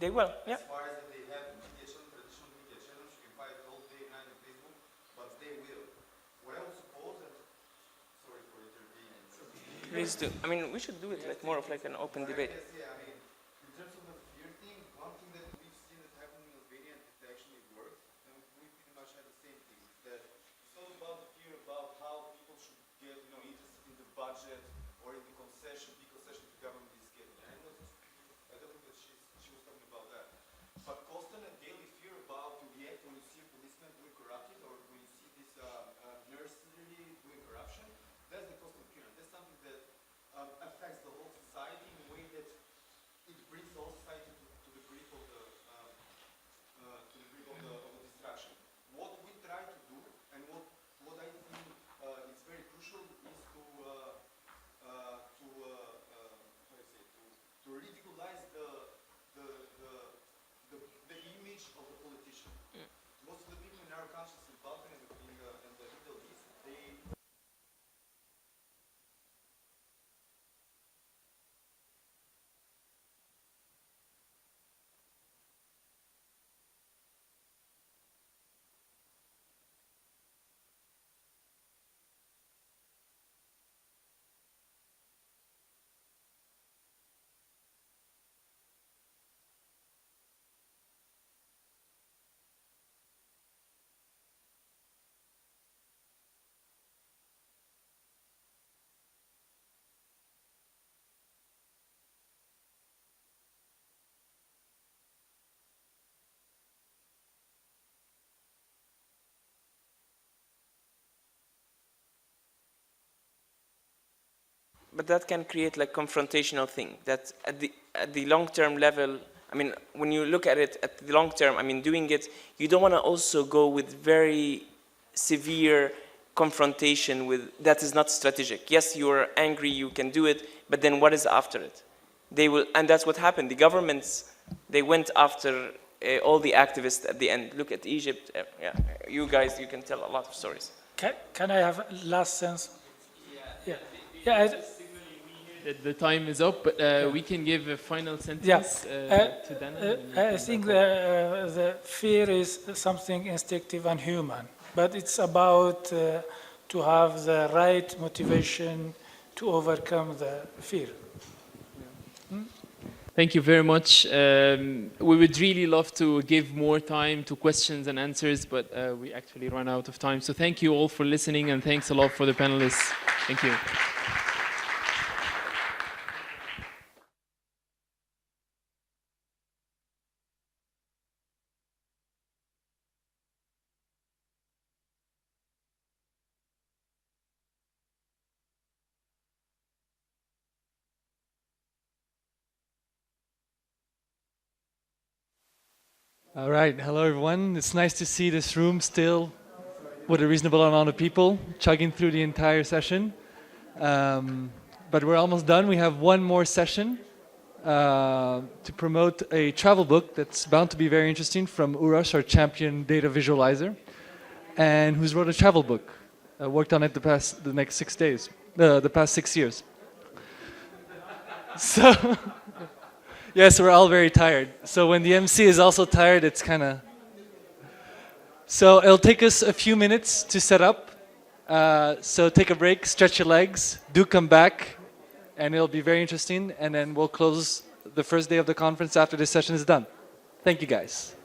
They will, yeah. As far as they have media channels, traditional media channels, you can fight all day, night on Facebook, but they will. What I would suppose that, sorry for intervening. Please do. I mean, we should do it like more of like an open debate. Yeah, I mean, in terms of the fear thing, one thing that we've seen that happened in Albania and it actually worked, and we pretty much had the same thing, that it's not about the fear about how people should get, you know, interested in the budget or in the concession, big concession the government is getting. I don't think that she was talking about that. But constant and daily fear about to react when you see a policeman doing corruption or when you see this nurse doing corruption, that's the constant fear. And that's something that affects the whole society in a way that it brings the whole society to the grip of the distraction. What we try to do, and what I think is very crucial, is to but that can create like confrontational thing that at the long-term level, I mean, when you look at it at the long term, I mean, doing it, you don't want to also go with very severe confrontation with that is not strategic. Yes, you're angry, you can do it, but then what is after it? They will, and that's what happened. The governments, they went after all the activists at the end. Look at Egypt. Yeah, you guys, you can tell a lot of stories. Can I have a last sense? Yeah. Yeah. The time is up, but we can give a final sentence to Dana. I think the fear is something instinctive and human, but it's about to have the right motivation to overcome the fear. Thank you very much. We would really love to give more time to questions and answers, but we actually run out of time. So thank you all for listening, and thanks a lot for the panelists. Thank you. All right, hello everyone. It's nice to see this room still with a reasonable amount of people chugging through the entire session. But we're almost done. We have one more session to promote a travel book that's bound to be very interesting from Urash, our champion data visualizer, and who's wrote a travel book. Worked on it the past 6 years. So. Yes, we're all very tired. So when the MC is also tired, it's kind of... So it'll take us a few minutes to set up. So take a break, stretch your legs, do come back, and it'll be very interesting. And then we'll close the first day of the conference after this session is done. Thank you, guys.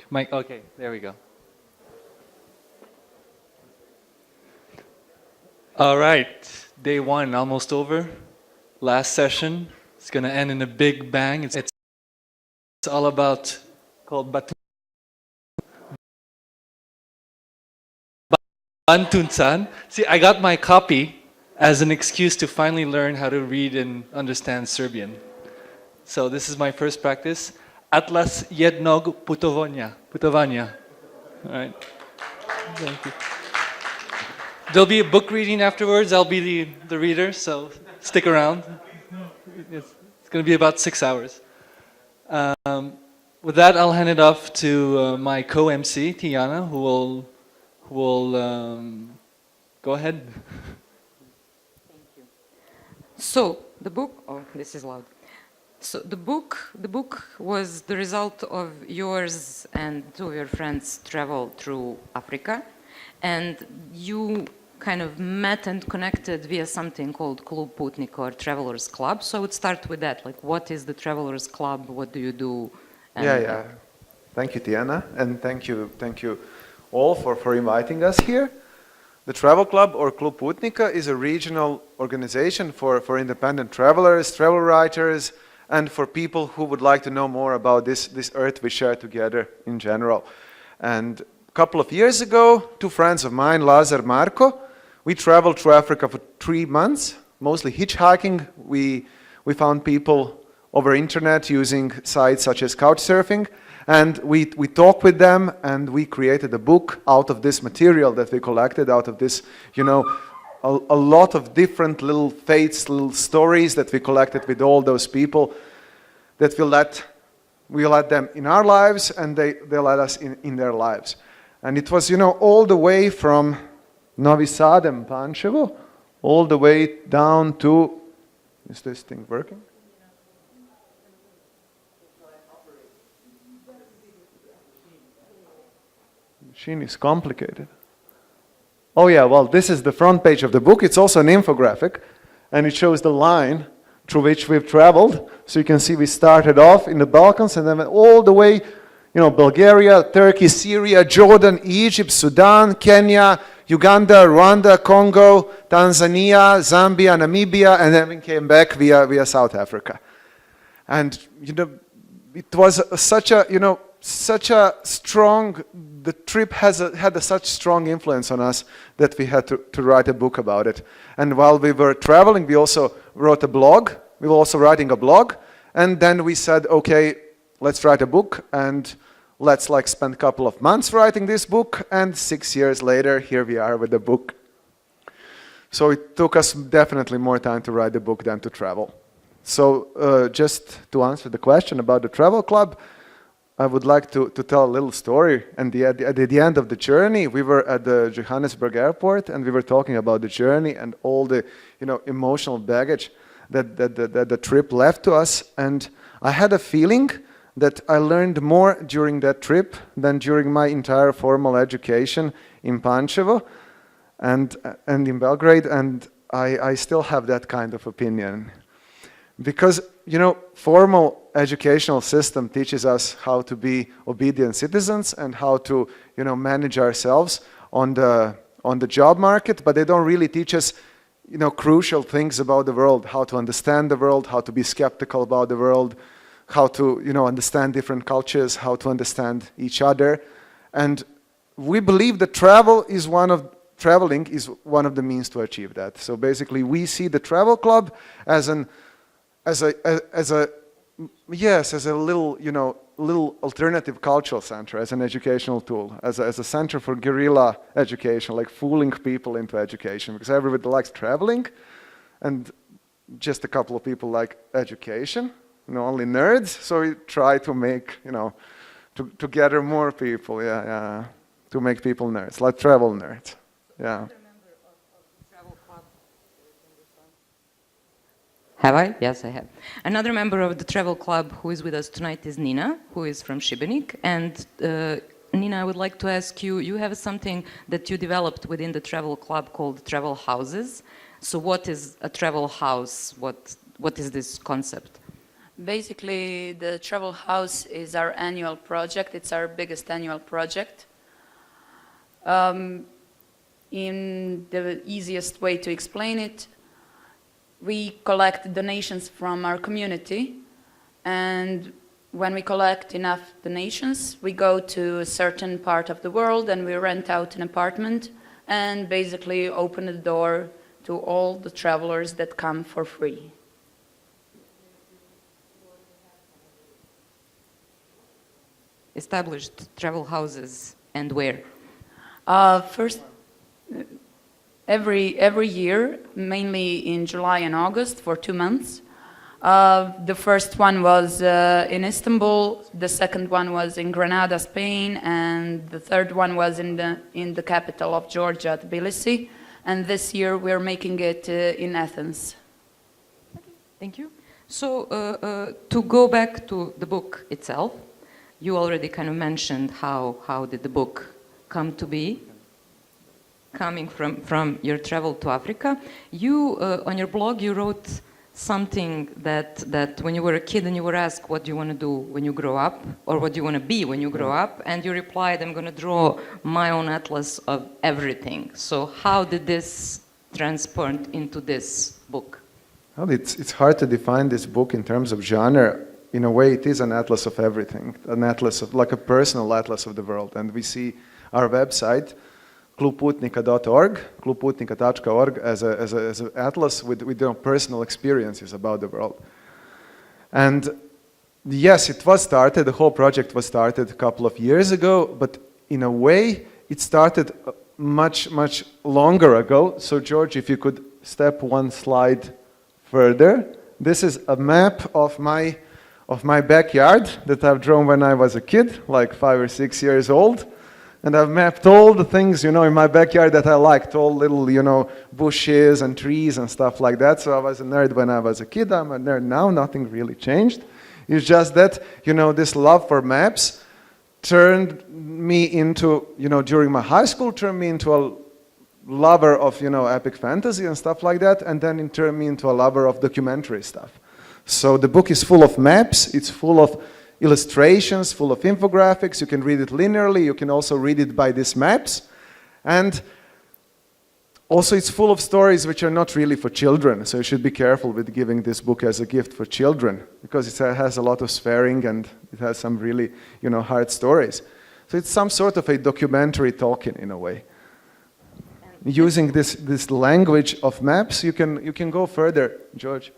Mike, okay, there we go. All right, day one almost over. Last session. It's going to end in a big bang. It's all about called Bantunsan. See, I got my copy as an excuse to finally learn how to read and understand Serbian. So this is my first practice. Atlas jednog putovanja. All right. Thank you. There'll be a book reading afterwards. I'll be the reader, so stick around. It's going to be about 6 hours. With that, I'll hand it off to my co-MC, Tiana, who will go ahead. So, the book, oh, this is loud. So the book was the result of yours and two of your friends' travel through Africa, and you kind of met and connected via something called Klub Putnik or Travelers Club. So I would start with that. Like, what is the Travelers Club? What do you do? And Yeah. Thank you, Tiana, and thank you all for inviting us here. The Travel Club, or Klub Putnika, is a regional organization for independent travelers, travel writers, and for people who would like to know more about this earth we share together in general. And a couple of years ago, two friends of mine, Lazar, Marko, we traveled through Africa for 3 months, mostly hitchhiking. We found people over internet using sites such as Couchsurfing, and we talked with them, and we created a book out of this material that we collected, out of this, a lot of different little fates, little stories that we collected with all those people that we let them in our lives, and they let us in their lives. And it was, all the way from Novi Sad and Pančevo, all the way down to, is this thing working? Machine is complicated. Oh yeah, well, this is the front page of the book. It's also an infographic, and it shows the line through which we've traveled. So you can see we started off in the Balkans and then went all the way, Bulgaria, Turkey, Syria, Jordan, Egypt, Sudan, Kenya, Uganda, Rwanda, Congo, Tanzania, Zambia, Namibia, and then we came back via South Africa. And, it was such a strong, the trip had such strong influence on us that we had to write a book about it. And while we were traveling, we also wrote a blog. We were also writing a blog. And then we said, okay, let's write a book, and let's spend a couple of months writing this book. And 6 years later, here we are with the book. So it took us definitely more time to write the book than to travel. So just to answer the question about the Travel Club, I would like to tell a little story. And at the end of the journey, we were at the Johannesburg airport, and we were talking about the journey and all the emotional baggage that the trip left to us. And I had a feeling that I learned more during that trip than during my entire formal education in Pančevo and in Belgrade. And I still have that kind of opinion. Because, formal educational system teaches us how to be obedient citizens and how to, manage ourselves on the job market, but they don't really teach us, crucial things about the world, how to understand the world, how to be skeptical about the world, how to, understand different cultures, how to understand each other. And we believe that traveling is one of the means to achieve that. So basically, we see the Travel Club as a little alternative cultural center, as an educational tool, as a center for guerrilla education, like fooling people into education, because everybody likes traveling, and just a couple of people like education, only nerds. So we try to make, to gather more people, to make people nerds, like travel nerds, Have I? Yes, I have. Another member of the Travel Club who is with us tonight is Nina, who is from Šibenik. And Nina, I would like to ask you, you have something that you developed within the Travel Club called travel houses. So what is a travel house? What is this concept? Basically, the Travel House is our annual project. It's our biggest annual project. In the easiest way to explain it, we collect donations from our community, and when we collect enough donations, we go to a certain part of the world and we rent out an apartment and basically open the door to all the travelers that come for free. Established travel houses and where? First, every year, mainly in July and August for 2 months. The first one was in Istanbul, the second one was in Granada, Spain, and the third one was in the capital of Georgia, Tbilisi. And this year we're making it in Athens. Thank you. So to go back to the book itself, you already kind of mentioned how did the book come to be, coming from your travel to Africa. You, on your blog, you wrote something that when you were a kid and you were asked, what do you want to do when you grow up? Or what do you want to be when you grow up? And you replied, I'm going to draw my own atlas of everything. So how did this transport into this book? Well, it's hard to define this book in terms of genre. In a way, it is an atlas of everything, an atlas of, like a personal atlas of the world. And we see our website, klubputnika.org, klubputnika.org, as an atlas with personal experiences about the world. And yes, it was started, the whole project was started a couple of years ago, but in a way, it started much, much longer ago. So George, if you could step one slide further. This is a map of my backyard that I've drawn when I was a kid, like 5 or 6 years old. And I've mapped all the things, in my backyard that I liked, all little, bushes and trees and stuff like that. So I was a nerd when I was a kid. I'm a nerd now. Nothing really changed. It's just that, this love for maps turned me into, during my high school, turned me into a lover of, epic fantasy and stuff like that. And then it turned me into a lover of documentary stuff. So the book is full of maps. It's full of illustrations, full of infographics. You can read it linearly. You can also read it by these maps. And also it's full of stories which are not really for children. So you should be careful with giving this book as a gift for children, because it has a lot of swearing and it has some really, hard stories. So it's some sort of a documentary Tolkien in a way. Using this language of maps, you can go further, George.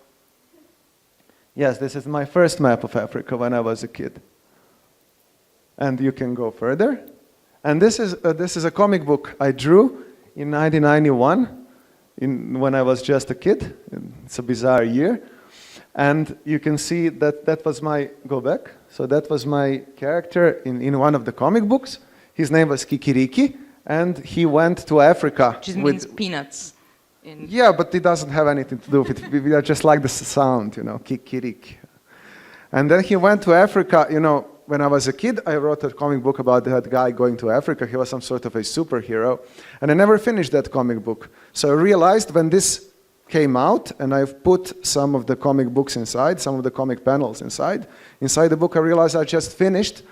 Yes, this is my first map of Africa when I was a kid. And you can go further. And this is a comic book I drew in 1991, when I was just a kid. It's a bizarre year. And you can see that was my, go back. So that was my character in one of the comic books. His name was Kikiriki, and he went to Africa. Which means peanuts. Yeah, but it doesn't have anything to do with it. We just like the sound, kikirik. And then he went to Africa, when I was a kid, I wrote a comic book about that guy going to Africa. He was some sort of a superhero. And I never finished that comic book. So I realized when this came out, and I've put some of the comic books inside, some of the comic panels inside the book, I realized I just finished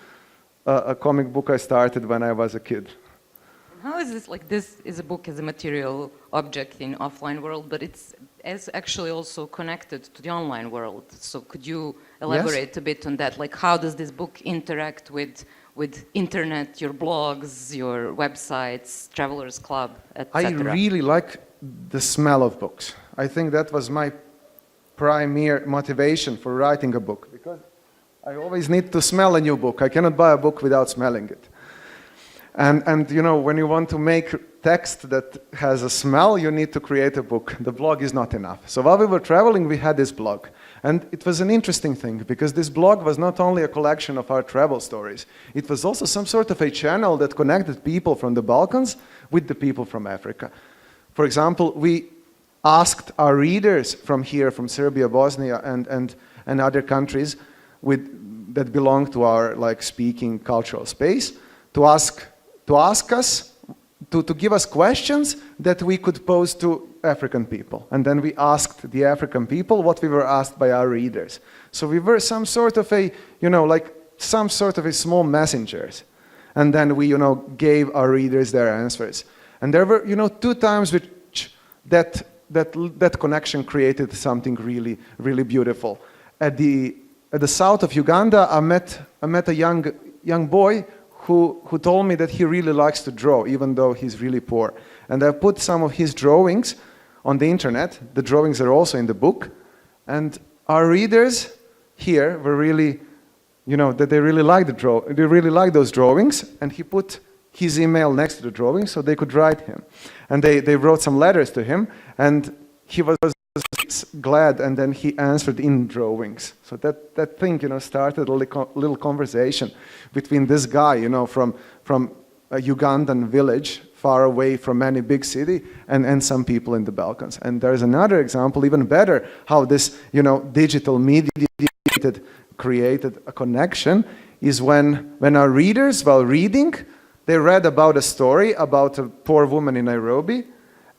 a comic book I started when I was a kid. How is this, this is a book as a material object in offline world, but it's actually also connected to the online world. So could you elaborate a bit on that? How does this book interact with internet, your blogs, your websites, Travelers Club, etc.? I really like the smell of books. I think that was my primary motivation for writing a book, because I always need to smell a new book. I cannot buy a book without smelling it. And when you want to make text that has a smell, you need to create a book. The blog is not enough. So while we were traveling, we had this blog. And it was an interesting thing, because this blog was not only a collection of our travel stories, it was also some sort of a channel that connected people from the Balkans with the people from Africa. For example, we asked our readers from here, from Serbia, Bosnia, and other countries that belong to our speaking cultural space, to ask us, to give us questions that we could pose to African people. And then we asked the African people what we were asked by our readers. So we were some sort of a, like some sort of a small messengers. And then we, gave our readers their answers. And there were, 2 times which that connection created something really, really beautiful. At the south of Uganda, I met a young boy who told me that he really likes to draw, even though he's really poor. And I put some of his drawings on the internet. The drawings are also in the book. And our readers here were really, that they really liked they really liked those drawings. And he put his email next to the drawings so they could write him. And they wrote some letters to him, and he was glad, and then he answered in drawings. So that thing, started a little conversation between this guy, from a Ugandan village far away from any big city, and some people in the Balkans. And there's another example, even better, how this, digital media created a connection, is when our readers, while reading, they read about a story about a poor woman in Nairobi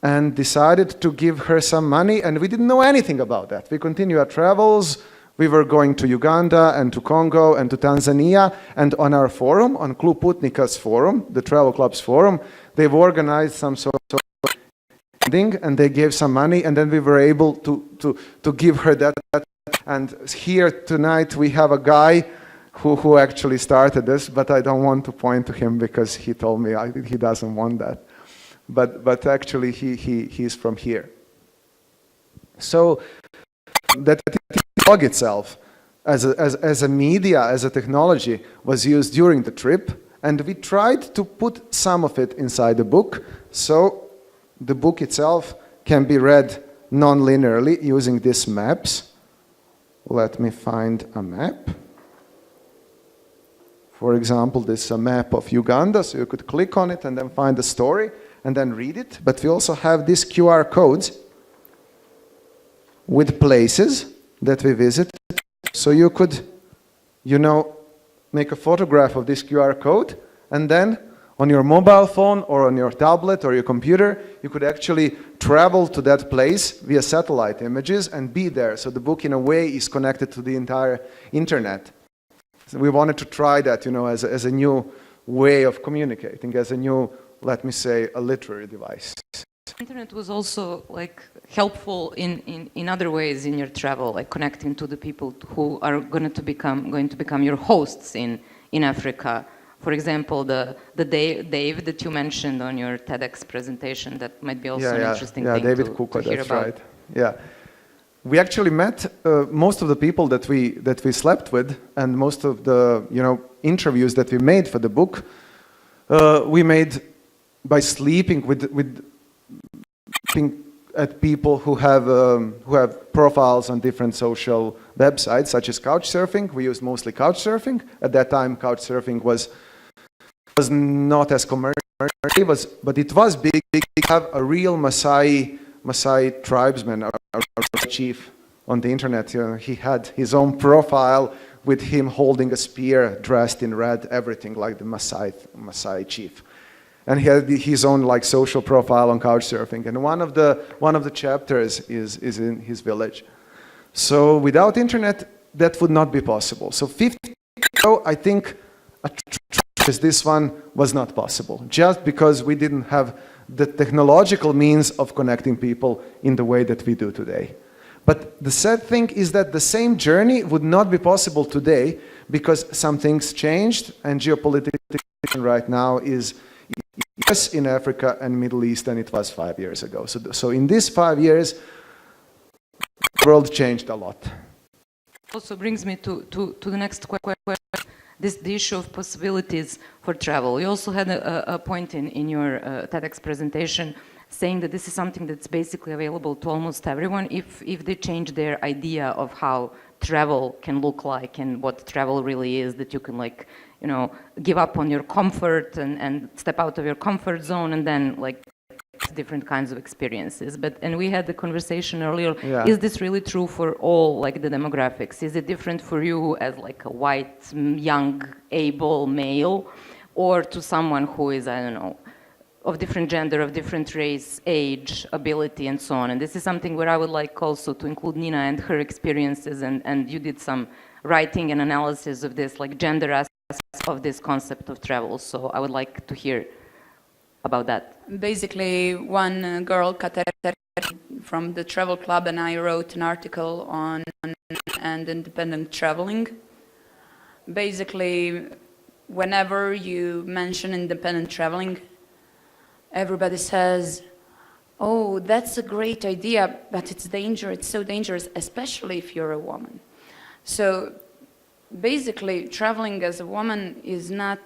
and decided to give her some money, and we didn't know anything about that. We continued our travels. We were going to Uganda and to Congo and to Tanzania, and on our forum, on Klub Putnika's forum, the travel club's forum, they've organized some sort of thing, and they gave some money, and then we were able to give her that. And here tonight we have a guy who actually started this, but I don't want to point to him because he told me he doesn't want that. But actually he's from here. So that blog itself as a media, as a technology, was used during the trip, and we tried to put some of it inside the book, so the book itself can be read non-linearly using these maps. Let me find a map. For example, this is a map of Uganda, so you could click on it and then find the story and then read it. But we also have these QR codes with places that we visit. So you could, make a photograph of this QR code, and then on your mobile phone or on your tablet or your computer, you could actually travel to that place via satellite images and be there. So the book, in a way, is connected to the entire internet. So we wanted to try that, as a new way of communicating, as a new, let me say, a literary device. Internet was also helpful in other ways in your travel, like connecting to the people who are going to become your hosts in Africa. For example, the Dave that you mentioned on your TEDx presentation, that might be also an interesting thing David to Kuko, hear that's about. right. Yeah. We actually met most of the people that we slept with, and most of the interviews that we made for the book, we made by sleeping at people who have profiles on different social websites, such as Couchsurfing. We used mostly Couchsurfing. At that time, Couchsurfing was not as commercial, but it was big. We have a real Maasai tribesman, a chief on the internet. He had his own profile with him holding a spear, dressed in red, everything like the Maasai chief. And he had his own social profile on Couchsurfing. And one of the chapters is in his village. So without internet, that would not be possible. So 50 years ago, I think a trip as this one was not possible, just because we didn't have the technological means of connecting people in the way that we do today. But the sad thing is that the same journey would not be possible today, because some things changed, and geopolitical right now is less in Africa and Middle East than it was 5 years ago. So in these 5 years, the world changed a lot. Also brings me to the next question, the issue of possibilities for travel. You also had a point in your TEDx presentation saying that this is something that's basically available to almost everyone if they change their idea of how travel can look like and what travel really is, that you can give up on your comfort and step out of your comfort zone and then different kinds of experiences. And we had the conversation earlier, is this really true for all the demographics? Is it different for you as a white, young, able male, or to someone who is, I don't know, of different gender, of different race, age, ability, and so on. And this is something where I would like also to include Nina and her experiences, and you did some writing and analysis of this, like gender aspects of this concept of travel. So I would like to hear about that. Basically, one girl, Katerina, from the travel club, and I wrote an article on and independent traveling. Basically, whenever you mention independent traveling, everybody says, oh, that's a great idea, but it's dangerous, it's so dangerous, especially if you're a woman. So basically, traveling as a woman is not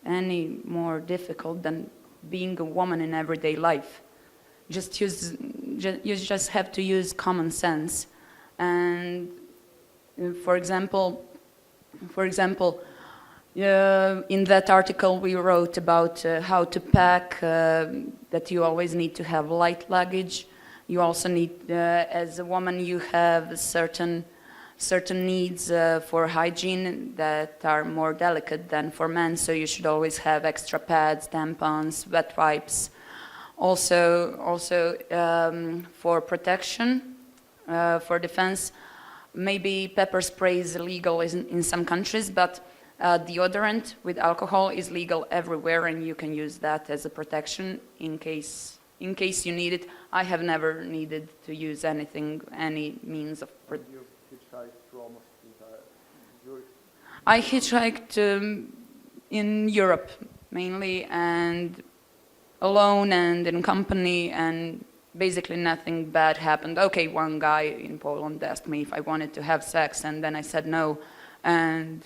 any more difficult than being a woman in everyday life. You just have to use common sense. And for example, in that article we wrote about how to pack, that you always need to have light luggage. You also need, as a woman, you have certain needs for hygiene that are more delicate than for men, so you should always have extra pads, tampons, wet wipes. Also for protection, for defense, maybe pepper spray is illegal in some countries, but deodorant with alcohol is legal everywhere, and you can use that as a protection in case you need it. I have never needed to use any means of protection. I hitchhiked in Europe mainly, and alone and in company, and basically nothing bad happened. Okay, one guy in Poland asked me if I wanted to have sex, and then I said no, and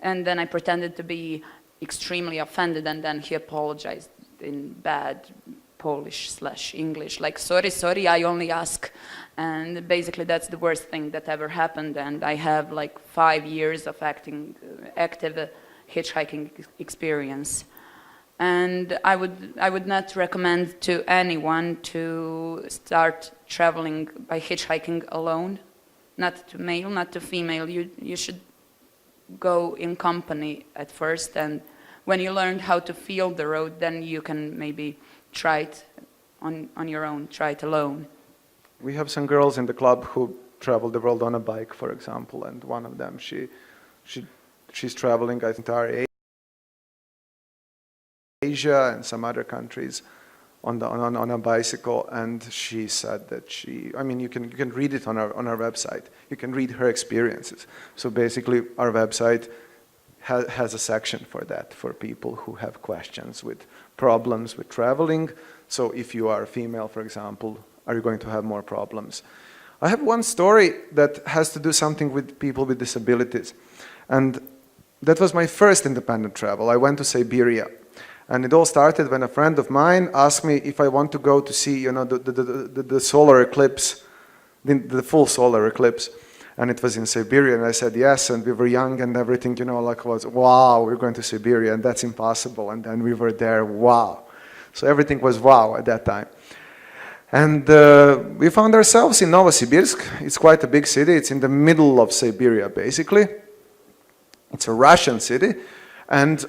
then I pretended to be extremely offended, and then he apologized in bad Polish/English, like, sorry, I only ask. And basically that's the worst thing that ever happened, and I have like 5 years of active hitchhiking experience. And I would not recommend to anyone to start traveling by hitchhiking alone, not to male, not to female. You should go in company at first, and when you learn how to feel the road, then you can maybe try it on your own, try it alone. We have some girls in the club who travel the world on a bike, for example, and one of them, she's traveling, I think, entire Asia and some other countries on a bicycle, and she said that you can read it on our website. You can read her experiences. So basically, our website has a section for that, for people who have questions with problems with traveling. So if you are a female, for example, are you going to have more problems? I have one story that has to do something with people with disabilities. And that was my first independent travel. I went to Siberia. And it all started when a friend of mine asked me if I want to go to see, the solar eclipse, the full solar eclipse. And it was in Siberia, and I said yes, and we were young and everything, like was, wow, we're going to Siberia, and that's impossible. And then we were there, wow. So everything was wow at that time. And we found ourselves in Novosibirsk. It's quite a big city. It's in the middle of Siberia, basically. It's a Russian city. And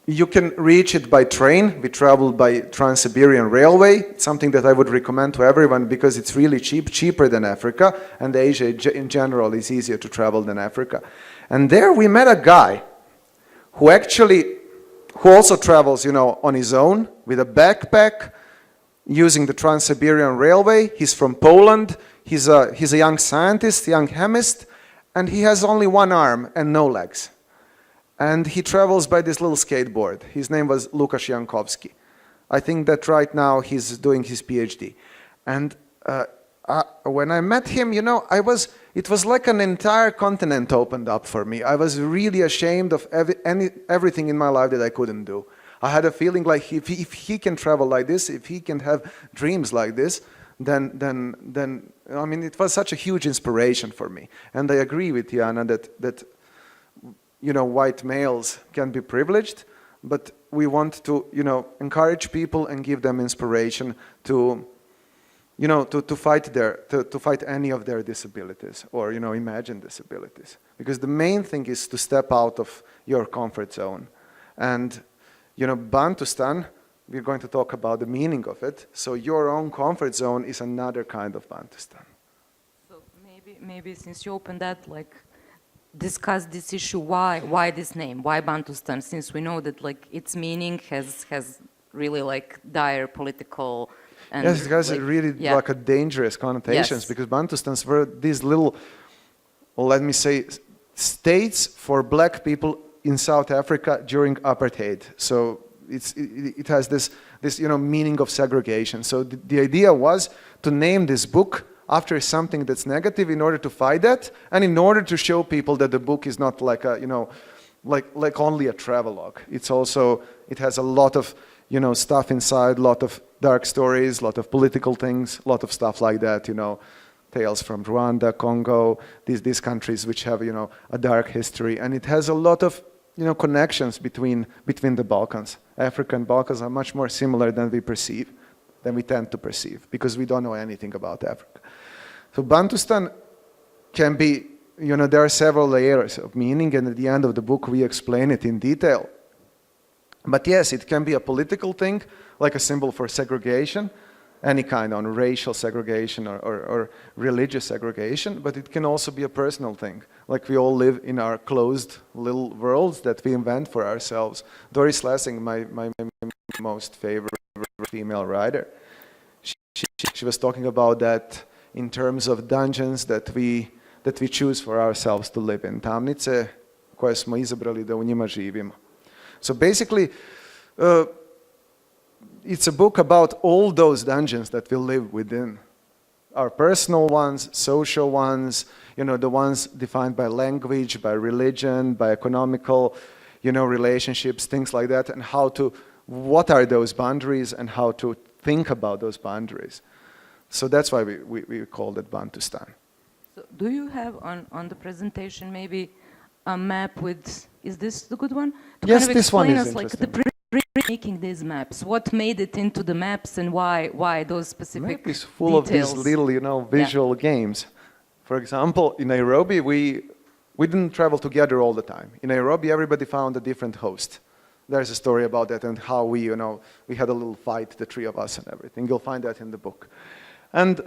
you can reach it by train. We traveled by Trans-Siberian Railway. It's something that I would recommend to everyone because it's really cheap, cheaper than Africa. And Asia in general is easier to travel than Africa. And there we met a guy who also travels, on his own with a backpack, using the Trans-Siberian Railway. He's from Poland. He's a young scientist, young chemist, and he has only one arm and no legs. And he travels by this little skateboard. His name was Lukasz Jankowski. I think that right now he's doing his PhD. And when I met him, it was like an entire continent opened up for me. I was really ashamed of everything in my life that I couldn't do. I had a feeling like if he can travel like this, if he can have dreams like this, then it was such a huge inspiration for me. And I agree with Jana that white males can be privileged, but we want to encourage people and give them inspiration to fight any of their disabilities or imagined disabilities, because the main thing is to step out of your comfort zone. And Bantustan, we're going to talk about the meaning of it. So your own comfort zone is another kind of Bantustan. So maybe since you opened that, like, discuss this issue. Why this name? Why Bantustan? Since we know that like its meaning has really like dire political. And yes, it has like, really like a dangerous connotations Yes. because Bantustans were these little, let me say, states for black people in South Africa during apartheid. So it has this meaning of segregation. So the idea was to name this book after something that's negative in order to fight that, and in order to show people that the book is not like a like only a travelogue. It's also, it has a lot of stuff inside, a lot of dark stories, a lot of political things, a lot of stuff like that, tales from Rwanda, Congo, these countries which have a dark history, and it has a lot of connections between the Balkans. Africa and Balkans are much more similar than we tend to perceive, because we don't know anything about Africa. So Bantustan can be, there are several layers of meaning, and at the end of the book we explain it in detail. But yes, it can be a political thing, like a symbol for segregation, any kind of racial segregation or religious segregation, but it can also be a personal thing. Like we all live in our closed little worlds that we invent for ourselves. Doris Lessing, my most favorite female writer, she was talking about that in terms of dungeons that we choose for ourselves to live in. Tamnice koje smo izabrali da u njima živimo. So basically, it's a book about all those dungeons that we live within. Our personal ones, social ones, the ones defined by language, by religion, by economical, relationships, things like that, and what are those boundaries and how to think about those boundaries. So that's why we called it Bantustan. So do you have on the presentation maybe a map with, is this the good one? To Yes, kind of this one explain is us, like, interesting. making these maps. What made it into the maps and why those specific Map is full details? of these little, visual games. For example, in Nairobi, we didn't travel together all the time. In Nairobi, everybody found a different host. There's a story about that and how we had a little fight, the three of us and everything. You'll find that in the book. And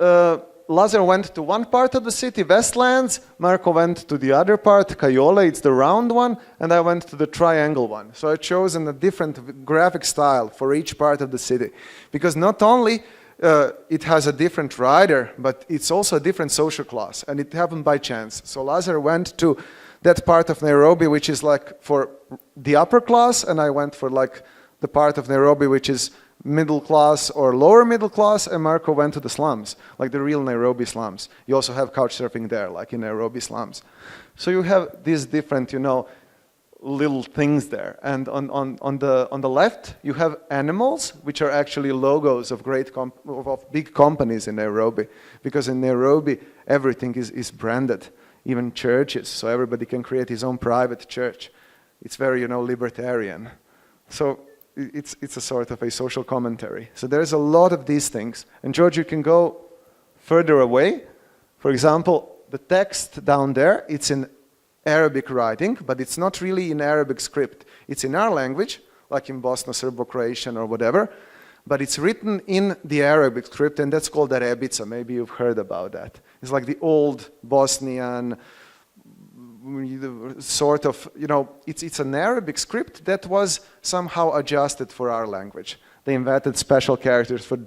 Lazar went to one part of the city, Westlands. Marco went to the other part, Kayola, it's the round one, and I went to the triangle one. So I've chosen a different graphic style for each part of the city. Because not only it has a different rider, but it's also a different social class, and it happened by chance. So Lazar went to that part of Nairobi which is like for the upper class, and I went for like the part of Nairobi which is middle class or lower middle class, and Marco went to the slums, like the real Nairobi slums. You also have couch surfing there, like in Nairobi slums. So you have these different, little things there. And on the left, you have animals, which are actually logos of of big companies in Nairobi, because in Nairobi everything is branded, even churches, so everybody can create his own private church. It's very, libertarian. So it's a sort of a social commentary. So there's a lot of these things. And George, you can go further away. For example, the text down there, it's in Arabic writing, but it's not really in Arabic script. It's in our language, like in Bosnia, Serbo-Croatian or whatever, but it's written in the Arabic script, and that's called Arabica. Maybe you've heard about that. It's like the old Bosnian sort of, it's an Arabic script that was somehow adjusted for our language. They invented special characters for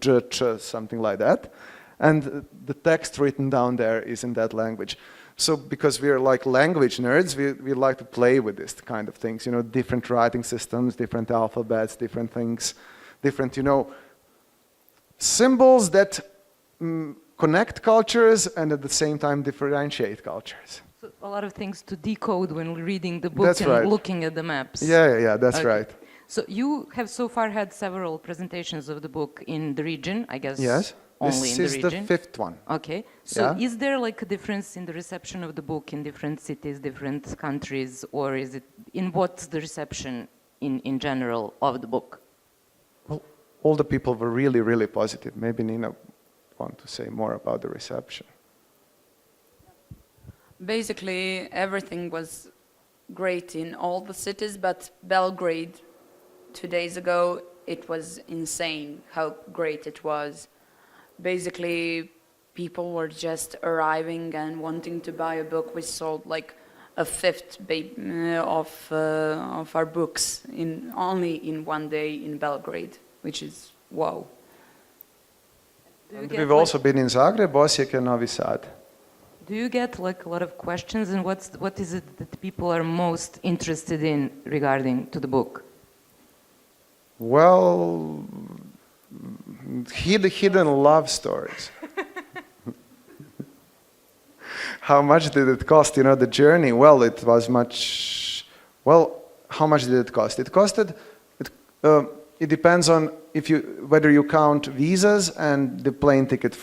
something like that. And the text written down there is in that language. So because we're like language nerds, we like to play with this kind of things, different writing systems, different alphabets, different things, different, symbols that connect cultures and at the same time differentiate cultures. So a lot of things to decode when reading the book That's and right. looking at the maps. Yeah, that's right. So you have so far had several presentations of the book in the region, I guess. Yes, only this in is the region. the 5th one. Okay, so is there like a difference in the reception of the book in different cities, different countries, or is it, in what's the reception in general of the book? Well, all the people were really, really positive. Maybe Nina want to say more about the reception. Basically, everything was great in all the cities, but Belgrade 2 days ago, it was insane how great it was. Basically, people were just arriving and wanting to buy a book. We sold like a fifth of our books only in one day in Belgrade, which is wow. And we've also been in Zagreb, Osijek, and Novi Sad. Do you get like a lot of questions, and what is it that people are most interested in regarding to the book? Well, hidden love stories. How much did it cost, the journey? Well, it was much, how much did it cost? It costed, it depends on whether you count visas and the plane ticket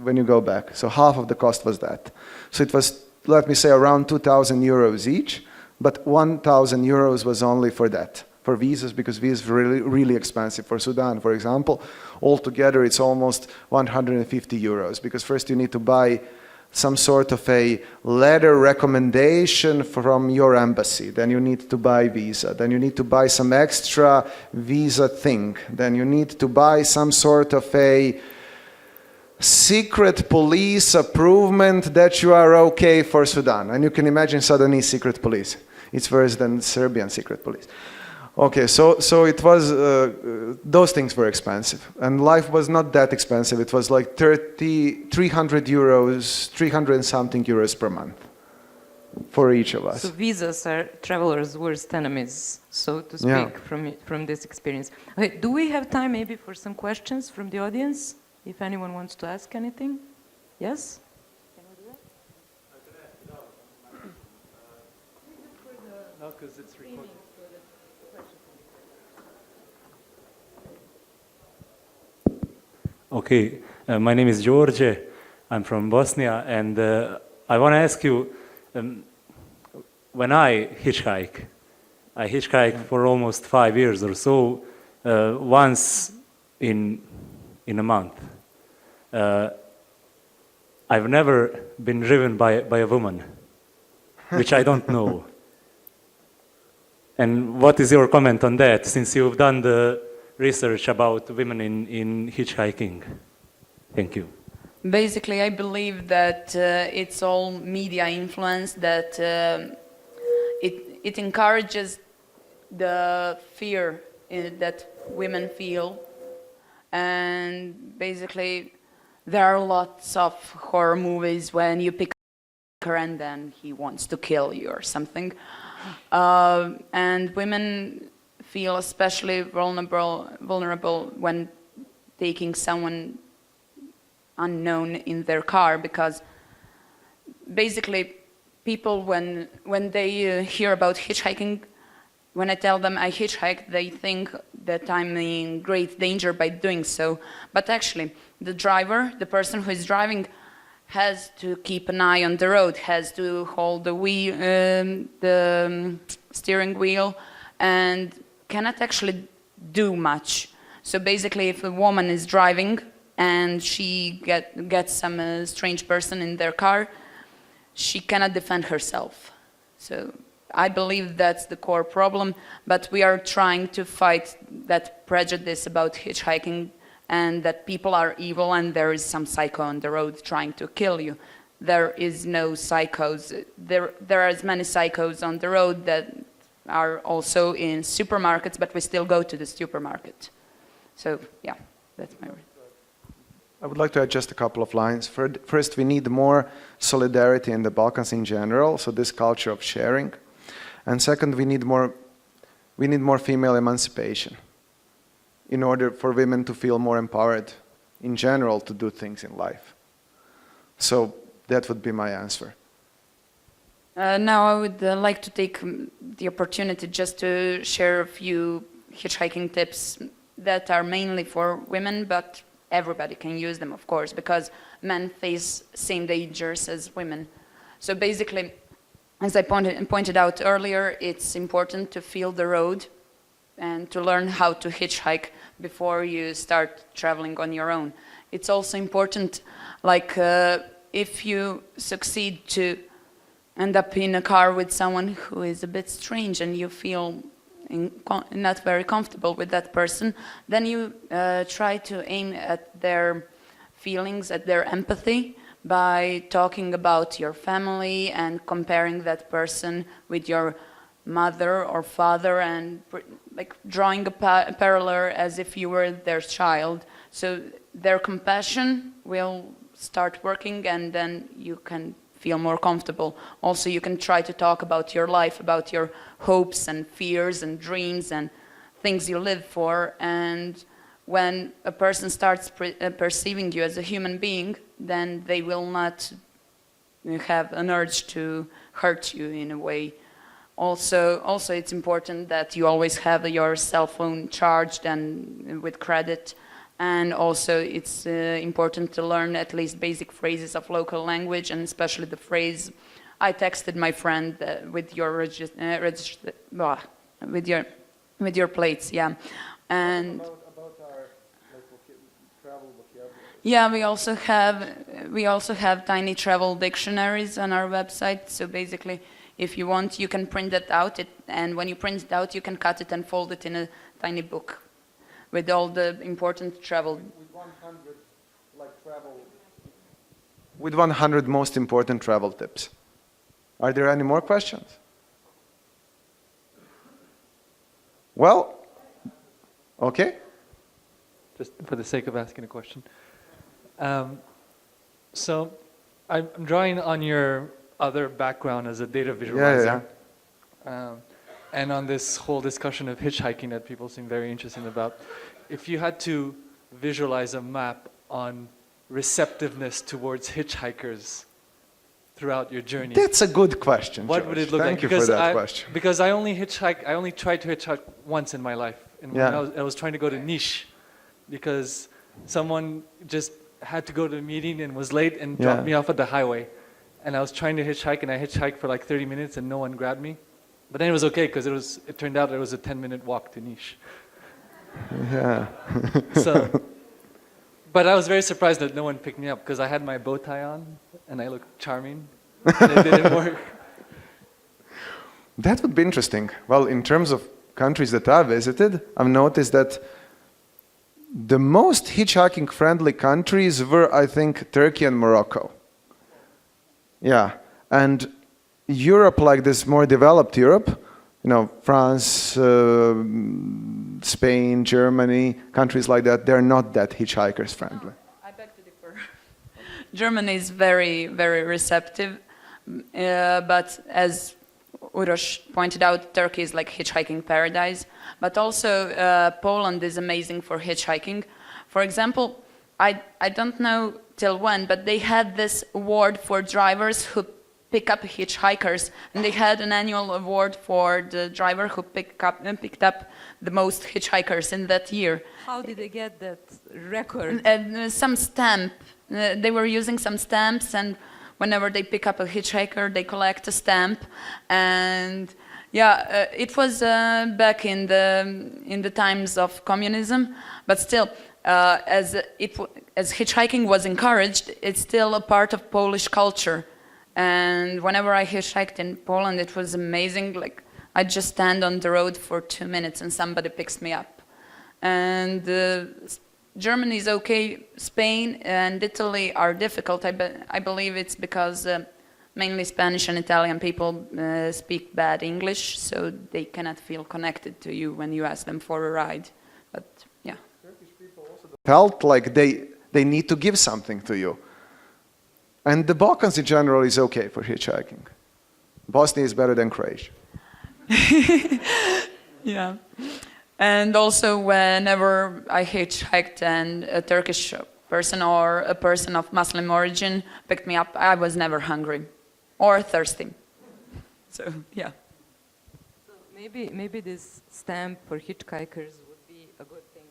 when you go back. So half of the cost was that. So it was, let me say, around 2,000 euros each, but 1,000 euros was only for that, for visas, because visas are really, really expensive. For Sudan, for example, altogether it's almost 150 euros, because first you need to buy some sort of a letter recommendation from your embassy, then you need to buy visa, then you need to buy some extra visa thing, then you need to buy some sort of a secret police approval that you are okay for Sudan. And you can imagine Sudanese secret police. It's worse than Serbian secret police. Okay, so it was, those things were expensive. And life was not that expensive. It was like 300 euros, 300 and something euros per month for each of us. So visas are travelers' worst enemies, so to speak, Yeah. from this experience. Okay, do we have time maybe for some questions from the audience? If anyone wants to ask anything? Yes? No, because it's recorded. Okay, my name is George. I'm from Bosnia, and I want to ask you, when I hitchhike for almost 5 years or so, once in a month. I've never been driven by a woman, which I don't know. And what is your comment on that, since you've done the research about women in hitchhiking? Thank you. Basically, I believe that it's all media influence, that it encourages the fear that women feel. And basically, there are lots of horror movies when you pick her and then he wants to kill you or something. And women feel especially vulnerable when taking someone unknown in their car, because basically people, when they hear about hitchhiking, when I tell them I hitchhike, they think that I'm in great danger by doing so. But actually, the driver, the person who is driving, has to keep an eye on the road, has to hold the steering wheel, and cannot actually do much. So basically, if a woman is driving and she gets some strange person in their car, she cannot defend herself. So I believe that's the core problem, but we are trying to fight that prejudice about hitchhiking and that people are evil and there is some psycho on the road trying to kill you. There is no psychos. There are as many psychos on the road that are also in supermarkets, but we still go to the supermarket. So yeah, that's my word. I would like to add just a couple of lines. First, we need more solidarity in the Balkans in general, so this culture of sharing. And second, we need more female emancipation in order for women to feel more empowered in general to do things in life. So that would be my answer. Now I would like to take the opportunity just to share a few hitchhiking tips that are mainly for women, but everybody can use them, of course, because men face same dangers as women. So basically, as I pointed out earlier, it's important to feel the road and to learn how to hitchhike before you start traveling on your own. It's also important, like if you succeed to end up in a car with someone who is a bit strange and you feel not very comfortable with that person, then you try to aim at their feelings, at their empathy, by talking about your family and comparing that person with your mother or father, and like drawing a parallel as if you were their child. So their compassion will start working, and then you can feel more comfortable. Also, you can try to talk about your life, about your hopes and fears and dreams and things you live for. And when a person starts perceiving you as a human being, then they will not have an urge to hurt you in a way. Also, it's important that you always have your cell phone charged and with credit. And also, it's important to learn at least basic phrases of local language, and especially the phrase, "I texted my friend with your with your plates." Yeah, and about our travel vocabulary. yeah, we also have tiny travel dictionaries on our website. So basically, if you want, you can print that out. And when you print it out, you can cut it and fold it in a tiny book with all the important travel. With 100 most important travel tips. Are there any more questions? Well, okay. Just for the sake of asking a question. So I'm drawing on your other background as a data visualizer. And on this whole discussion of hitchhiking that people seem very interested about. If you had to visualize a map on receptiveness towards hitchhikers throughout your journey. That's a good question, What George. would it look Thank like? you for that question. Because I only tried to hitchhike once in my life. And when I was trying to go to Niš, because someone just had to go to a meeting and was late and dropped me off at the highway. And I was trying to hitchhike, and I hitchhiked for like 30 minutes and no one grabbed me. But then it was okay, because it turned out it was a 10-minute walk to Niš. Yeah. But I was very surprised that no one picked me up, because I had my bow tie on and I looked charming. And it didn't work. That would be interesting. Well, in terms of countries that I visited, I've noticed that the most hitchhiking friendly countries were, I think, Turkey and Morocco. Yeah. And Europe, like this more developed Europe, you know, France, Spain, Germany, countries like that, they're not that hitchhikers friendly. I beg to differ. Germany is very, very receptive, but as Uroš pointed out, Turkey is like hitchhiking paradise, but also Poland is amazing for hitchhiking. For example, I don't know till when, but they had this award for drivers who pick up hitchhikers, and they had an annual award for the driver who picked up the most hitchhikers in that year. How did they get that record? And some stamp. They were using some stamps, and whenever they pick up a hitchhiker, they collect a stamp. And yeah, it was back in the times of communism, but still, as hitchhiking was encouraged, it's still a part of Polish culture. And whenever I hitchhiked in Poland, it was amazing. Like, I just stand on the road for 2 minutes and somebody picks me up. And Germany is okay. Spain and Italy are difficult. I believe it's because mainly Spanish and Italian people speak bad English, so they cannot feel connected to you when you ask them for a ride. But yeah. Felt like they need to give something to you. And the Balkans in general is okay for hitchhiking. Bosnia is better than Croatia. Yeah. And also, whenever I hitchhiked and a Turkish person or a person of Muslim origin picked me up, I was never hungry or thirsty. So, yeah. So maybe this stamp for hitchhikers would be a good thing.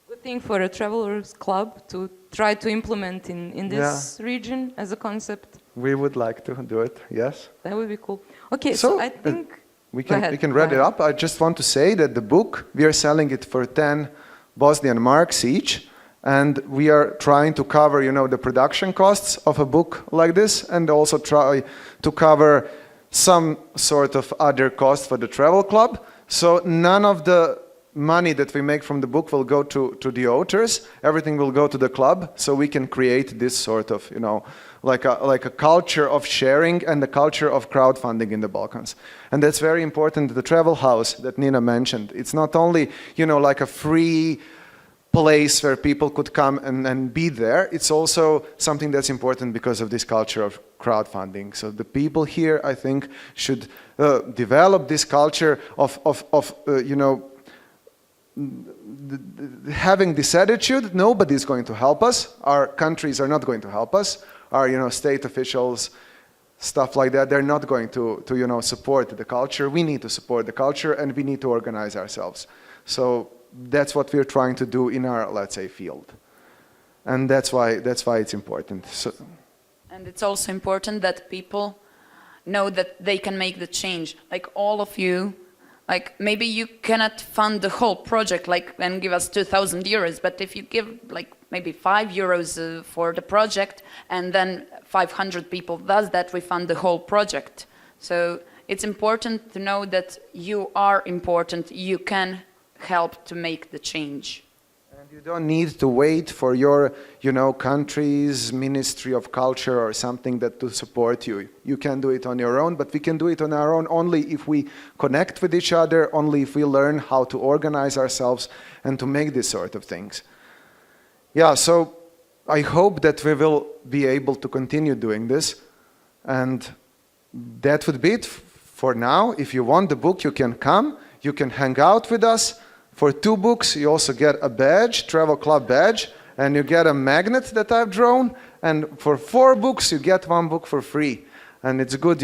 Good thing for a travelers club to try to implement in this region as a concept. We would like to do it, yes. That would be cool. Okay, so I think we can wrap it up. I just want to say that the book, we are selling it for 10 Bosnian marks each, and we are trying to cover, the production costs of a book like this, and also try to cover some sort of other cost for the travel club. So none of the money that we make from the book will go to the authors. Everything will go to the club, so we can create this sort of, like a culture of sharing and a culture of crowdfunding in the Balkans. And that's very important. The travel house that Nina mentioned, it's not only, like a free place where people could come and be there. It's also something that's important because of this culture of crowdfunding. So the people here, I think, should develop this culture of having this attitude. Nobody's going to help us. Our countries are not going to help us. Our state officials, stuff like that, they're not going to support the culture. We need to support the culture, and we need to organize ourselves. So that's what we're trying to do in our, let's say, field. And that's why it's important. So, and it's also important that people know that they can make the change. Like all of you, like maybe you cannot fund the whole project and give us 2,000 euros, but if you give like maybe 5 euros for the project, and then 500 people does that, we fund the whole project. So it's important to know that you are important. You can help to make the change. And you don't need to wait for your, country's Ministry of Culture or something to support you. You can do it on your own, but we can do it on our own only if we connect with each other, only if we learn how to organize ourselves and to make these sort of things. Yeah, so I hope that we will be able to continue doing this. And that would be it for now. If you want the book, you can come. You can hang out with us. For 2 books, you also get a badge, travel club badge, and you get a magnet that I've drawn. And for 4 books, you get 1 book for free. And it's good,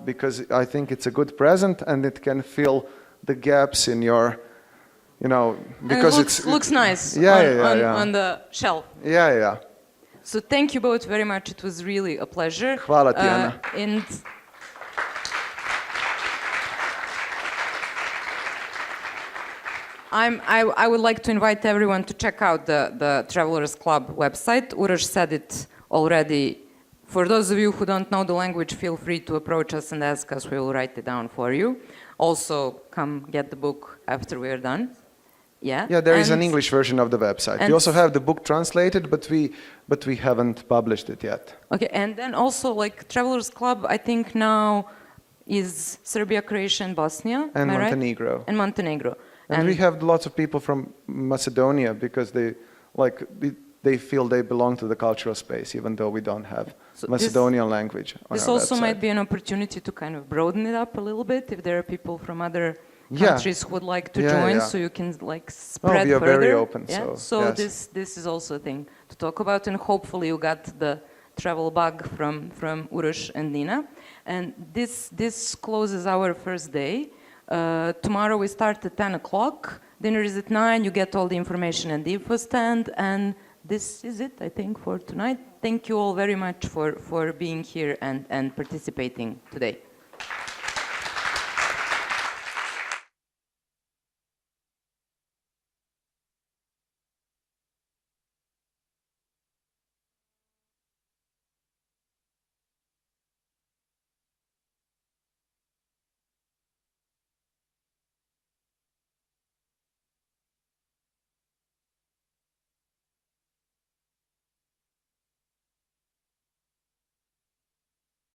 because I think it's a good present, and it can fill the gaps in your, because and it looks nice on the shelf. Yeah. So thank you both very much. It was really a pleasure. Hvala ti, Ana. And I would like to invite everyone to check out the Travelers Club website. Uroš said it already. For those of you who don't know the language, feel free to approach us and ask us. We will write it down for you. Also, come get the book after we are done. Yeah. Yeah, there is an English version of the website. We also have the book translated, but we haven't published it yet. Okay, and then also like Travelers Club, I think now is Serbia, Croatia, and Bosnia. And am I Montenegro. Right? And Montenegro. And we have lots of people from Macedonia because they feel they belong to the cultural space, even though we don't have Macedonian language on our website. This also might be an opportunity to kind of broaden it up a little bit if there are people from other countries who would like to join, so you can like spread we are further. very open. Yeah? So yes. this is also a thing to talk about, and hopefully you got the travel bug from Uroš and Nina. And this closes our first day. Tomorrow we start at 10 o'clock. Dinner is at 9. You get all the information at the info stand. And this is it, I think, for tonight. Thank you all very much for being here and participating today.